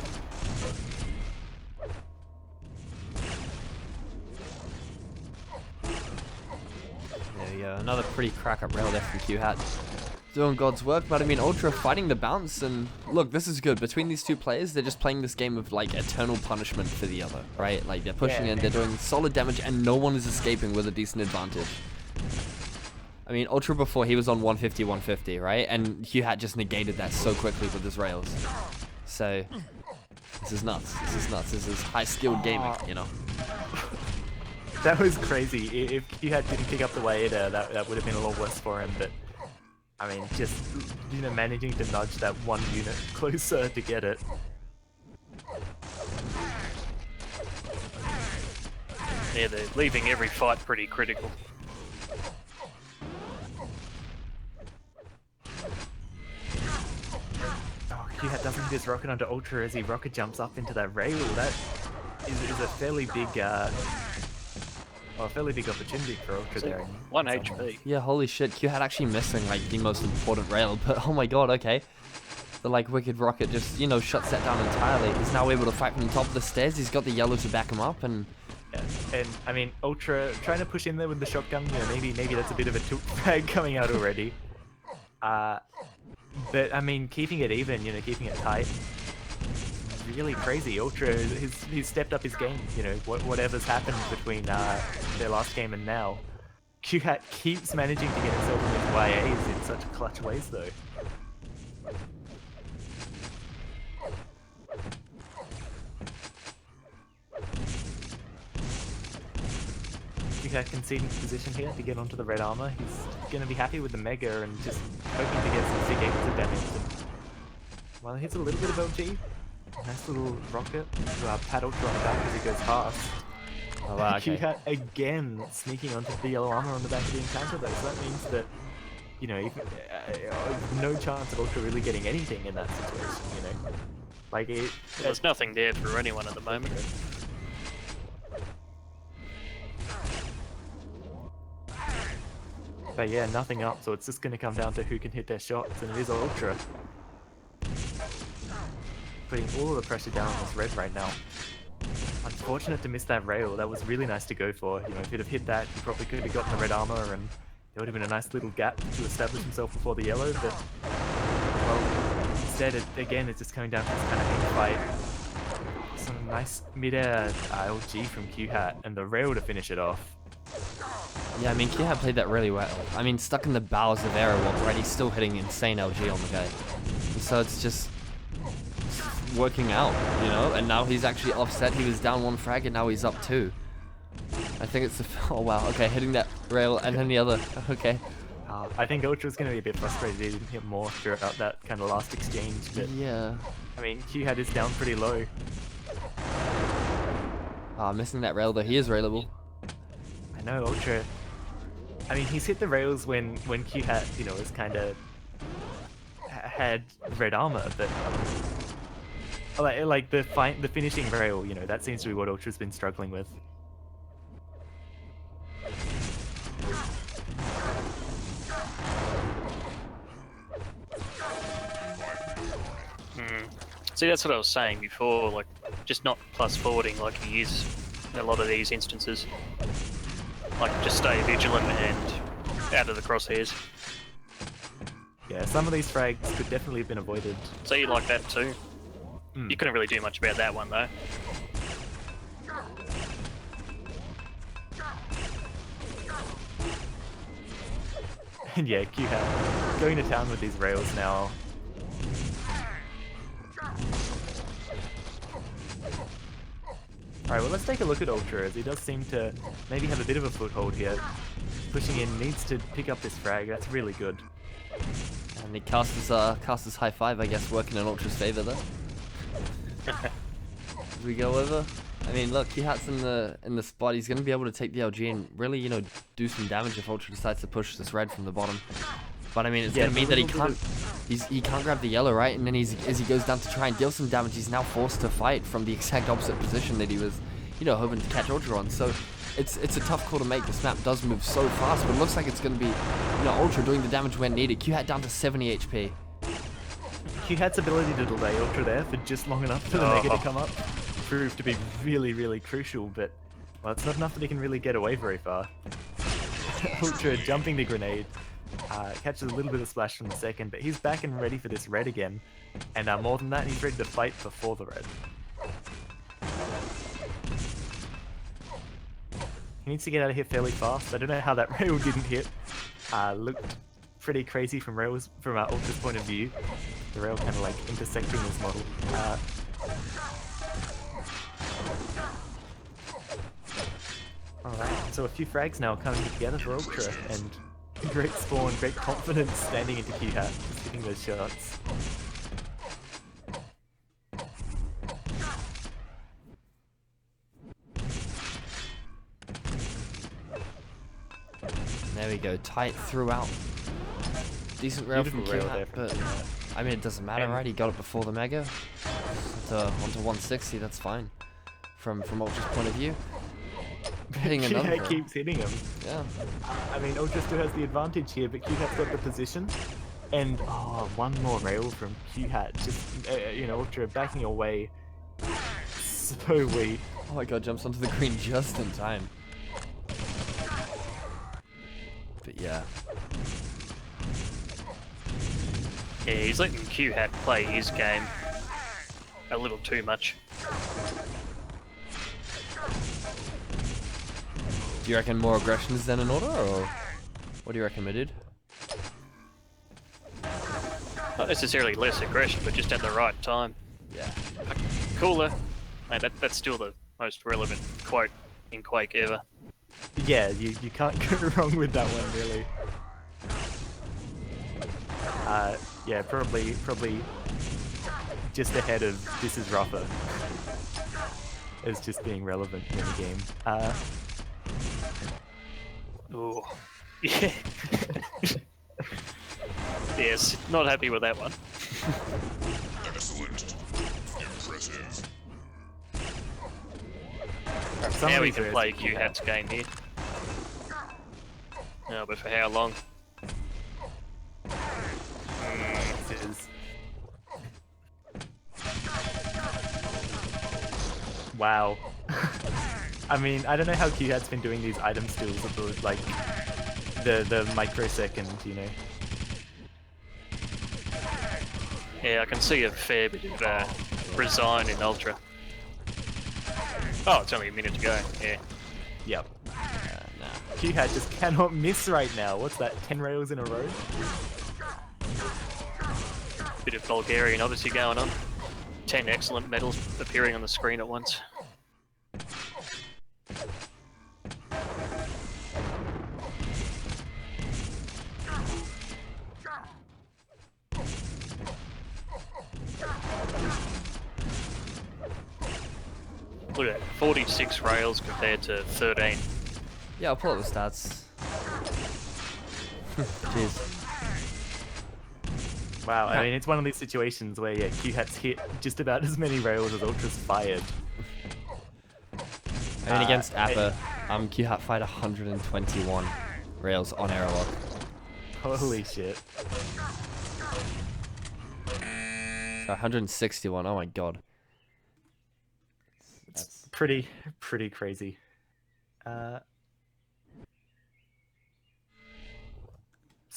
S1: There you go. Another pretty crack up rail there from Q hat. Doing God's work, but I mean, Ultra fighting the bounce, and look, this is good. Between these two players, they're just playing this game of like eternal punishment for the other, right? Like they're pushing in, they're doing solid damage, and no one is escaping with a decent advantage. I mean, Ultra before, he was on 150, 150, right? And Q-Hat just negated that so quickly with his rails. So, this is nuts. This is nuts. This is high-skilled gaming, you know?
S2: That was crazy. If Q-Hat didn't pick up the way that would have been a lot worse for him, but... I mean, just, managing to nudge that one unit closer to get it.
S4: Yeah, they're leaving every fight pretty critical.
S2: Oh, Q-Hat doesn't hit his rocket onto Ultra as he rocket jumps up into that rail. That is a fairly big, opportunity for Ultra there.
S4: 1 HP.
S1: Yeah, holy shit. Q-Hat actually missing, like, the most important rail. But, oh my god, okay. The, like, Wicked Rocket just, shuts that down entirely. He's now able to fight from the top of the stairs. He's got the yellow to back him up, and...
S2: Yeah. And, I mean, Ultra trying to push in there with the shotgun, maybe that's a bit of a tilt frag coming out already. But, I mean, keeping it even, keeping it tight. Really crazy. Ultra, he's stepped up his game, whatever's happened between their last game and now. Q-Hat keeps managing to get himself in his YAs in such clutch ways though. Q-Hat conceding position here to get onto the red armor. He's going to be happy with the Mega and just hoping to get some sick games of damage. And, well, here's a little bit of LG. Nice little rocket to pad Ultra on the back as he goes past.
S1: Oh, wow, okay.
S2: Q-Hat again sneaking onto the yellow armor on the back of the encounter though, so that means that, no chance of Ultra really getting anything in that situation, Like
S4: There's nothing there for anyone at the moment.
S2: But yeah, nothing up, so it's just going to come down to who can hit their shots, and it is Ultra. Putting all of the pressure down on this red right now. Unfortunate to miss that rail. That was really nice to go for. You know, if he'd have hit that, he probably could have gotten the red armor, and there would have been a nice little gap to establish himself before the yellow. But well, instead, again, it's just coming down to this kind of aim fight. Some nice mid-air LG from Q-Hat, and the rail to finish it off.
S1: Yeah, I mean, Q-Hat played that really well. I mean, stuck in the bowels of air while Brady still hitting insane LG on the guy. And so it's just working out, you know? And now he's actually offset. He was down 1 frag, and now he's up 2. I think it's the... Oh, wow. Okay, hitting that rail, and then the other. Okay.
S2: I think Ultra's going to be a bit frustrated he didn't hit more throughout that kind of last exchange. But,
S1: Yeah.
S2: I mean, Q-Hat is down pretty low.
S1: Missing that rail, though. He is railable.
S2: I know, Ultra. I mean, he's hit the rails when Q-Hat, you know, has kind of had red armor, but like the finishing rail, you know, that seems to be what Ultra's been struggling with.
S4: See, that's what I was saying before, like, just not plus forwarding like he is in a lot of these instances. Like, just stay vigilant and out of the crosshairs.
S2: Yeah, some of these frags could definitely have been avoided.
S4: So you like that too? You couldn't really do much about that one though.
S2: And yeah, Q-Hat going to town with these rails now. Alright, well, let's take a look at Ultra, as he does seem to maybe have a bit of a foothold here. Pushing in, needs to pick up this frag, that's really good.
S1: And he cast his high five, I guess, working in Ultra's favor, though. We go over. I mean, look, Q-Hat's in the spot. He's going to be able to take the LG and really, you know, do some damage if Ultra decides to push this red from the bottom. But I mean, it's going to mean that he can't grab the yellow, right? And then as he goes down to try and deal some damage, he's now forced to fight from the exact opposite position that he was, you know, hoping to catch Ultra on. So it's a tough call to make. This map does move so fast, but it looks like it's going to be, you know, Ultra doing the damage when needed. Q-Hat down to 70 HP.
S2: Q-Hat's ability to delay Ultra there for just long enough for the Mega to come up proved to be really, really crucial, but, well, it's not enough that he can really get away very far. Ultra jumping the grenade, catches a little bit of splash from the second, but he's back and ready for this red again, and more than that, he's ready to fight before the red. He needs to get out of here fairly fast. I don't know how that rail didn't hit. Looked pretty crazy from Ultra's point of view. The rail kind of like intersecting this model. Alright, so a few frags now coming together for Ultra, and great spawn, great confidence standing into Q-Hat, just hitting those shots.
S1: There we go, tight throughout. Decent rail from Q-Hat, but I mean, it doesn't matter, right? He got it before the Mega. Onto 160, that's fine. From Ultra's point of view. Hitting another.
S2: Q-Hat keeps hitting him.
S1: Yeah.
S2: I mean, Ultra still has the advantage here, but Q-Hat's got the position. And, one more rail from Q-Hat. Just, you know, Ultra backing away. So weak.
S1: Oh my god, jumps onto the green just in time. But yeah.
S4: Yeah, he's letting Q-Hat play his game a little too much.
S1: Do you reckon more aggression is then in order, or what do you reckon, Madid?
S4: Not necessarily less aggression, but just at the right time.
S1: Yeah.
S4: Cooler. Mate, that's still the most relevant quote in Quake ever.
S2: Yeah, you can't go wrong with that one, really. Yeah, probably just ahead of This Is Rougher as just being relevant in the game.
S4: Ooh. Yeah. Yes, not happy with that one.
S3: Excellent. Impressive.
S4: Now we can play Q-Hat's game here. No, but for how long?
S2: Wow. I mean, I don't know how Q-Hat's been doing these item steals with the, like, the microsecond, you know.
S4: Yeah, I can see a fair bit of resign in Ultra. Oh, it's only a minute to go. Yeah.
S2: Yep.
S1: Nah.
S2: Q-Hat just cannot miss right now. What's that, 10 rails in a row?
S4: Bit of Bulgarian obviously going on. 10 excellent medals appearing on the screen at once. Look at that, 46 rails compared to 13.
S1: Yeah, I'll pull up the stats. Jeez.
S2: Wow, I mean, it's one of these situations where, yeah, Q-Hat's hit just about as many rails as Ultra's fired.
S1: I mean, against APPA, Q-Hat fired 121 rails on airlock.
S2: Holy shit.
S1: So 161, oh my god.
S2: It's pretty crazy. So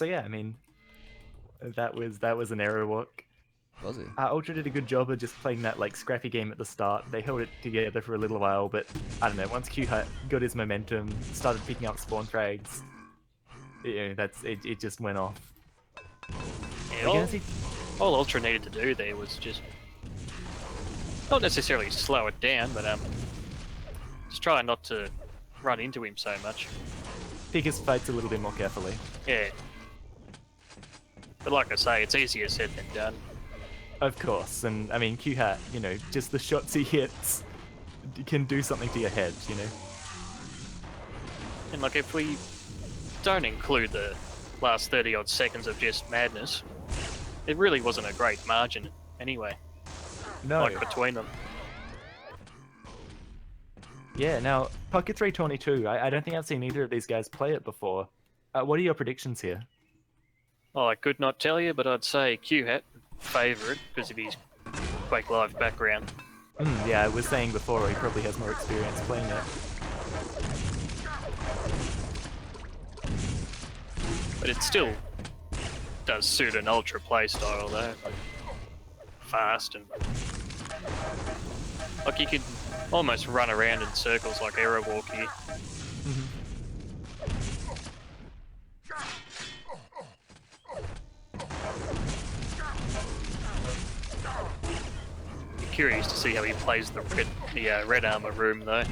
S2: yeah, I mean, that was an error walk.
S1: Was he?
S2: Ultra did a good job of just playing that like scrappy game at the start. They held it together for a little while, but I don't know. Once Q-Hat got his momentum, started picking up spawn frags, you know, it just went off.
S4: Yeah, all Ultra needed to do there was just not necessarily slow it down, but just try not to run into him so much.
S2: Pick his fights a little bit more carefully.
S4: Yeah. But like I say, it's easier said than done.
S2: Of course, and I mean Q-Hat, you know, just the shots he hits can do something to your head, you know.
S4: And like if we don't include the last 30 odd seconds of just madness, it really wasn't a great margin anyway.
S2: No.
S4: Like between them.
S2: Yeah, now, Pocket 322, I don't think I've seen either of these guys play it before. What are your predictions here?
S4: Oh, I could not tell you, but I'd say Q-Hat favourite because of his Quake Live background.
S2: Yeah, I was saying before, he probably has more experience playing it.
S4: But it still does suit an Ultra playstyle though. Like, fast and... like you could almost run around in circles like Arrow Walk here. Be curious to see how he plays the red armor room though.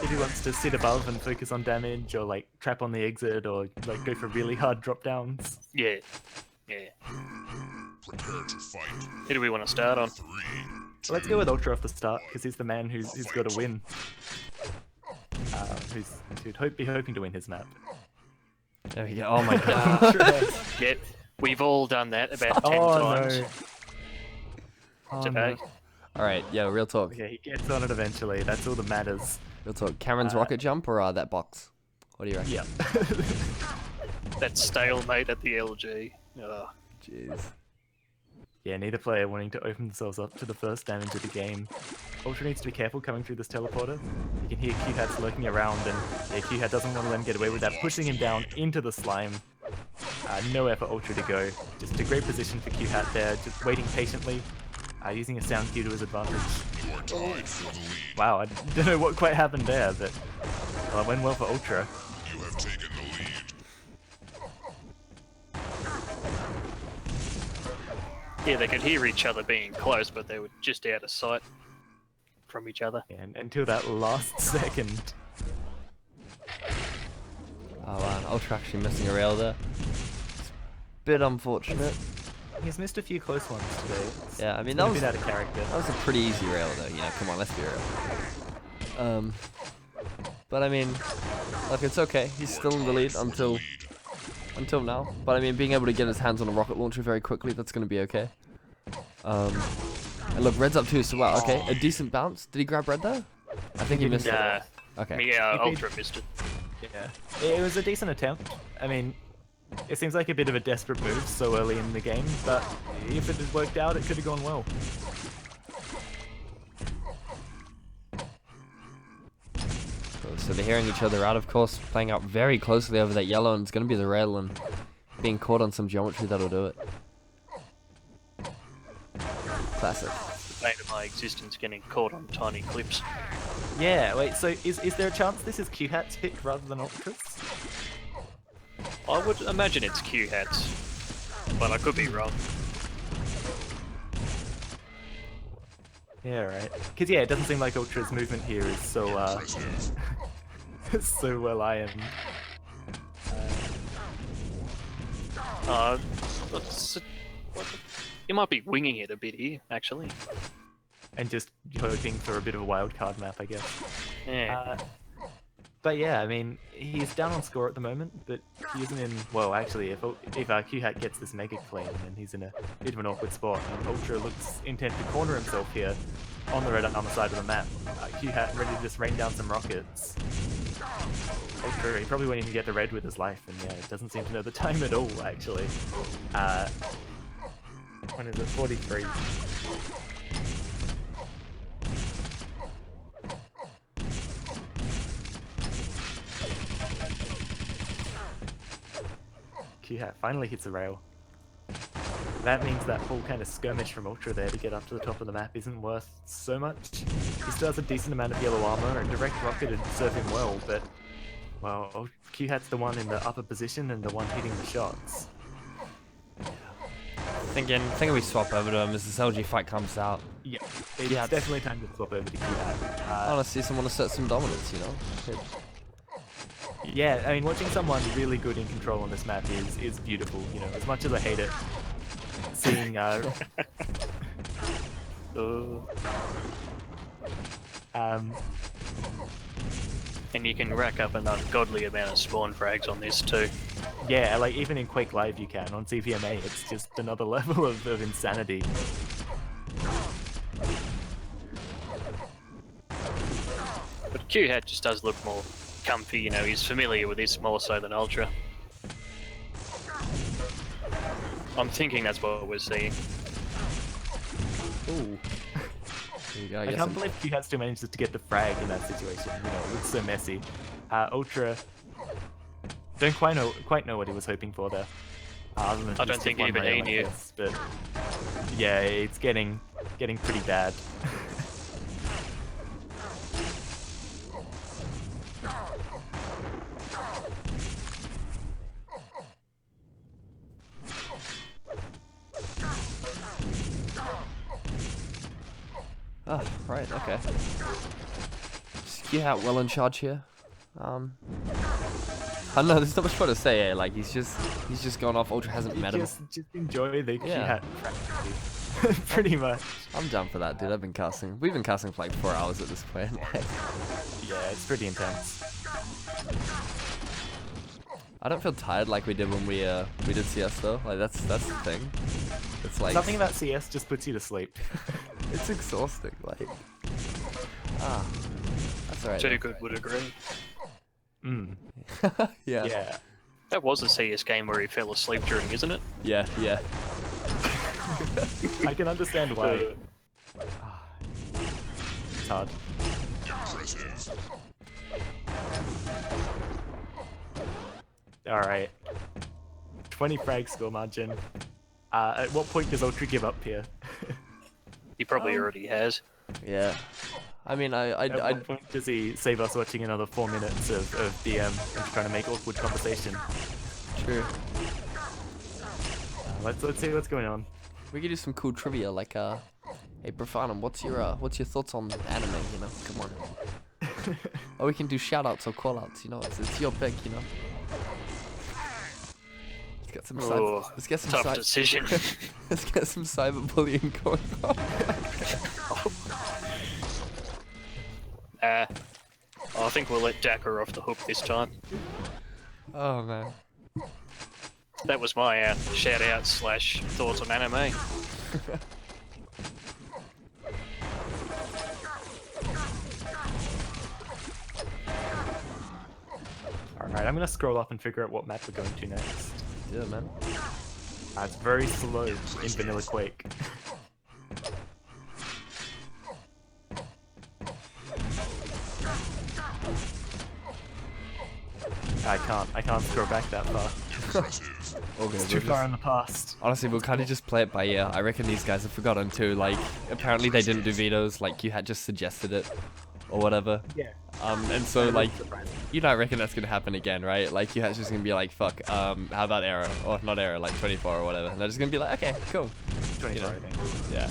S2: If he wants to sit above and focus on damage, or like trap on the exit, or like go for really hard drop downs.
S4: Yeah, yeah.
S3: Prepare to fight.
S4: Who do we want to start on?
S3: 3, 2,
S2: Let's go with Ultra off the start, because he's the man who's got to win. Who'd be hoping to win his map.
S1: There we go. Oh my god.
S4: Yep, we've all done that about 10 times
S2: No. Oh,
S4: today.
S2: no.
S1: Alright, yeah, real talk.
S2: Okay, he gets on it eventually. That's all that matters.
S1: Real talk. Cameron's rocket jump or that box? What do you reckon?
S2: Yeah.
S4: That stalemate at the LG. Oh.
S1: Jeez.
S2: Yeah, neither player wanting to open themselves up to the first damage of the game. Ultra needs to be careful coming through this teleporter. You can hear Q-Hat's lurking around, and yeah, Q-Hat doesn't want to let him get away with that, pushing him down into the slime. Nowhere for Ultra to go. Just a great position for Q-Hat there, just waiting patiently, using a sound cue to his advantage.
S3: you are tied for the lead.
S2: Wow, I don't know what quite happened there, but well, it went well for Ultra.
S3: You have taken the lead.
S4: Yeah, they could hear each other being close, but they were just out of sight from each other.
S2: And until that last second.
S1: Oh man, Ultra actually missing a rail there. It's a bit unfortunate.
S2: He's missed a few close ones today.
S1: Yeah, I mean,
S2: It's
S1: that
S2: a
S1: was
S2: bit out of character.
S1: That was a pretty easy rail though, you know, come on, let's be real. But I mean, like, it's okay. He's still in the lead until now. But I mean, being able to get his hands on a rocket launcher very quickly, that's going to be okay. And look, Red's up too, so wow, okay, a decent bounce. Did he grab Red there? I think he missed it. Okay.
S4: Yeah, Ultra missed it.
S2: Yeah, it was a decent attempt. I mean, it seems like a bit of a desperate move so early in the game, but if it had worked out, it could have gone well.
S1: So they're hearing each other out, of course, playing out very closely over that yellow, and it's going to be the rail, and being caught on some geometry that'll do it. Classic.
S4: The bane of my existence getting caught on tiny clips.
S2: Yeah, wait, so is there a chance this is Q-Hat's pick rather than Ultra's?
S4: I would imagine it's Q hats, but I could be wrong.
S2: Yeah, right. Because, yeah, it doesn't seem like Ultra's movement here is so, so well ironed.
S4: You might be winging it a bit here, actually.
S2: And just hoping for a bit of a wildcard map, I guess.
S4: Yeah.
S2: But yeah, I mean, he's down on score at the moment, but he isn't in... Well, actually, if Q-Hat gets this Mega Clean, then he's in a bit of an awkward spot. And Ultra looks intent to corner himself here on the red armor side of the map. Q-Hat ready to just rain down some rockets. Ultra, he probably won't even get the red with his life, and yeah, it doesn't seem to know the time at all, actually. When is it? 43. Q-Hat finally hits a rail. That means that whole kind of skirmish from Ultra there to get up to the top of the map isn't worth so much. He still has a decent amount of yellow armor, and direct rocket would serve him well, but well, Q-Hat's the one in the upper position and the one hitting the shots.
S1: Thinking we swap over to him as this LG fight comes out.
S2: Yeah, it's definitely time to swap over to Q-Hat.
S1: I want to see someone assert some dominance, you know?
S2: Yeah, I mean, watching someone really good in control on this map is beautiful, you know, as much as I hate it. Seeing,
S4: And you can rack up an ungodly amount of spawn frags on this too.
S2: yeah, like, even in Quake Live you can. On Cpma, it's just another level of insanity.
S4: But Q-Hat just does look more comfy, you know, he's familiar with this more so than Ultra. I'm thinking that's what we're seeing.
S1: Ooh. There you go,
S2: I can't believe Q-Hat still manages to get the frag in that situation, you know, it looks so messy. Ultra don't quite know what he was hoping for there. Other than
S4: I don't think even he knew.
S2: But yeah, it's getting pretty bad.
S1: Oh, right, okay. Q-Hat well in charge here. I don't know, there's not much more to say, like he's just gone off. Ultra hasn't met him.
S2: Just enjoy the Q-Hat practically. Pretty much.
S1: I'm down for that, dude. I've been casting. We've been casting for like 4 hours at this point.
S2: Yeah, it's pretty intense.
S1: I don't feel tired like we did when we did CS though. Like that's the thing. It's like
S2: something about CS just puts you to sleep.
S1: it's exhausting. Like that's alright.
S4: Too good would agree.
S1: Yeah.
S2: Yeah.
S4: That was a CS game where he fell asleep during, isn't it?
S1: Yeah. Yeah.
S2: I can understand why. It's hard. Alright. 20 frag score margin. At what point does Ultra give up here?
S4: He probably already has.
S1: Yeah. I mean,
S2: At what point does he save us watching another 4 minutes of DM and trying to make awkward conversation?
S1: True.
S2: Let's see what's going on.
S1: We could do some cool trivia, like hey Profanum, what's your thoughts on anime? You know, come on. Or we can do shoutouts or callouts. You know, it's your pick. You know. Let's get some
S4: tough decision.
S1: Let's get some cyberbullying going on.
S4: I think we'll let Dakar off the hook this time.
S1: Oh man.
S4: That was my shout out / thoughts on anime.
S2: Alright, I'm gonna scroll up and figure out what map we're going to next.
S1: Yeah, man.
S2: It's very slow in Vanilla Quake. I can't scroll back that far.
S1: Okay,
S2: It's too far in the past.
S1: honestly, we'll kind of just play it by ear. I reckon these guys have forgotten too. Like, apparently they didn't do vetoes. Like, you had just suggested it, or whatever.
S2: Yeah.
S1: And so like, you don't reckon that's gonna happen again, right? Like, you had just gonna be like, fuck. How about error, or not error, like 24 or whatever. And they're just gonna be like, okay, cool.
S2: 24,
S1: You know.
S2: I think.
S1: Yeah.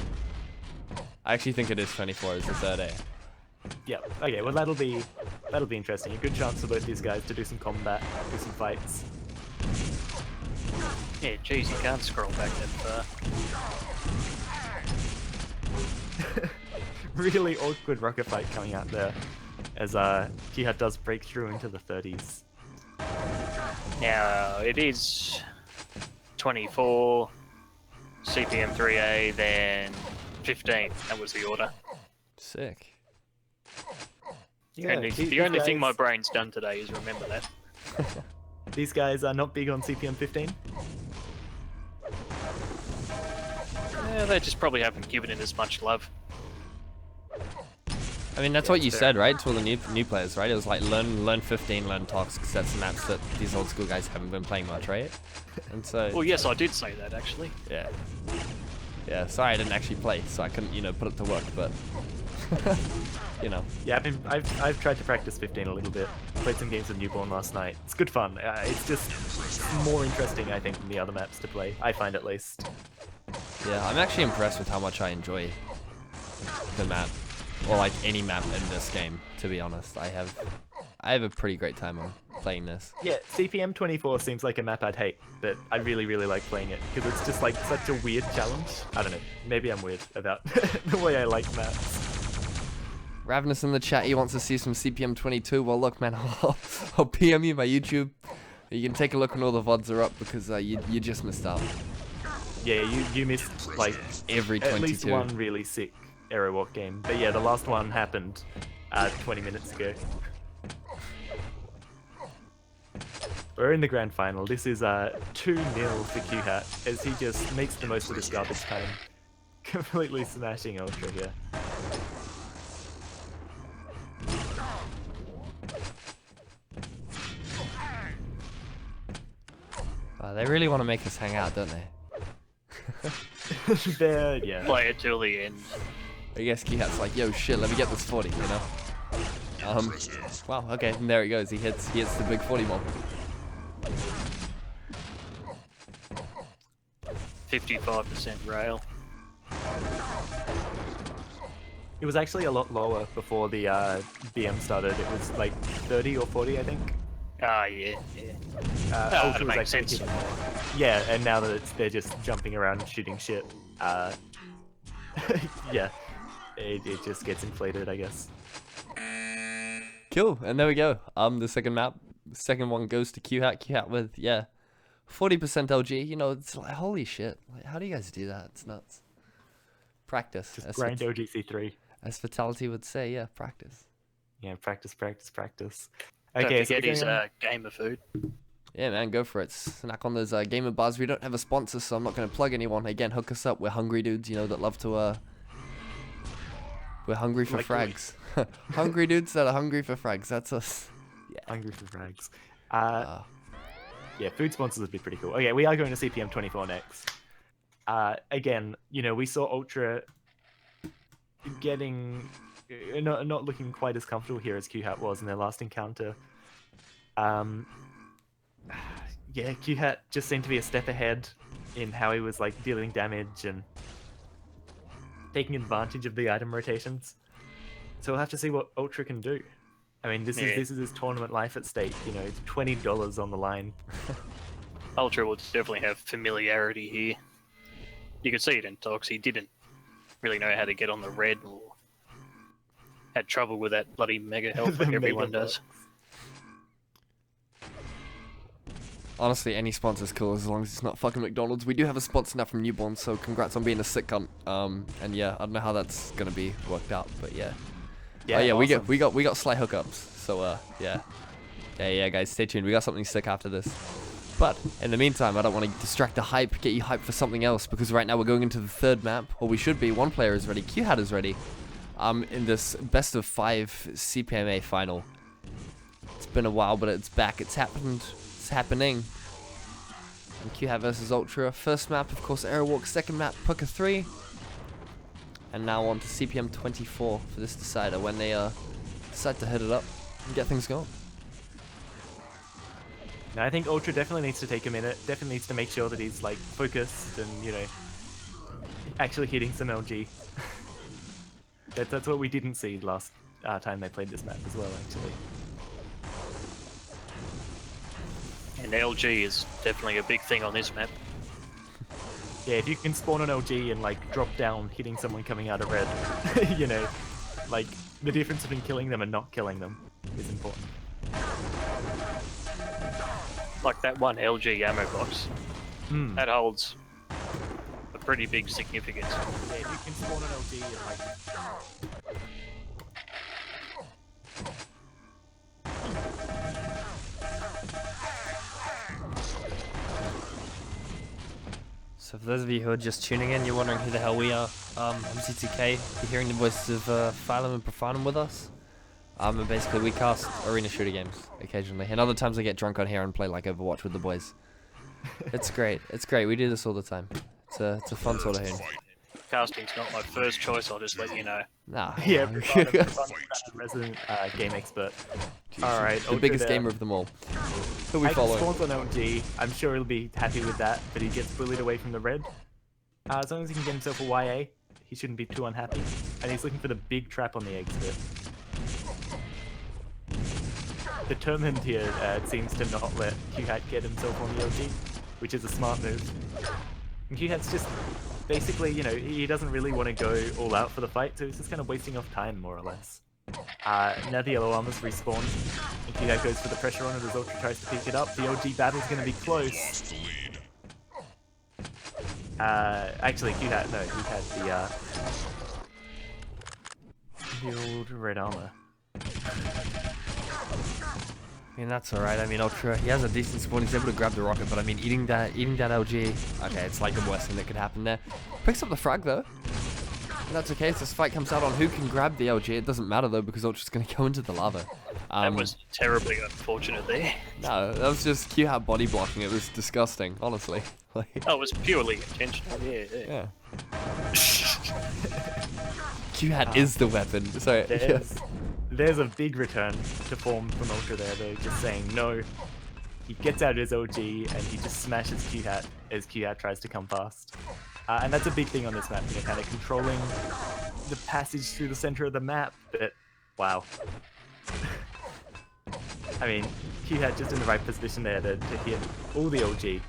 S1: I actually think it is 24 is the third A.
S2: Yeah. Okay. Well, that'll be interesting. A good chance for both these guys to do some combat, do some fights.
S4: Yeah, geez, you can't scroll back that far.
S2: Really awkward rocket fight coming out there, as Kihat does break through into the 30s.
S4: Now, it is 24, CPM 3A, then 15. That was the order.
S1: Sick.
S2: Yeah,
S4: The only thing my brain's done today is remember that.
S2: These guys are not big on CPM 15.
S4: Yeah, they just probably haven't given it as much love.
S1: I mean, that's what you said, right? To all the new players, right? It was like learn 15, learn Tox, because that's maps that these old school guys haven't been playing much, right? And so.
S4: Well, yes, I did say that actually.
S1: Yeah. Yeah. Sorry, I didn't actually play, so I couldn't, put it to work. But.
S2: Yeah, I've tried to practice 15 a little bit. Played some games with Newborn last night. It's good fun. It's just more interesting, I think, than the other maps to play. I find, at least.
S1: Yeah, I'm actually impressed with how much I enjoy the map, or like any map in this game. To be honest, I have a pretty great time on playing this.
S2: Yeah, CPM 24 seems like a map I'd hate, but I really, really like playing it because it's just like such a weird challenge. I don't know. Maybe I'm weird about the way I like maps.
S1: Ravenous in the chat, he wants to see some CPM 22. Well, look, man, I'll PM you my YouTube. You can take a look when all the VODs are up because you just missed out.
S2: Yeah, you missed like
S1: Every
S2: at
S1: 22.
S2: least one really sick Aero Walk game. But yeah, the last one happened 20 minutes ago. We're in the grand final. This is 2-0 for QHat as he just makes the most of this garbage time. Completely smashing Ultra here.
S1: They really want to make us hang out, don't they?
S2: Yeah.
S4: Play it till the end.
S1: I guess Kihat's like, yo, shit, let me get this 40, Wow, okay, and there it goes. He hits the big 40 bomb.
S4: 55% rail.
S2: It was actually a lot lower before the BM started. It was like 30 or 40, I think.
S4: Ah, yeah.
S2: Ultra was
S4: makes
S2: actually
S4: sense.
S2: hitting more. Yeah, and now that they're just jumping around and shooting shit, yeah, it just gets inflated, I guess.
S1: Cool, and there we go. The second map, the second one goes to QHat. QHat with 40% LG. It's like holy shit. Like, how do you guys do that? It's nuts. Practice.
S2: Just grind OGC3.
S1: As Fatality would say, yeah, practice.
S2: Yeah, practice, practice, practice.
S4: Don't
S2: Okay, so
S4: forget his
S2: we're going
S4: gamer food.
S1: Yeah, man, go for it. Snack on those gamer bars. We don't have a sponsor, so I'm not going to plug anyone. Again, hook us up. We're hungry dudes, that love to, we're hungry for
S2: Like
S1: frags. Hungry dudes that are hungry for frags. That's us. Yeah.
S2: hungry for frags. Yeah, food sponsors would be pretty cool. Okay, we are going to CPM 24 next. Again, we saw Ultra getting not looking quite as comfortable here as QHat was in their last encounter. Yeah, QHat just seemed to be a step ahead in how he was like dealing damage and taking advantage of the item rotations. So we'll have to see what Ultra can do. I mean, this is his tournament life at stake. It's $20 on the line.
S4: Ultra will definitely have familiarity here. You could see it in Tox. He didn't really know how to get on the red or had trouble with that bloody mega health like everyone does.
S1: Honestly, any sponsor's cool as long as it's not fucking McDonald's. We do have a sponsor now from Newborn, so congrats on being a sick cunt. And yeah, I don't know how that's gonna be worked out, but yeah.
S2: Yeah,
S1: yeah,
S2: awesome.
S1: we got sly hookups. So yeah. Yeah, guys, stay tuned. We got something sick after this. But in the meantime, I don't want to distract the hype, get you hyped for something else, because right now we're going into the third map, or we should be. One player is ready. QHat is ready. In this best of 5 CPMA final. It's been a while, but it's back. It's happened. It's happening. And QHat versus Ultra. First map, of course, Airwalk. Second map, Puka 3. And now on to CPM 24 for this decider when they decide to hit it up and get things going.
S2: Now, I think Ultra definitely needs to take a minute. Definitely needs to make sure that he's like focused and, you know, actually hitting some LG. That's what we didn't see last time they played this map as well, actually.
S4: And LG is definitely a big thing on this map.
S2: Yeah, if you can spawn an LG and like drop down hitting someone coming out of red, you know, like the difference between killing them and not killing them is important.
S4: Like that one LG ammo box.
S2: Hmm.
S4: That holds a pretty big significance.
S2: Yeah, if you can spawn an LG and like...
S1: So for those of you who are just tuning in, you're wondering who the hell we are. I'm Ztkfps. You're hearing the voices of Phylum and Profanum with us. And basically we cast arena shooter games occasionally. And other times I get drunk on here and play like Overwatch with the boys. It's great. It's great. We do this all the time. It's a fun sort of hoon.
S4: Casting's not my first choice, I'll just let you know.
S1: Nah.
S2: Yeah, Profanum, resident game expert. Alright,
S1: The biggest gamer of them all. Who are we following?
S2: Spawns on LG. I'm sure he'll be happy with that, but he gets bullied away from the red. As long as he can get himself a YA, he shouldn't be too unhappy. And he's looking for the big trap on the expert. Determined here, it seems to not let QHat get himself on the LG, which is a smart move. And QHat's just basically, you know, he doesn't really want to go all out for the fight, so he's just kind of wasting off time, more or less. Now the yellow armor's respawned, and QHat goes for the pressure on it as Ultra tries to pick it up. The LG battle's going to be close.
S3: Lost the lead.
S2: Actually, QHat, no, he had the old red armor.
S1: I mean, that's alright. I mean, Ultra, he has a decent spawn. He's able to grab the rocket, but I mean, eating that LG, okay, it's like the worst thing that could happen there. Picks up the frag, though. And that's okay. If this fight comes out on who can grab the LG, it doesn't matter, though, because Ultra's going to go into the lava.
S4: That was terribly unfortunate there.
S1: No, that was just QHat body blocking. It was disgusting, honestly. Like,
S4: That was purely intentional, yeah.
S1: yeah. QHat is the weapon. So,
S2: There's a big return to form from Ultra there, though, just saying no. He gets out his OG and he just smashes QHat as QHat tries to come past. And that's a big thing on this map, you know, kind of controlling the passage through the center of the map, but wow. I mean, QHat just in the right position there to hit all the OG.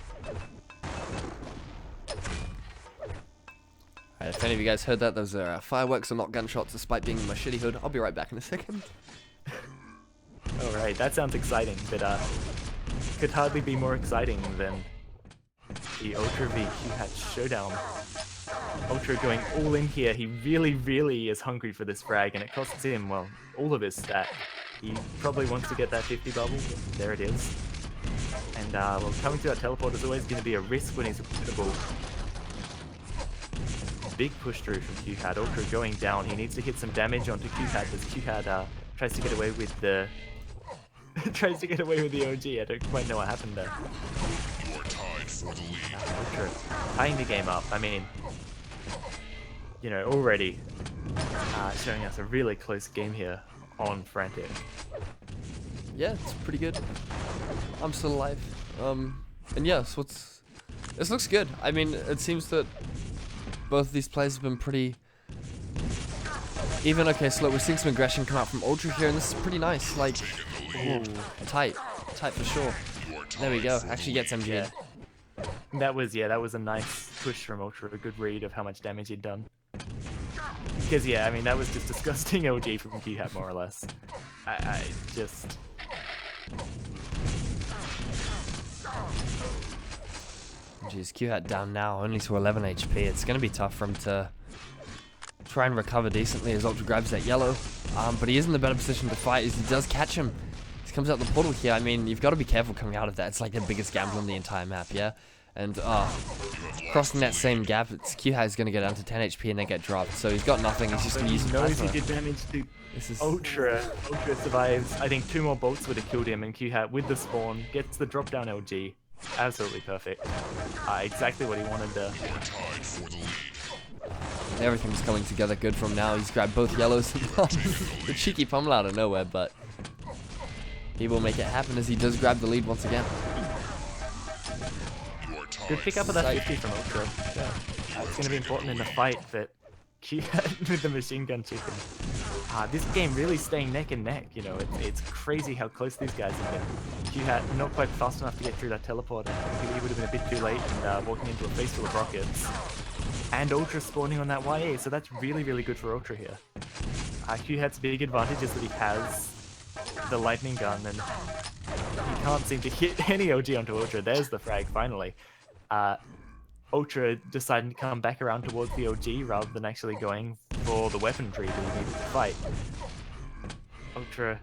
S1: Alright, if any of you guys heard that, those are fireworks and not gunshots despite being in my shitty hood. I'll be right back in a second.
S2: Alright, that sounds exciting, but could hardly be more exciting than the Ultra v QHat showdown. Ultra going all in here. He really, really is hungry for this frag, and it costs him, well, all of his stat. He probably wants to get that 50 bubble. There it is. And, well, coming to that teleport is always going to be a risk when he's avoidable. Big push through from QHat. Ultra going down. He needs to hit some damage onto QHat as QHat tries to get away with the tries to get away with the OG. I don't quite know what happened there.
S3: You are tied for the lead.
S2: Ultra tying the game up. I mean, you know, already showing us a really close game here on Frantic.
S1: Yeah, it's pretty good. I'm still alive. And yeah, so this looks good. I mean, it seems that both of these players have been pretty even. Okay, so look, we're seeing some aggression come out from Ultra here, and this is pretty nice. Like, ooh, tight for sure. There we go. Actually gets MG.
S2: Yeah. That was a nice push from Ultra. A good read of how much damage he'd done. Because yeah, I mean that was just disgusting LG from QHat more or less. I just.
S1: Jeez, QHat down now, only to 11 HP. It's going to be tough for him to try and recover decently as Ultra grabs that yellow. But he is in the better position to fight as he does catch him. He comes out the portal here. I mean, you've got to be careful coming out of that. It's like the biggest gamble in the entire map, yeah? And crossing that same gap, it's Q-Hat is going to go down to 10 HP and then get dropped. So he's got nothing. He's just going to use
S2: He knows he
S1: plasma.
S2: did damage to
S1: This is
S2: Ultra. Ultra survives. I think 2 more bolts would have killed him, and Q-Hat with the spawn gets the drop down LG. Absolutely perfect. Exactly what he wanted there.
S3: Tied for the lead.
S1: everything's coming together good from now. He's grabbed both yellows. The cheeky pummel out of nowhere, but he will make it happen as he does grab the lead once again.
S2: Good pick up of that 50 from Ultra. Yeah. It's going to be important in the fight that with the machine gun chicken. This game really staying neck and neck. You know, it's crazy how close these guys have been. Q-Hat not quite fast enough to get through that teleport, and he would have been a bit too late and walking into a face full of rockets. And Ultra spawning on that YA, so that's really, really good for Ultra here. Q-Hat's big advantage is that he has the lightning gun, and he can't seem to hit any OG onto Ultra. There's the frag, finally. Ultra deciding to come back around towards the OG rather than actually going for the weaponry that he needed to fight. Ultra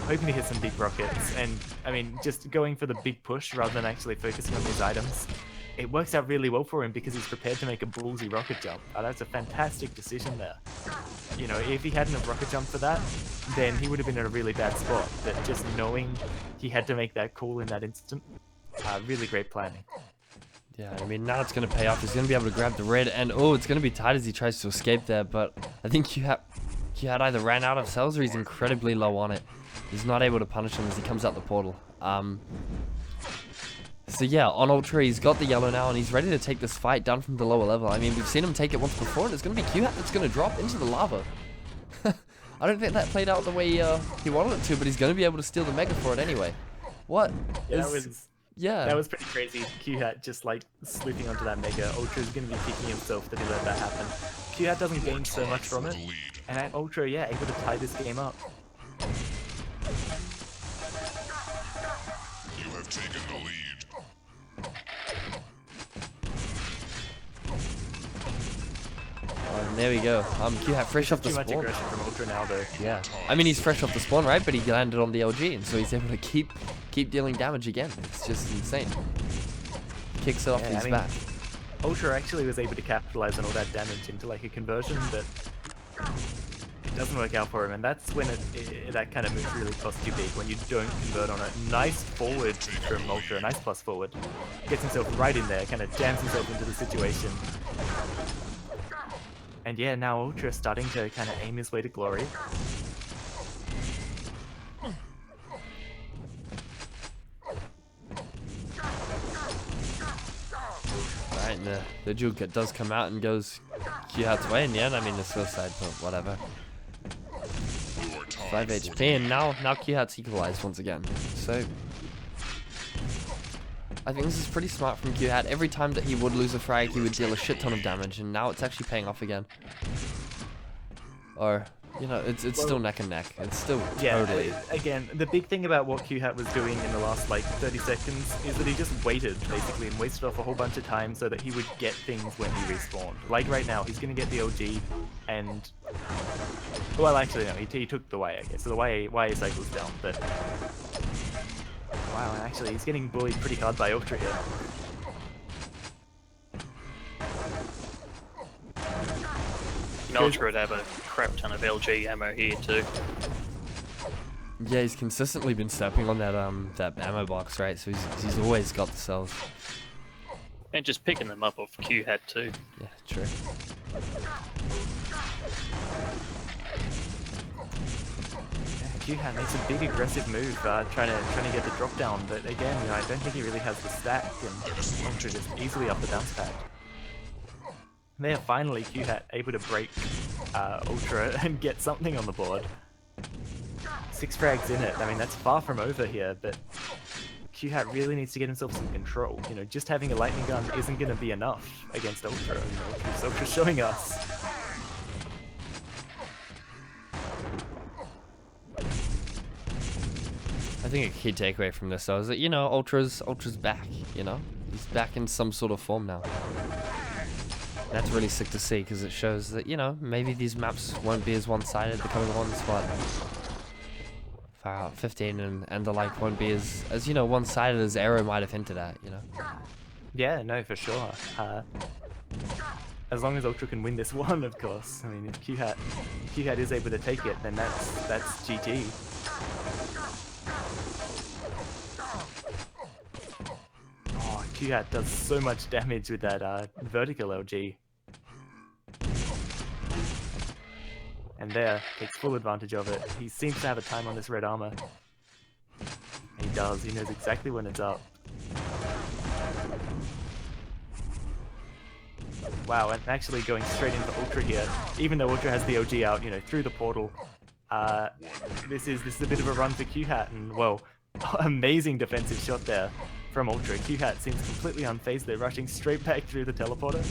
S2: hoping to hit some big rockets, and I mean, just going for the big push rather than actually focusing on his items. It works out really well for him because he's prepared to make a ballsy rocket jump. That's a fantastic decision there. You know, if he hadn't have rocket jumped for that, then he would have been in a really bad spot. But just knowing he had to make that call in that instant, really great planning.
S1: Yeah, I mean, now it's going to pay off. He's going to be able to grab the red, and oh, it's going to be tight as he tries to escape there, but I think Q-Hat either ran out of cells or he's incredibly low on it. He's not able to punish him as he comes out the portal. So yeah, on Ultra, he's got the yellow now, and he's ready to take this fight down from the lower level. I mean, we've seen him take it once before, and it's going to be Q-Hat that's going to drop into the lava. I don't think that played out the way he wanted it to, but he's going to be able to steal the Mega for it anyway. What?
S2: Yeah, that was pretty crazy. Q-Hat just like swooping onto that Mega. Ultra's going to be kicking himself that he let that happen. Q-Hat doesn't gain so much from it, and Ultra, yeah, able to tie this game up.
S3: You have taken the lead.
S1: And there we go. Q-Hat fresh off the
S2: Too much
S1: spawn.
S2: aggression from Ultra now, though.
S1: Yeah, I mean, he's fresh off the spawn, right? But he landed on the LG, and so he's able to keep dealing damage again. It's just insane. Kicks it off his back.
S2: Ultra actually was able to capitalize on all that damage into like a conversion, but it doesn't work out for him, and that's when that kind of move really costs you big, when you don't convert on it. Nice forward from Ultra, nice plus forward. Gets himself right in there, kind of jams himself into the situation. And yeah, now Ultra starting to kind of aim his way to glory.
S1: Right, and the Juke does come out and goes Q-Hat's way in the end. I mean, the suicide, but whatever. 5 HP, and now Q-Hat's equalized once again. So I think this is pretty smart from Q-Hat. Every time that he would lose a frag, he would deal a shit ton of damage, and now it's actually paying off again. Or, you know, it's still neck and neck. It's still totally...
S2: Again, the big thing about what Q-Hat was doing in the last, like, 30 seconds is that he just waited, basically, and wasted off a whole bunch of time so that he would get things when he respawned. Like right now, he's going to get the OG, and... Well, actually, no, he took the YA, okay, so the YA cycle's down, but... Wow, and actually, he's getting bullied pretty hard by Ultra here.
S4: Ultra would have a crap ton of LG ammo here too.
S1: Yeah, he's consistently been stepping on that ammo box, right? So he's always got the cells.
S4: And just picking them up off Q-Hat too.
S1: Yeah, true.
S2: Q-Hat makes a big aggressive move, trying to get the drop down, but again, you know, I don't think he really has the stack, and Ultra just easily up the bounce pad. There, finally, Q-Hat able to break Ultra and get something on the board. 6 frags in it. I mean, that's far from over here, but Q-Hat really needs to get himself some control. You know, just having a lightning gun isn't going to be enough against Ultra. You know, Ultra's showing us.
S1: I think a key takeaway from this, though, is that, you know, Ultra's back, you know? He's back in some sort of form now. That's really sick to see, because it shows that, you know, maybe these maps won't be as one-sided. The coming ones, what, far out 15 and the like won't be as you know, one-sided as Arrow might have hinted at, you know.
S2: Yeah, no, for sure. As long as Ultra can win this one, of course. I mean, if Q-Hat is able to take it, then that's GG. Oh, Q-Hat does so much damage with that vertical LG. And there, takes full advantage of it. He seems to have a time on this red armor. He does, he knows exactly when it's up. Wow, and actually going straight into Ultra here, even though Ultra has the OG out, you know, through the portal. This is a bit of a run for Q-Hat, and well, amazing defensive shot there from Ultra. Q-Hat seems completely unfazed, they're rushing straight back through the teleporter.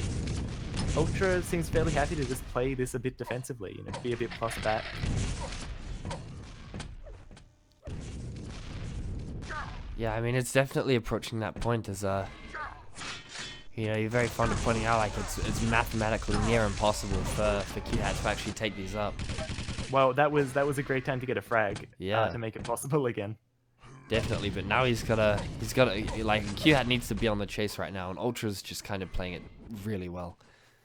S2: Ultra seems fairly happy to just play this a bit defensively, you know, be a bit plus back.
S1: Yeah, I mean, it's definitely approaching that point as you know, you're very fond of pointing out like it's mathematically near impossible for Q-Hat to actually take these up.
S2: Well, that was a great time to get a frag,
S1: Yeah.
S2: to make it possible again.
S1: Definitely, but now he's gotta like Q-Hat needs to be on the chase right now, and Ultra's just kind of playing it really well.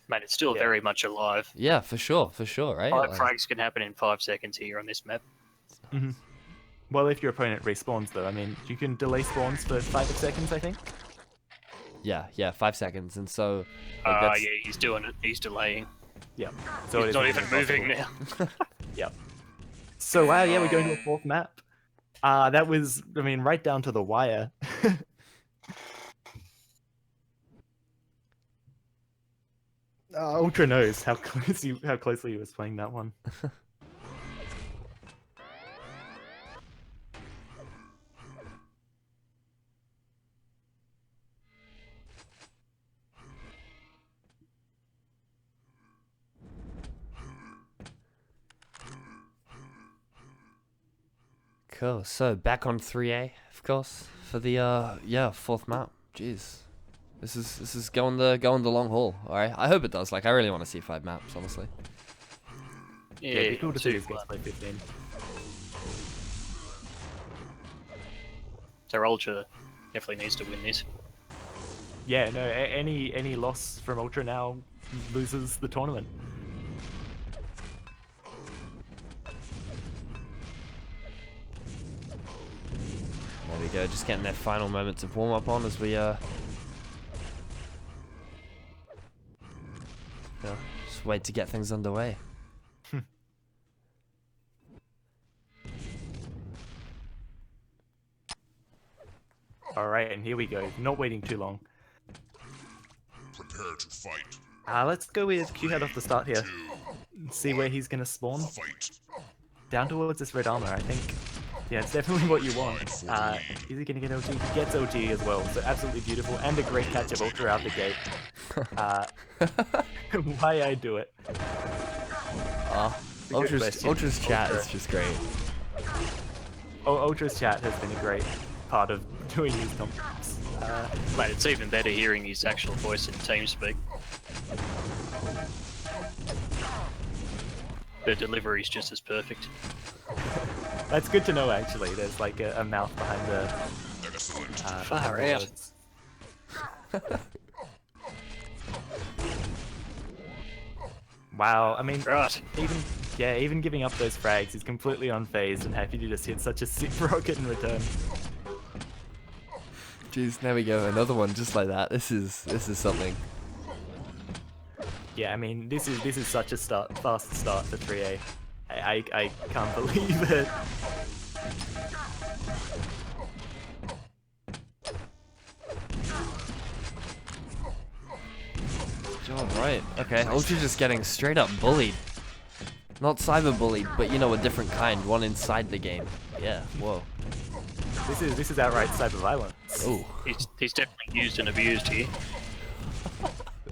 S4: Man, it's still very much alive.
S1: Yeah, for sure, right?
S4: 5
S1: Like,
S4: frags can happen in 5 seconds here on this map.
S2: Mm-hmm. Well, if your opponent respawns, though, I mean, you can delay spawns for 5 seconds, I think.
S1: yeah, 5 seconds, and so. Like,
S4: Yeah, he's doing it. He's delaying.
S2: Yeah. So
S4: He's not even moving now.
S2: Yep. So wow, yeah, we're going to a 4th map. That was, I mean, right down to the wire. Ultra knows how closely he was playing that one.
S1: Cool. So back on 3A, of course, for the 4th map. Jeez, this is going the long haul. All right, I hope it does. Like, I really want to see 5 maps, honestly.
S4: Yeah,
S2: It'd be cool to see
S4: too.
S2: these guys play 15.
S4: So Ultra definitely needs to win this.
S2: Yeah, no, any loss from Ultra now loses the tournament.
S1: There we go, just getting their final moments of warm up on as we just wait to get things underway.
S2: Alright, and here we go. Not waiting too long.
S3: Prepare to fight.
S2: Let's go with Q-Hat off the start here. See where he's gonna spawn.
S3: Fight.
S2: Down towards this red armor, I think. Yeah, it's definitely what you want. Is he gonna get OG? He gets OG as well, so absolutely beautiful. And a great catch of Ultra out the gate. Why I do it?
S1: Ultra's chat is just great.
S2: Oh, Ultra's chat has been a great part of doing these comps.
S4: Mate, it's even better hearing his actual voice in TeamSpeak. The delivery's just as perfect.
S2: That's good to know, actually. There's like a mouth behind the.
S3: Excellent.
S4: Far out.
S2: words. Wow, I mean,
S4: Right.
S2: even giving up those frags, he's completely unfazed and happy to just hit such a sick rocket in return.
S1: Jeez, there we go, another one just like that. This is something.
S2: Yeah, I mean, this is such a fast start for 3A. I can't believe it.
S1: God, right. Okay, Ultra just getting straight up bullied. Not cyber bullied, but you know, a different kind, one inside the game. Yeah, whoa.
S2: This is outright cyber violence.
S1: Oh.
S4: He's definitely used and abused here.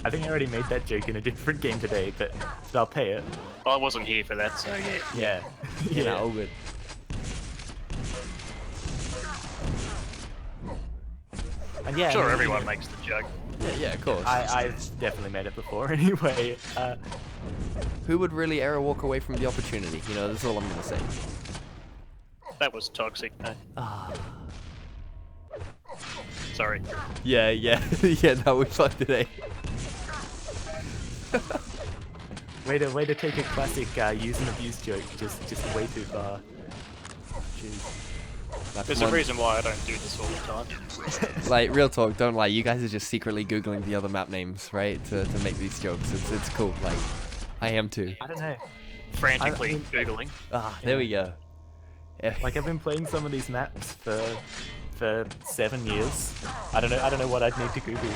S2: I think I already made that joke in a different game today, but I'll pay it.
S4: I wasn't here for that, so yeah.
S2: Yeah.
S1: Yeah, all good.
S2: And yeah,
S4: Sure,
S2: I mean,
S4: everyone makes the joke.
S1: Yeah, of course.
S2: I've definitely made it before anyway.
S1: Who would really ever walk away from the opportunity? You know, that's all I'm gonna say.
S4: That was toxic, no? Sorry.
S1: Yeah, yeah, yeah. No, we fucked it. Eh?
S2: Way to take a classic use and abuse joke just way too far. Jeez.
S4: There's a reason why I don't do this all the time.
S1: Like, real talk, don't lie. You guys are just secretly googling the other map names, right? To make these jokes. It's cool. Like, I am too.
S2: I don't know.
S4: Frantically googling.
S1: Ah, there we go. Yeah.
S2: Like I've been playing some of these maps for 7 years. I don't know what I'd need to Google.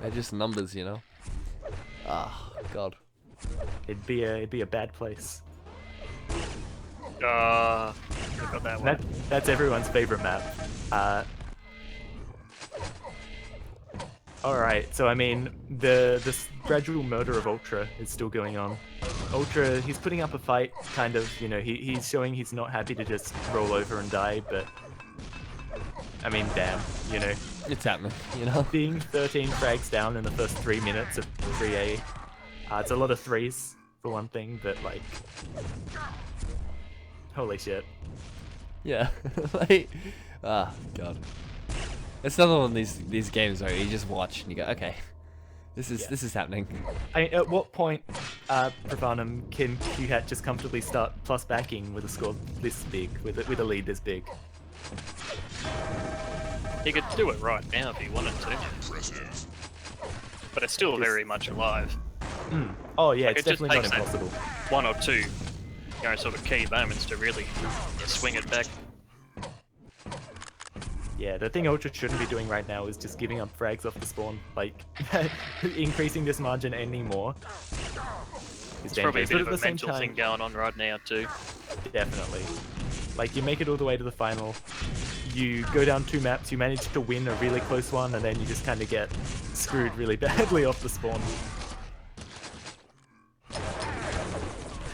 S1: They're just numbers, you know. Ah, God.
S2: It'd be a bad place.
S4: I got that one.
S2: That's everyone's favorite map. Alright, so I mean, this gradual murder of Ultra is still going on. Ultra, he's putting up a fight, kind of, you know, he's showing he's not happy to just roll over and die, but I mean, damn, you know.
S1: It's happening, you know.
S2: Being 13 frags down in the first 3 minutes of 3A, it's a lot of threes, for one thing, but like, holy shit.
S1: Yeah, like, ah, God. It's another one of these games where you just watch and you go, okay, this is happening.
S2: I mean, at what point, Profanum, can Q-Hat just comfortably start plus backing with a score this big, with a lead this big?
S4: He could do it right now if he wanted to.
S3: Impressive.
S4: But it's still very much alive.
S2: Oh yeah,
S4: Like,
S2: it's
S4: it just
S2: definitely not
S4: takes that
S2: impossible.
S4: one or two, you know, sort of key moments to really swing it back.
S2: Yeah, the thing Ultra shouldn't be doing right now is just giving up frags off the spawn. Like, increasing this margin anymore is
S4: It's probably a
S2: dangerous.
S4: bit
S2: But
S4: of
S2: at
S4: a
S2: the same
S4: mental
S2: time,
S4: thing going on right now too.
S2: definitely. Like, you make it all the way to the final, you go down 2 maps, you manage to win a really close one, and then you just kind of get screwed really badly off the spawn.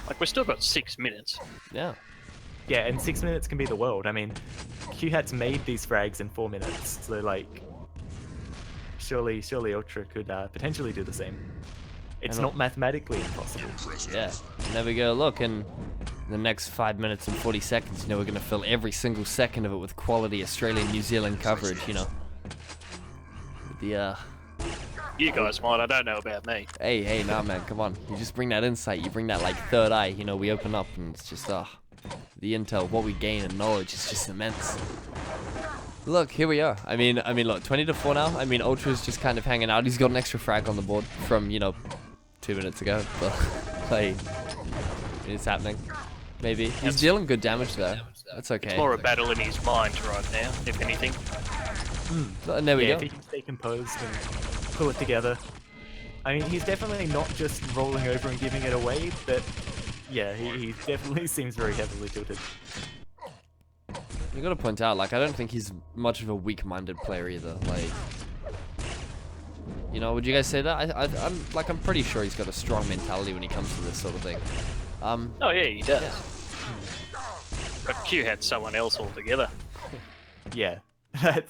S4: Like, we've still got 6 minutes.
S1: Yeah.
S2: Yeah, and 6 minutes can be the world. I mean, Q-Hat's made these frags in 4 minutes, so like, surely Ultra could potentially do the same. It's not mathematically impossible.
S1: Yeah. And there we go. Look, in the next 5 minutes and 40 seconds, you know, we're going to fill every single second of it with quality Australian, New Zealand coverage, you know. The,
S4: You guys might, I don't know about me.
S1: hey, nah, man, come on. You just bring that insight. You bring that, like, third eye. You know, we open up and it's just, the intel, what we gain and knowledge is just immense. Look, here we are. I mean, look, 20-4 now. I mean, Ultra's just kind of hanging out. He's got an extra frag on the board from, you know, 2 minutes ago. But, like, it's happening. Maybe. He's dealing good damage, though. That's okay.
S4: It's more a battle in his mind right now, if anything.
S1: And there we
S2: Yeah,
S1: go.
S2: if he can stay composed and pull it together. I mean, he's definitely not just rolling over and giving it away, but yeah, he definitely seems very heavily tilted.
S1: You gotta point out, like, I don't think he's much of a weak-minded player either. Like, you know, would you guys say that? I'm pretty sure he's got a strong mentality when he comes to this sort of thing.
S4: Oh yeah, he does. But Q had someone else altogether.
S2: Yeah,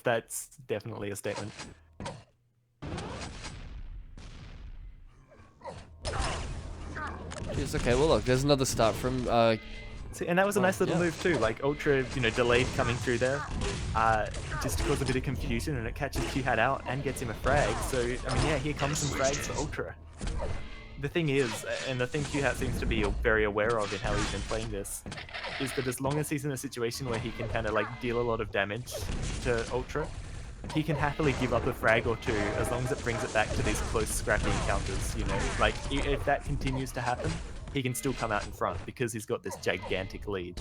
S2: that's definitely a statement.
S1: Jeez, okay, well look, there's another start from,
S2: See, and that was a nice little
S1: yeah.
S2: move too. Like Ultra, you know, delayed coming through there, just to cause a bit of confusion, and it catches Q-Hat out and gets him a frag. So I mean, yeah, here comes some frags for Ultra. The thing is, and the thing Q-Hat seems to be very aware of in how he's been playing this, is that as long as he's in a situation where he can kind of like deal a lot of damage to Ultra, he can happily give up a frag or two as long as it brings it back to these close, scrappy encounters. You know, like if that continues to happen, he can still come out in front because he's got this gigantic lead.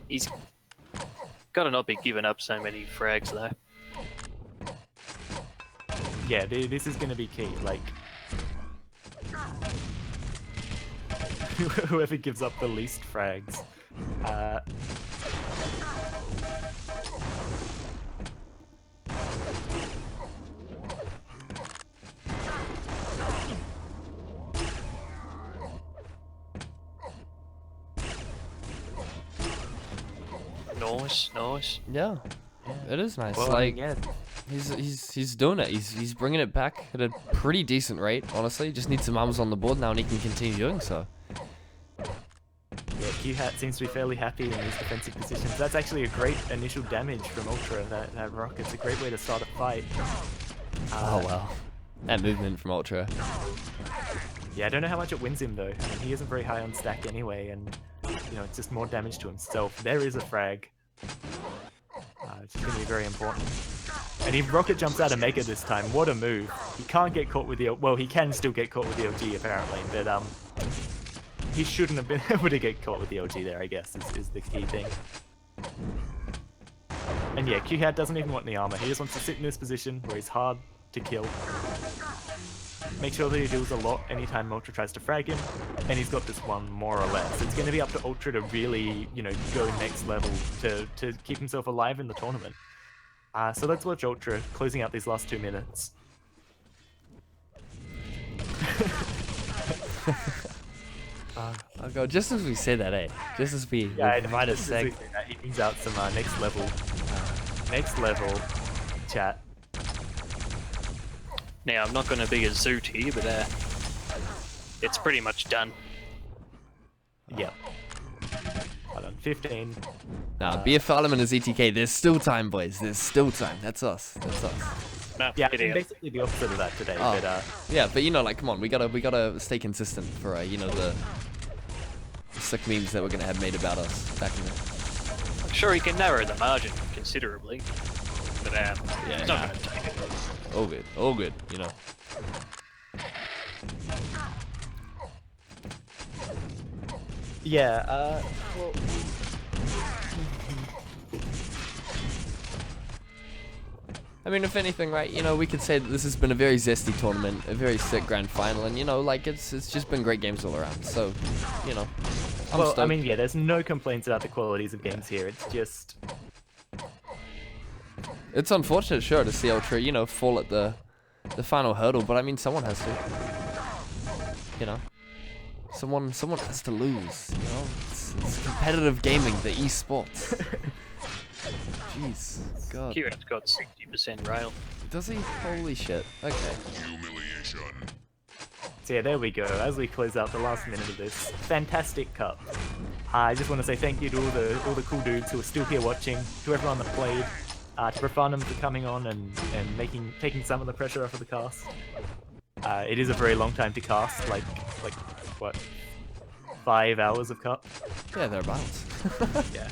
S4: He's gotta not be giving up so many frags though.
S2: Yeah, this is going to be key. Like, whoever gives up the least frags.
S4: Nice.
S1: yeah, it is nice.
S2: Well,
S1: like,
S2: yeah,
S1: he's doing it. He's bringing it back at a pretty decent rate, honestly. Just needs some arms on the board now and he can continue doing so.
S2: yeah, Q-Hat seems to be fairly happy in these defensive positions. That's actually a great initial damage from Ultra, that rock. It's a great way to start a fight.
S1: Oh wow. That movement from Ultra.
S2: Yeah, I don't know how much it wins him though. I mean, he isn't very high on stack anyway, and you know, it's just more damage to himself. There is a frag. It's going to be very important. And he rocket jumps out of Mega this time. What a move. He can't get caught with the... Well, he can still get caught with the LG apparently, but he shouldn't have been able to get caught with the LG there, I guess, is the key thing. And yeah, Q-Hat doesn't even want the armor. He just wants to sit in this position where he's hard to kill. Make sure that he deals a lot anytime Ultra tries to frag him, and he's got this one more or less. It's going to be up to Ultra to really, you know, go next level to keep himself alive in the tournament. So let's watch Ultra closing out these last 2 minutes.
S1: Oh god, just as we say that, eh? Just as we divide a seg.
S2: He brings out some next level chat.
S4: Now, I'm not going to be a zoot here, but it's pretty much done.
S2: Yeah. Hold on, 15.
S1: Nah, Profanum and a ZTK, there's still time, boys. There's still time. That's us. That's us.
S4: No,
S2: Yeah,
S4: get out.
S2: basically the opposite of that today.
S1: Oh.
S2: But
S1: Yeah, but you know, like, come on, we gotta stay consistent for you know, the sick memes that we're gonna have made about us back in the...
S4: I'm sure he can narrow the margin considerably, but it's not going to take it.
S1: All good, you know.
S2: yeah, well,
S1: I mean, if anything, right, you know, we could say that this has been a very zesty tournament, a very sick grand final, and, you know, like, it's just been great games all around, so, you know, I'm
S2: well,
S1: stoked.
S2: I mean, yeah, there's no complaints about the qualities of games here. It's just...
S1: It's unfortunate, sure, to see Ultra, you know, fall at the final hurdle, but I mean, someone has to. You know, someone has to lose. You know, it's competitive gaming, the esports. Jeez, God.
S4: Kieran's got 60% rail.
S1: Does he? Holy shit. Okay.
S3: Humiliation.
S2: So yeah, there we go. As we close out the last minute of this fantastic cup, I just want to say thank you to all the cool dudes who are still here watching, to everyone that played, to Profanum for coming on and taking some of the pressure off of the cast. It is a very long time to cast, like what, 5 hours of cup?
S1: Yeah, thereabouts.
S2: Yeah,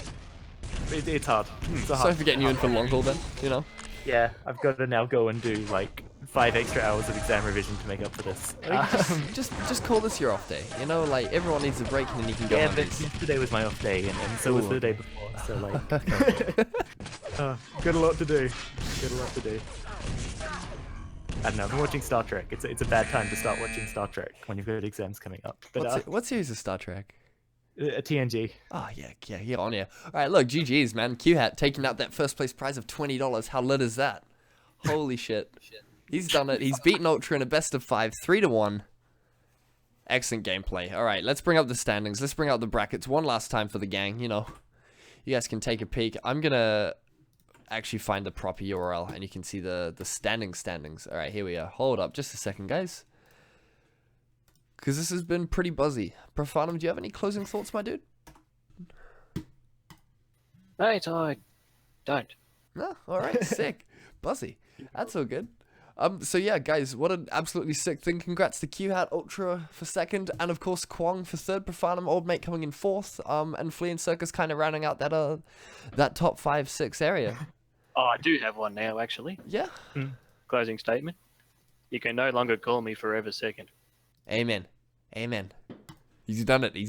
S2: it's hard. It's a hard.
S1: Sorry for getting you in for long haul then. You know.
S2: Yeah, I've got to now go and do like 5 extra hours of exam revision to make up for this.
S1: Just call this your off day. You know, like everyone needs a break and then you can go
S2: Yeah,
S1: on
S2: but
S1: these.
S2: yesterday was my off day, and so was
S1: Ooh.
S2: the day before. So like, got a lot to do. Got a lot to do. I don't know. I've been watching Star Trek. It's a bad time to start watching Star Trek when you've got exams coming up. But
S1: What series of Star Trek?
S2: a TNG.
S1: Oh, yeah, on here. All right, look, GG's, man. Q-Hat taking out that first place prize of $20. How lit is that? Holy shit. He's done it. He's beaten Ultra in a best of 5, 3-1. Excellent gameplay. All right, let's bring up the standings. Let's bring out the brackets one last time for the gang. You know, you guys can take a peek. I'm going to actually find the proper URL, and you can see the standings. All right, here we are. Hold up just a second, guys. Because this has been pretty buzzy. Profanum, do you have any closing thoughts, my dude?
S4: Mate, I don't.
S1: No, all right, sick, buzzy. That's all good. So yeah, guys, what an absolutely sick thing. Congrats to Q-Hat Ultra for second, and of course Kwong for third. Profanum, Old Mate coming in fourth. And Flea and Circus kind of rounding out that top 5, 6 area.
S4: Oh, I do have one now, actually.
S1: Yeah.
S4: Closing statement. You can no longer call me Forever Second.
S1: Amen. He's done it. He's